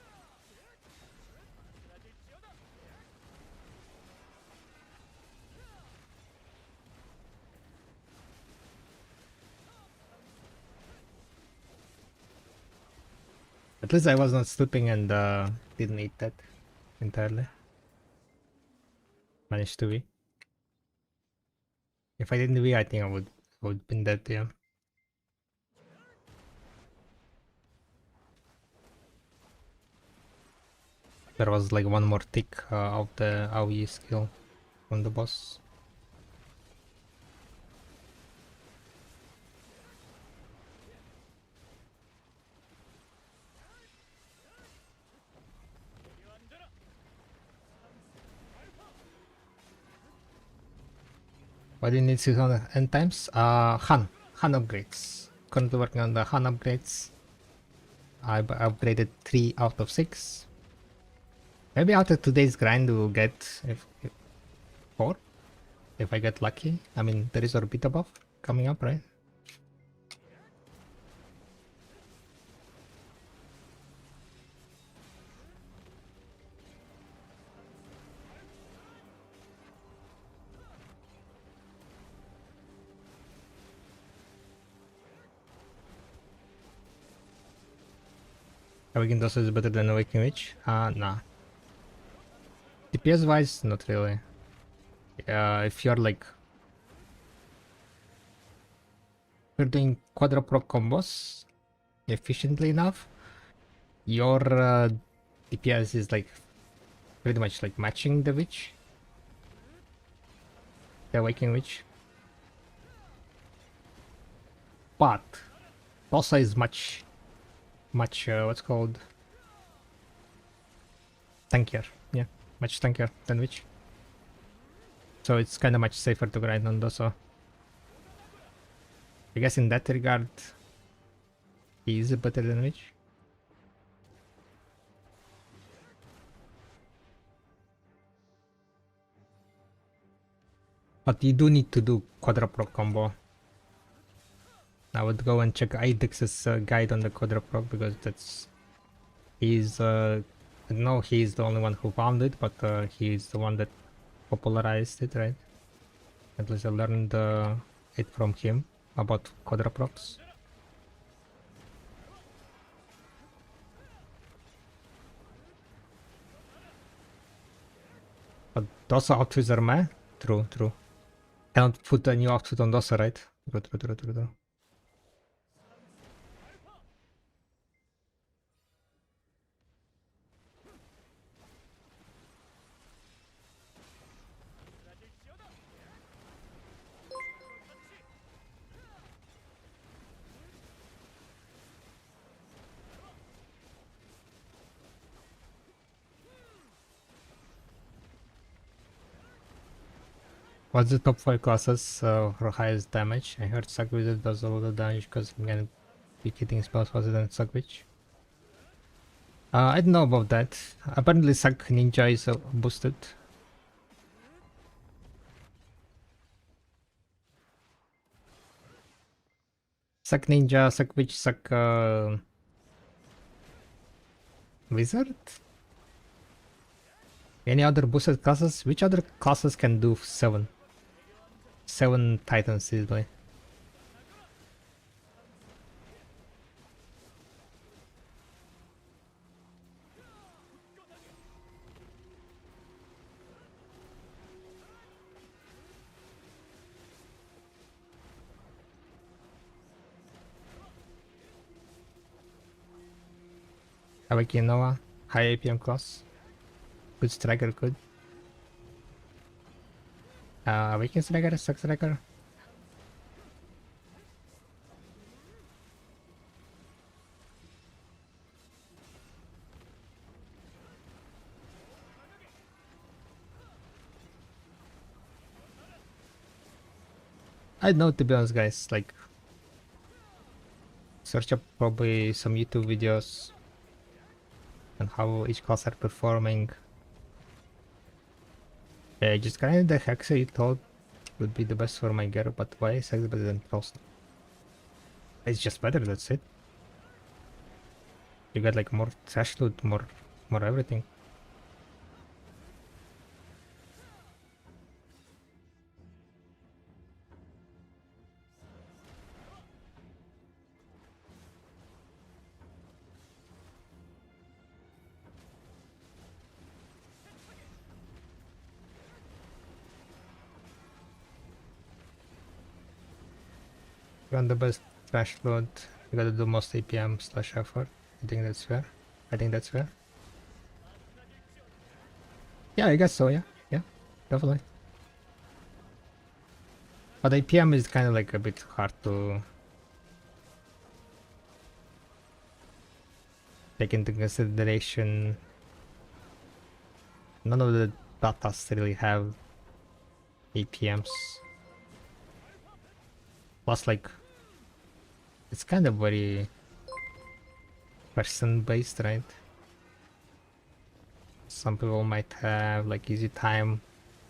At least I was not sleeping and didn't eat that entirely. Managed to be. If I didn't be, I think I would been dead, yeah. There was like one more tick of the AoE skill on the boss. What do you need to on end times? Han upgrades. Currently working on the Han upgrades. I upgraded 3 out of 6. Maybe after today's grind we'll get if 4 if I get lucky. I mean, there is a beta buff coming up, right? Awakened also is better than Awakened Witch? Nah. DPS wise, not really. If you're like... you're doing quadra proc combos efficiently enough, your DPS is like pretty much like matching the witch. The Awakened Witch. But Tosa is much what's called tankier. Yeah, much tankier than Witch. So it's kind of much safer to grind on Dosa. I guess in that regard, he is better than Witch. But you do need to do quadra proc combo. I would go and check Idex's guide on the quadra proc because that's... he's I don't know he's the only one who found it, but he's the one that popularized it, right? At least I learned it from him about quadra procs. But Dosa outfits are meh? True. Cannot put a new outfit on Dosa, right? True. What's the top 5 classes for highest damage? I heard Suck Wizard does a lot of damage because I'm gonna be hitting spells faster than Suck Witch. I don't know about that. Apparently Suck Ninja is boosted. Suck Ninja, Suck Witch, Suck Wizard? Any other boosted classes? Which other classes can do 7? 7 titans easily. Awaken Nova, high APM class. Good striker, good. Awaken striker, Suck striker. I don't know, to be honest, guys. Like, search up probably some YouTube videos on how each class are performing. Yeah, just kind of the Hexa you thought would be the best for my gear, but why is Hexa better than Frost? It's just better, that's it. You got like more trash loot, more everything. You want the best trash load, you gotta do most APM slash effort. I think that's fair. I think that's fair. Yeah, I guess so, yeah. Yeah, definitely. But APM is kind of like a bit hard to take into consideration. None of the datas really have APMs. Plus, like, it's kind of very person based, right? Some people might have like easy time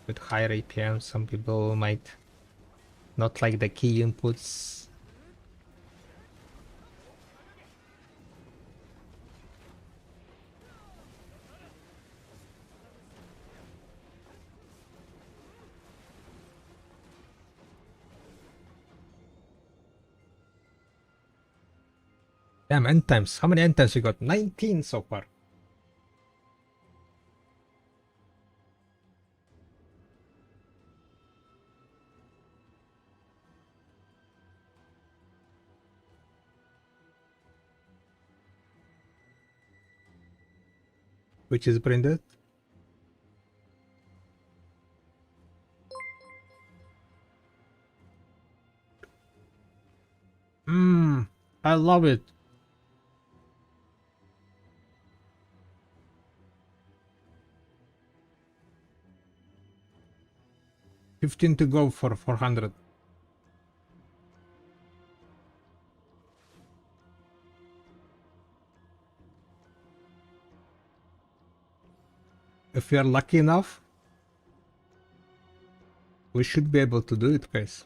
with higher APM, some people might not like the key inputs. Damn, end times. How many end times we got? 19 so far. Which is printed. I love it. $15 to go for 400. If we are lucky enough, we should be able to do it, guys.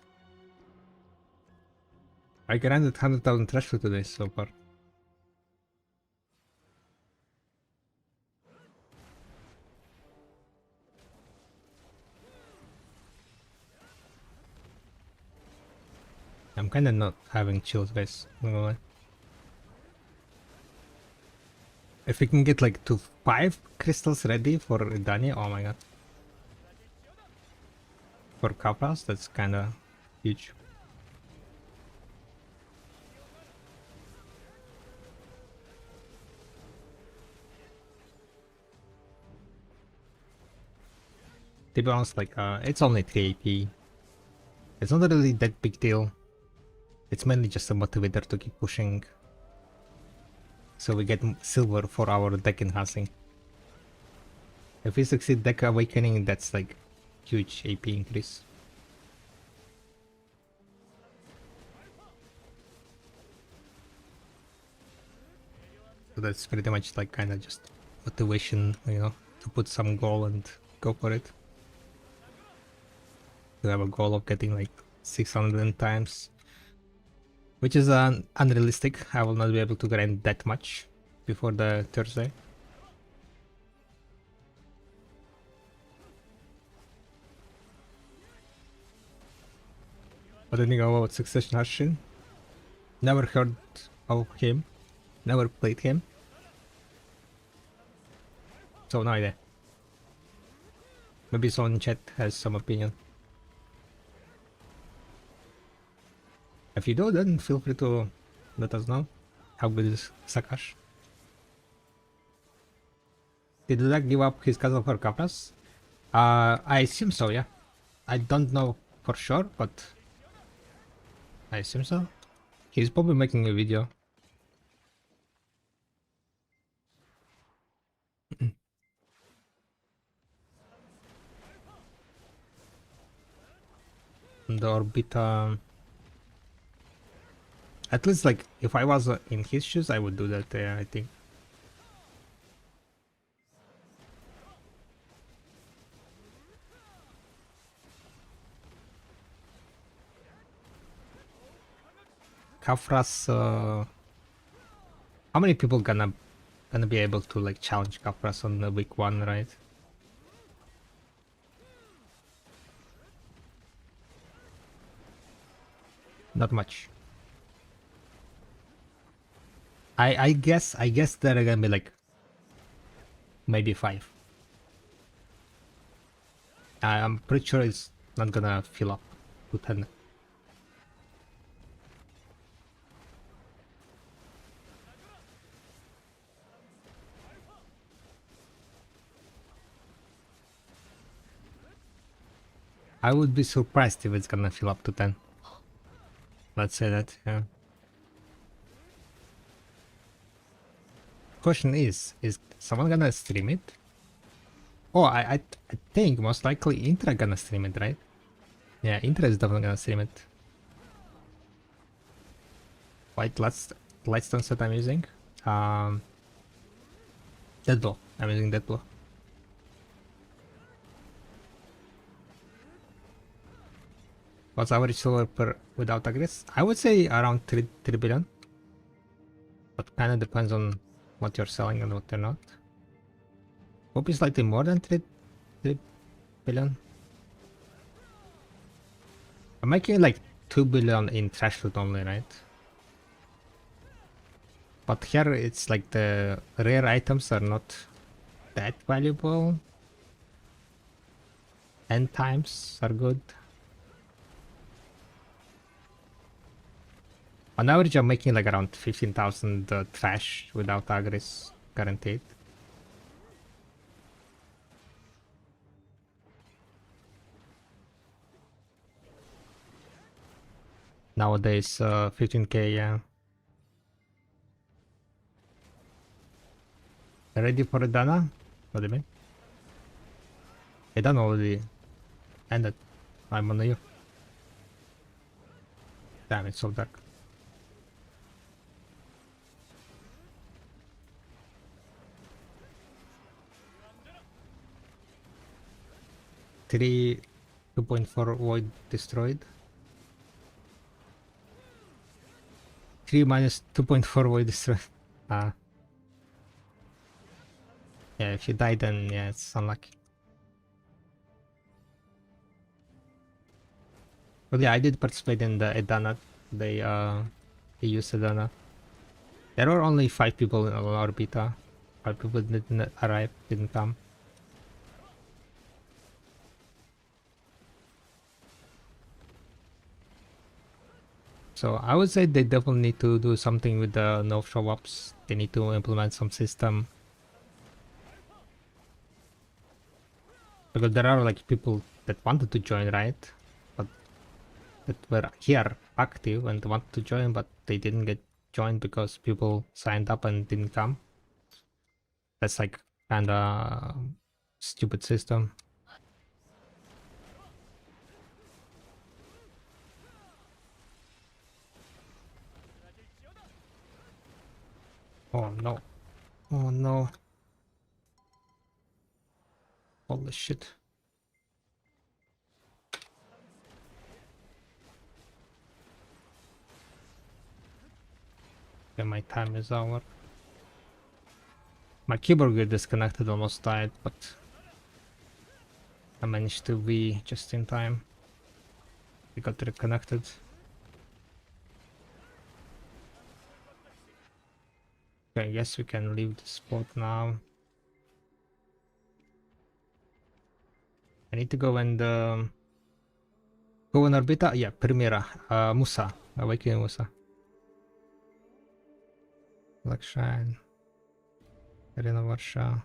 I grinded 100,000 trash for today so far. I'm kinda not having chills, guys. I'm not gonna lie. If we can get like to 5 crystals ready for Dani, oh my god. For Kapras, that's kinda huge. To be honest, like, it's only 3 AP. It's not really that big deal. It's mainly just a motivator to keep pushing. So we get silver for our deck enhancing. If we succeed deck awakening, that's like huge AP increase. So that's pretty much like kind of just motivation, you know, to put some goal and go for it. We have a goal of getting like 600 times, which is unrealistic. I will not be able to grind that much before the Thursday. What do you think about Succession Harshin? Never heard of him, never played him, so no idea. Maybe someone in chat has some opinion. If you do, then feel free to let us know how good is Sakash. Did Dudak give up his castle for Kapras? I assume so, yeah. I don't know for sure, but I assume so. He's probably making a video. The orb bit at least like if I was in his shoes I would do that there, I think. Kafras, how many people gonna be able to like challenge Kafras on the week 1, right? Not much. I guess there are gonna be like maybe 5. I'm pretty sure it's not gonna fill up to 10. I would be surprised if it's gonna fill up to 10. Let's say that, yeah. Question is someone gonna stream it? Oh, I think most likely Intra gonna stream it, right? Yeah, Intra is definitely gonna stream it. White Lightstone set I'm using. Deadblow. I'm using Deadblow. What's average silver per without agris? I would say around 3 billion. But kinda depends on what you're selling and what you're not. Hope is slightly more than 3 billion. I'm making like 2 billion in trash loot only, right? But here it's like the rare items are not that valuable. Endtimes are good. On average, I'm making like around 15,000 trash without agris guaranteed. Nowadays, 15k, yeah. Ready for Edana? What do you mean? Edana already ended. I'm on you. Damn, it's so dark. Three 2.4 void destroyed. 3 minus 2.4 void destroyed. Yeah, if you die then yeah, it's unlucky. But yeah, I did participate in the Edana. They used Edana. There were only 5 people in our beta. 5 people didn't arrive, didn't come. So I would say they definitely need to do something with the no show ups. They need to implement some system. Because there are like people that wanted to join, right? But that were here active and wanted to join, but they didn't get joined because people signed up and didn't come. That's like kinda stupid system. Oh no. Oh no. Holy shit. Okay, my time is over. My keyboard got disconnected, almost died, but I managed to be just in time. We got reconnected. Okay, I guess we can leave the spot now. I need to go and go on Orbita. Yeah, Primera. Musa. Awakening Musa. Lakshine. Arena Varsha.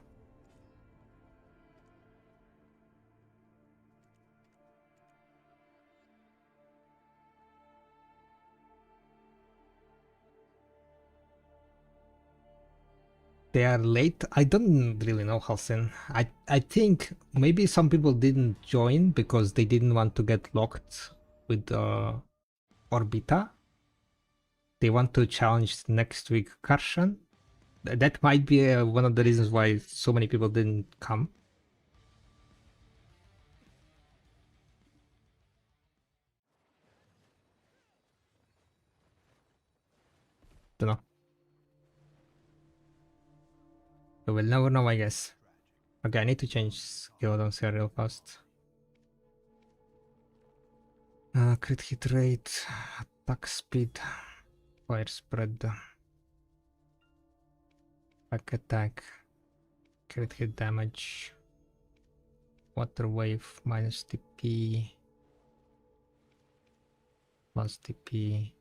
They are late. I don't really know, Halsen. I think maybe some people didn't join because they didn't want to get locked with Orbita. They want to challenge next week Karshan. That might be one of the reasons why so many people didn't come. Don't know. So we'll never know, I guess. Okay, I need to change skill on here real fast. Crit hit rate, attack speed, fire spread, back attack, crit hit damage, water wave minus TP, plus TP.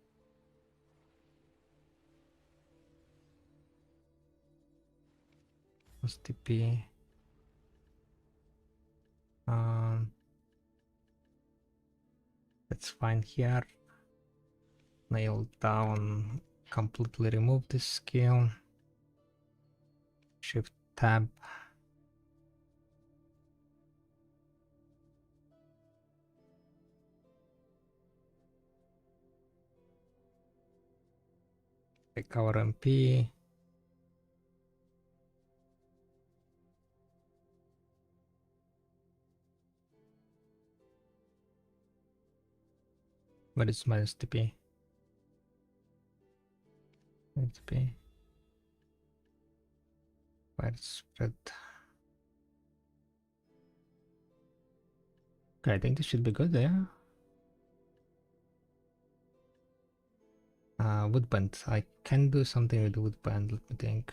Plus TP. That's fine here. Nail down, completely remove this skill. Shift tab. Take our MP. What is minus TP? TP. Fire spread. Okay, I think this should be good, yeah. Woodband. I can do something with woodband, let me think.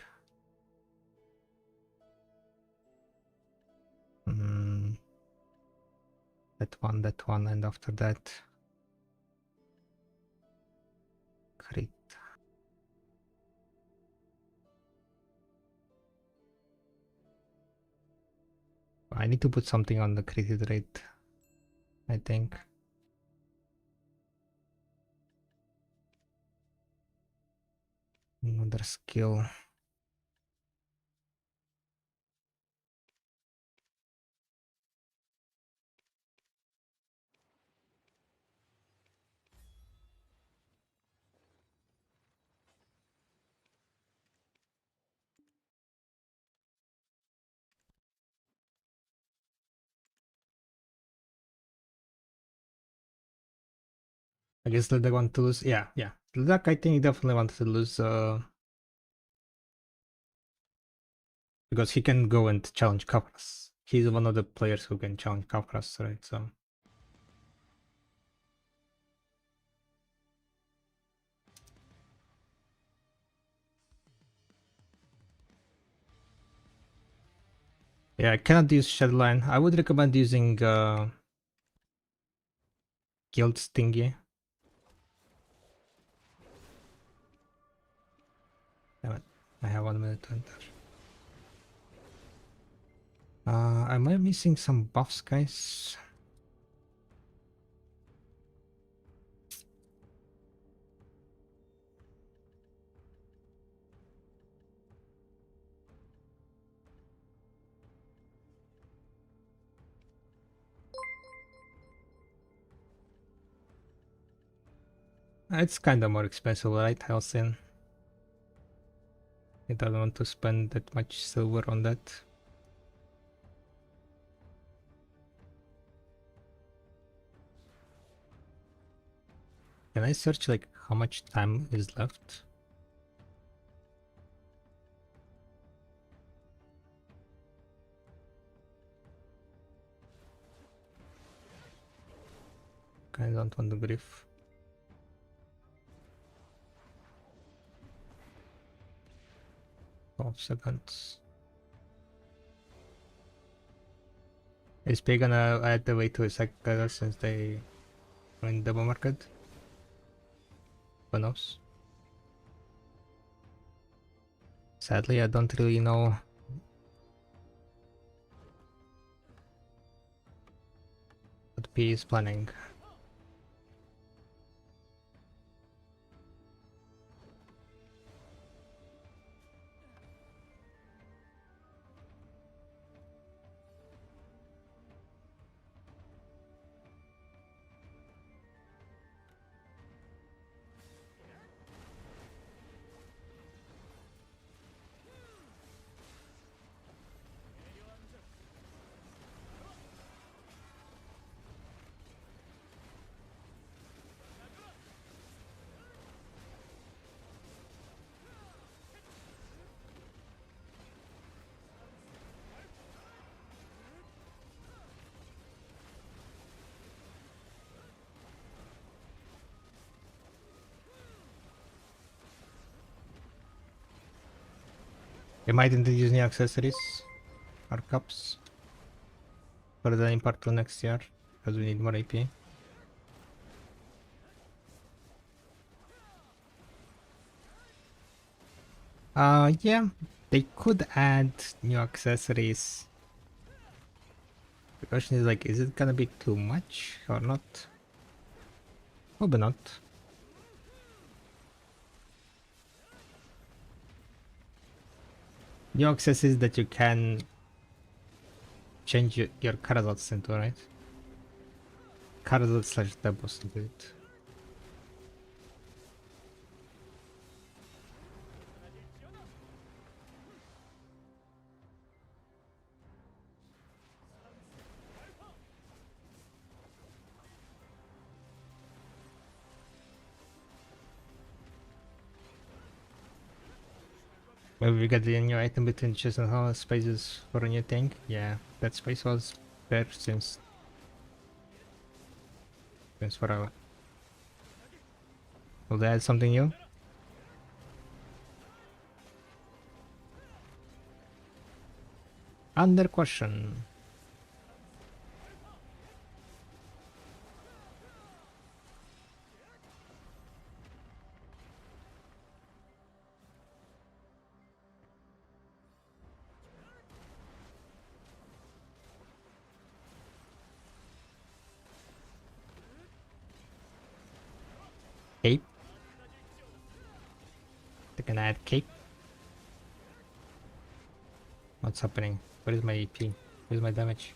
That one, and after that, crit. I need to put something on the crit hit rate, I think. Another skill. I guess Lidak want to lose. Yeah. Lidak, I think he definitely wants to lose because he can go and challenge Kafras. He's one of the players who can challenge Kafras, right? So yeah, I cannot use Shadowline. I would recommend using Guild Stingy. Damn it. I have 1 minute to enter. Am I missing some buffs, guys? It's kind of more expensive, right, Halcyon? I don't want to spend that much silver on that. Can I search like how much time is left? I don't want the grief. $12 seconds. Is Pay gonna add the way to a second since they are in double market? Who knows? Sadly, I don't really know what P is planning. I might introduce new accessories or cups for the impart 2 next year because we need more AP. Yeah, they could add new accessories. The question is like, is it gonna be too much or not? Probably not. New accessories that you can change your Karazats into, right? Karazat slash Debos into it. Maybe we get the new item between chest and hollow spaces for a new thing. Yeah, that space was there since forever. Will they add something new? Under question. Cape. They can add cape. What's happening? What is my AP? What is my damage?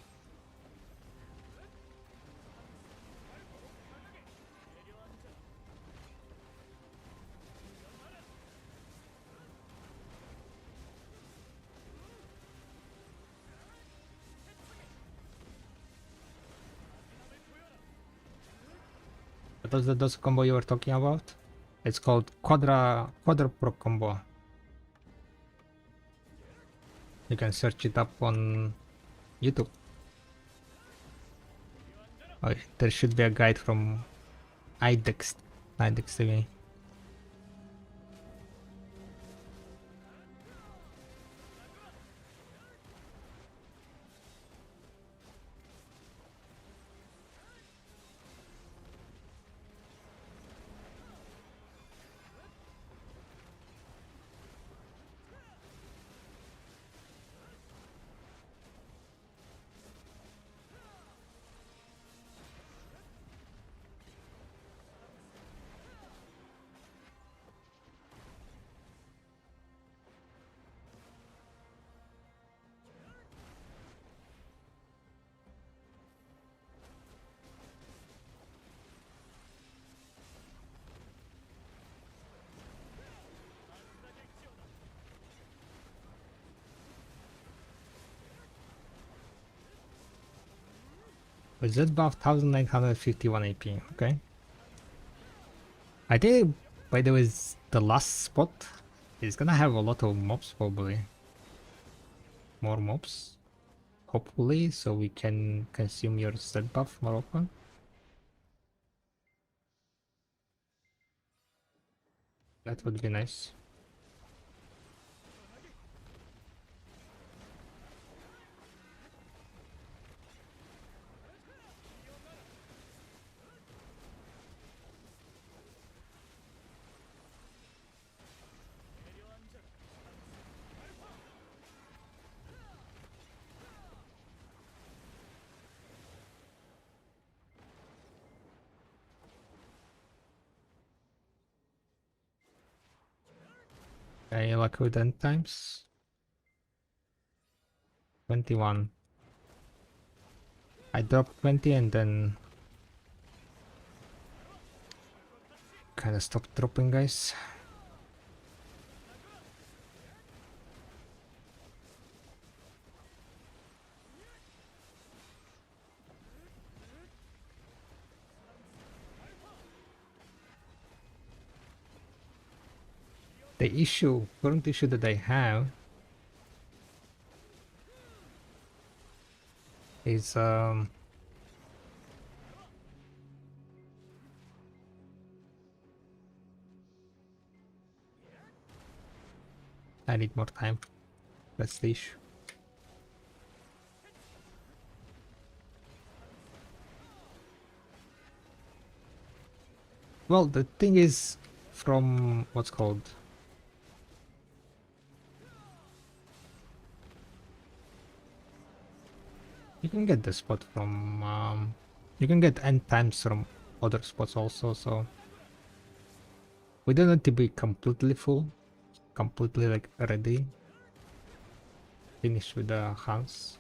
What was the DOS combo you were talking about? It's called Quadra Pro combo. You can search it up on YouTube. Oh, there should be a guide from IDEX TV. Is that buff 1951 AP? Okay. I think, by the way, the last spot is gonna have a lot of mobs probably. More mobs. Hopefully, so we can consume your set buff more often. That would be nice. Okay, luck with end times. 21. I dropped 20 and then kind of stopped dropping, guys. The current issue that I have is I need more time. That's the issue. Well, the thing is, from what's called. You can get the spot from. You can get end times from other spots also, so. We don't need to be completely full, completely like ready. Finish with the house.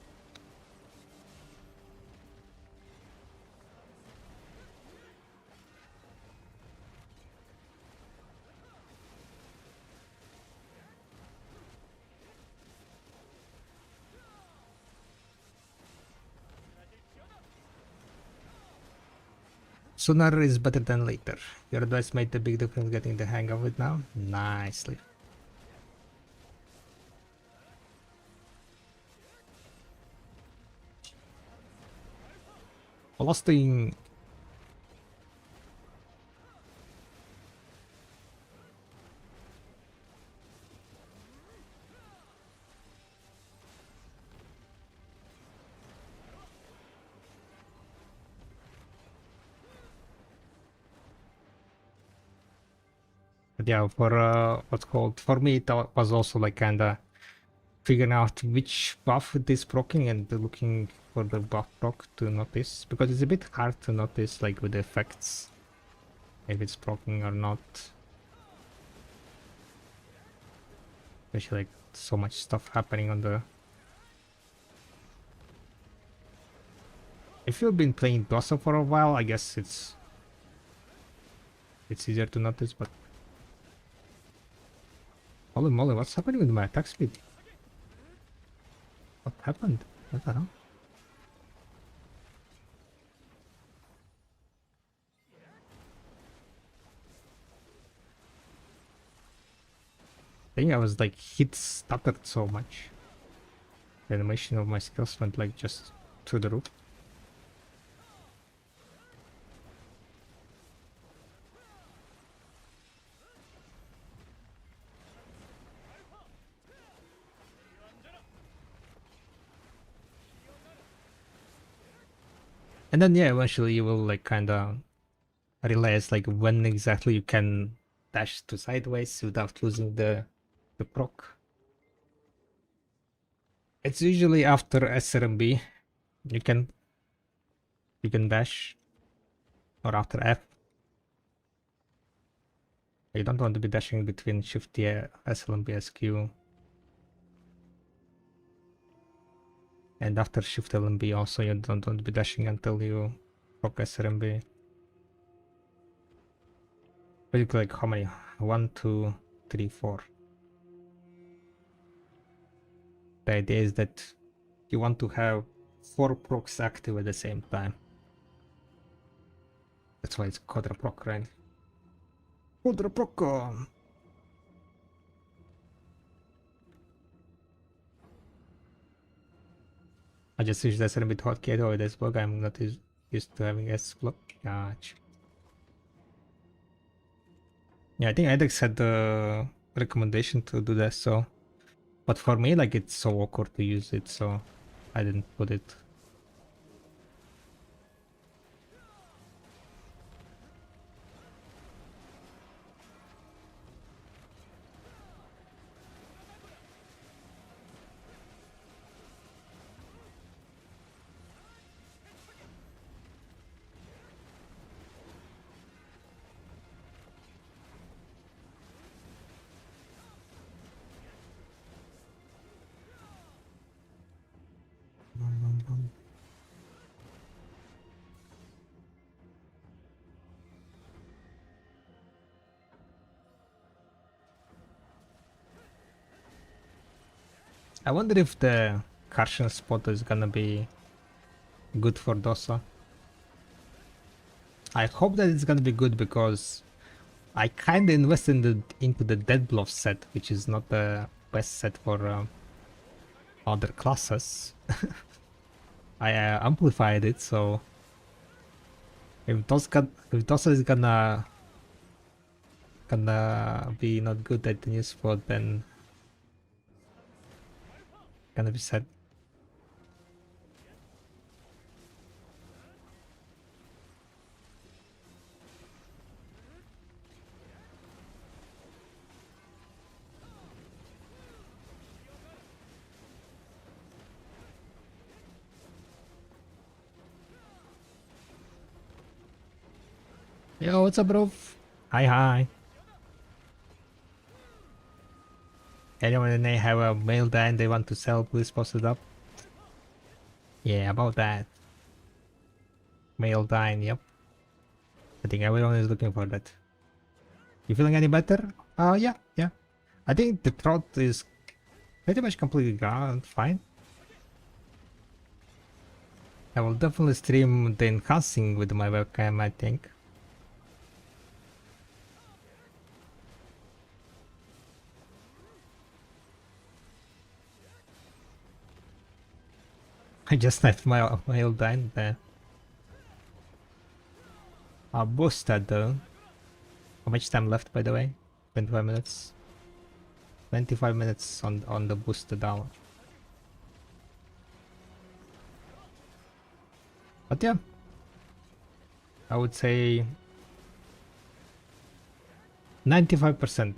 Sooner is better than later. Your advice made a big difference getting the hang of it now. Nicely. Last thing. But yeah, for what's called, for me it was also like kinda figuring out which buff it is proccing and looking for the buff proc to notice, because it's a bit hard to notice like with the effects if it's proccing or not. Especially like so much stuff happening on the. If you've been playing DOSA for a while, I guess it's easier to notice, but holy moly, what's happening with my attack speed? What happened? What the hell? I think I was like hit stuttered so much. The animation of my skills went like just through the roof. And then yeah, eventually you will like kinda realize like when exactly you can dash to sideways without losing the proc. It's usually after SRMB you can dash, or after F. You don't want to be dashing between Shift T, SLMB, SQ. And after Shift LMB also you don't want to be dashing until you proc SRMB. Basically like how many? 1, 2, 3, 4. The idea is that you want to have 4 procs active at the same time. That's why it's quadra proc, right? Quadra proc! I just switched the SRMB hotkey over this bug. I'm not used to having S block. Gotcha. Yeah, I think Edex had the recommendation to do that, so. But for me, like, it's so awkward to use it, so I didn't put it. I wonder if the Kartian spot is gonna be good for Dosa. I hope that it's gonna be good because I kinda invested into the Dead Bluff set, which is not the best set for other classes. I amplified it, so if Dosa is gonna be not good at the new spot, then Gonna be sad. Yo, what's up, bro? Hi, hi. Anyone in there have a mail dan they want to sell? Please post it up. Yeah, about that. Mail dine, yep. I think everyone is looking for that. You feeling any better? Yeah, yeah. I think the throat is pretty much completely gone, fine. I will definitely stream the enhancing with my webcam, I think. I just left my old dine there. I'll boost that though. How much time left, by the way? 25 minutes. 25 minutes on the booster down. But yeah, I would say 95%.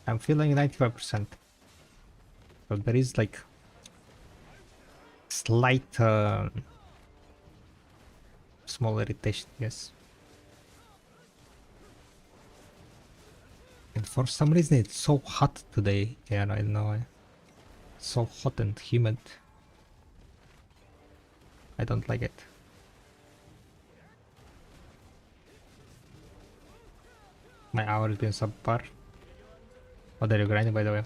I'm feeling 95%. So there is like slight small irritation, yes. And for some reason it's so hot today. Yeah, I don't know why. So hot and humid. I don't like it. My hour has been subpar. What are you grinding, by the way?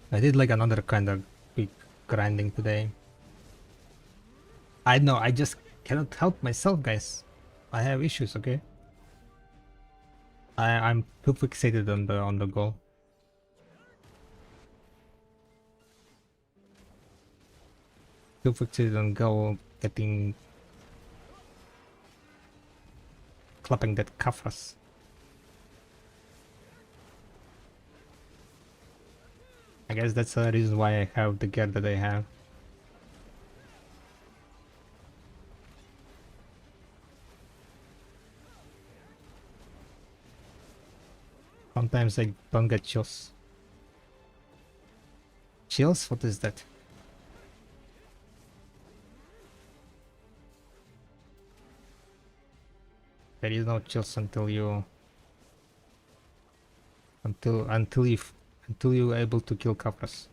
I did like another kind of big grinding today. I know, I just cannot help myself, guys. I have issues, okay? I'm too fixated on the goal. Too fixated on goal, getting clapping that kafras. I guess that's the reason why I have the gear that I have. Sometimes I don't get chills. Chills? What is that? There is no chills until you until you're able to kill Kafras.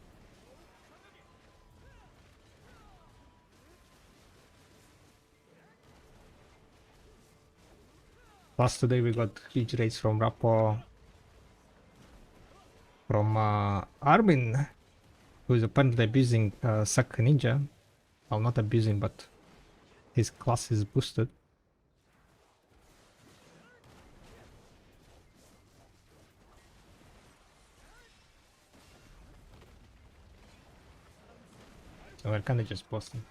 Plus today we got huge raids from Rappo, from Armin, who is apparently abusing Sak Ninja. Well, not abusing, but his class is boosted. So we're kinda just bossing.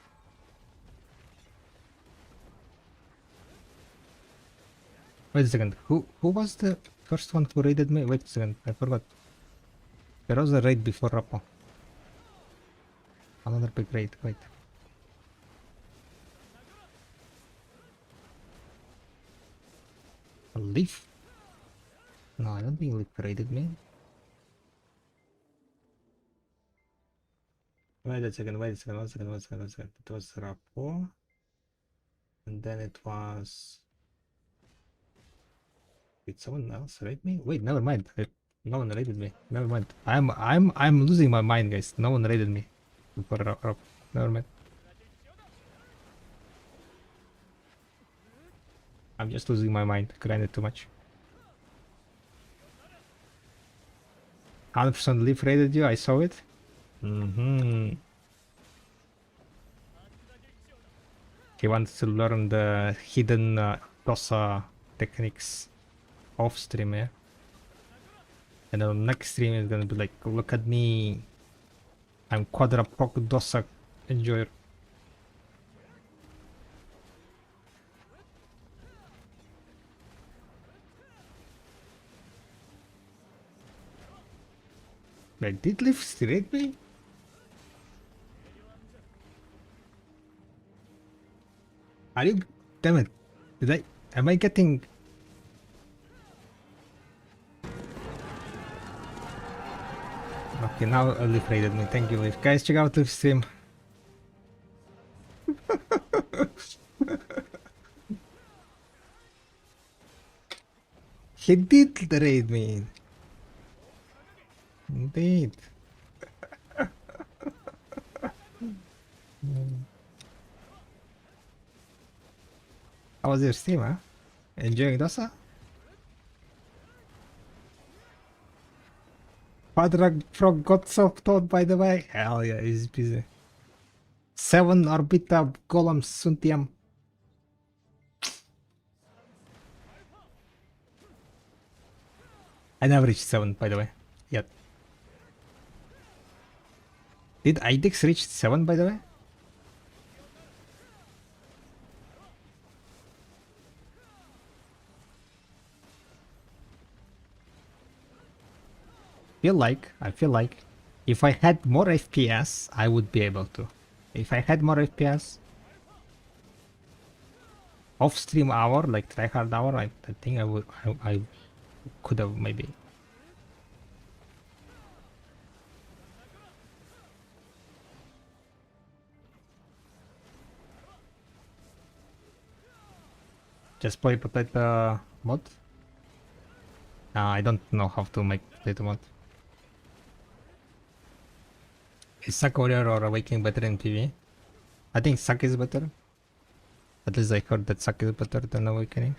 Wait a second, who was the first one who raided me? Wait a second, I forgot. There was a raid before Rappo. Another big raid, wait. A Leaf? No, I don't think Leaf raided me. Wait a second, one second. It was Rappo. And then it was... Did someone else raid me? Wait, never mind. No one raided me. Never mind. I'm losing my mind, guys. No one raided me. Before Rappo. Never mind. I'm just losing my mind. Grinded too much. 100% Leaf raided you. I saw it. He wants to learn the hidden DOSA techniques off stream, yeah. And then the next stream is gonna be like, look at me, I'm quadra proc DOSA enjoyer. Wait, did Leaf straight me? Are you? Damn it! Did I? Am I getting? Okay, now Leaf raided me. Thank you, Leaf. Guys, check out Leaf stream. He did raid me. Indeed. How was your stream, huh? Enjoying Dosa? Padrag Frog got self-taught, by the way. Hell yeah, he's busy. 7 Orbita Golems Suntiam. I never reached 7, by the way. Yet. Did Idex reach 7, by the way? I feel like if I had more FPS, I would be able to. If I had more FPS, off-stream hour, like tryhard hour, I think I could have maybe. Just play potato mod. I don't know how to make potato mod. Is Suck Warrior or Awakening better in PV? I think Suck is better. At least I heard that Suck is better than Awakening.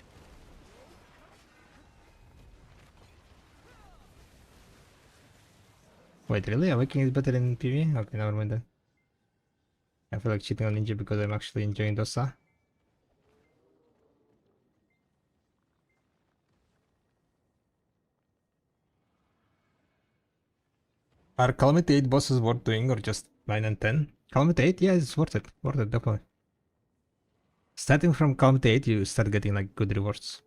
Wait, really? Awakening is better in PV? Okay, never mind then. I feel like cheating on Ninja because I'm actually enjoying Dosa. Are Calamity 8 bosses worth doing or just 9 and 10? Calamity 8? Yeah, it's worth it. Worth it, definitely. Starting from Calamity 8, you start getting like good rewards.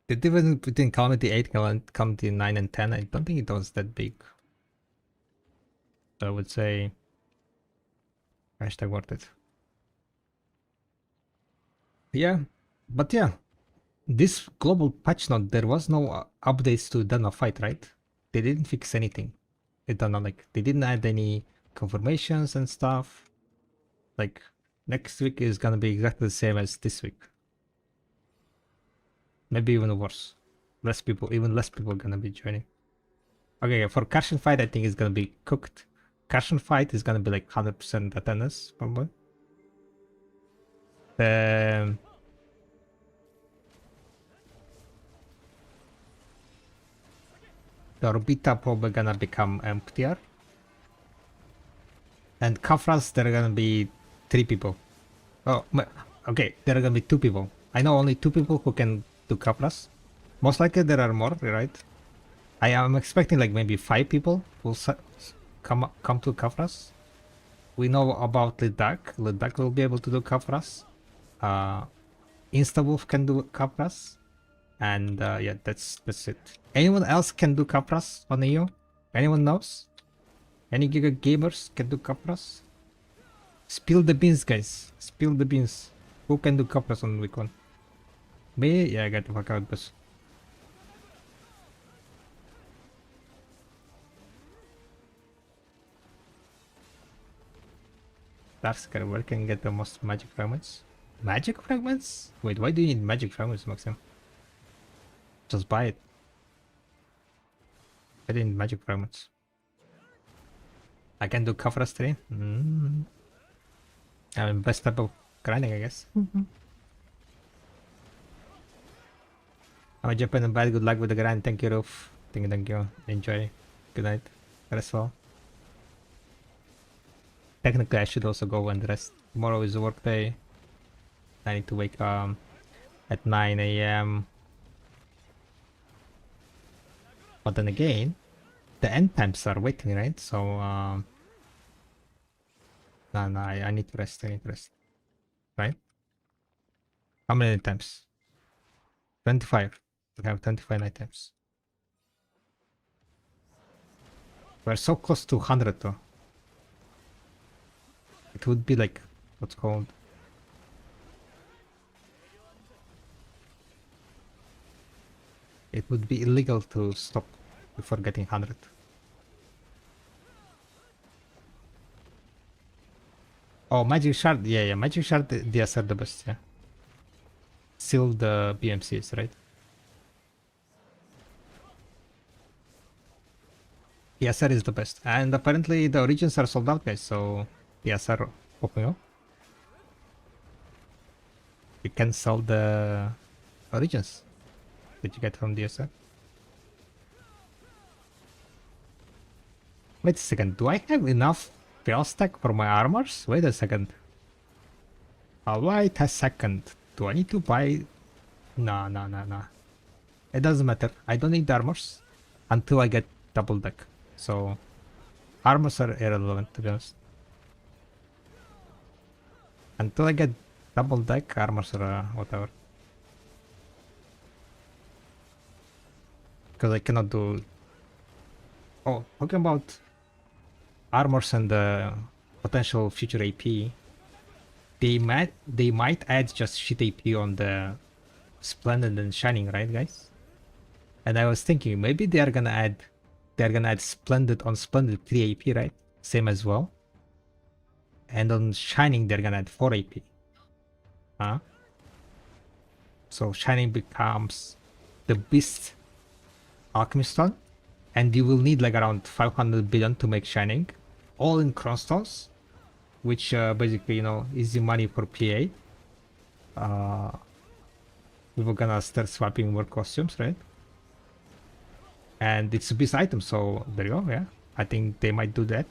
The difference between Calamity 8 and Calamity 9 and 10, I don't think it was that big. So I would say hashtag worth it. Yeah, but yeah, this global patch note, there was no updates to Dana fight, right? They didn't fix anything. They didn't add any confirmations and stuff. Like next week is gonna be exactly the same as this week. Maybe even worse. Even less people gonna be joining. Okay, for Carshan fight, I think it's gonna be cooked. Carshan fight is gonna be like 100% attendance, probably. The Orbita probably gonna become emptier. And Kafras, there are gonna be 3 people. Oh, okay, there are gonna be 2 people. I know only 2 people who can do Kafras. Most likely there are more, right? I am expecting like maybe 5 people will come to Kafras. We know about Lidak. Lidak will be able to do Kafras. Instawolf can do Kafras. And yeah, that's it. Anyone else can do Kafras on EO? Anyone knows? Any Giga gamers can do Kafras? Spill the beans, guys. Spill the beans. Who can do Kafras on week 1? Me? Yeah, I got the fuck out, boss. Darkscar, where can get the most magic fragments? Magic fragments? Wait, why do you need magic fragments, Maxim? Just buy it. I didn't need magic fragments. I can do Kafras 3. I mean, best type of grinding, I guess. I'm a Japan and bad. Good luck with the grind. Thank you, Roof. Thank you. Enjoy. Good night. Rest well. Technically, I should also go and rest. Tomorrow is a work day. I need to wake up at 9 a.m. But then again, the end times are waiting, right? So, no, I need to rest. I need to rest. Right? How many times? 25. We have 25 night times. We're so close to 100 though. It would be like, what's called? It would be illegal to stop before getting 100. Oh, Magic Shard. Yeah, Magic Shard, DS are the best, yeah. Still the BMCs, right? PSR is the best. And apparently the Origins are sold out, guys, so PSR popping up. You can sell the Origins that you get from DSR. Wait a second, do I have enough fail stack for my armors? Wait a second. Wait a second. Do I need to buy? No. It doesn't matter. I don't need the armors until I get double deck. So armors are irrelevant, to be honest. Until I get double deck, armors are whatever. Because I cannot do... Oh, talking about armors and the potential future AP, they might add just shit AP on the Splendid and Shining, right, guys? And I was thinking maybe they're gonna add Splendid on Splendid 3 AP, right? Same as well. And on Shining they're gonna add 4 AP. Huh? So Shining becomes the Beast Alchemy Stone, and you will need like around 500 billion to make Shining, all in Crown Stones, which basically, you know, easy money for PA. We were gonna start swapping more costumes, right? And it's a beast item, so there you go. Yeah, I think they might do that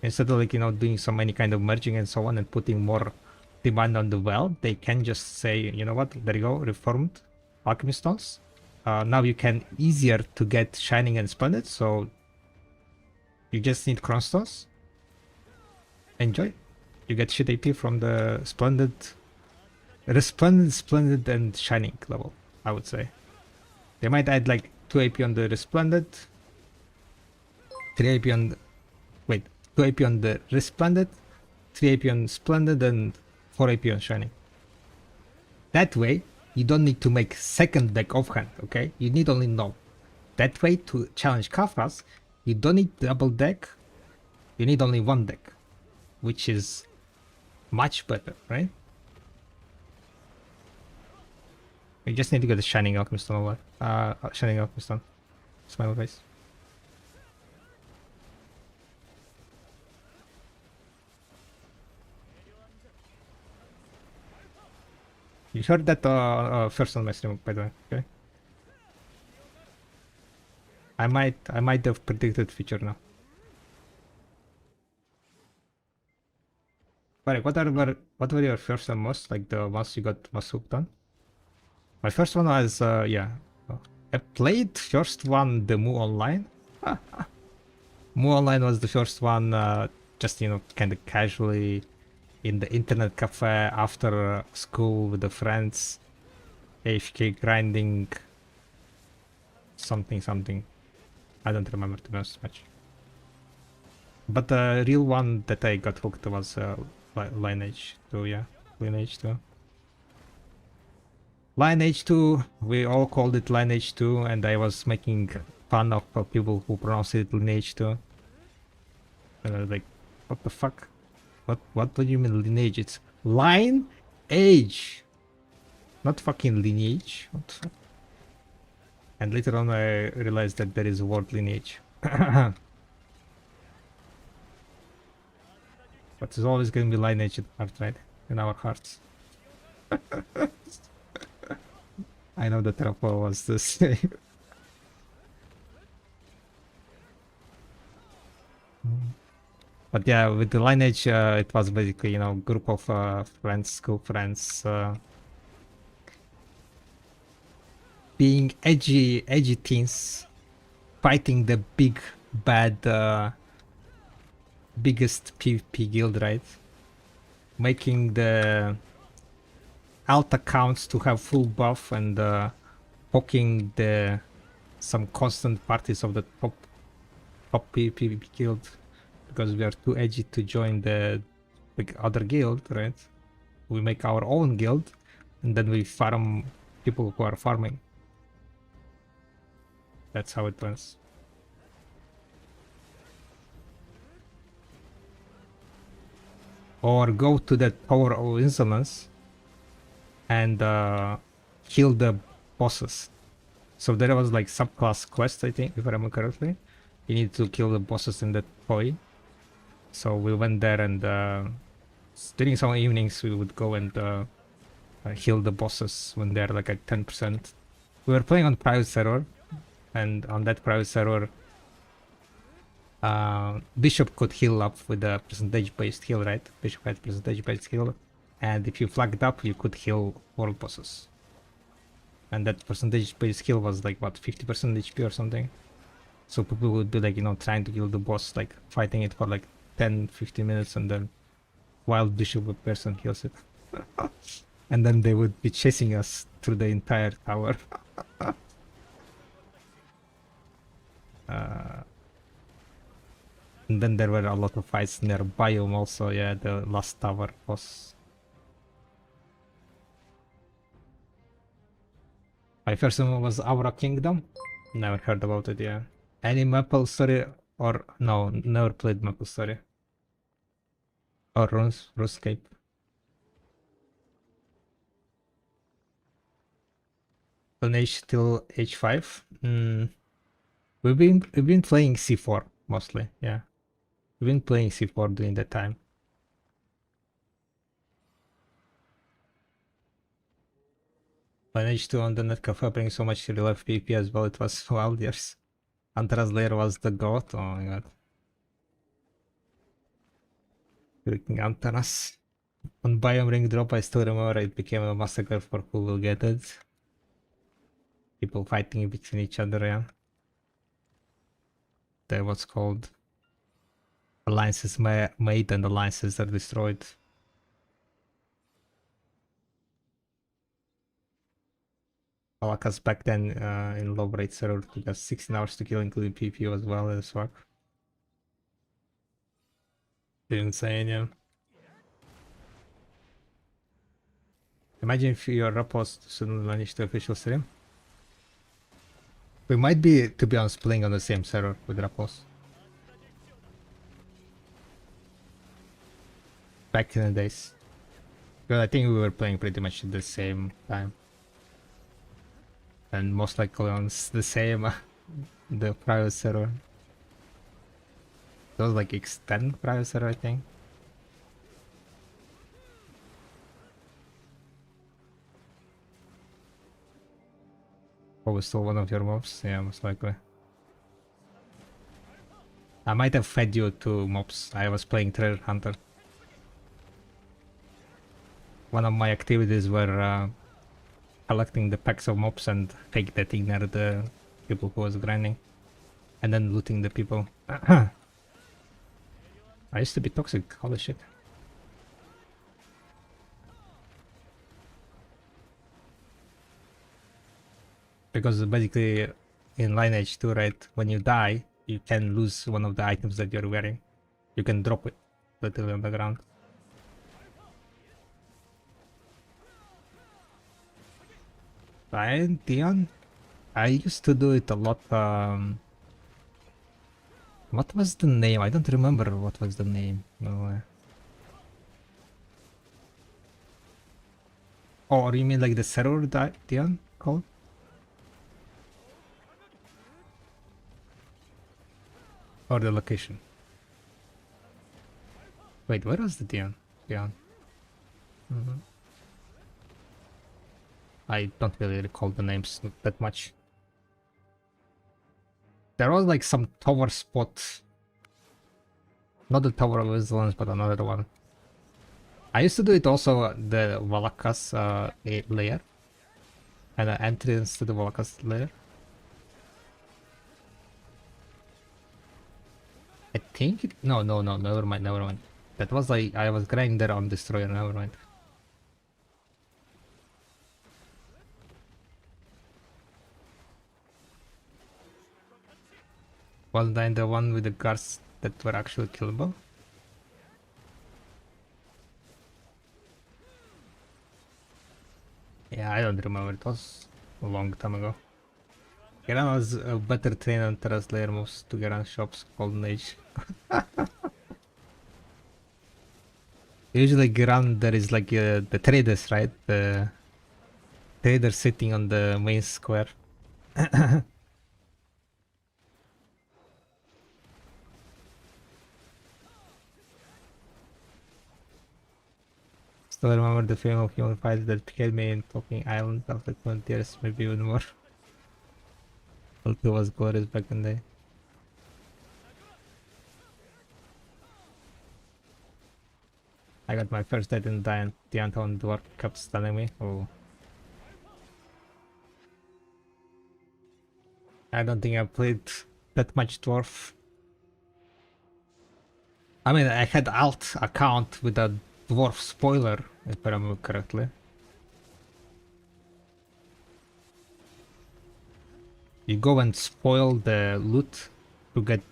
instead of, like, you know, doing so many kind of merging and so on and putting more demand on the well. They can just say, you know what, there you go, reformed alchemy stones. Now you can easier to get Shining and Splendid, so you just need crown stones. Enjoy. You get shit AP from the Splendid, Resplendid, Splendid, and Shining level, I would say. They might add like 2 AP on the Resplendid, 3 AP on the, wait, 2 AP on the Resplendid, 3 AP on Splendid, and 4 AP on Shining. That way, you don't need to make second deck offhand, okay? You need only know. That way, to challenge Kafras, you don't need double deck, you need only one deck, which is much better, right? You just need to get the Shining Alchemy Stone over. Shining Alchemy Stone. Smile face. You heard that first on my stream, by the way, okay? I might have predicted future now. But what were your first and most, like the ones you got most hooked on? My first one was yeah. I played first one the Mu Online. Mu Online was the first one, just, you know, kind of casually in the internet cafe after school with the friends, AFK grinding, something. I don't remember, to be honest, much. But the real one that I got hooked was Lineage 2, yeah, Lineage 2. Lineage 2, we all called it Lineage 2, and I was making fun of people who pronounce it Lineage 2. And I was like, what the fuck? What do you mean lineage? It's line age, not fucking lineage. What the fuck? And later on I realized that there is a word lineage. But there's always gonna be lineage in heart, right? In our hearts. I know that Rafa was the same. But yeah, with the Lineage, it was basically, you know, group of friends, school friends, being edgy teens, fighting the big bad, biggest PvP guild, right? Making the alt accounts to have full buff and poking some constant parties of the top top PvP guild because we are too edgy to join the other guild, right? We make our own guild and then we farm people who are farming. That's how it runs. Or go to the Tower of Insolence and kill the bosses. So there was like subclass quest, I think, if I remember correctly. You need to kill the bosses in the toy. So we went there and during some evenings we would go and heal the bosses when they're like at 10%. We were playing on private server, and on that private server, Bishop could heal up with a percentage-based heal, right? Bishop had percentage-based heal, and if you flagged up, you could heal world bosses. And that percentage-based heal was like what, 50% HP or something. So people would be like, you know, trying to kill the boss, like fighting it for like 10-15 minutes, and then wild Bishop person heals it. And then they would be chasing us through the entire tower. And then there were a lot of fights near Biome also, yeah, the last tower boss. My first one was Aura Kingdom. Never heard about it, yeah. Any Maple Story or no, never played Maple Story. Or RuneScape. Age till H5. We've been playing C4 mostly, yeah. We've been playing C4 during that time. Managed to on the net cafe bring so much real life PvP as well. It was wild years. Antaras layer was the goat. Oh my god. Freaking Antaras. On Biome Ring drop, I still remember it became a massacre for who will get it. People fighting between each other, yeah. That was called alliances made and alliances are destroyed. Alakas back then in low rate server took us 16 hours to kill, including PvP as well as fuck. Insane, yeah. Imagine if your repos suddenly manage to official stream. We might be, to be honest, playing on the same server with repos. Back in the days. Because I think we were playing pretty much at the same time. And most likely on the same the private server. That was like extend private server, I think. Probably still one of your mobs, yeah, most likely. I might have fed you two mobs. I was playing Treasure Hunter. One of my activities were collecting the packs of mobs and fake dating near the people who was grinding. And then looting the people. I used to be toxic, holy shit. Because basically in Lineage 2, right, when you die, you can lose one of the items that you're wearing. You can drop it literally on the ground. Ryan, Dion? I used to do it a lot. What was the name? I don't remember what was the name. No. Oh, you mean like the server Dion called? Or the location? Wait, where was the Dion? Dion. I don't really recall the names that much. There was like some tower spot. Not the Tower of Vigilance, but another one. I used to do it also the Valakas layer. And an entrance to the Valakas layer. I think it... No, never mind. That was like... I was grinding there on Destroyer, never mind. Was that the one with the guards that were actually killable? Yeah, I don't remember. It was a long time ago. Geran was a better trainer than Terra's layer moves to Geran shops Golden Age. Usually Geran there is like the traders, right? The traders sitting on the main square. Still remember the fame of human fights that killed me in Talking Island after 20 years, maybe even more. Ulti was glorious back in the day. I got my first death in the Anton Dwarf kept stunning me. Oh. I don't think I played that much Dwarf. I mean, I had alt account with a Dwarf spoiler, if I remember correctly. You go and spoil the loot to get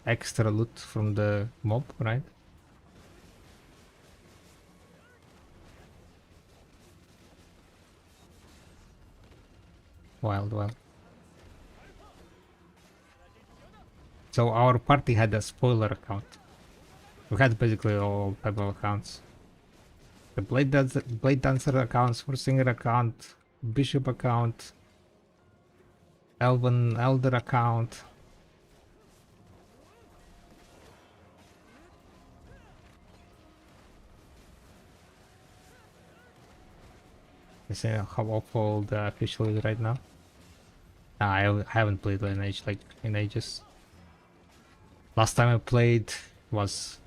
extra loot from the mob, right? Wild, wild. So our party had a spoiler account. We had basically all type of accounts. The Blade Dancer accounts, Singer account, Bishop account, Elven Elder account. You see how awful the official is right now? Nah, I haven't played Lineage like in ages. Last time I played was,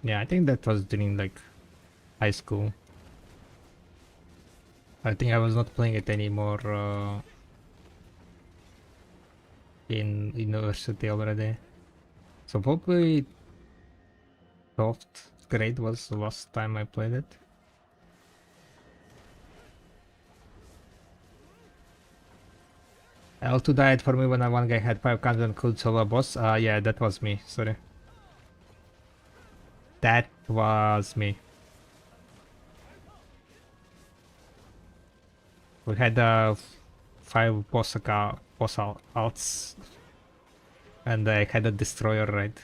yeah, I think that was during like high school. I think I was not playing it anymore in university already. So probably 12th grade was the last time I played it. L2 died for me when one guy had 5 guns and could solve a boss. Yeah, that was me, sorry. That was me. We had 5 boss alts. And I had a destroyer, right?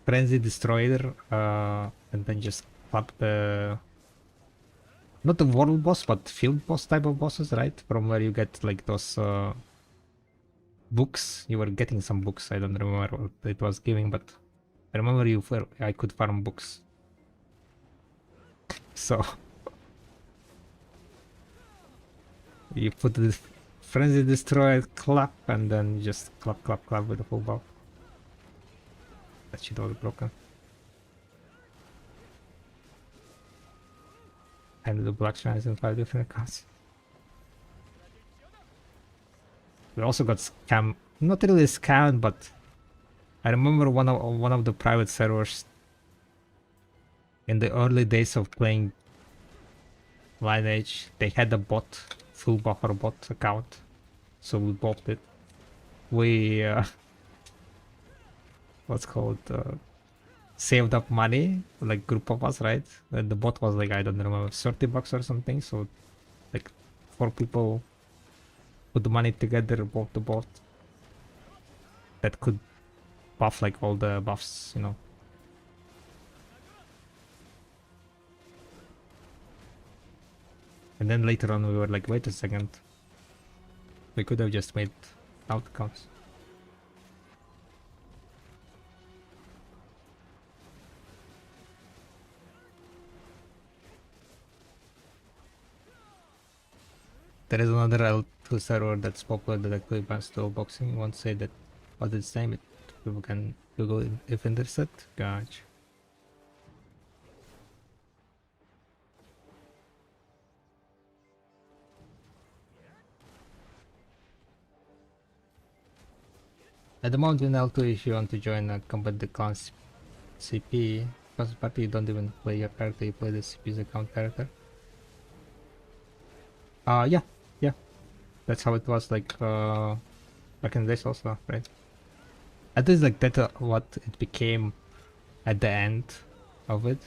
Frenzy destroyer, and then just clap the... Not the world boss, but field boss type of bosses, right? From where you get like those books. You were getting some books. I don't remember what it was giving, but I remember I could farm books. So you put the frenzy destroyer clap and then just clap clap clap with the full buff. That shit was broken. And the black shrines in 5 different accounts. We also got scammed. Not really scammed, but I remember one of the private servers in the early days of playing Lineage. They had a bot, full buffer bot account, so we bought it. We what's called saved up money, like group of us, right? And the bot was like, I don't remember, 30 bucks or something. So like 4 people put the money together, bought the bot that could buff like all the buffs, you know. And then later on we were like, wait a second, we could have just made outcomes. There is another L2 server that's popular that actually bans dual boxing. Won't say that what its name, it people can Google it if interested. Gotcha. At the moment in L2, if you want to join a competitive clan CP, first party you don't even play your character, you play the CP's account character. Yeah. That's how it was like back in the days also, right? At least like that's what it became at the end of it.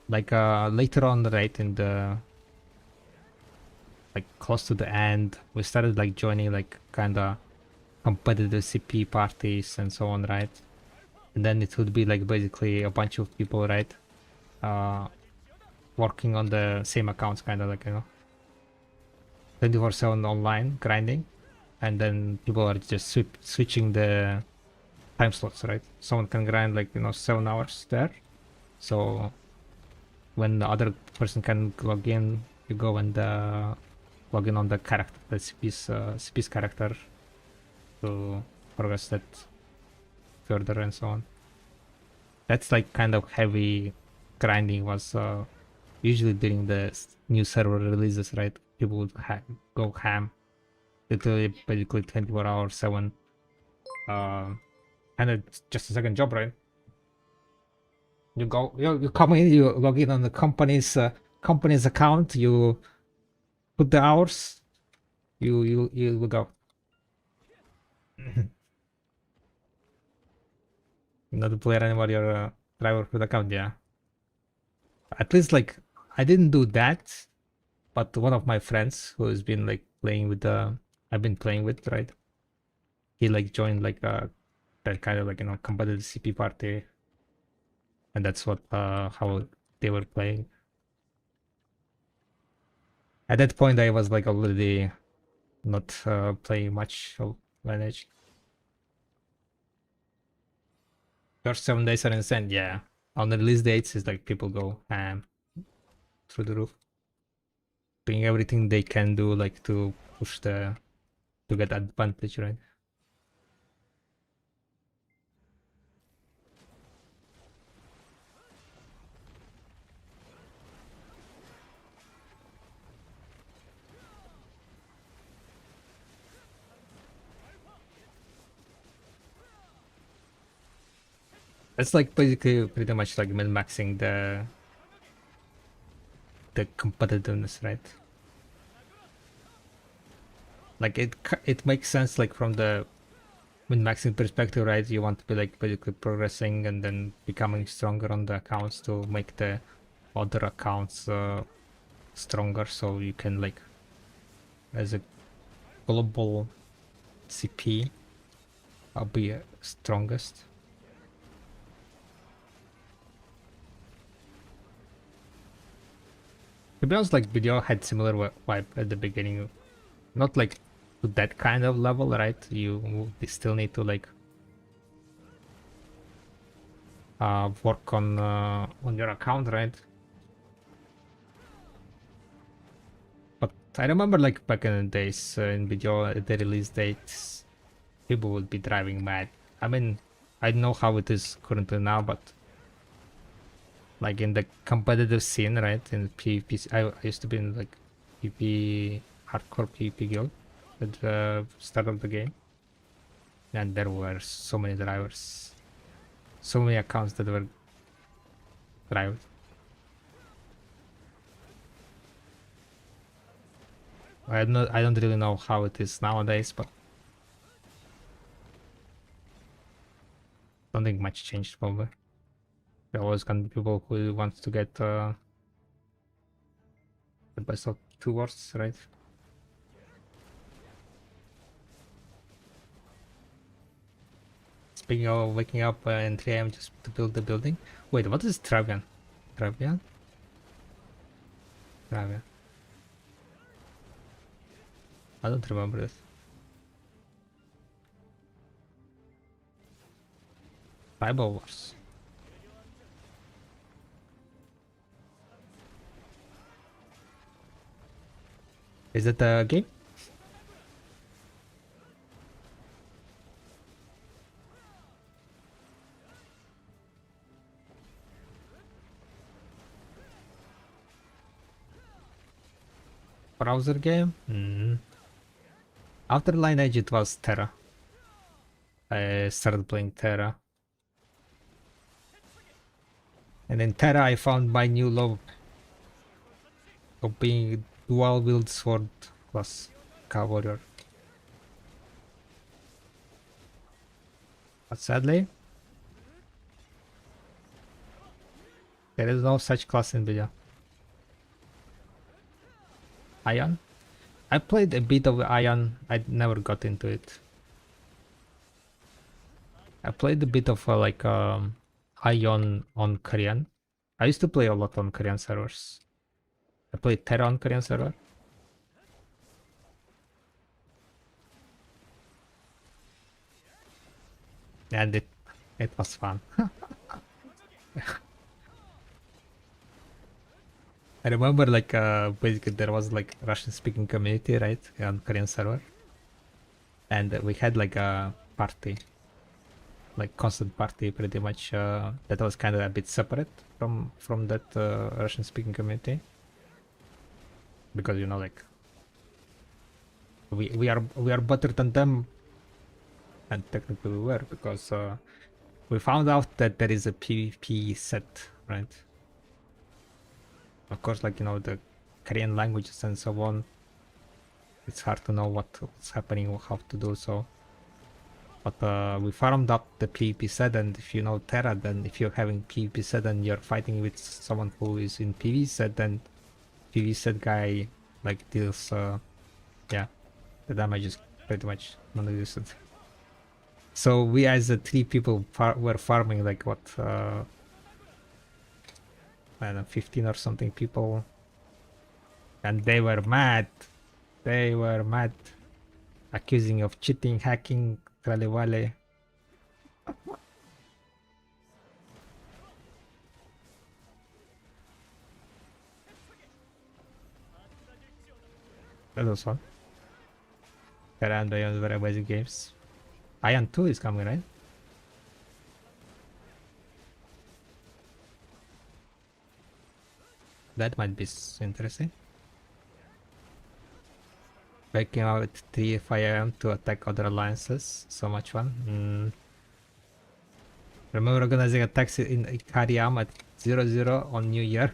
Like later on, right, in the like close to the end, we started like joining like kinda competitive CP parties and so on, right? And then it would be like basically a bunch of people, right? Working on the same accounts, kinda like, you know, 24/7 online grinding, and then people are just switching the time slots, right? Someone can grind like, you know, 7 hours there, so when the other person can log in, you go and log in on the character, the CP's character, to progress that further and so on. That's like kind of heavy grinding was usually during the new server releases, right? People would go ham, literally basically 24 hours 7. And it's just a second job, right? You come in, you log in on the company's account, you put the hours, you will go. Not a player anymore, you're a driver with account, yeah. At least like I didn't do that, but one of my friends who has been like playing with I've been playing with, right? He like joined like that kind of like, you know, competitive CP party, and that's what how they were playing. At that point, I was like already not playing much of Lineage. First 7 days are insane, yeah. On the release dates, is like people go through the roof, doing everything they can do like to push to get advantage, right? It's like basically pretty much like min-maxing the competitiveness, right? Like it makes sense like from the min-maxing perspective, right? You want to be like basically progressing and then becoming stronger on the accounts to make the other accounts stronger, so you can like as a global CP be strongest. To be honest, like video had similar vibe at the beginning, not like to that kind of level, right? You still need to like work on your account, right? But I remember like back in the days in video at the release dates, people would be driving mad. I mean, I don't know how it is currently now, but like in the competitive scene, right? In PvP, I used to be in like PvP, hardcore PvP guild at the start of the game, and there were so many drivers, so many accounts that were drivers. I don't really know how it is nowadays, but I don't think much changed probably. There always gonna be people who want to get the best of two worlds, right? Speaking of waking up in 3 a.m. just to build the building. Wait, what is Travian? Travian? Travian. I don't remember this. Tribal Wars. Is it a game? Browser game? After Lineage it was Terra. I started playing Terra. And in Terra I found my new love of being dual wield sword class Mecha Warrior. But sadly, there is no such class in video. Ion? I played a bit of Ion, I never got into it. I played a bit of Ion on Korean. I used to play a lot on Korean servers. I played Terra on Korean server. And it was fun. I remember basically there was like Russian speaking community, right, on Korean server. And we had like a party. Like constant party pretty much that was kind of a bit separate from that Russian speaking community, because you know, like we are better than them, and technically we were, because we found out that there is a PvP set, right? Of course, like, you know, the Korean languages and so on, it's hard to know what's happening or how to do so. But we farmed up the PvP set, and if you know Terra, then if you're having PvP set and you're fighting with someone who is in PvP set, then PvP set guy like deals, yeah, the damage is pretty much non-existent. So we as the 3 people were farming like what, I don't know, 15 or something people, and they were mad. They were mad, accusing of cheating, hacking, Tralevale. That was fun. Terra and Ion were amazing games. Ion 2 is coming, right? That might be interesting. Waking up at 3 AM to attack other alliances. So much fun. Remember organizing attacks in Ikariam at 00 on New Year?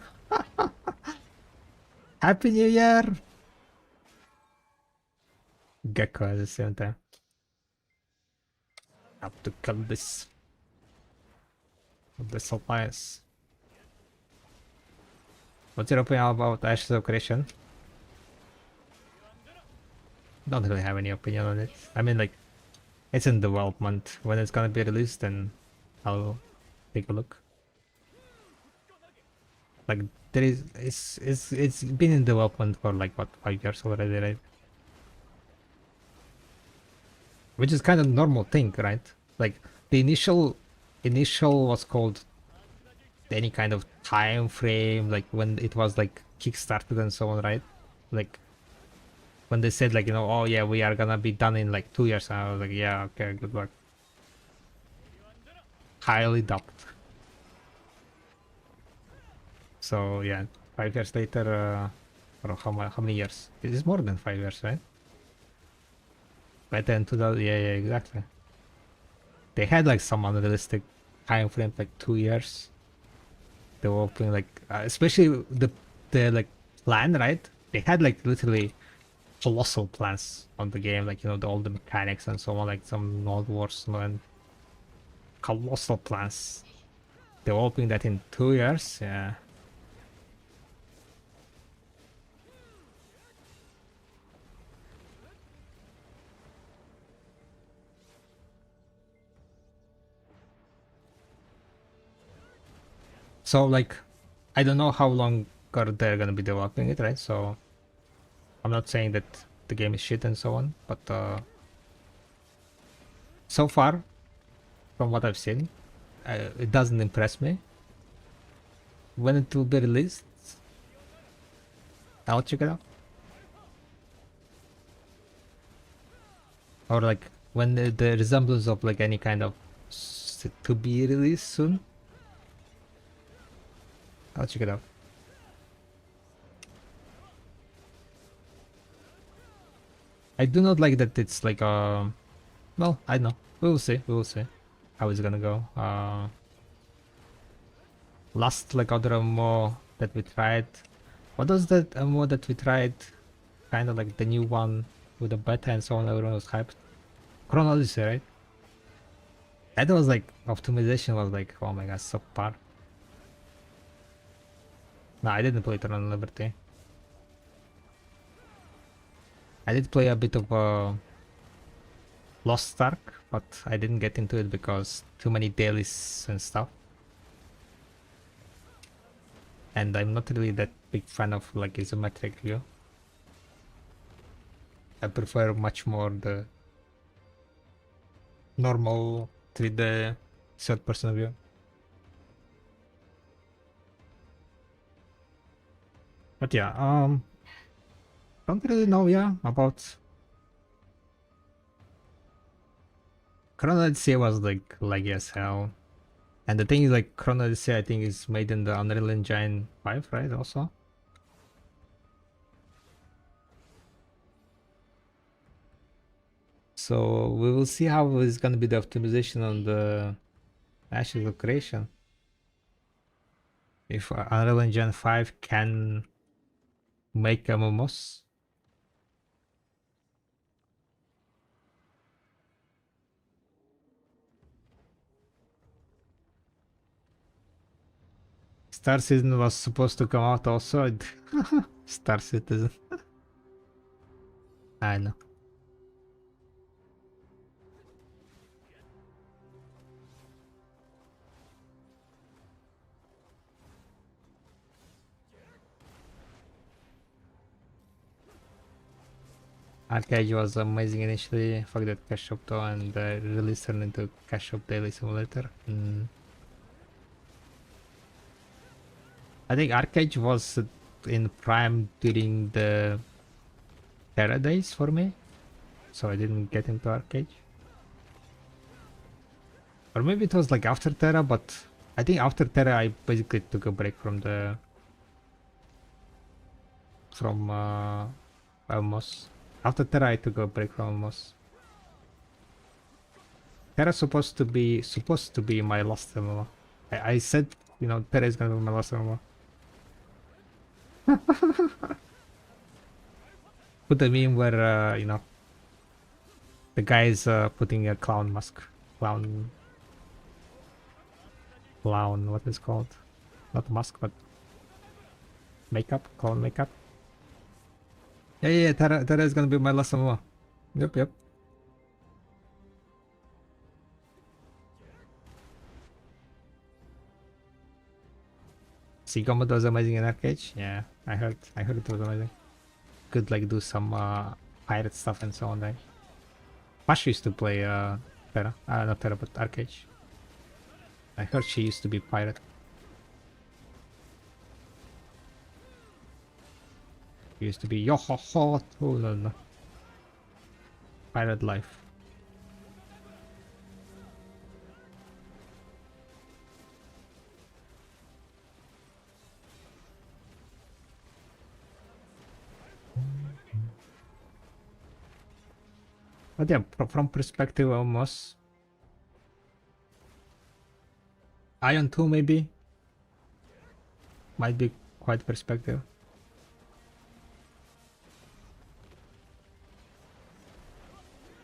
Happy New Year! Gecko at the same time. Have to kill this alliance. What's your opinion about Ashes of Creation? Don't really have any opinion on it. I mean, like, it's in development. When it's gonna be released, then I'll take a look. Like, there is, it's been in development for like what, 5 years already, right? Which is kind of normal thing, right? Like the initial was called any kind of time frame, like when it was like kickstarted and so on, right? Like when they said, like, you know, oh yeah, we are gonna be done in like 2 years, and I was like, yeah, okay, good luck. Highly doubt. So yeah, 5 years later, or how many years? It is more than 5 years, right? By then 2000, yeah, exactly. They had like some unrealistic time frame, like 2 years. They were opening like, especially the like plan, right? They had like literally colossal plans on the game, like, you know, all the mechanics and so on, like some Node Wars and colossal plans. They were opening that in 2 years, yeah. So like, I don't know how long they're gonna be developing it, right? So I'm not saying that the game is shit and so on, but so far, from what I've seen, it doesn't impress me. When it will be released, I'll check it out. Or like when the resemblance of like any kind of to be released soon, I'll check it out. I do not like that it's like well, I don't know. We will see. We will see how it's gonna go. Last like other MMO that we tried. What was that MMO that we tried? Kind of like the new one. with the beta and so on, everyone was hyped. Chrono Odyssey, right? That was like, optimization was like, oh my god, so par. No, I didn't play Eternal Liberty. I did play a bit of Lost Ark, but I didn't get into it because too many dailies and stuff. And I'm not really that big fan of like isometric view. I prefer much more the normal 3D third person view. But yeah, don't really know, yeah, about Chrono Odyssey was like laggy as hell. And the thing is, like, Chrono Odyssey I think is made in the Unreal Engine 5, right, also? So we will see how is gonna be the optimization on the Ashes of Creation. If Unreal Engine 5 can make MMOs. Star Citizen was supposed to come out also. Star Citizen. I know. Arcade was amazing initially. Fuck that cash shop though, and release turned into cash shop daily simulator. I think Arcade was in prime during the Terra days for me, so I didn't get into Arcade. Or maybe it was like after Terra, but I think after Terra I basically took a break from Almos. After Terra I took a break from Almos. Terra supposed to be my last MMO. I said, you know, Terra is gonna be my last MMO. Put a meme where you know, the guy is putting a clown mask. Clown, what is called? Not mask, but makeup. Clown makeup. Yeah. Terra is gonna be my last MMO. Yep. Seagomet was amazing in Arcade. Yeah, I heard it was amazing. Could like do some pirate stuff and so on, right? Mash used to play Terra. Not Terra, but Arcade. I heard she used to be pirate. She used to be yo ho ho. Oh no. Pirate life. But yeah, from perspective almost. Ion 2 maybe. Might be quite perspective.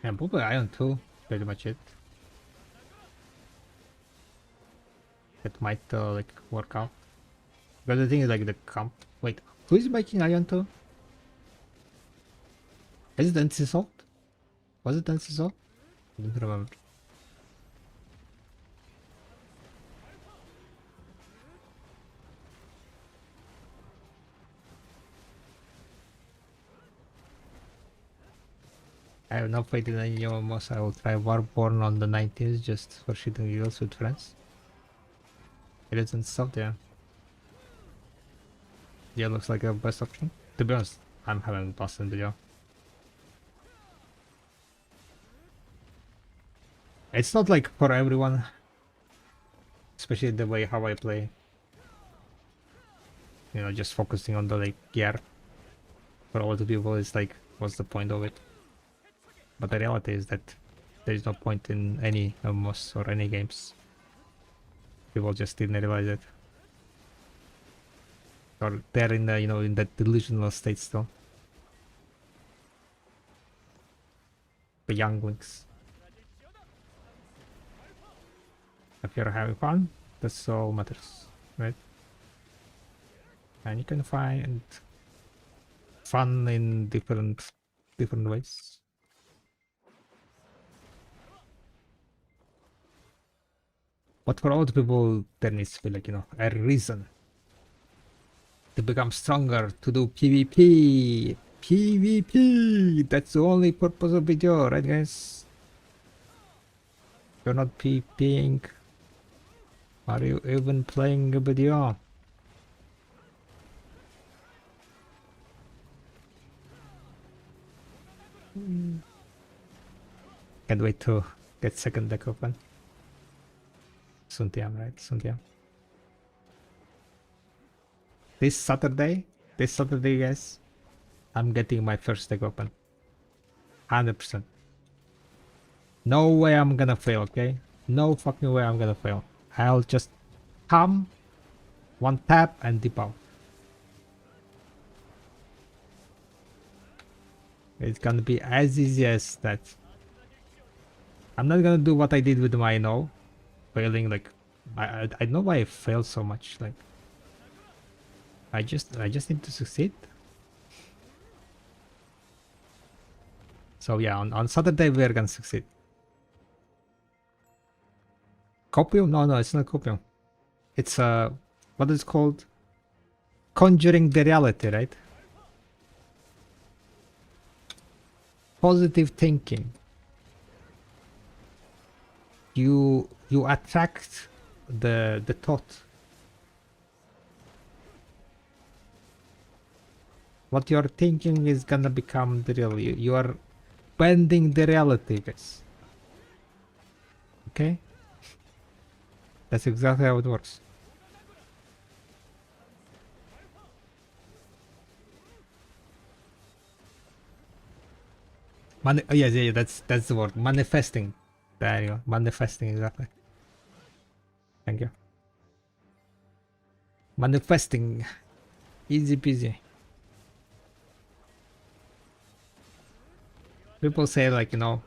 Yeah, probably Ion 2. Pretty much it. That might like work out. But the thing is like the comp. Wait, who is making Ion 2? Is it NCSoft? Was it NCSoft? I don't remember. I have not played in any MMOs. I will try Warborn on the 19th just for shit and giggles with friends. It isn't stopped, yeah. Yeah, looks like a best option. To be honest, I'm having lost in video. It's not like for everyone. Especially the way how I play. You know, just focusing on the like gear. For all the people is like, what's the point of it? But the reality is that there is no point in any MMOs or any games. People just didn't realize it. Or they're in the, you know, in that delusional state still. the younglings. If you're having fun, that's all matters, right? And you can find fun in different ways. But for all the people, there needs to be like, you know, a reason to become stronger, to do PvP. PvP! That's the only purpose of video, right guys? You're not PvPing. Are you even playing a video? Can't wait to get second deck open. Suntiam, right? Suntiam. This Saturday, guys, I'm getting my first deck open. 100%. No way I'm gonna fail, okay? No fucking way I'm gonna fail. I'll just come, one tap, and dip out. It's gonna be as easy as that. I'm not gonna do what I did with my no, failing like I know why I failed so much. Like I just need to succeed. So yeah, on Saturday we're gonna succeed. Copium? No, it's not copium. It's what is it called? Conjuring the reality, right? Positive thinking. You attract the thought. What you're thinking is gonna become the real. You are bending the reality, guys. Okay? That's exactly how it works. Yeah, that's the word. Manifesting. There you go. Manifesting, exactly. Thank you. Manifesting. Easy peasy. People say like, you know...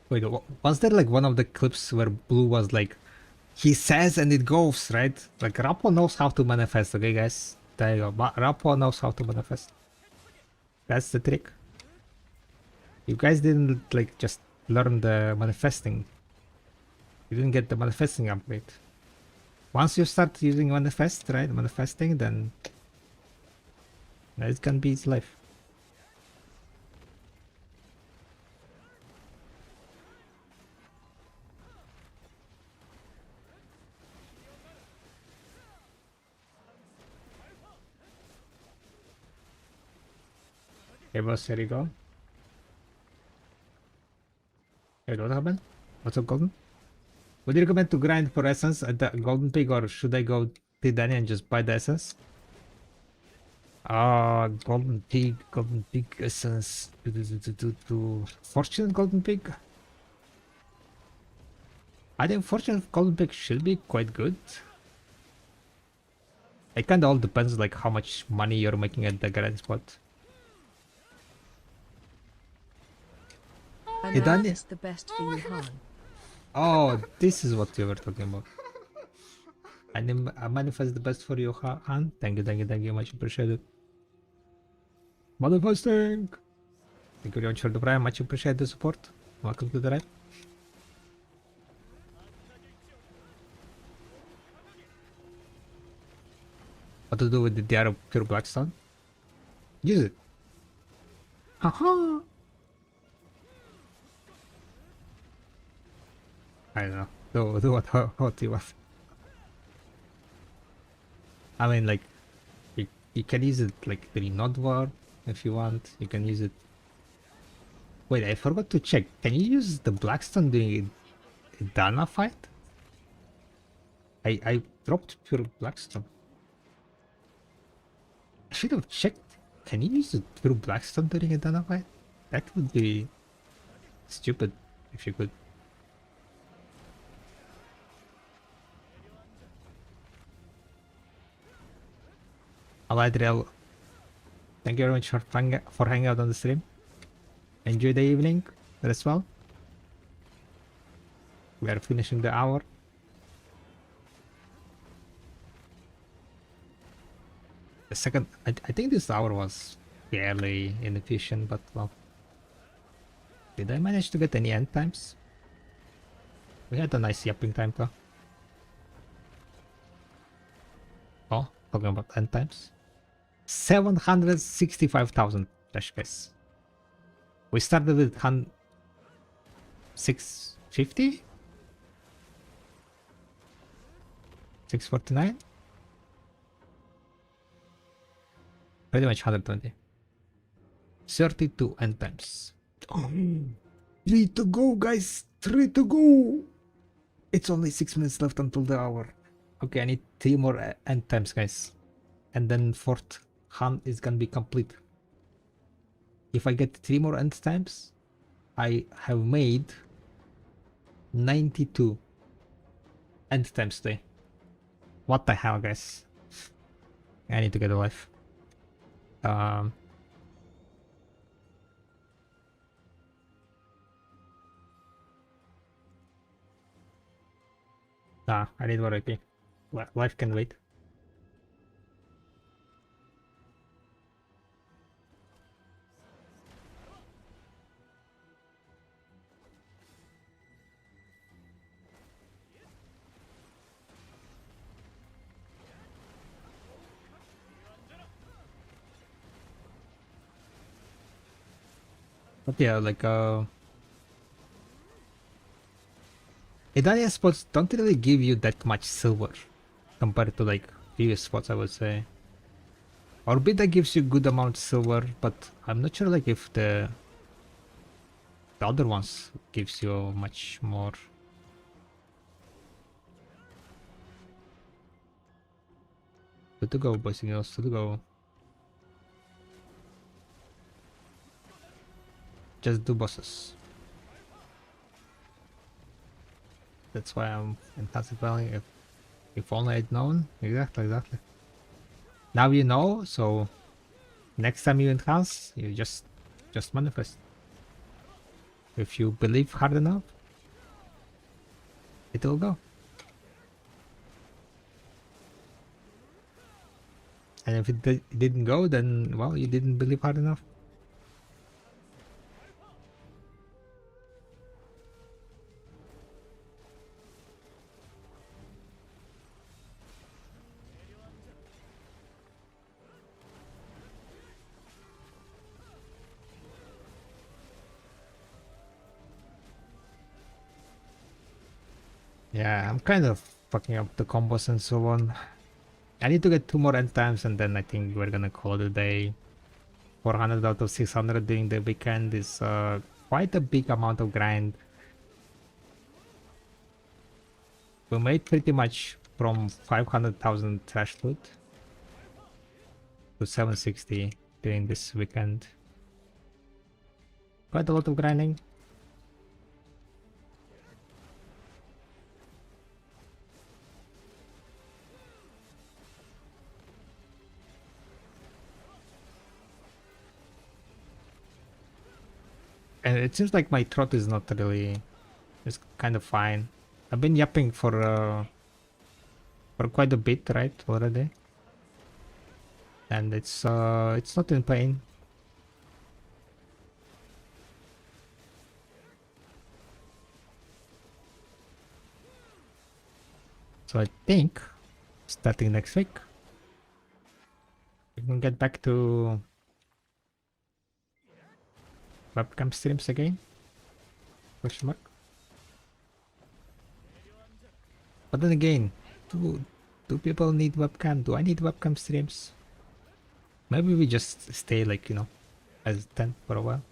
Wait, was there like one of the clips where Blue was like, he says and it goes, right? Like Rappo knows how to manifest, okay guys? There you go. Rappo knows how to manifest. That's the trick. You guys didn't like just learn the manifesting. You didn't get the manifesting upgrade. Once you start using manifest, right? Manifesting, then it can be its life. Hey boss, here you go. Hey, what happened? What's up, Golden? Would you recommend to grind for essence at the Golden Pig, or should I go to Danny and just buy the essence? Golden Pig essence. Fortune Golden Pig? I think Fortune Golden Pig should be quite good. It kinda all depends like how much money you're making at the grind spot. I Hey, Danny. manifest the best for you, Han. Oh, this is what you were talking about. I manifest the best for you, Han. Thank you, much appreciated. Manifesting! Thank you very much for the prime, much appreciate the support. Welcome to the ride. What to do with the DR pure blackstone? Use it. Haha! I don't know. Do what you want. I mean, like, you can use it like the Node War if you want. You can use it. Wait, I forgot to check. Can you use the Blackstone during a Dana fight? I dropped pure Blackstone. I should have checked. Can you use the pure Blackstone during a Dana fight? That would be stupid if you could. Alright, Real. Thank you very much for hanging out on the stream. enjoy the evening as well. We are finishing the hour. The second, I think this hour was fairly inefficient, but well. Did I manage to get any end times? We had a nice yapping time though. Oh, talking about end times. 765,000 flash guys. We started with 650? 649? Pretty much 120. 32 end times. Oh, 3 to go, guys! 3 to go! It's only 6 minutes left until the hour. Okay, I need 3 more end times, guys. And then fourth hunt is gonna be complete. If I get 3 more end times, I have made 92 end times today. What the hell, guys? I need to get a life. I need more IP. Life can wait. But yeah, like Idania spots don't really give you that much silver compared to like previous spots, I would say. Orbita gives you good amount of silver, but I'm not sure like if the other ones gives you much more. Good to go, boys and girls, good to go. Just do bosses. That's why I'm enhancing value. If only I'd known. Exactly, exactly. Now you know, so next time you enhance, you just manifest. If you believe hard enough, it will go. And if it didn't go, then well, you didn't believe hard enough. Yeah, I'm kind of fucking up the combos and so on. I need to get 2 more end times and then I think we're gonna call it a day. 400 out of 600 during the weekend is quite a big amount of grind. We made pretty much from 500,000 trash loot to 760 during this weekend. Quite a lot of grinding. And it seems like my throat is not really, it's kind of fine. I've been yapping for quite a bit, right, already. And it's not in pain. So I think starting next week we can get back to webcam streams again. Question mark. But then again, do people need webcam? Do I need webcam streams? Maybe we just stay like, you know, as 10 for a while.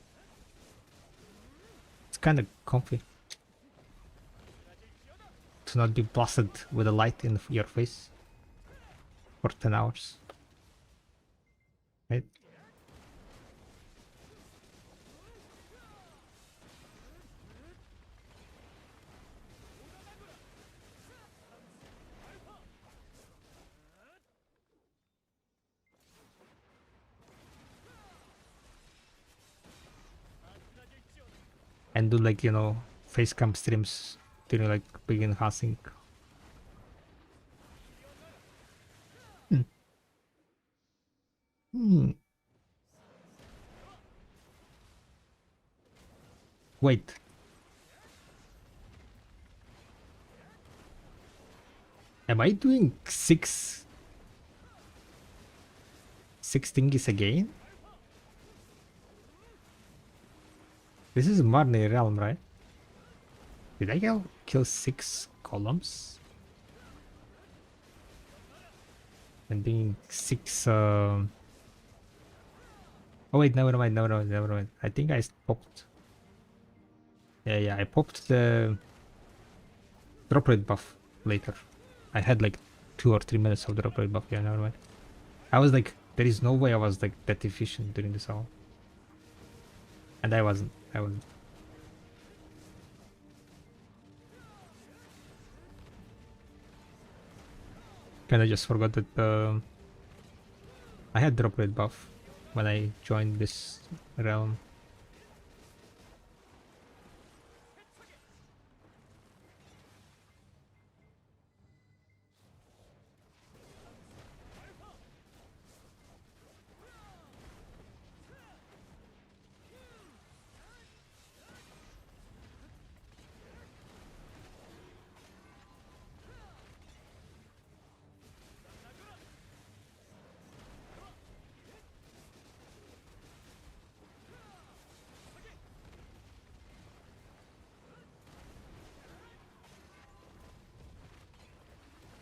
It's kind of comfy to not be blasted with a light in your face for 10 hours. Right? and do like, you know, face cam streams during like big enhancing. Hmm. Wait. Am I doing six thingies again? This is Marnie realm, right? Did I kill 6 columns? And doing 6 Oh wait, never mind. I think I popped. Yeah, I popped the drop rate buff later. I had like 2 or 3 minutes of drop rate buff. Yeah, never mind. I was like, there is no way I was like that efficient during this hour. And I wasn't. Kinda just forgot that I had drop rate buff when I joined this realm.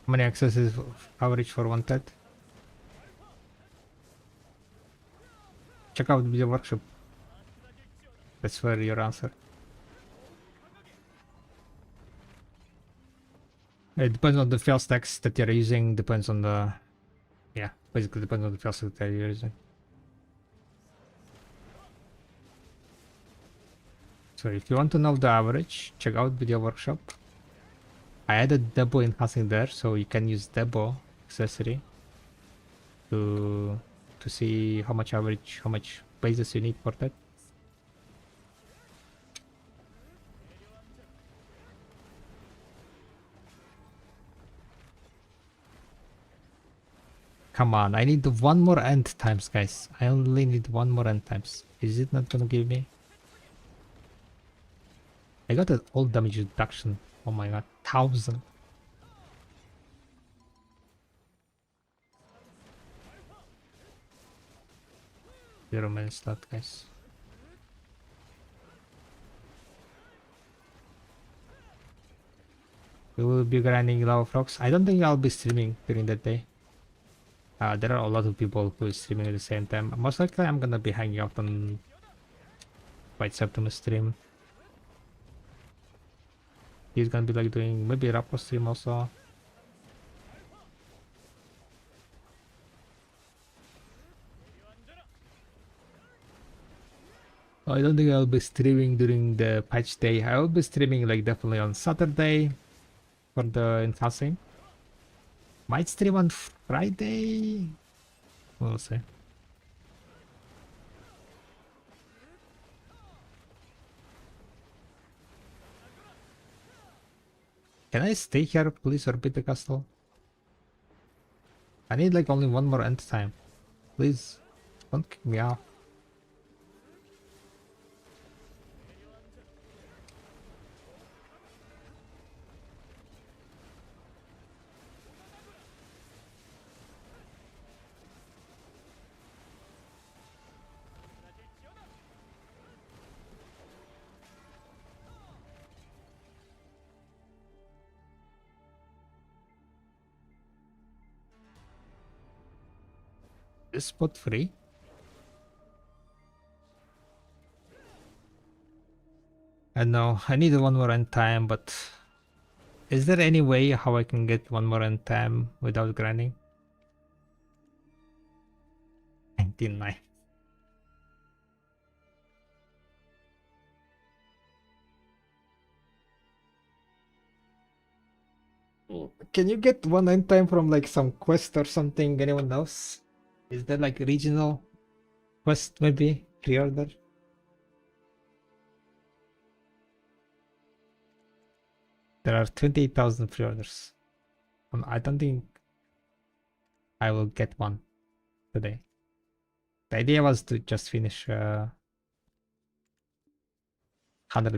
How many accesses average for one TED? Check out the workshop. That's where your answer. It depends on the file stacks that you're using, depends on the... Yeah, basically depends on the file stack that you're using. So if you want to know the average, check out video workshop. I added Debo enhancing there, so you can use Debo accessory to see how much average, how much bases you need for that. Come on, I need one more end times, guys. I only need one more end times. Is it not gonna give me? I got an all damage reduction. Oh my god, 1000. Zero man slot, guys. We will be grinding lava frogs. I don't think I'll be streaming during that day. There are a lot of people who is streaming at the same time. Most likely I'm gonna be hanging out on White Septimus stream. He's gonna be like doing maybe Rappo stream also. I don't think I'll be streaming during the patch day. I will be streaming like definitely on Saturday for the enhancing. Might stream on Friday. We'll see. Can I stay here, please, orbit the castle? I need like only one more end time. Please, don't kick me out. Is spot free? I know, I need one more end time, but is there any way how I can get one more end time without grinding? 99. Can you get one end time from like some quest or something? Anyone knows? Is there like regional quest maybe? Pre-order? There are 28,000 pre-orders. I don't think I will get one today. The idea was to just finish 100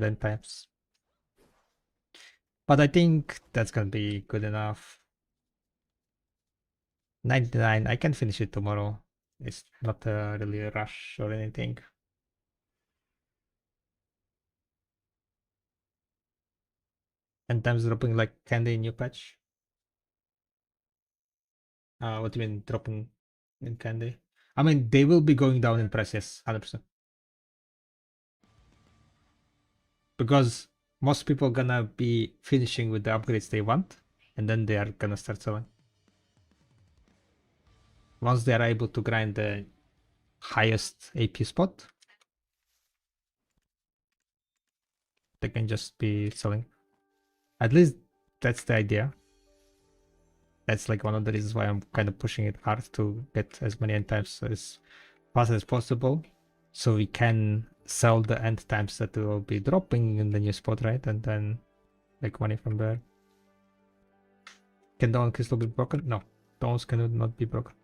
end times. But I think that's gonna be good enough. 99, I can finish it tomorrow. It's not really a rush or anything. End times dropping like candy in new patch. What do you mean dropping in candy? I mean, they will be going down in price, yes, 100%. Because most people gonna be finishing with the upgrades they want, and then they are gonna start selling. Once they are able to grind the highest AP spot, they can just be selling. At least that's the idea. That's like one of the reasons why I'm kind of pushing it hard to get as many end times as fast as possible, so we can sell the end times that will be dropping in the new spot, right? And then make money from there. Can the one crystal be broken? No, those cannot be broken.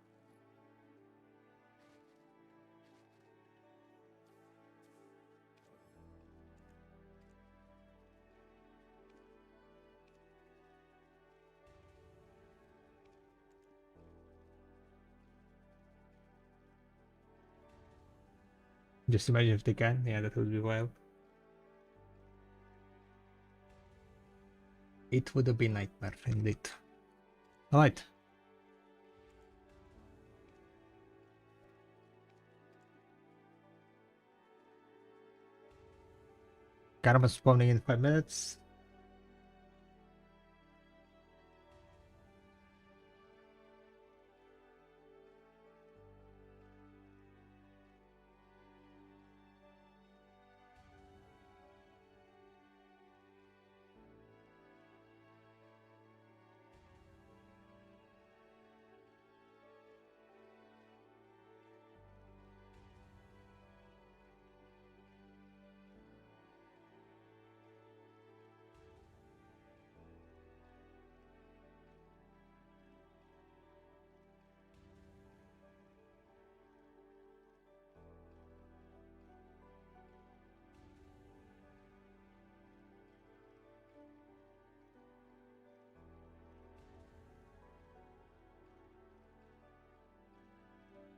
Just imagine if they can. Yeah, that would be wild. It would have been nightmare indeed. Alright. Karma spawning in 5 minutes.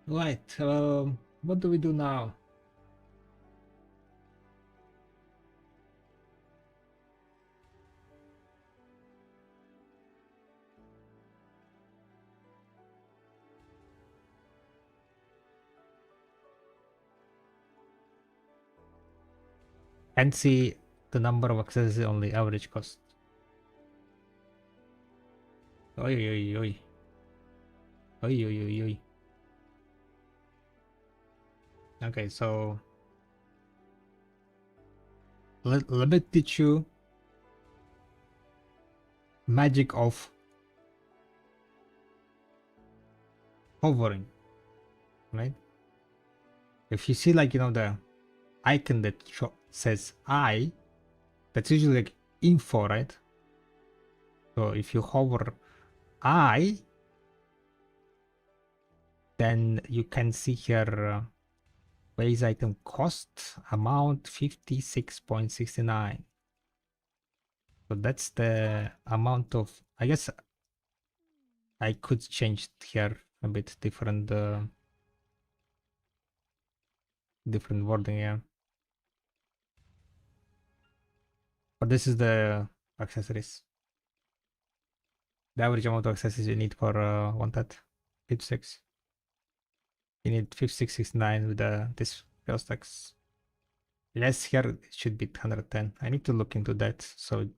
Right, what do we do now? And see the number of accesses on the average cost. Oi, oi, oi. Oi, oi, oi, oi. Okay, so let me teach you magic of hovering, right? If you see, like, you know, the icon that says I, that's usually like info, right? So if you hover I, then you can see here base item cost amount 56.69. So that's the amount of, I guess I could change here a bit different different wording, yeah. But this is the accessories. The average amount of accessories you need for one that 56. You need 5669 with this fail stacks. Less here, it should be 110. I need to look into that. So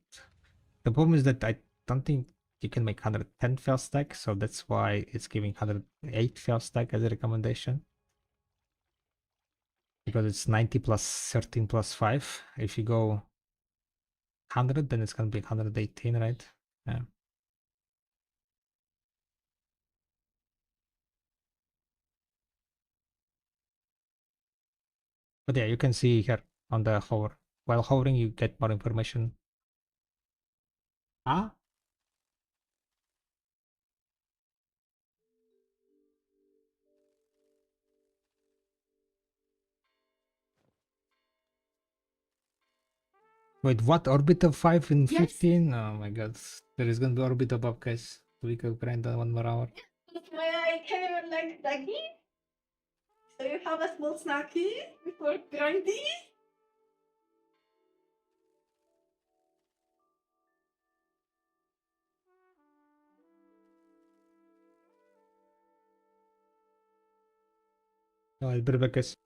the problem is that I don't think you can make 110 fail stack, so that's why it's giving 108 fail stack as a recommendation. Because it's 90 plus 13 plus 5. If you go 100, then it's gonna be 118, right? Yeah. But yeah, you can see here on the hover. While hovering, you get more information. Huh? Wait, what? Orbit of 5 and Yes. 15? Oh my god. There is gonna be orbit above, guys. We could grind on 1 more hour. That's why I came like Daggy. So you have a small snacky before grinding. Oh, I'll be right back, guys.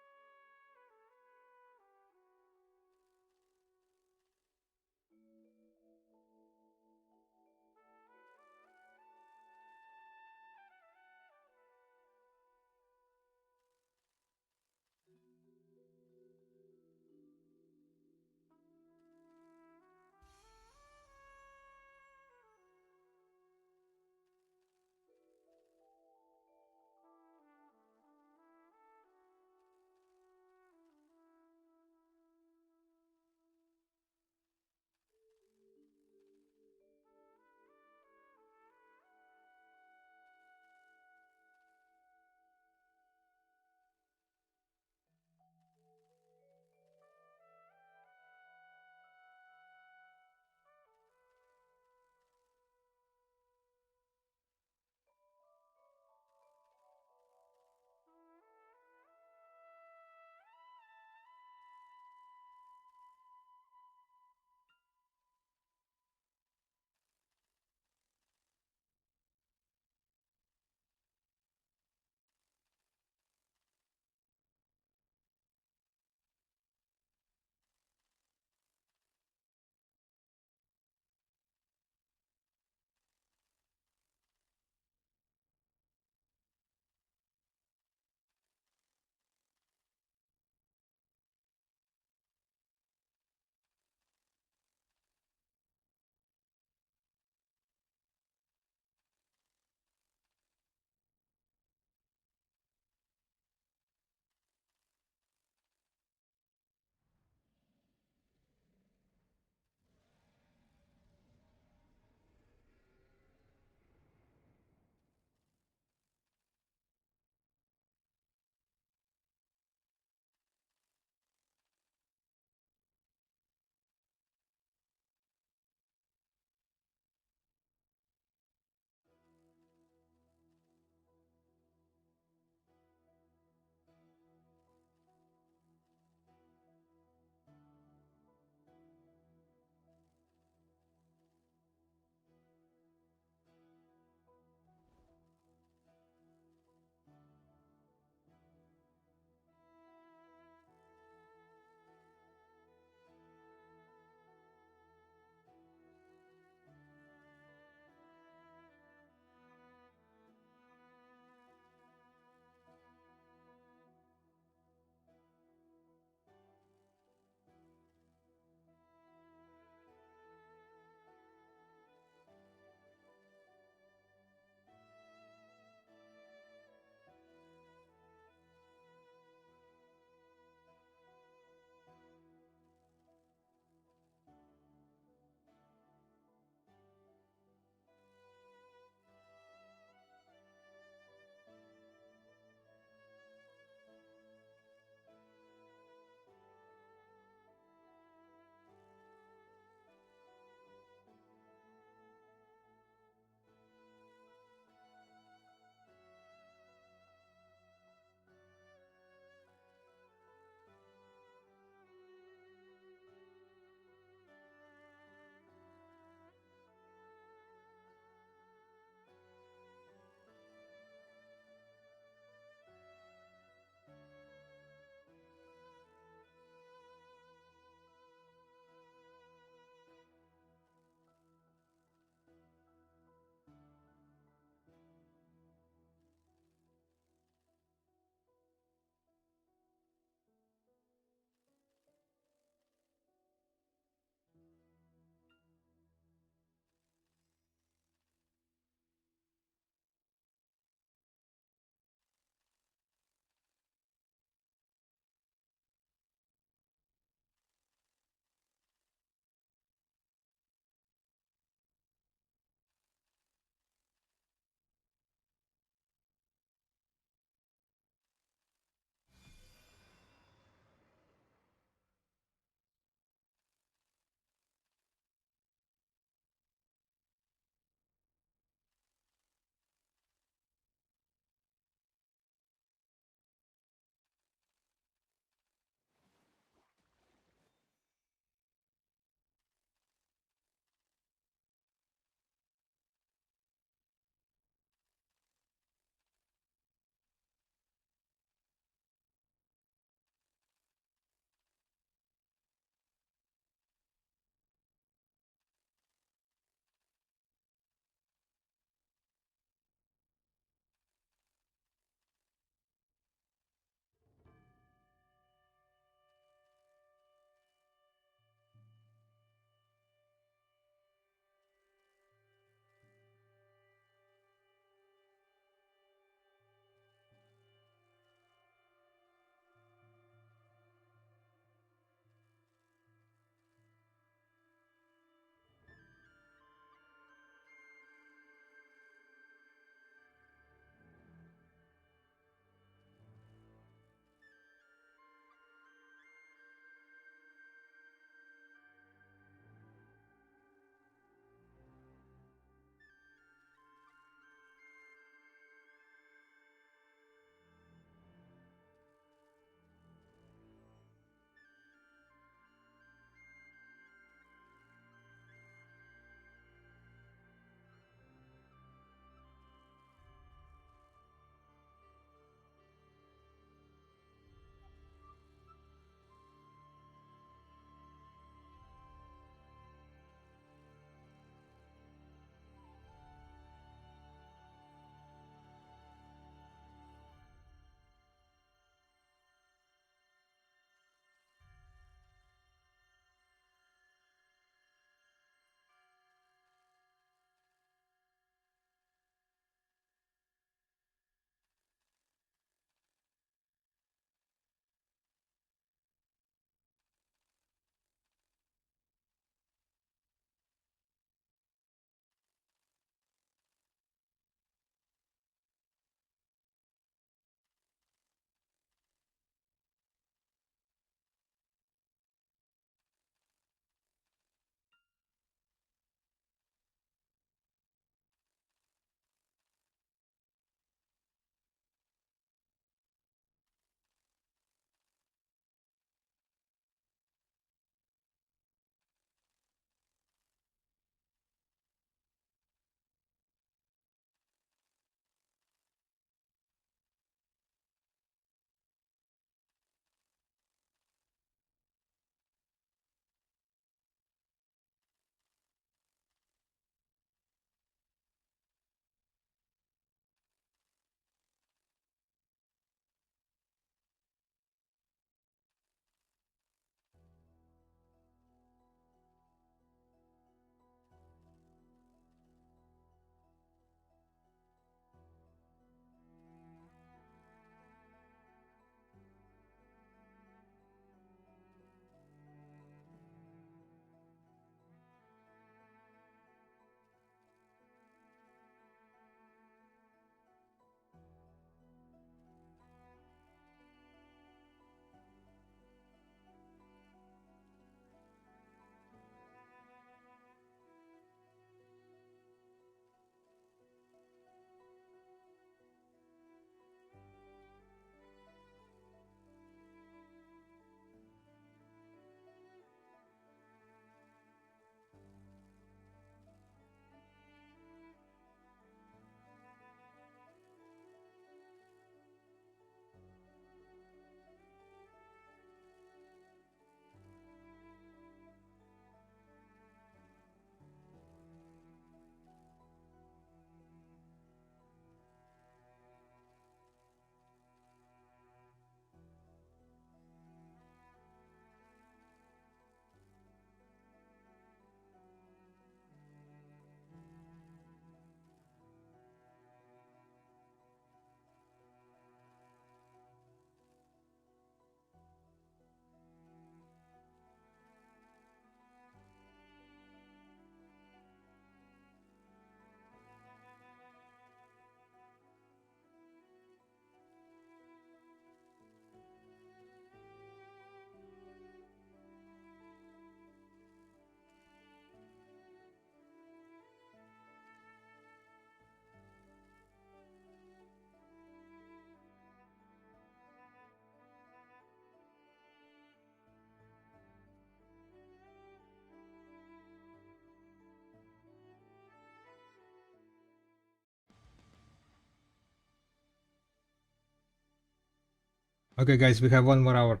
Okay, guys, we have 1 more hour.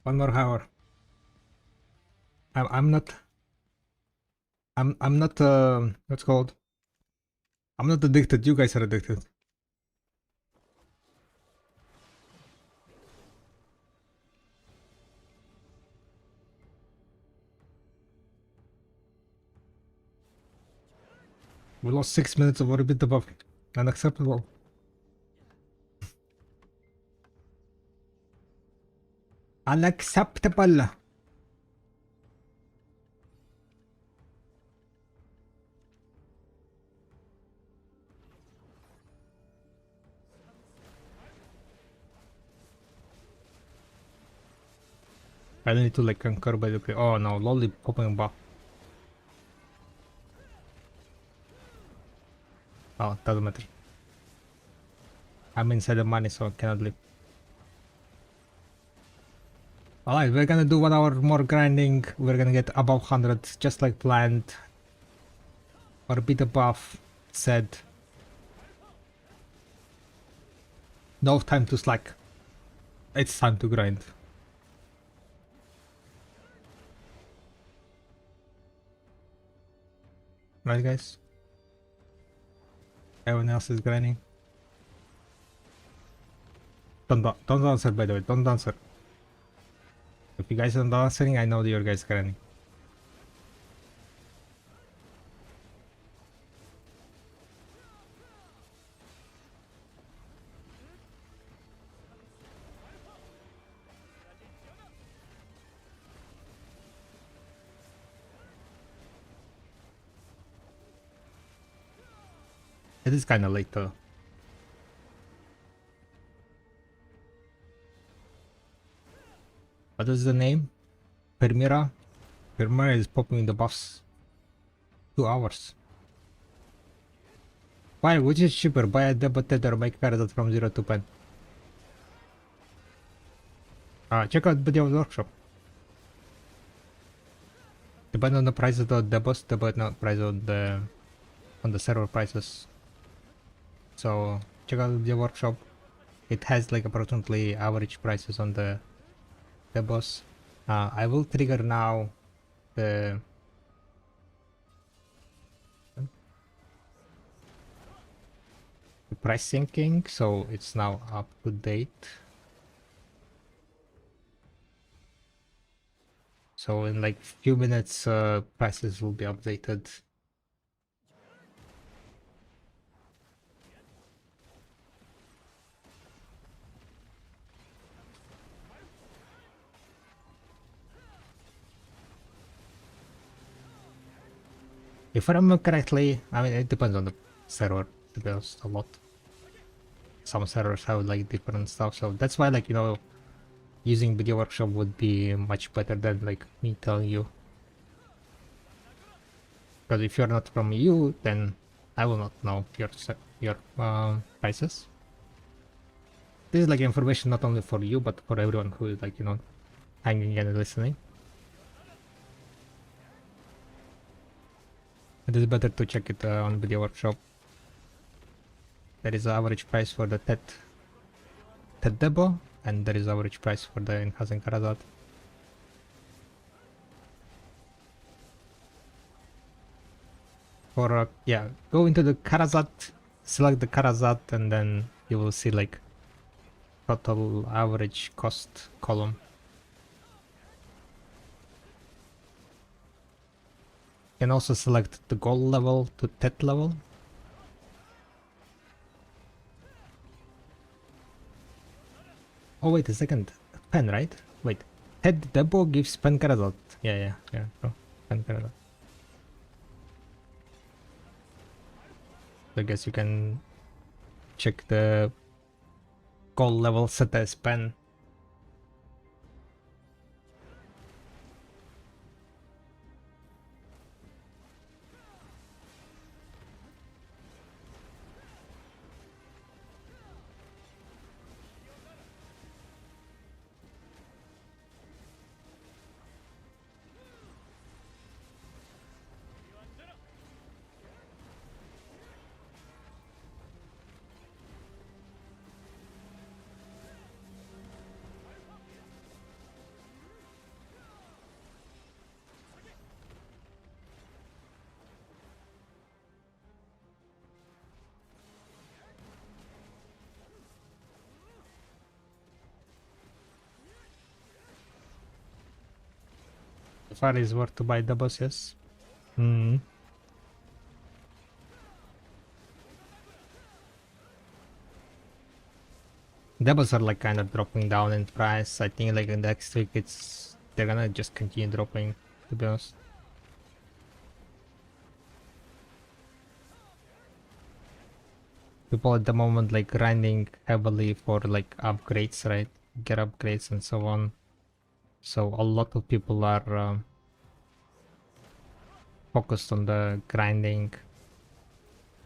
1 more hour. I'm not. I'm not. What's it called? I'm not addicted. You guys are addicted. We lost 6 minutes of orbit above. Unacceptable. Unacceptable. I need to like concur by the play. Oh no, lolly popping back. Oh, doesn't matter. I'm inside the money, so I cannot leave. Alright, we're gonna do 1 hour more grinding. We're gonna get above 100, just like planned. Or a bit above, said. No time to slack. It's time to grind. Right, guys? Everyone else is grinding. Don't answer, by the way. Don't answer. If you guys are not answering, I know that your guys grinding. It is kinda late though. What is the name? Permira? Permira is popping the buffs. 2 hours. Why? Which is cheaper? Buy a debut tether or make card from 0 to pen. Check out video workshop. Depend on the price of the debuts, depend on the price of the server prices. So check out the workshop. It has like approximately average prices on the debuts. I will trigger now the price syncing, so it's now up to date. So in like few minutes, prices will be updated. If I remember correctly, I mean it depends on the server, to be honest, a lot. Some servers have like different stuff, so that's why like, you know, using video workshop would be much better than like me telling you. Because if you're not from EU, then I will not know your prices. This is like information not only for you, but for everyone who is like, you know, hanging and listening. It is better to check it on video workshop. There is average price for the TED Debo, and there is average price for the Enhancing Karazat. For yeah, go into the Karazat, select the Karazat, and then you will see like total average cost column. You can also select the gold level to TED level. Oh wait a second, pen, right? Wait, TED Debo gives pen Karazat. Yeah, bro. Pen Karazat. I guess you can check the gold level set as pen. So far is worth to buy doubles, yes. Hmm. Doubles are like kind of dropping down in price. I think like in the next week they're gonna just continue dropping, to be honest. People at the moment like grinding heavily for like upgrades, right? Get upgrades and so on. So a lot of people are focused on the grinding,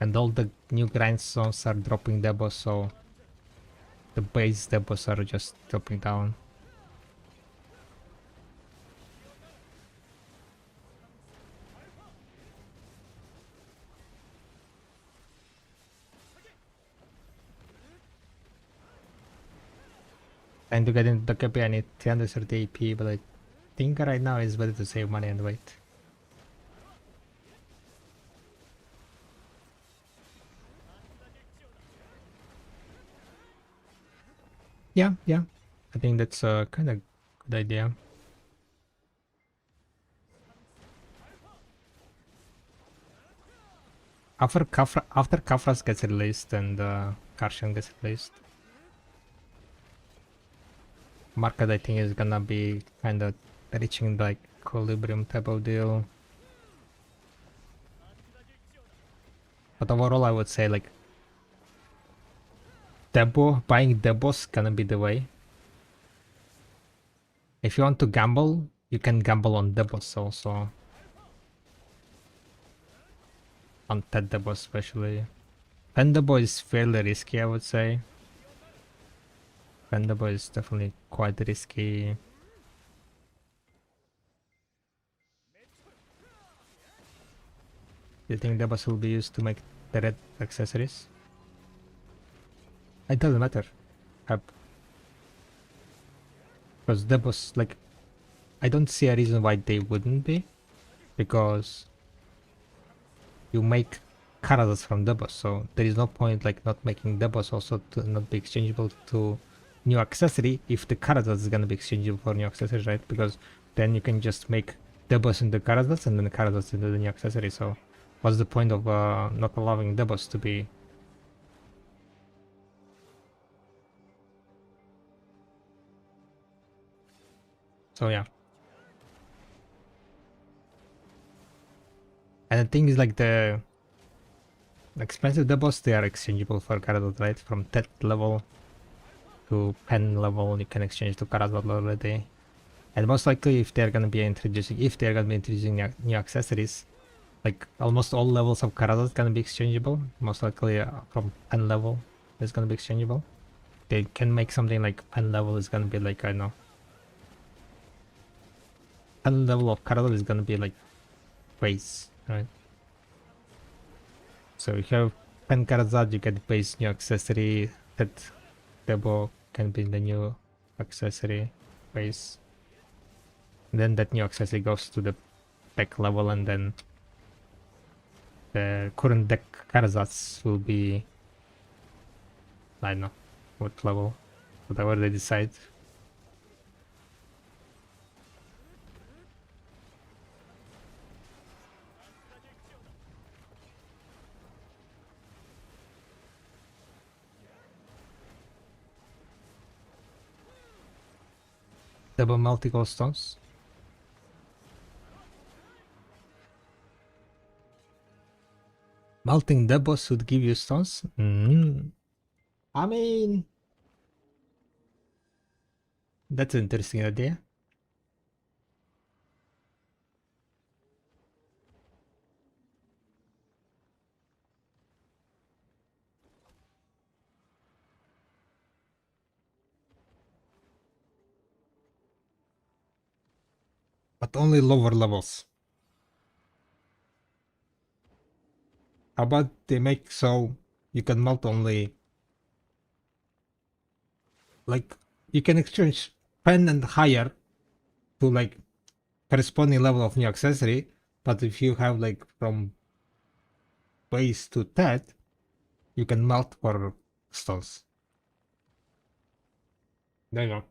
and all the new grind zones are dropping debos, so the base debos are just dropping down. And to get into the KP I need 330 AP, but I think right now it's better to save money and wait. Yeah, I think that's a kind of good idea. After Kafras gets released and Karshan gets released, market I think is gonna be kind of reaching like equilibrium type of deal. But overall I would say like buying debos gonna be the way. If you want to gamble, you can gamble on debos also. On Ted debo especially. Pen debo is fairly risky, I would say. Pen debo is definitely quite risky. Do you think debos will be used to make the red accessories? It doesn't matter. Because debos, like, I don't see a reason why they wouldn't be. Because you make Karadas from debos, so there is no point like not making debos also to not be exchangeable to new accessory if the Karadas is gonna be exchangeable for new accessories, right? Because then you can just make debos into Karadas and then Karadas into the new accessory. So what's the point of not allowing debos to be? So yeah. And the thing is like the expensive debos, they are exchangeable for Karadas, right? From that level to pen level, you can exchange to Karadas already. And most likely if they're gonna be introducing new accessories, like almost all levels of Karadas gonna be exchangeable. Most likely from pen level is gonna be exchangeable. They can make something like pen level is gonna be like, I don't know. Pen level of Karadas is gonna be like base, right? So if you have pen Karadas, you get base new accessory. That debo can be the new accessory base. And then that new accessory goes to the deck level, and then the current deck Karazats will be, I don't know what level, whatever they decide. Double multiple stones. Melting debos would give you stones? I mean, that's an interesting idea. But only lower levels. How about they make so you can melt only, like, you can exchange pen and higher to like corresponding level of new accessory, but if you have like from base to that, you can melt for stones. There you go.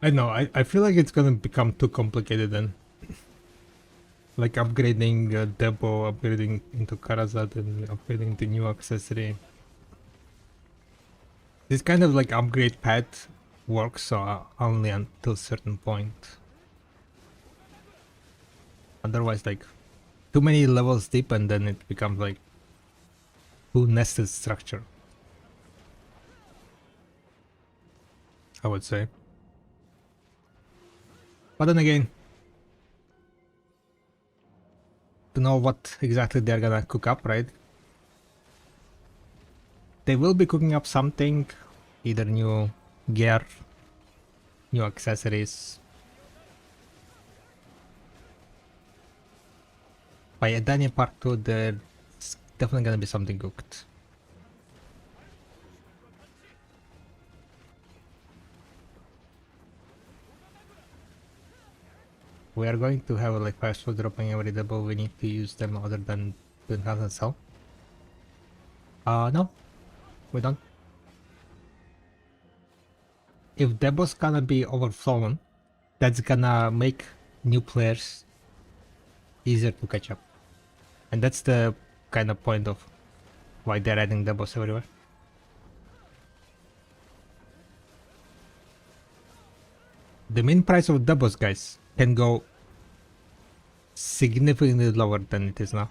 I know, I feel like it's gonna become too complicated then. Like upgrading Debo, upgrading into Karazad, and upgrading the new accessory. This kind of like upgrade path works only until certain point. Otherwise, like too many levels deep, and then it becomes like too nested structure, I would say. But then again, to know what exactly they're gonna cook up, right? They will be cooking up something, either new gear, new accessories. By Adania Part 2, there's definitely gonna be something cooked. We are going to have like 5 spots dropping every double. We need to use them other than to enhance and sell. No, we don't. If Debo's gonna be overflown, that's gonna make new players easier to catch up. And that's the kind of point of why they're adding Debos everywhere. The main price of Debos, guys, can go significantly lower than it is now.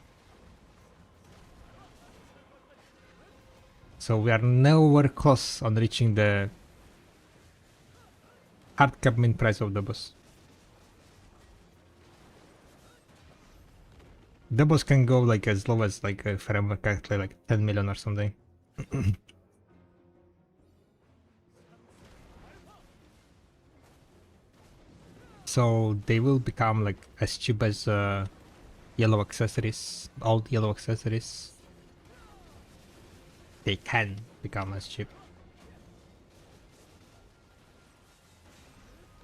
So we are nowhere close on reaching the hard cap main price of Debos. Debos can go like as low as like if I remember correctly like 10 million or something. So they will become like as cheap as yellow accessories, old yellow accessories. They can become as cheap.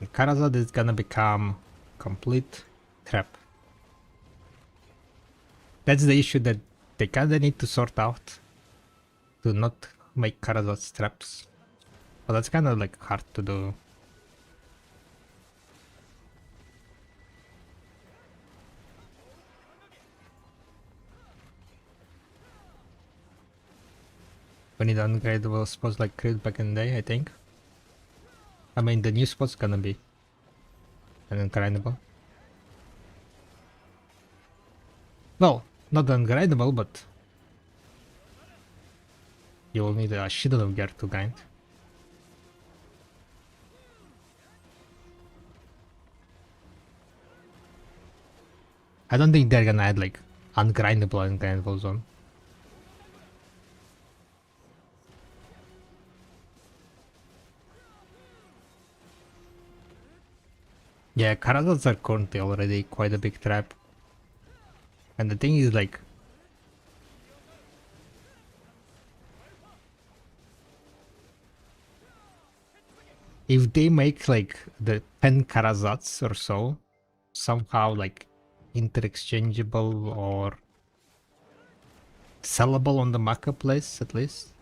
And Karazad is gonna become complete trap. That's the issue that they kinda need to sort out to not make Karazad traps. But that's kinda like hard to do. We need ungradable spots like Crit back in the day, I think. I mean, the new spot's gonna be an ungrindable. Well, not ungrindable, but you will need a shitload of gear to grind. I don't think they're gonna add like ungrindable zone. Yeah, Karadas are currently already quite a big trap. And the thing is like, if they make like the 10 Karazats or so somehow like interexchangeable or sellable on the marketplace at least,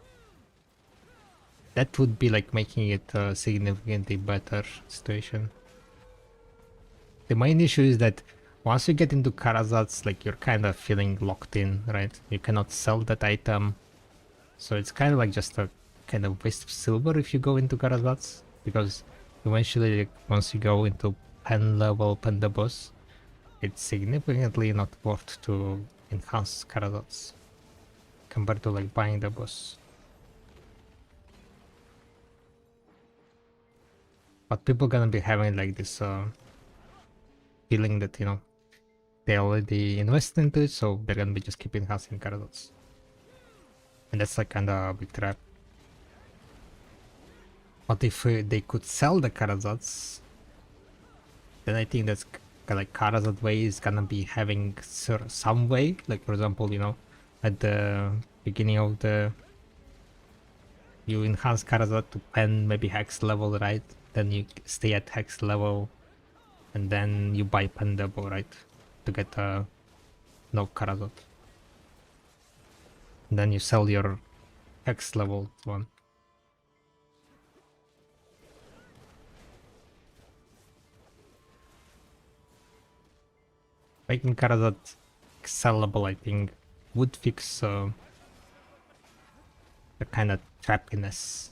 that would be like making it a significantly better situation. The main issue is that once you get into Karazats, like you're kind of feeling locked in, right? You cannot sell that item. So it's kind of like just a kind of waste of silver if you go into Karazats. Because eventually, like, once you go into pen level Pendabos, it's significantly not worth to enhance Karazats compared to like buying the boss. But people gonna be having like this feeling that, you know, they already invested into it, so they're gonna be just keep enhancing Karazats. And that's like kinda a big trap. But if they could sell the Karazats, then I think that's like Karazad way is gonna be having some way. Like for example, you know, at the beginning of the, you enhance Karazad to pen maybe hex level, right? Then you stay at hex level, and then you buy pen double, right? To get no Karazad. And then you sell your hex level one. Making Karazat sellable, I think, would fix the kind of trappiness.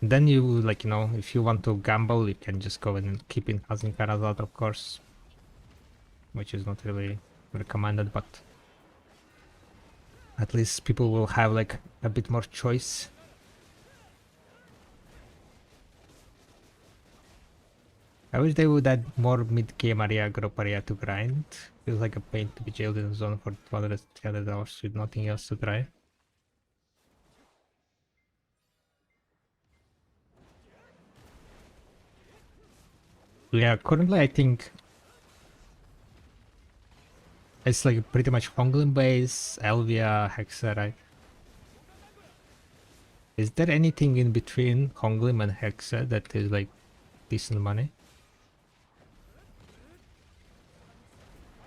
Then you, like, you know, if you want to gamble, you can just go in and keep enhancing Karazat, of course. Which is not really recommended, but at least people will have like a bit more choice. I wish they would add more mid-game area, group area to grind. Feels like a pain to be jailed in a zone for 200, 300 hours with nothing else to try. Yeah, currently I think it's like pretty much Honglin base, Elvia, Hexa, right? Is there anything in between Honglim and Hexa that is like decent money?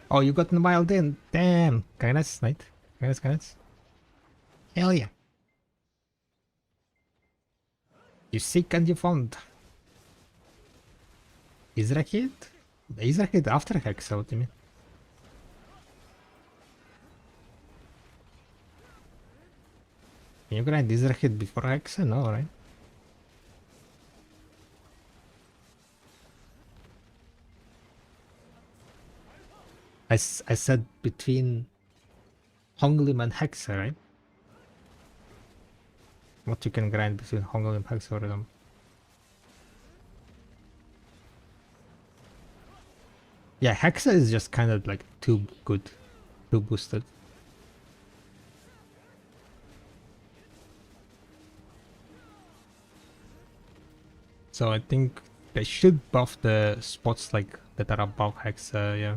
Oh, you got mild in. Damn. Kindness, knight. Kindness, kindness. Hell yeah. You seek and you found. Is there a hit? Is there a hit after Hexa? What do you mean? Can you grind? Is there a hit before Hexa? No, right? I said between Honglim and Hexa, right? What you can grind between Honglim and Hexa, for example. Yeah, Hexa is just kind of like too good, too boosted. So I think they should buff the spots like that are above Hexa, yeah.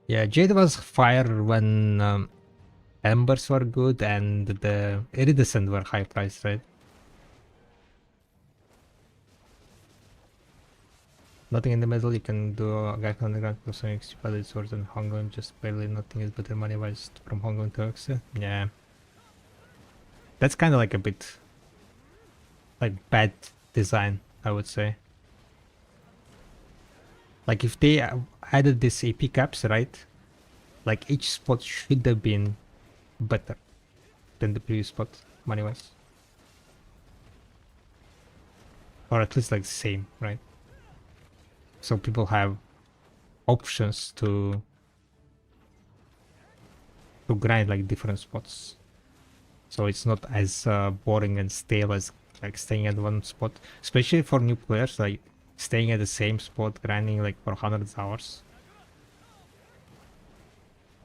Yeah, Jade was fire when Embers were good and the Iridescent were high priced, right? Nothing in the middle, you can do a guy on the ground for some extra swords and Hongkong, just barely nothing is better money wise from Hong Kong to Hexa. Yeah. That's kind of like a bit like bad design, I would say. Like if they added this AP caps, right? Like each spot should have been better than the previous spot, money wise. Or at least like the same, right? So people have options to grind like different spots. So it's not as boring and stale as like staying at one spot, especially for new players, like staying at the same spot, grinding like for hundreds of hours.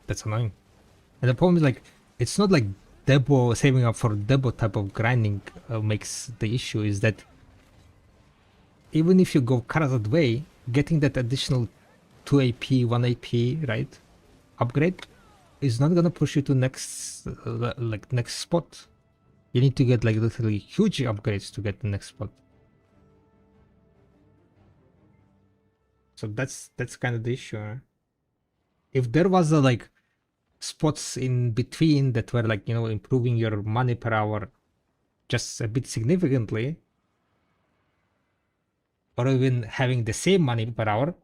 That's annoying. And the problem is like, it's not like Debo saving up for Debo type of grinding makes the issue, is that even if you go Karazad way, getting that additional 2 AP, 1 AP, right, upgrade is not gonna push you to next like next spot. You need to get like literally huge upgrades to get the next spot. So that's kind of the issue. Huh? If there was a like spots in between that were like, you know, improving your money per hour just a bit significantly, or even having the same money per hour,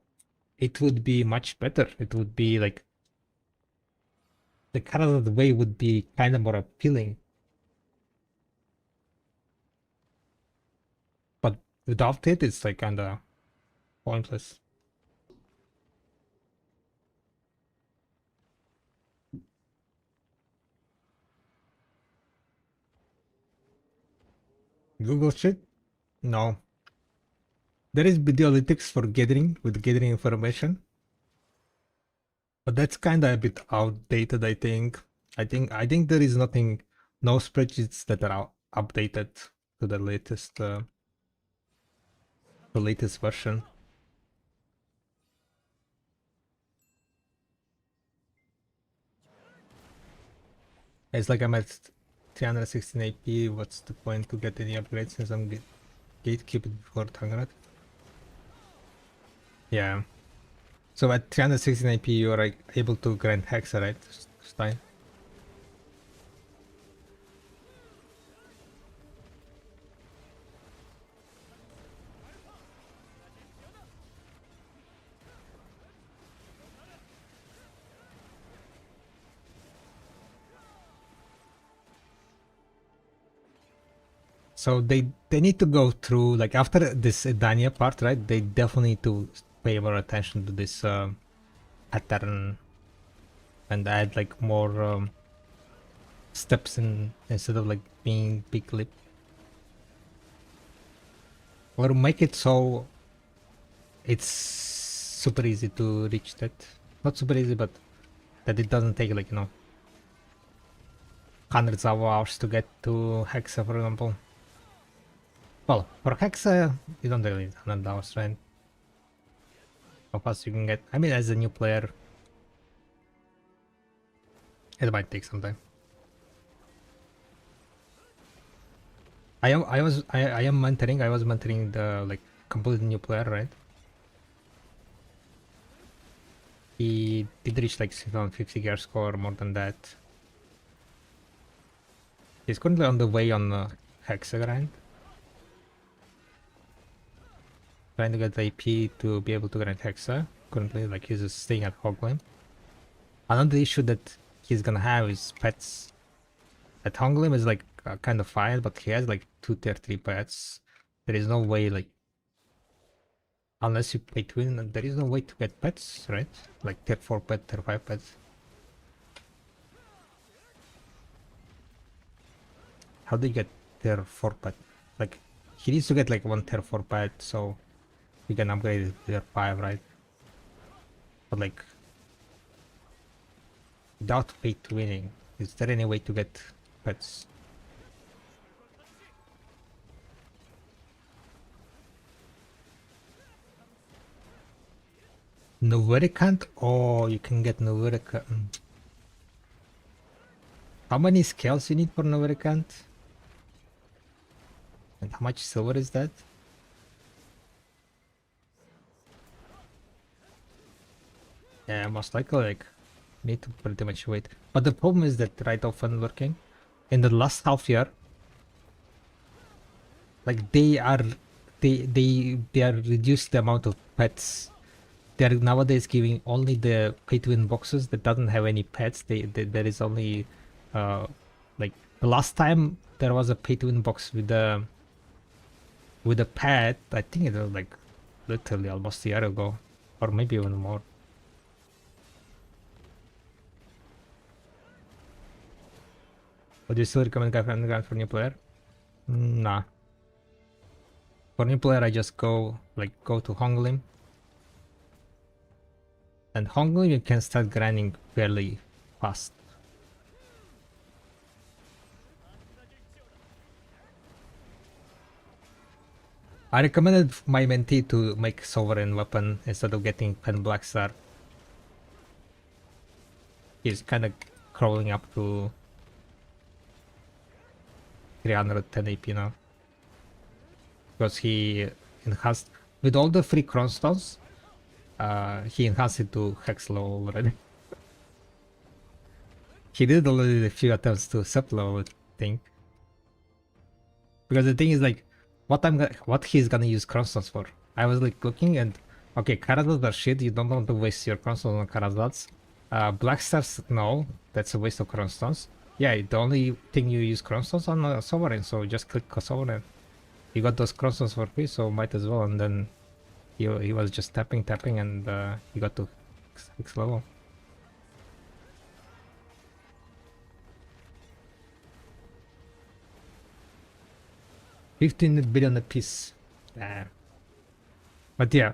it would be much better. It would be like the Canada way would be kind of more appealing. But without it, it's like kind of pointless. Google shit? No. There is videolytics for gathering information, but that's kind of a bit outdated. I think. I think there is nothing, no spreadsheets that are updated to the latest version. It's like I'm at 316 AP. What's the point to get any upgrades since I'm gatekeeping before 100? Yeah. So at 316 AP, you are like able to grind Hexa, right, Stein? So they need to go through, like, after this Dania part, right? They definitely need to pay more attention to this pattern and add like more steps in instead of like being big leap, or make it so it's super easy to reach that. Not super easy, but that it doesn't take like, you know, hundreds of hours to get to Hexa, for example. Well, for Hexa, you don't really need 100 hours, right? How fast you can get. I mean, as a new player, it might take some time. I am mentoring. I was mentoring the like completely new player, right? He did reach like 650 gear score, more than that. He's currently on the way on Hexa grind. Trying to get the AP to be able to grind Hexa. Currently, like, he's just staying at Hogline. Another issue that he's gonna have is pets. At Honglim is like kind of fine, but he has like 2 tier 3 pets. There is no way, like, unless you pay to win, there is no way to get pets, right? Like tier 4 pet, tier 5 pets. How do you get tier 4 pet? Like, he needs to get like 1 tier 4 pet, so you can upgrade it to tier 5, right? But like, without pay to winning, is there any way to get pets? Novericant? Oh, you can get Novericant. How many scales you need for Novericant? And how much silver is that? Yeah, most likely, like, need to pretty much wait. But the problem is that right often working in the last half year, like, they are reduced the amount of pets. They are nowadays giving only the pay to win boxes that doesn't have any pets. There is only like, the last time there was a pay to win box with a pet, I think it was like literally almost a year ago, or maybe even more. Would you still recommend guide for new player? Nah. For new player, I just go to Honglim. And Honglim you can start grinding fairly fast. I recommended my mentee to make sovereign weapon instead of getting pen black star. He's kind of crawling up to 310 AP now. Because he enhanced with all the free crown stones. He enhanced it to hex level already. He did already a few attempts to sub level, I think. Because the thing is, like, what he's gonna use crown stones for. I was like looking and okay, Karadas are shit. You don't want to waste your crown stones on Karadas. Black stars, no, that's a waste of crown stones. Yeah, the only thing you use crown stones on sovereign, so just click sovereign. You got those crown stones for free, so might as well. And then he was just tapping, and he got to 6 level. $15 billion a piece. But yeah,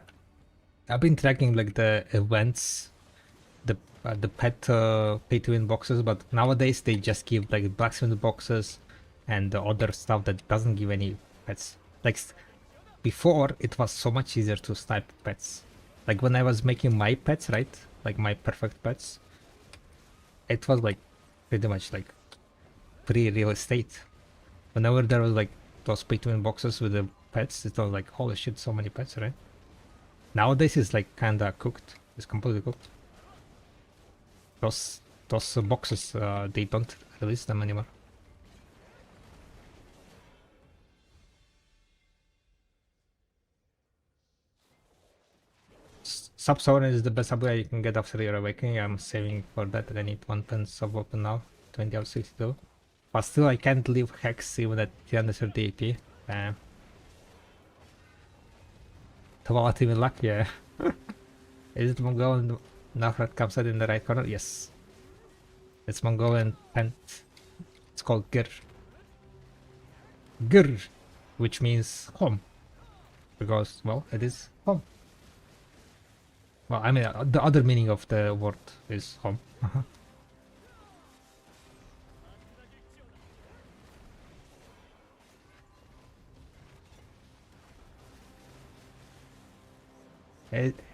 I've been tracking like the events, the pet pay to win boxes, but nowadays they just give like blacksmith boxes and the other stuff that doesn't give any pets. Like, before it was so much easier to snipe pets. Like when I was making my pets, right? Like my perfect pets, it was like pretty much like free real estate. Whenever there was like those pay to win boxes with the pets, it was like, holy shit, so many pets, right? Nowadays it's like kinda cooked. It's completely cooked. Those boxes, they don't release them anymore. Sub-Sovereign is the best upgrade you can get after your awakening. I'm saving for that. I need 1 pen sub-weapon now. 20 out of 62. But still, I can't leave Hex even at 330 AP. Damn. Twilight even luckier. Is it Mongolian Nafrat comes out in the right corner? Yes. It's Mongolian Pent. It's called Gir. Gir, which means home. Because, well, it is home. Well, I mean, the other meaning of the word is home.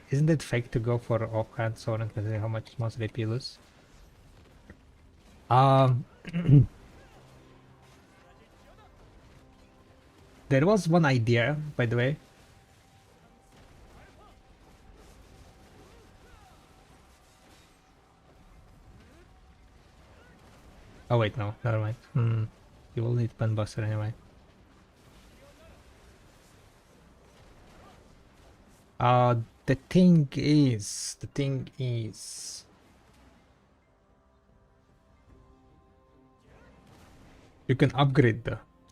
Isn't it fake to go for offhand Soren considering how much monster AP you lose? There was one idea, by the way. Oh wait, no, never mind. You will need Pen Buster anyway. The thing is, you can upgrade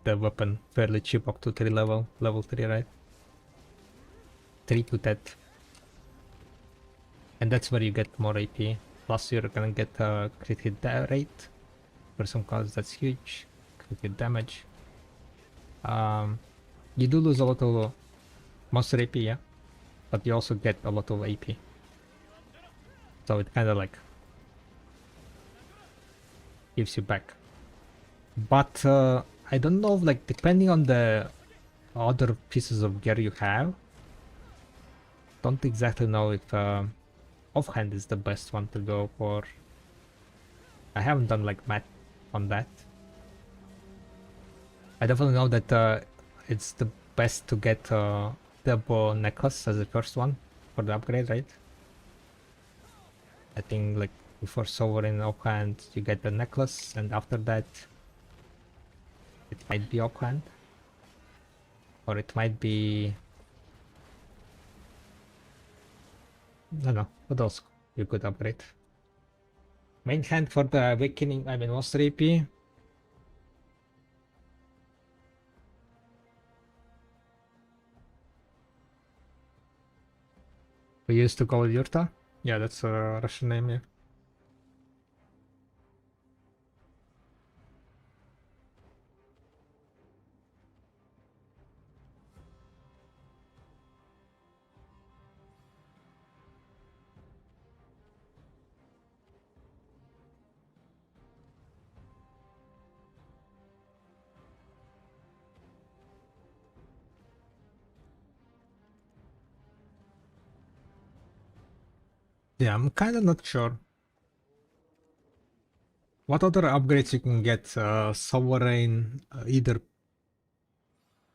the weapon fairly cheap up to 3 level 3, right? 3 to that. And that's where you get more AP. Plus you're gonna get a crit hit rate. For some cards that's huge. Crit hit damage. You do lose a lot of monster AP, yeah? But you also get a lot of AP. So it kinda like gives you back. But I don't know, like depending on the other pieces of gear you have, don't exactly know if offhand is the best one to go for. I haven't done like math on that. I definitely know that it's the best to get the bow necklace as the first one for the upgrade, right? I think like before sovereign offhand you get the necklace, and after that it might be offhand, or it might be, I don't know, what else you could upgrade. Main hand for the awakening, I mean monster AP. We used to call it Yurta. Yeah, that's a Russian name, yeah. Yeah, I'm kind of not sure. What other upgrades you can get? Sovereign, either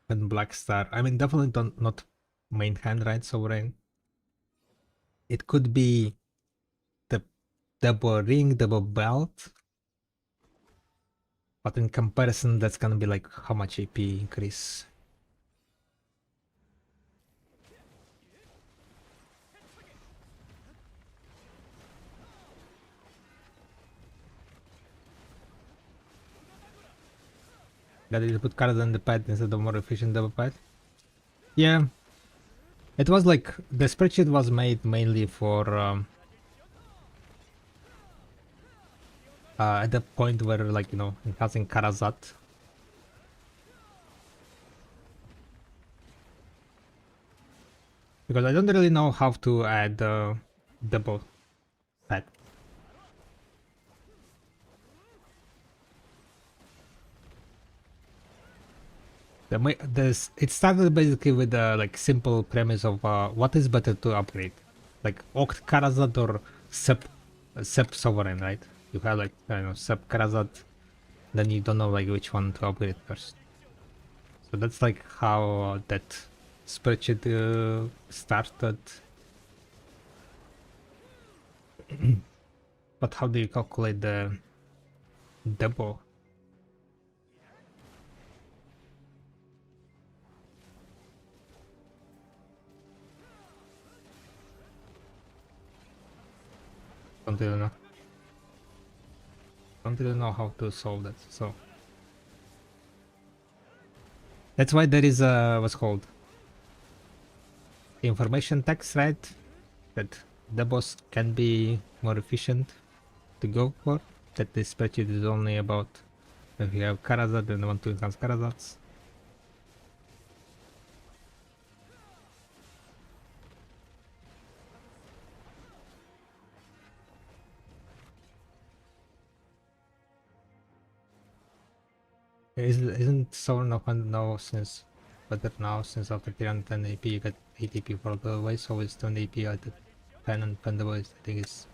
and Black Star. I mean, definitely don't, not main hand, right? Sovereign. It could be the double ring, double belt. But in comparison, that's gonna be like how much AP increase? That is put card on the pad instead of more efficient double pad. Yeah, it was like the spreadsheet was made mainly for at the point where, like, you know, enhancing Karazat. Because I don't really know how to add double pad. It started basically with the like simple premise of what is better to upgrade, like Oct Karazad or Sep Sovereign, right? You have like, I don't know, Sep Karazad, then you don't know like which one to upgrade first. So that's like how that spreadsheet started. But how do you calculate the double? Don't really know. Don't really know how to solve that. So That's why there is a what's called information text, right? That the boss can be more efficient to go for. That this spreadsheet is only about if you have Karazad and want to enhance Karazads. Isn't Sovereign of Hand now since better now since after 310 AP you get 8 AP for the way, so it's 20 AP at the pen and pen the voice I think it's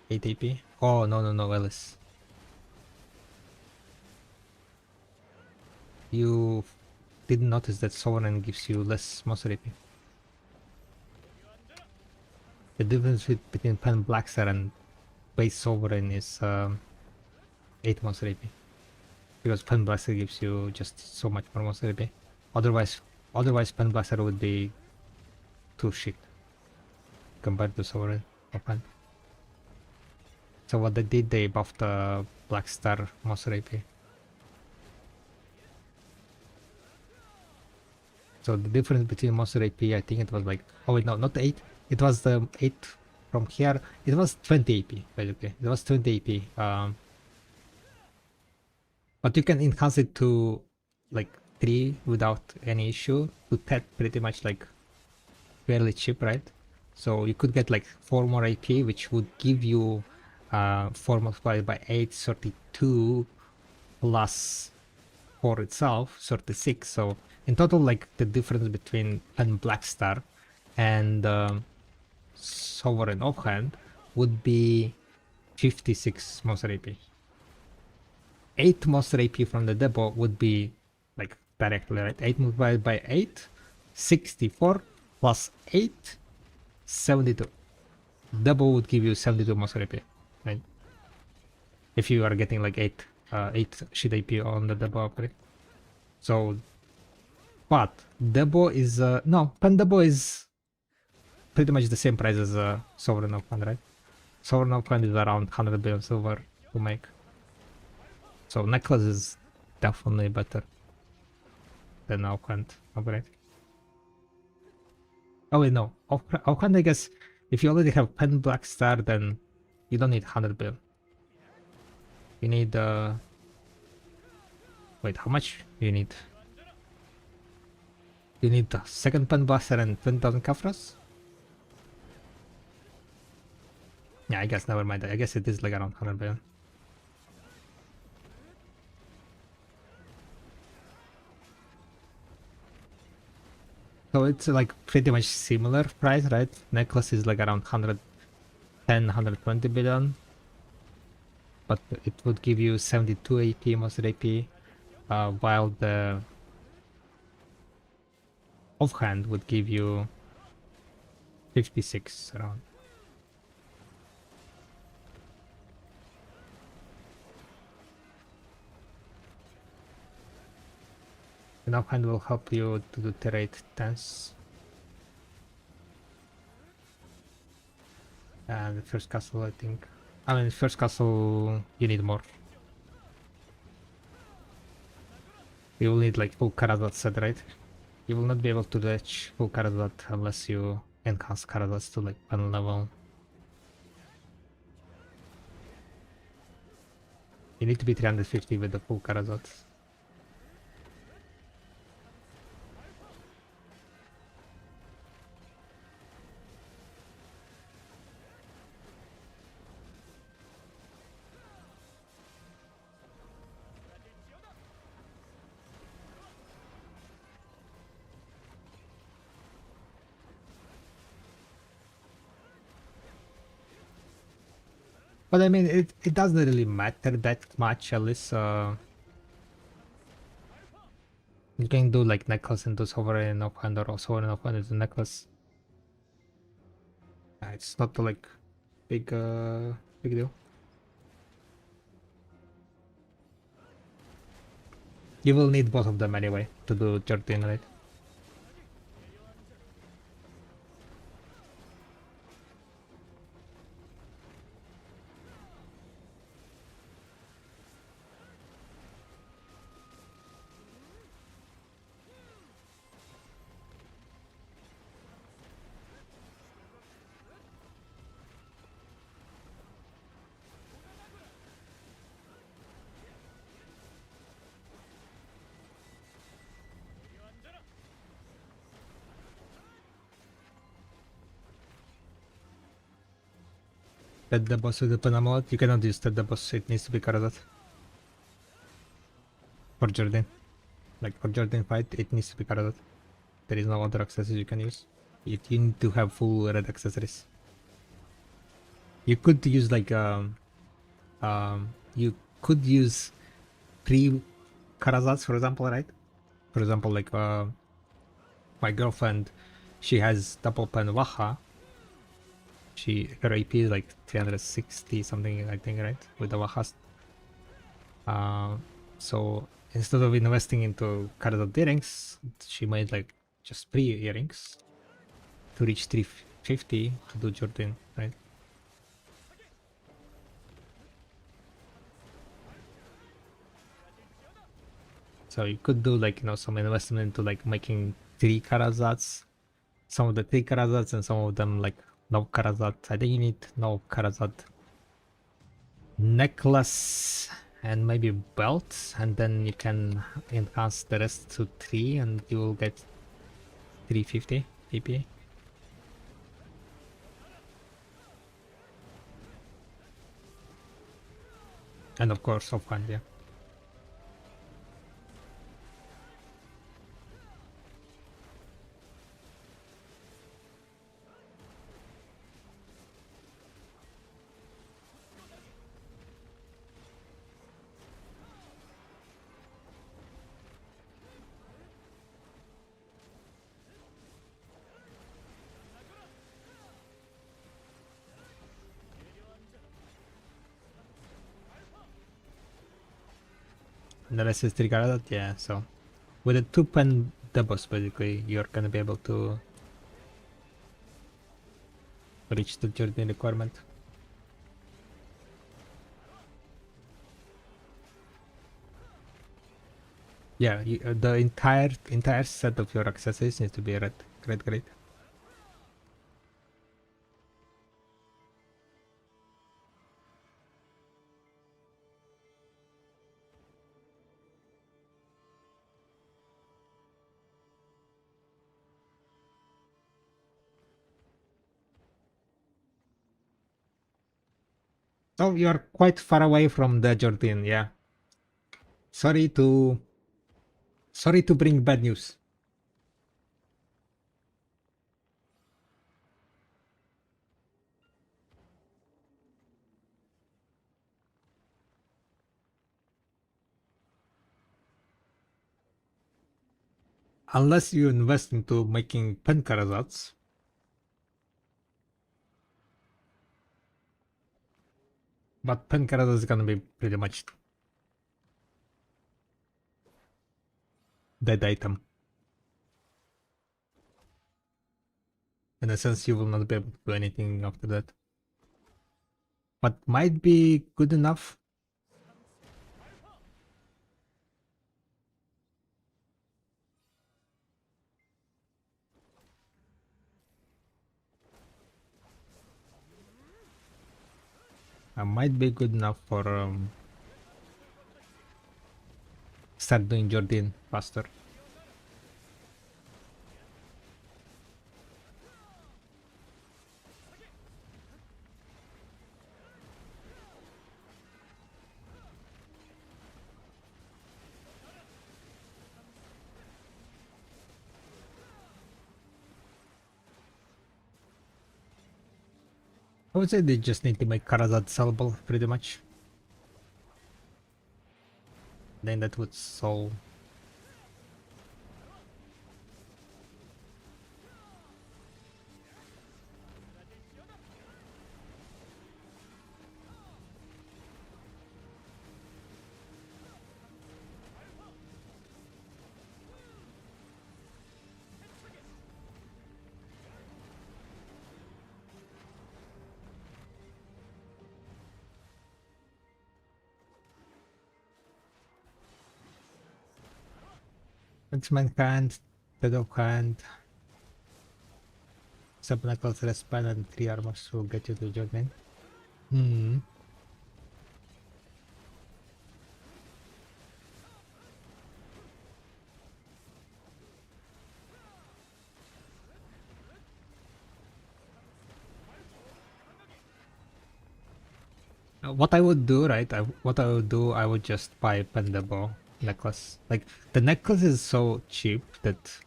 8 AP. Oh no Ellis. You didn't notice that Sovereign gives you less monster AP. The difference between pen Blackstar and base Sovereign is 8 monster AP. Because pen Blaster gives you just so much more monster AP. Otherwise pen Blaster would be too shit compared to Sovereign of Pen. So what they did, they buffed the Black Star monster AP. So the difference between monster AP, I think it was like, oh wait, no, not 8. It was the 8 from here. It was 20 AP basically. It was 20 AP. But you can enhance it to like 3 without any issue. To 10 pretty much like fairly cheap, right? So you could get like 4 more AP, which would give you 4 multiplied by 8, 32 plus 4 itself, 36. So in total, like the difference between Pen Black Star and Sovereign Offhand would be 56 monster AP. 8 monster AP from the depot would be like directly, right? 8 multiplied by 8, 64 plus 8, 72. Double would give you 72 monster AP, right? If you are getting like 8 shit AP on the Debo upgrade. So, but Debo is no, Pen Debo is pretty much the same price as Sovereign of Pen, right? Sovereign of Pen is around 100 billion silver to make. So necklace is definitely better than Auckland upgrade. Oh wait, no. Auckland, I guess, if you already have Pen Black Star, then you don't need 100 bill. You need, wait, how much you need? You need the second Pen Blaster and 20,000 Kafras? Yeah, I guess, never mind. I guess it is like around 100 billion. So it's like pretty much similar price, right? Necklace is like around 110, 120 billion. But it would give you 72 AP, monster AP, while the offhand would give you 56 around. And offhand will help you to do terrate tense. And the first castle, I think. I mean, first castle, you need more. You will need like full Karazat set, right? You will not be able to reach full Karazat unless you enhance Karazats to like 1 level. You need to be 350 with the full Karazat. But I mean, it doesn't really matter that much, at least you can do like necklace into sovereign of hand or sovereign of hand into necklace. It's not like big big deal. You will need both of them anyway to do 13, right? That the boss with the Panamot, you cannot use that the boss, it needs to be Karazat. For Jordan. Like for Jordan fight, it needs to be Karazat. There is no other accessories you can use. You need to have full red accessories. You could use like you could use 3 Karazats, for example, right? For example, like my girlfriend, she has double pen Waha. Her AP is like 360 something, I think, right? With the Wahas. So instead of investing into Karazat earrings, she made like just 3 earrings to reach 350 to do Jordan, right? So you could do like, you know, some investment into like making 3 Karazats, some of the 3 Karazats and some of them like no Karazat. I think you need no Karazat necklace and maybe belt, and then you can enhance the rest to 3 and you will get 350 PP. And of course offhand, yeah. And the rest is 3 Karazat, yeah. So with the 2 pen doubles, basically, you're gonna be able to reach the Jordan requirement. Yeah, the entire set of your accessories needs to be red. Great. Oh, you are quite far away from the Jordan, yeah. Sorry to bring bad news. Unless you invest into making pen Karazats. But pen Karazats is gonna be pretty much dead item. In a sense, you will not be able to do anything after that. But might be good enough. Might be good enough for start doing Jordan faster. I would say they just need to make Karazat sellable pretty much. Then that would solve. Enhancement hand, Dead of Hand, Subknuckles Respan, and 3 armors will get you to Jordan. what I would do, right? What I would do, I would just buy Pendable necklace. Like the necklace is so cheap that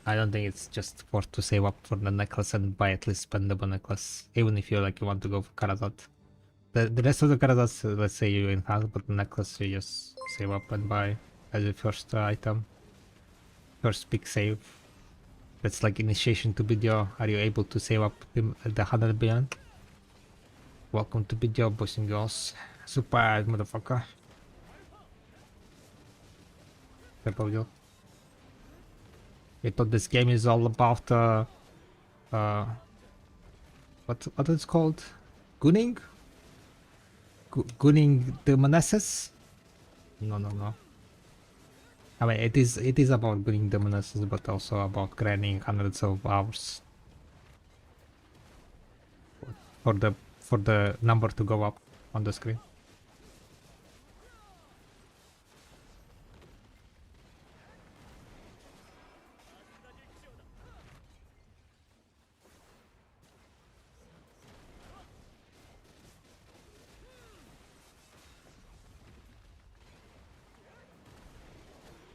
I don't think it's just worth to save up for the necklace and buy at least Pendable necklace, even if you want to go for Karazat. The rest of the Karazats, let's say you enhance, but the necklace you just save up and buy as your first item, first big save. That's like initiation to BDO. Are you able to save up the 100 billion? Welcome to BDO, boys and girls. Surprise, motherfucker. Purple deal. I thought this game is all about what is it called? Gunning? Gunning the Manasses? No, no, no. I mean, it is about gunning the Manasses, but also about grinding hundreds of hours for the number to go up on the screen.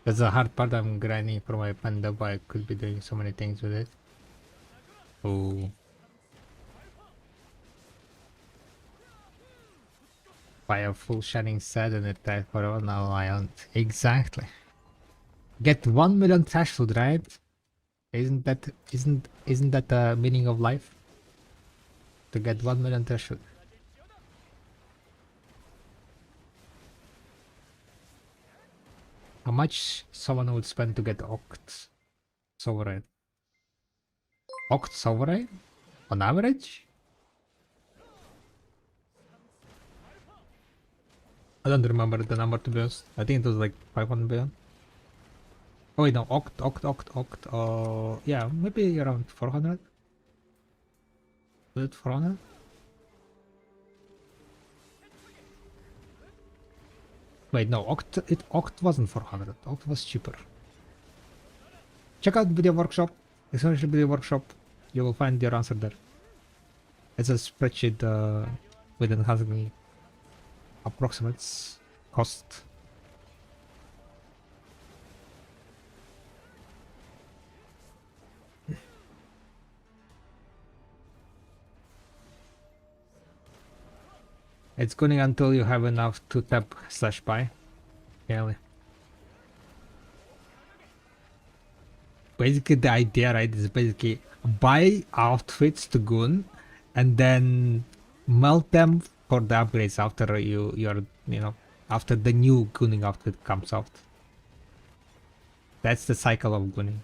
That's the hard part. I'm grinding for my panda, but I could be doing so many things with it. Oh. Buy a full shining set and attack for an alliance. Exactly. Get 1 million trash food, right? Isn't that the meaning of life? To get 1 million trash food. How much someone would spend to get Oct Sovereign? Oct Sovereign? On average? I don't remember the number, to be honest. I think it was like 500 billion. Oh wait, no, Oct. Yeah, maybe around 400. Was it 400? Wait, no, Oct wasn't 400. Oct was cheaper. Check out Video Workshop, Essential Video Workshop. You will find your answer there. It's a spreadsheet with enhancing approximates cost. It's going until you have enough to tap /buy. Yeah. Basically the idea, right, is basically buy outfits to Goon and then melt them for the upgrades after after the new Gooning outfit comes out. That's the cycle of Gooning.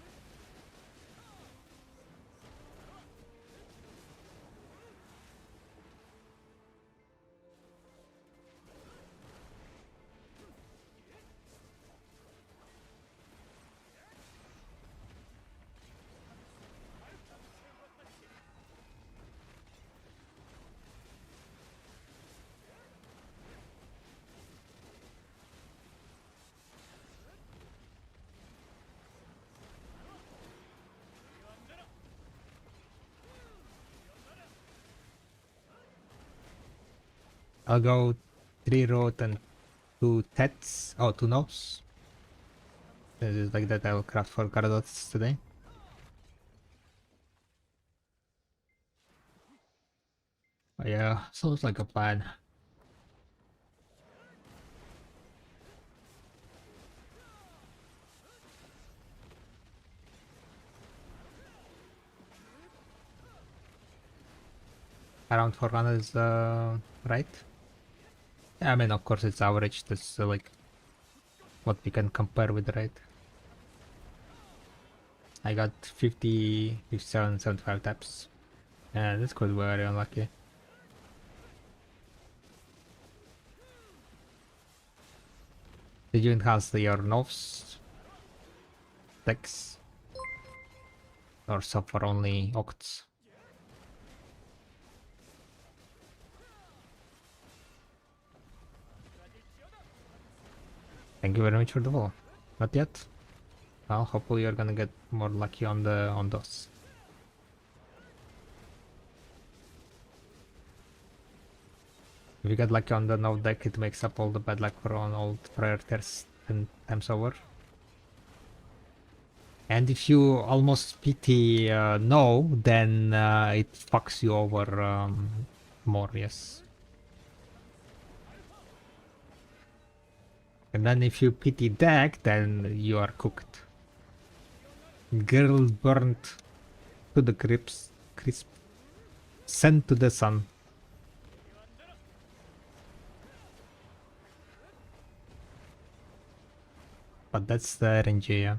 I'll go 3 road and 2 tets. Oh, 2 nodes. This is like that I will craft for Caradots today. Oh, yeah, sounds like a plan. Around 400 is right. Yeah, I mean, of course it's average. That's like what we can compare with, right? I got 50, 57, 75 taps. Yeah, this could be very unlucky. Did you enhance your Novs decks? Or suffer only Octs? Thank you very much for the follow. Not yet. Well, hopefully you're gonna get more lucky on those. If you get lucky on the no deck, it makes up all the bad luck for on old priorities 10 times over. And if you almost pity no, then it fucks you over more, yes. And then if you pity deck, then you are cooked. Girl burnt to the crisp, sent to the sun. But that's the RNG, yeah.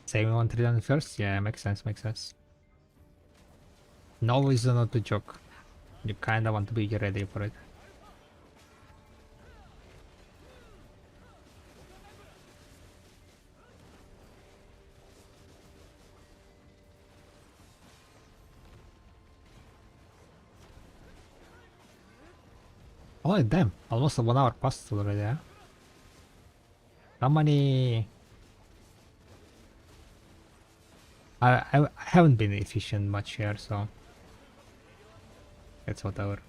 Saving 1 trillion first? Yeah, makes sense, makes sense. No is not a joke. You kinda want to be ready for it. Oh damn, almost 1 hour passed already, yeah? How many... I haven't been efficient much here, so... It's whatever.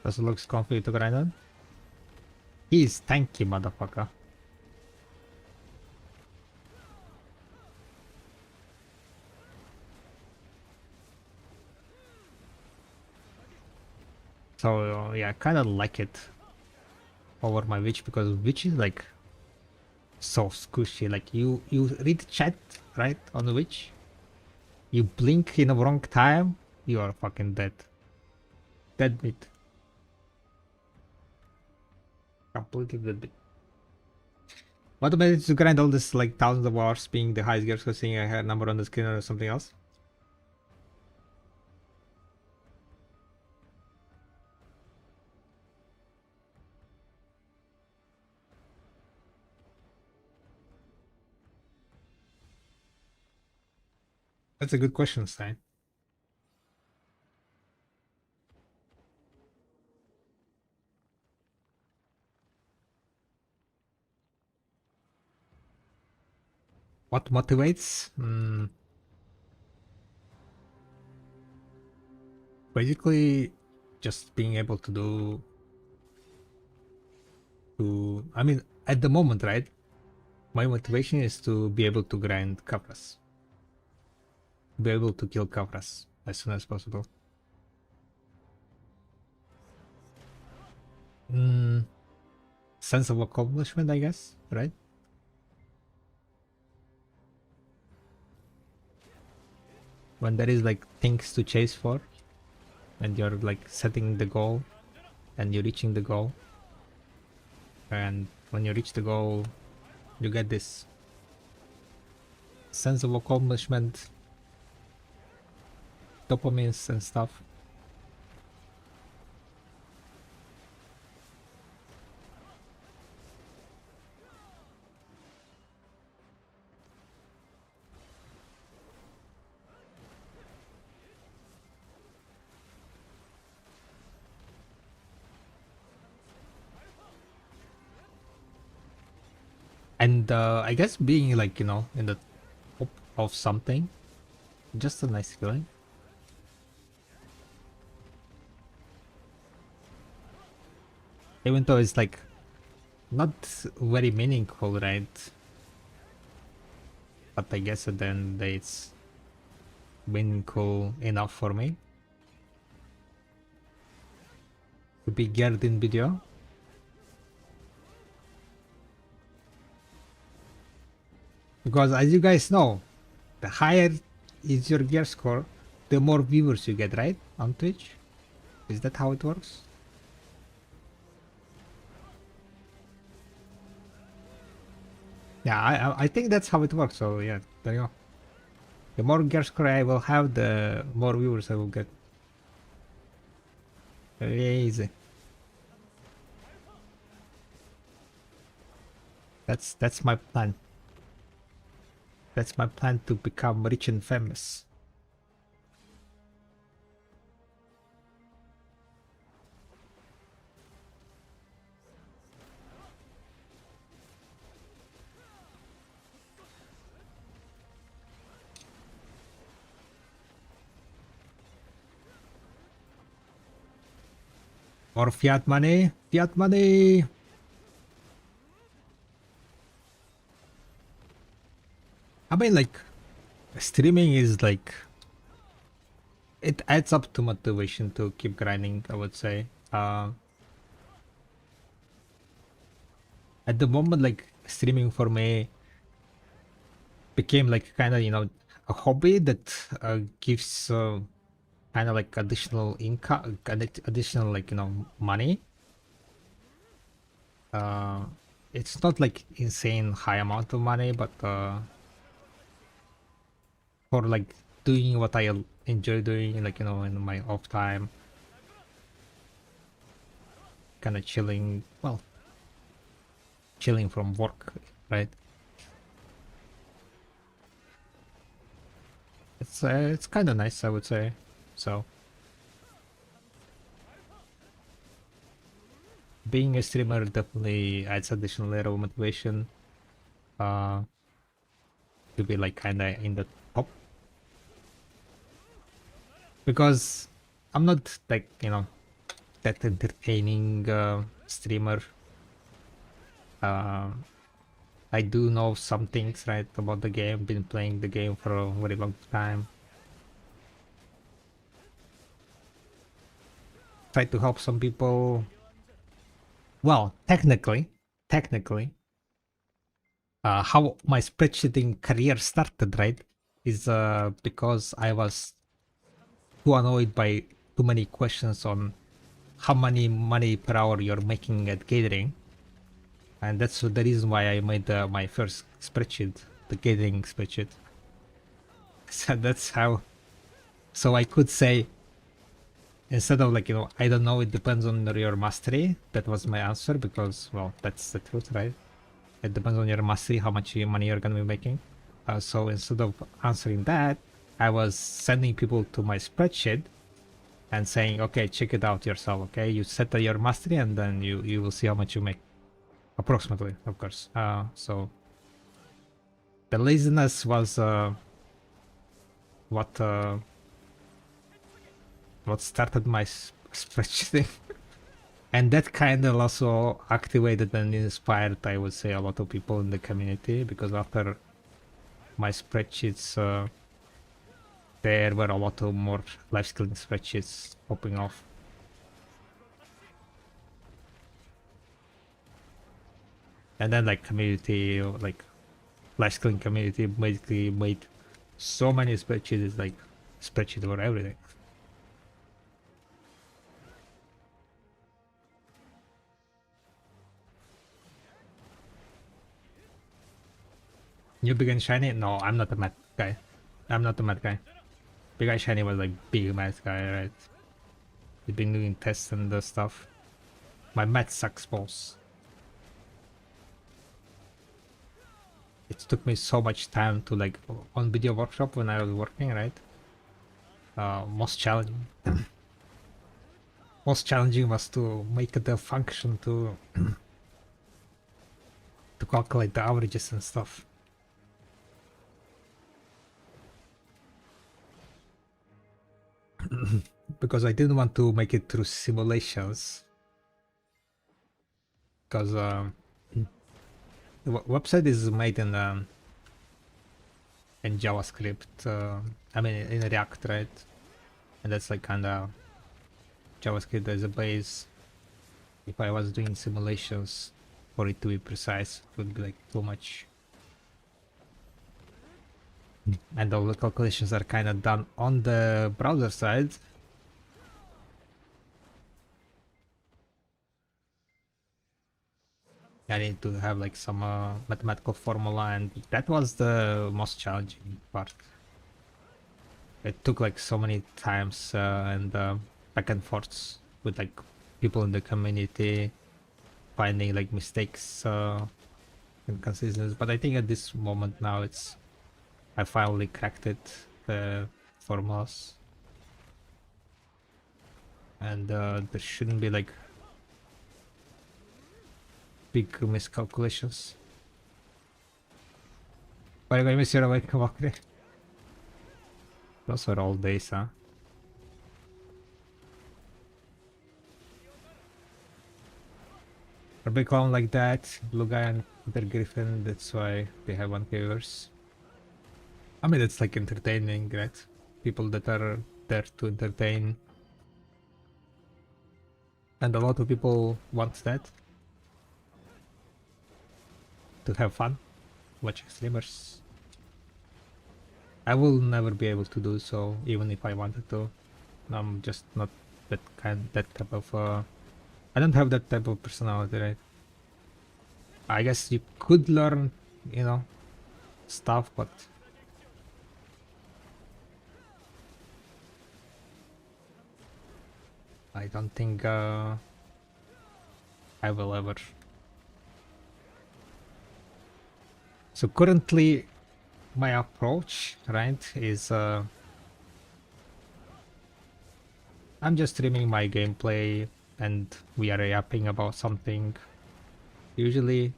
Does it looks comfy to grind on? He's tanky, motherfucker. So yeah, I kinda like it over my witch because witch is like so squishy. Like you read chat right on the witch, you blink in the wrong time, you are fucking dead. Dead meat. Completely dead meat. What about it to grind all this like thousands of hours being the highest gear score, seeing a number on the screen or something else? That's a good question, Stein. What motivates? Basically, just being able to do. I mean, at the moment, right? My motivation is to be able to grind Kafras. Be able to kill Kafras as soon as possible. Sense of accomplishment, I guess, right? When there is like things to chase for, and you're like setting the goal, and you're reaching the goal, and when you reach the goal, you get this sense of accomplishment, dopamines and stuff. And I guess being like, in the top of something, just a nice feeling. Even though it's like not very meaningful, right? But I guess at the end of the day it's meaningful enough for me to be geared in video. Because as you guys know, the higher is your gear score, the more viewers you get, right? On Twitch? Is that how it works? Yeah, I think that's how it works, so yeah, there you go. The more gear score I will have, the more viewers I will get. Very easy. That's my plan. That's my plan to become rich and famous. Or fiat money. Fiat money. I mean, like, streaming is like, it adds up to motivation to keep grinding, I would say. At the moment, like, streaming for me became like kind of, you know, a hobby that gives kind of like additional income, additional, like, you know, money. It's not like insane high amount of money, but for like doing what I enjoy doing, like, you know, in my off time, kind of chilling, well, chilling from work, right? It's kind of nice, I would say. So being a streamer definitely adds additional layer of motivation uh to be like kind of in the top, because I'm not like, you know, that entertaining streamer. uh I do know some things, right, about the game. Been playing the game for a very long time. Try to help some people. Well, technically, how my spreadsheeting career started, right, is because I was too annoyed by too many questions on how many money per hour you're making at gathering, and that's the reason why I made my first spreadsheet, the gathering spreadsheet. So that's how. So I could say, instead of like, you know, I don't know, it depends on your mastery. That was my answer, because, well, that's the truth, right? It depends on your mastery how much money you're gonna be making. So instead of answering that, I was sending people to my spreadsheet and saying, okay, check it out yourself. Okay, you set your mastery, and then you will see how much you make, approximately, of course. So the laziness was what what started my spreadsheeting. And that kind of also activated and inspired, I would say, a lot of people in the community, because after my spreadsheets, there were a lot of more life skilling spreadsheets popping off. And then like community, like life skilling community basically made so many spreadsheets, like spreadsheet for everything. You begin shiny? No, I'm not a math guy. I'm not a math guy. Big Eye Shiny was like big math guy, right? He's been doing tests and the stuff. My math sucks balls. It took me so much time to like on video workshop when I was working, right? Most challenging. Most challenging was to make the function to to calculate the averages and stuff. Because I didn't want to make it through simulations. Because the website is made in JavaScript. I mean in React, right? And that's like kind of JavaScript as a base. If I was doing simulations for it to be precise, it would be like too much. And all the calculations are kind of done on the browser side. I need to have like some mathematical formula, and that was the most challenging part. It took like so many times and back and forths with like people in the community, finding like mistakes and consistency. But I think at this moment now I finally cracked it, the formulas, and there shouldn't be like big miscalculations. But I miss your awake, Wakri. Those are all days, huh? Or big clown like that, blue guy and Peter Griffin, that's why they have 1 viewers. I mean, it's like entertaining, right? People that are there to entertain. And a lot of people want that. To have fun watching streamers. I will never be able to do so, even if I wanted to. I'm just not that type of I don't have that type of personality, right? I guess you could learn, you know, stuff, but I don't think I will ever. So currently my approach, right, is I'm just streaming my gameplay and we are yapping about something. Usually,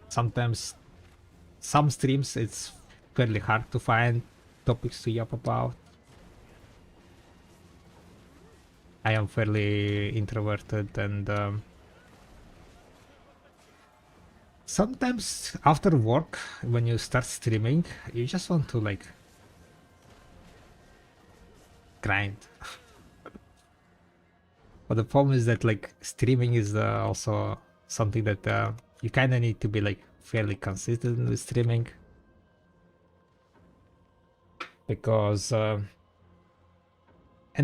sometimes some streams it's fairly hard to find topics to yap about. I am fairly introverted and sometimes after work when you start streaming you just want to like grind. But the problem is that like streaming is also something that you kind of need to be like fairly consistent with streaming, because in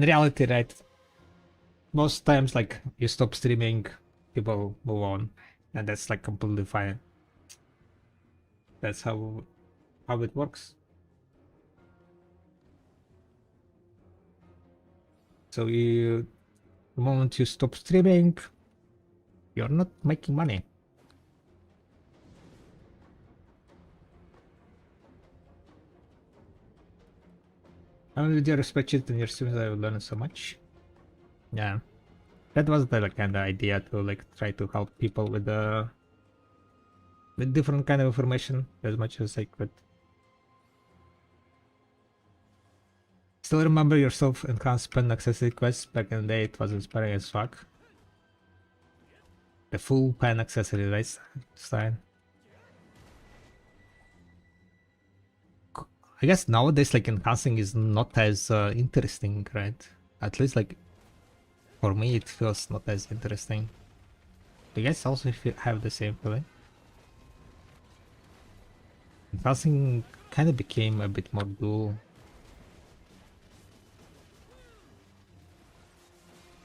reality, right, most times like you stop streaming, people move on, and that's like completely fine. That's how it works. So the moment you stop streaming, you're not making money. I mean, with your spreadsheet and your streams, I learned so much. Yeah, that was the like, kind of idea to like try to help people with different kind of information as much as I could. Still remember your self-enhancement accessory quest back in the day? It was inspiring as fuck. The full pen accessory, right? Stein. I guess nowadays, like, enhancing is not as interesting, right? At least, like, for me, it feels not as interesting. Do you guys also have the same feeling? Enhancing kind of became a bit more dual.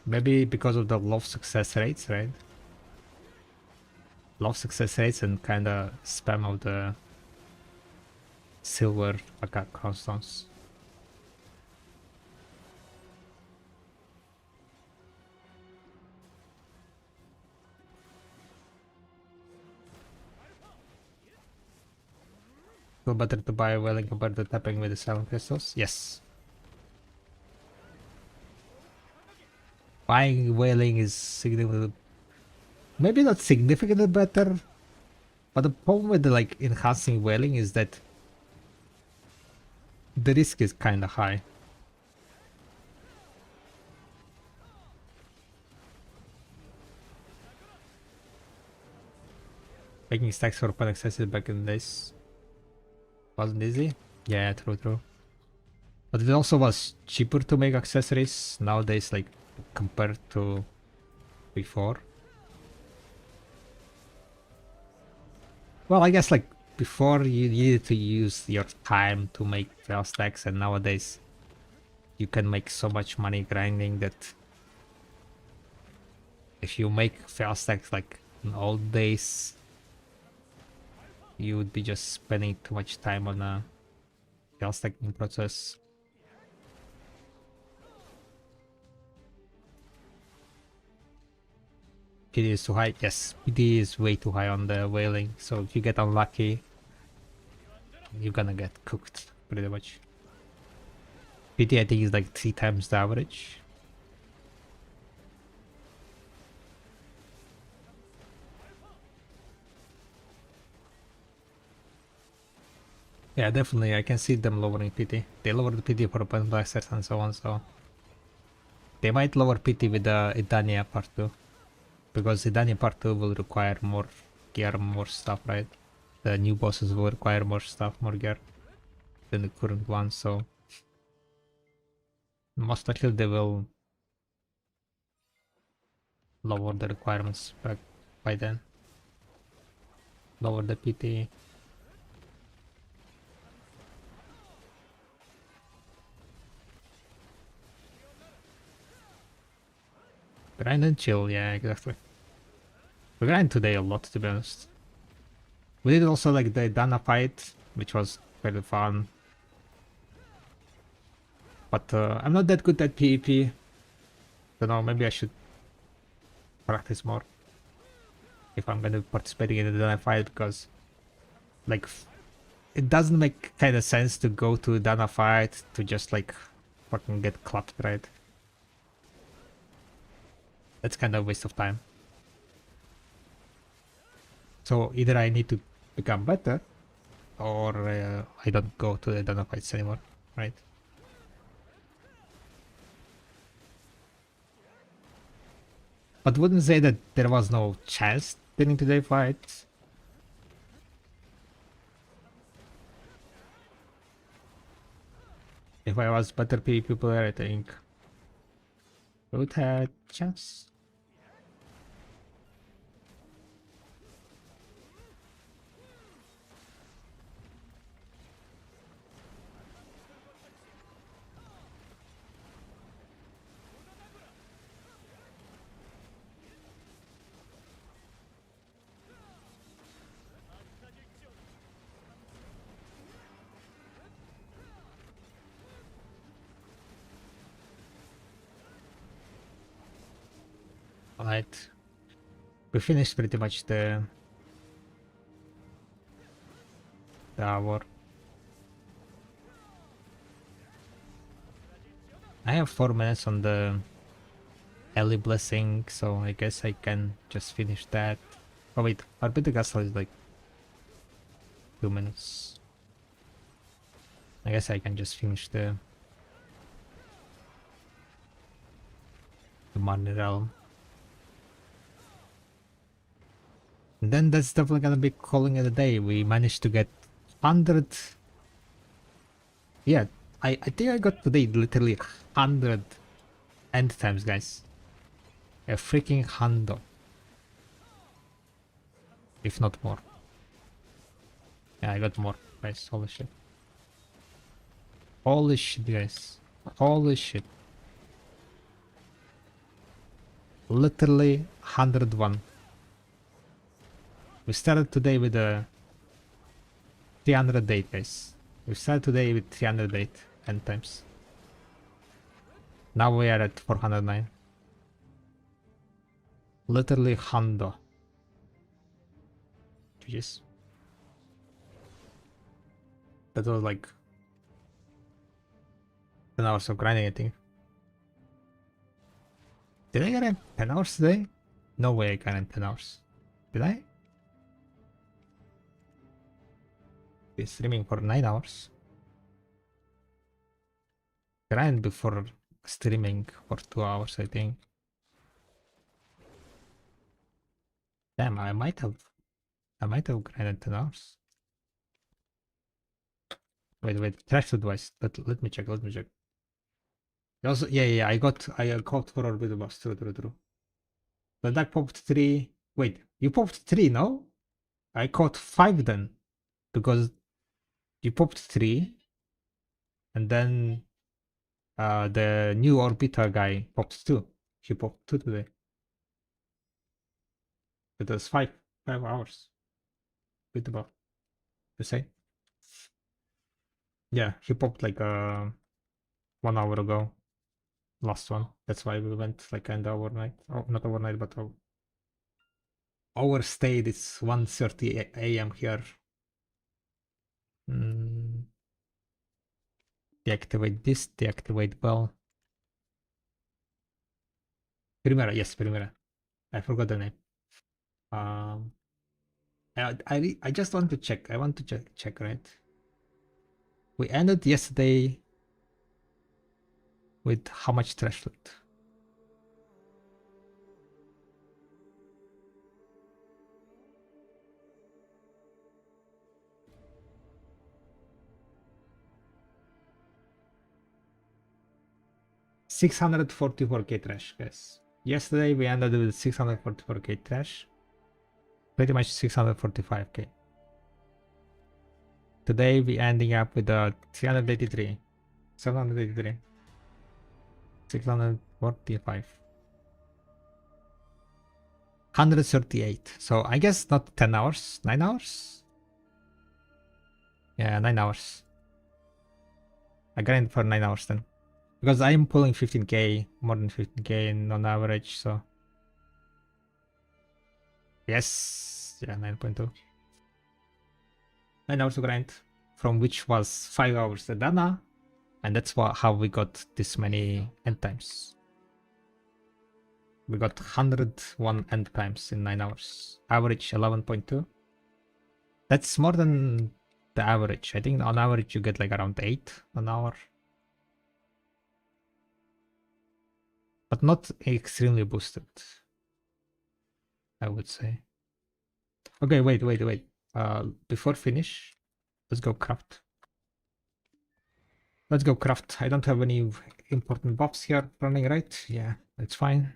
Maybe because of the low success rates, right? Low success rates and kind of spam of the silver crownstones. Still better to buy a whaling compared to tapping with the silent crystals? Yes. Buying whaling is significantly, maybe not significantly better, but the problem with the like enhancing whaling is that the risk is kind of high. Making stacks for pen accessories back in the days wasn't easy. Yeah, true. But it also was cheaper to make accessories nowadays, like compared to before. Well, I guess like before you needed to use your time to make fail stacks, and nowadays you can make so much money grinding that if you make fail stacks like in old days, you would be just spending too much time on a fail stacking process. PD is too high. Yes, PD is way too high on the whaling. So if you get unlucky, you're gonna get cooked pretty much. PD I think is like 3 times the average. Yeah, definitely. I can see them lowering PT. They lowered the PT for open blasters and so on. So they might lower PT with the Idania part 2. Because the Dani part 2 will require more gear, more stuff, right? The new bosses will require more stuff, more gear than the current one, so most likely they will lower the requirements back by then. Lower the PT. Grind and chill, yeah, exactly. We grind today a lot, to be honest. We did also like the Dana fight, which was very fun. But I'm not that good at PvP. Don't know, maybe I should practice more if I'm gonna be participating in the Dana fight, because like it doesn't make kind of sense to go to Dana fight to just like fucking get clapped, right? That's kind of a waste of time. So either I need to become better, or I don't go to the Dana fights anymore, right? But wouldn't say that there was no chance during today's fight. If I was better PvP player, I think I would have a chance. Alright. We finished pretty much the hour. I have 4 minutes on the Ellie blessing, so I guess I can just finish that. Oh wait, Arbiter Castle is like 2 minutes. I guess I can just finish the Marni Realm. And then that's definitely gonna be calling it a day. We managed to get 100. Yeah, I think I got today literally 100 end times, guys. A freaking hundo. If not more. Yeah, I got more, guys. Holy shit. Holy shit, guys. Holy shit. Literally 101. We started today with a 308, guys. We started today with 308 end times. Now we are at 409. Literally hundo. Jeez. That was like 10 hours of grinding, I think. Did I get in 10 hours today? No way I got in 10 hours. Did I? Been streaming for 9 hours. Grind before streaming for 2 hours, I think. Damn, I might have grinded 10 hours. Wait, trash advice. Let me check. Also, yeah, I got for Orbit Boss. True. The duck popped 3. Wait, you popped 3, no? I caught 5 then. Because you popped 3. And then the new Orbiter guy popped 2. He popped 2 today. It was 5 hours. With the buff. You say? Yeah, he popped like 1 hour ago. Last one. That's why we went like kind of overnight. Oh, not overnight, but overstayed. It's 1:30 a.m. here. Deactivate this. Deactivate bell. Primera, yes, Primera. I forgot the name. I just want to check. I want to check, right? We ended yesterday with how much trash loot? 644k trash, guys. Yesterday we ended with 644k trash. Pretty much 645k. Today we ending up with 383. 783. 645. 138. So I guess not 10 hours, 9 hours? Yeah, 9 hours. I grind for 9 hours then. Because I'm pulling 15k, more than 15k on average, so. Yes, yeah, 9.2. 9 hours to grind, from which was 5 hours the Dana, and that's how we got this many end times. We got 101 end times in 9 hours. Average 11.2. That's more than the average. I think on average you get like around 8 an hour. But not extremely boosted, I would say. Okay, wait. Before finish, let's go craft. Let's go craft. I don't have any important buffs here running, right? Yeah, it's fine.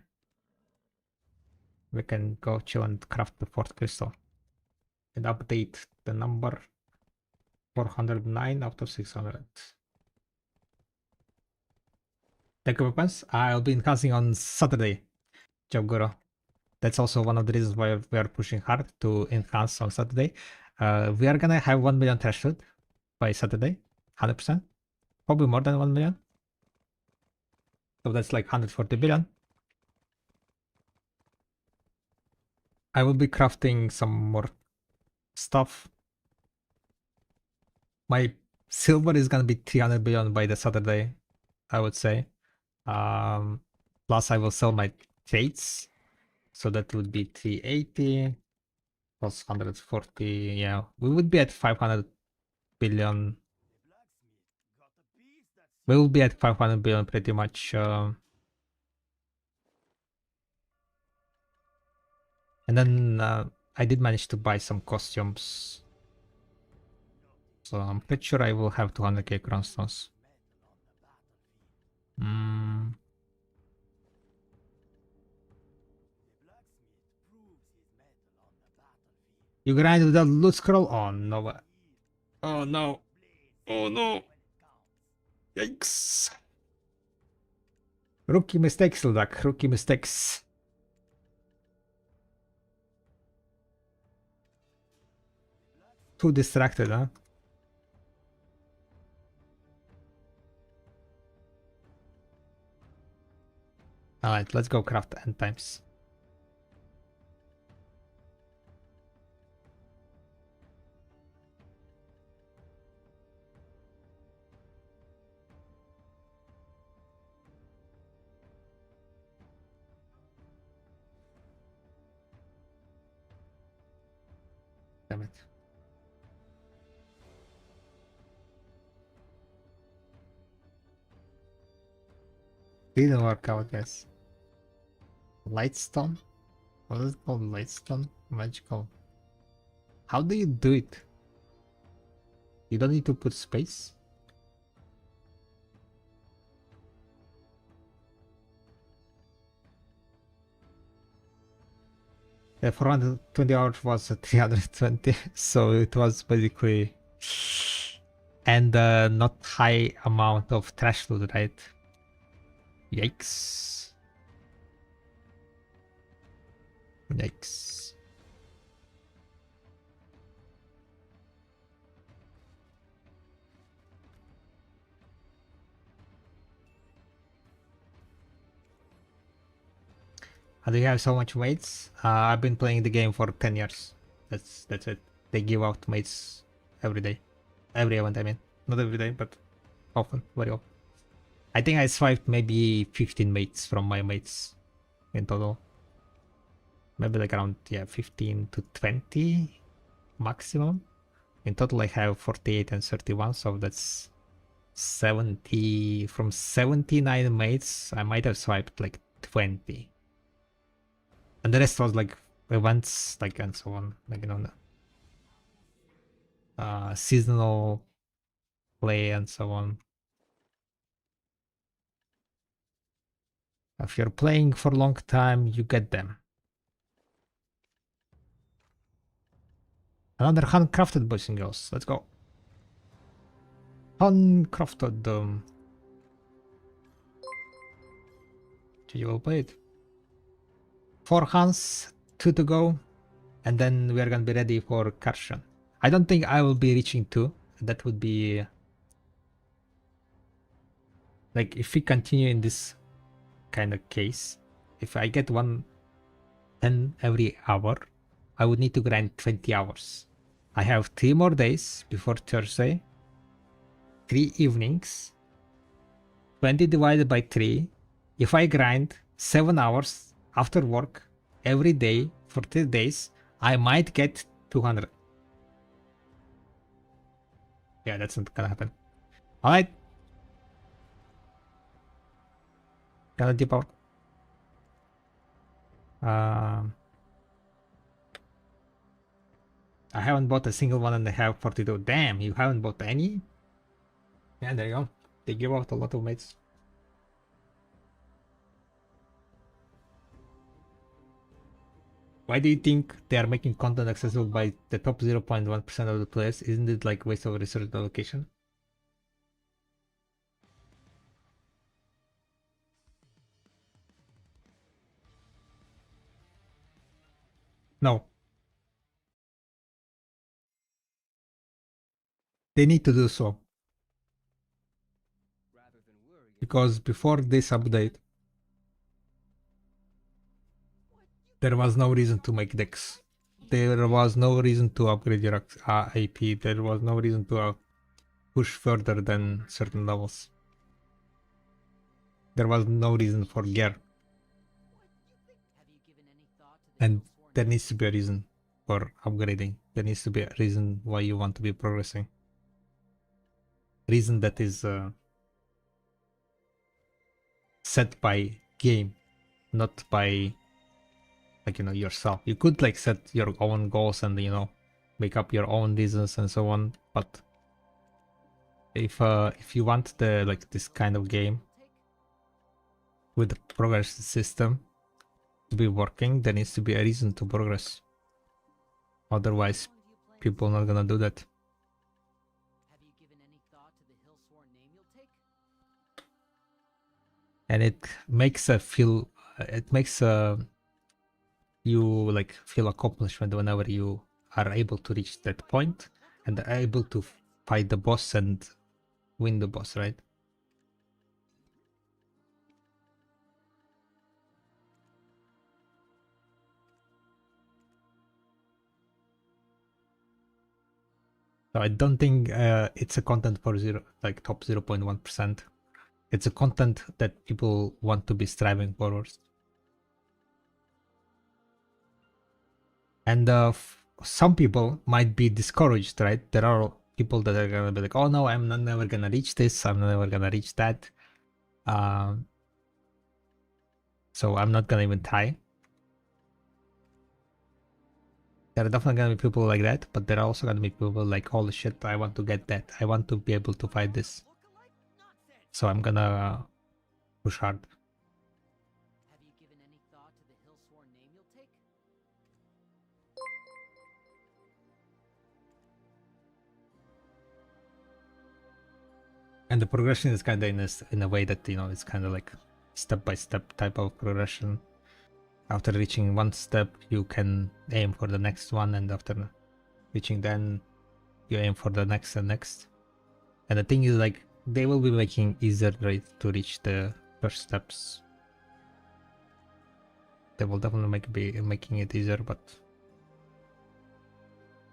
We can go chill and craft the fourth crystal. And update the number 409 out of 600. Tech weapons, I'll be enhancing on Saturday, Job Guru. That's also one of the reasons why we are pushing hard to enhance on Saturday. We are gonna have 1 million trash loot by Saturday, 100%. Probably more than 1 million. So that's like 140 billion. I will be crafting some more stuff. My silver is gonna be 300 billion by the Saturday, I would say. Plus I will sell my trades. So that would be 380 plus 140. Yeah, we would be at 500 billion. We will be at 500 billion pretty much. And then I did manage to buy some costumes. So I'm pretty sure I will have 200k crownstones. You grind without loot scroll? Oh no. Oh no. Oh no. Yikes. Rookie mistakes, Ludak. Rookie mistakes. Too distracted, huh? Alright, let's go craft end times. Damn it. Didn't work out, guys. Lightstone? What is it called? Lightstone? Magical. How do you do it? You don't need to put space? The 420 hours was 320, so it was basically and not high amount of trash loot, right? Yikes. Yikes. How do you have so much mates? I've been playing the game for 10 years. That's it. They give out mates every day. Every event, I mean. Not every day, but often. Very often. I think I swiped maybe 15 mates from my mates in total. Maybe like around, yeah, 15 to 20 maximum. In total I have 48 and 31, so that's 70. From 79 mates, I might have swiped like 20. And the rest was like events, like, and so on, like, you know, seasonal play and so on. If you're playing for a long time, you get them. Another handcrafted, boys and girls. Let's go. Handcrafted. You will play it. 4 hands, 2 to go, and then we are gonna be ready for Karshan. I don't think I will be reaching 2. That would be like if we continue in this kind of case. If I get 10 every hour, I would need to grind 20 hours. I have 3 more days before Thursday, 3 evenings, 20 divided by 3. If I grind 7 hours after work every day for 3 days, I might get 200. Yeah, that's not gonna happen. Alright. Gonna dip out. I haven't bought a single one and I have 42. Damn, you haven't bought any? Yeah, there you go. They give out a lot of mates. Why do you think they are making content accessible by the top 0.1% of the players? Isn't it like waste of resource allocation? No. They need to do so. Because before this update, there was no reason to make decks. There was no reason to upgrade your AP. There was no reason to push further than certain levels. There was no reason for gear. And there needs to be a reason for upgrading. There needs to be a reason why you want to be progressing. Reason that is set by game, not by like, you know, yourself. You could like set your own goals and, you know, make up your own reasons and so on, but if you want the like this kind of game with the progress system to be working, there needs to be a reason to progress. Otherwise, people are not gonna do that. And it makes you like feel accomplishment whenever you are able to reach that point and are able to fight the boss and win the boss, right? So I don't think it's a content for top 0.1%. It's a content that people want to be striving forwards. And some people might be discouraged, right? There are people that are gonna be like, oh no, I'm never gonna reach this, I'm never gonna reach that. So I'm not gonna even try. There are definitely gonna be people like that, but there are also gonna be people like, holy shit, I want to get that. I want to be able to fight this. So I'm gonna push hard. And the progression is kind of in a way that, you know, it's kind of like step-by-step type of progression. After reaching one step, you can aim for the next one, and after reaching then, you aim for the next and next. And the thing is, like, they will be making easier to reach the first steps. They will definitely be making it easier, but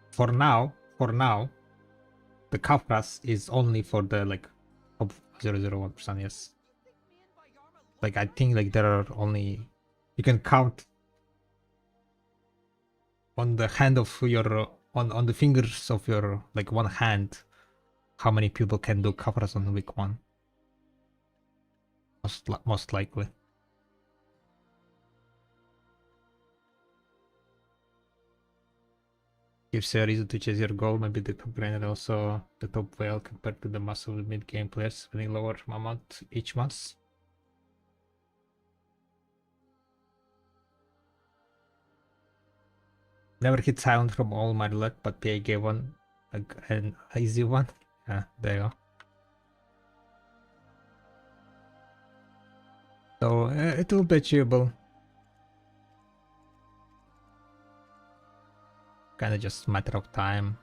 for now, the Kafras is only for the like top 0.01%. Yes, like I think like there are only, you can count on the hand of your on the fingers of your like one hand how many people can do Kafras on week 1. Most likely. Gives you a reason to chase your goal. Maybe the top grinder also the top whale compared to the massive mid game players spending lower amount each month. Never hit silent from all my luck, but PA gave one an easy one. Yeah, there you go. So it will be achievable. Kinda just matter of time.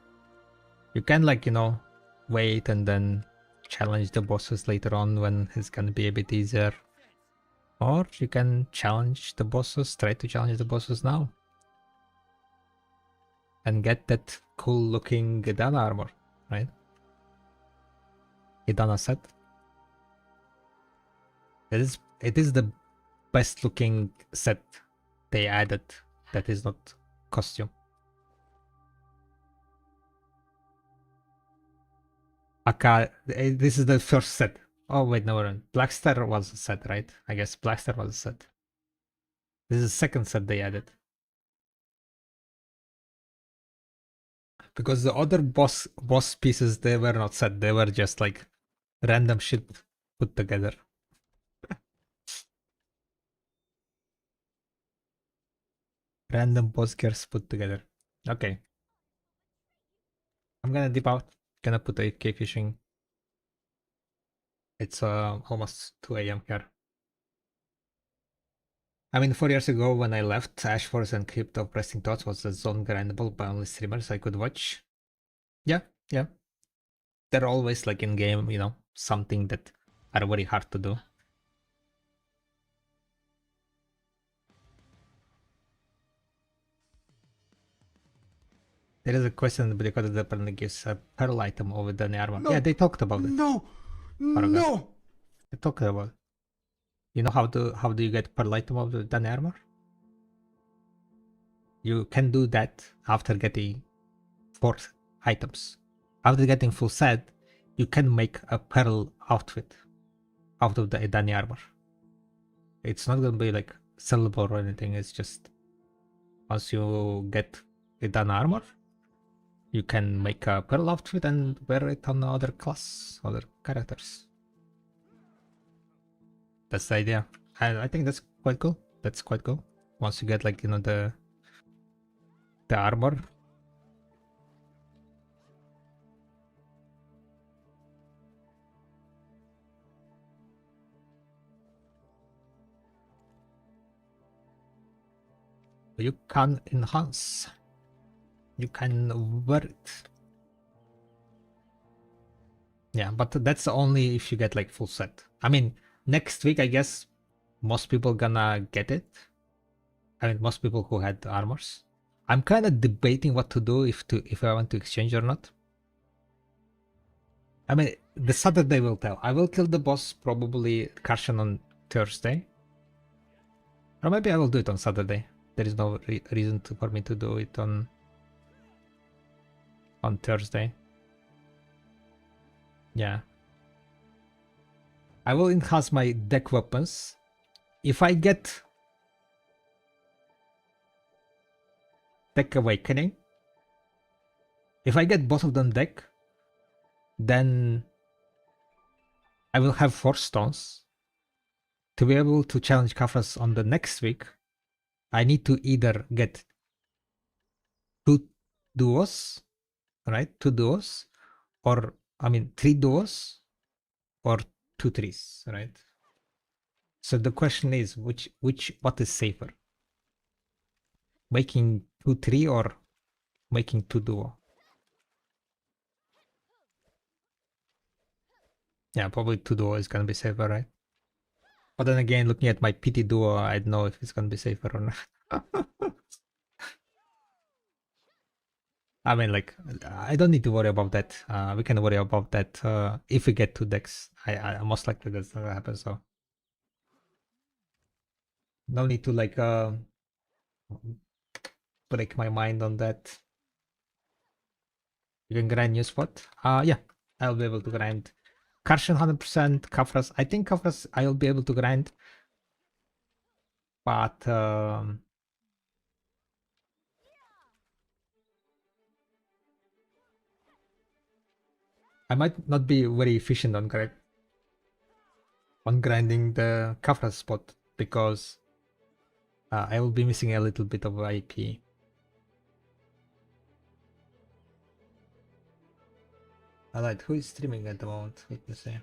You can, like, you know, wait and then challenge the bosses later on when it's gonna be a bit easier. Or you can challenge the bosses, try to challenge the bosses now. And get that cool looking Idana armor, right? Idana set. It is the best looking set they added that is not costume. Aka, this is the first set. Oh wait, no, Blackstar was a set, right? I guess Blackstar was a set. This is the second set they added. Because the other boss pieces, they were not set. They were just like random shit put together. Random boss gears put together. Okay. I'm gonna dip out. Gonna put 8k fishing. It's almost 2 a.m. here. I mean, 4 years ago when I left, Ash Force and Crypto Pressing Thoughts was a zone grindable by only streamers I could watch. Yeah, yeah. They're always like in game, you know, something that are very hard to do. There is a question because the apparently gives a pearl item over the armor. No. Yeah, they talked about it. No! Paragon. No! They talked about it. You know how do you get pearl item of the armor? You can do that after getting 4 items. After getting full set, you can make a pearl outfit out of the Edani armor. It's not gonna be like sellable or anything, it's just once you get Edani armor, you can make a pearl outfit and wear it on other class, other characters. That's the idea. I think that's quite cool. That's quite cool. Once you get, like, you know, the armor. You can enhance. You can wear it. Yeah, but that's only if you get like full set. I mean, next week, I guess most people gonna get it. I mean, most people who had armors. I'm kind of debating what to do if I want to exchange or not. I mean, the Saturday will tell. I will kill the boss probably Karshan on Thursday. Or maybe I will do it on Saturday. There is no reason for me to do it on Thursday. Yeah. I will enhance my deck weapons. If I get Deck Awakening, if I get both of them deck, then I will have 4 stones. To be able to challenge Kafras on the next week, I need to either get 2 duos, right? 2 duos, or I mean 3 duos, or 2 threes, right? So the question is, what is safer? Making 2 3 or making 2 duo? Yeah, probably 2 duo is gonna be safer, right? But then again, looking at my PT duo, I don't know if it's gonna be safer or not. I mean, like, I don't need to worry about that. We can worry about that if we get 2 decks. I most likely that's not gonna happen. So no need to like break my mind on that. You can grind new spot. Yeah, I'll be able to grind. Karshan 100%, Kafras. I think Kafras I'll be able to grind, but I might not be very efficient on grinding the Kafras spot because I will be missing a little bit of IP. Alright, who is streaming at the moment? Let me see.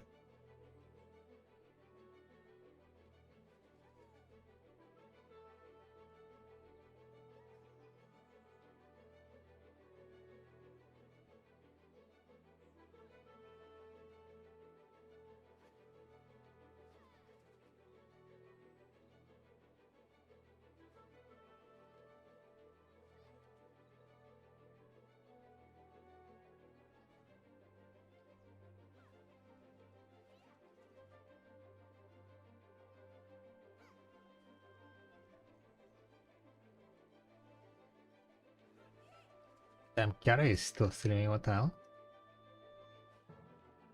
Damn, Kiara is still streaming, what the hell?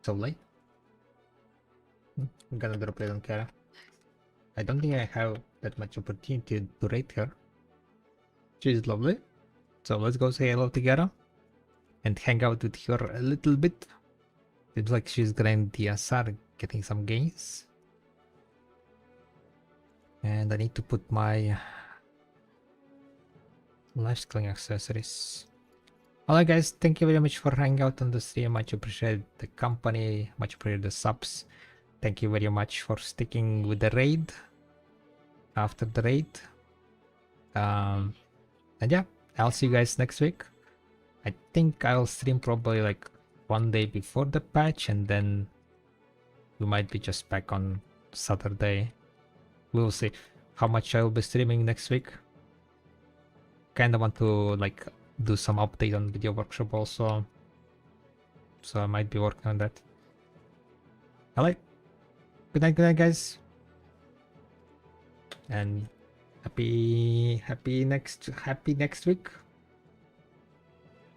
So late? I'm gonna drop it on Kiara. I don't think I have that much opportunity to rate her. She's lovely. So let's go say hello together and hang out with her a little bit. Seems like she's grinding DSR, getting some gains. And I need to put my lifestealing accessories. Alright guys, thank you very much for hanging out on the stream. Much appreciate the company, much appreciate the subs. Thank you very much for sticking with the raid after the raid. And yeah, I'll see you guys next week. I think I'll stream probably like one day before the patch, and then we might be just back on Saturday. We'll see how much I'll be streaming next week. Kinda want to like do some update on Video Workshop also, so I might be working on that. Alright, good night guys, and happy next week.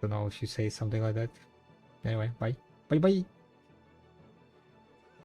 Don't know if you say something like that. Anyway, bye.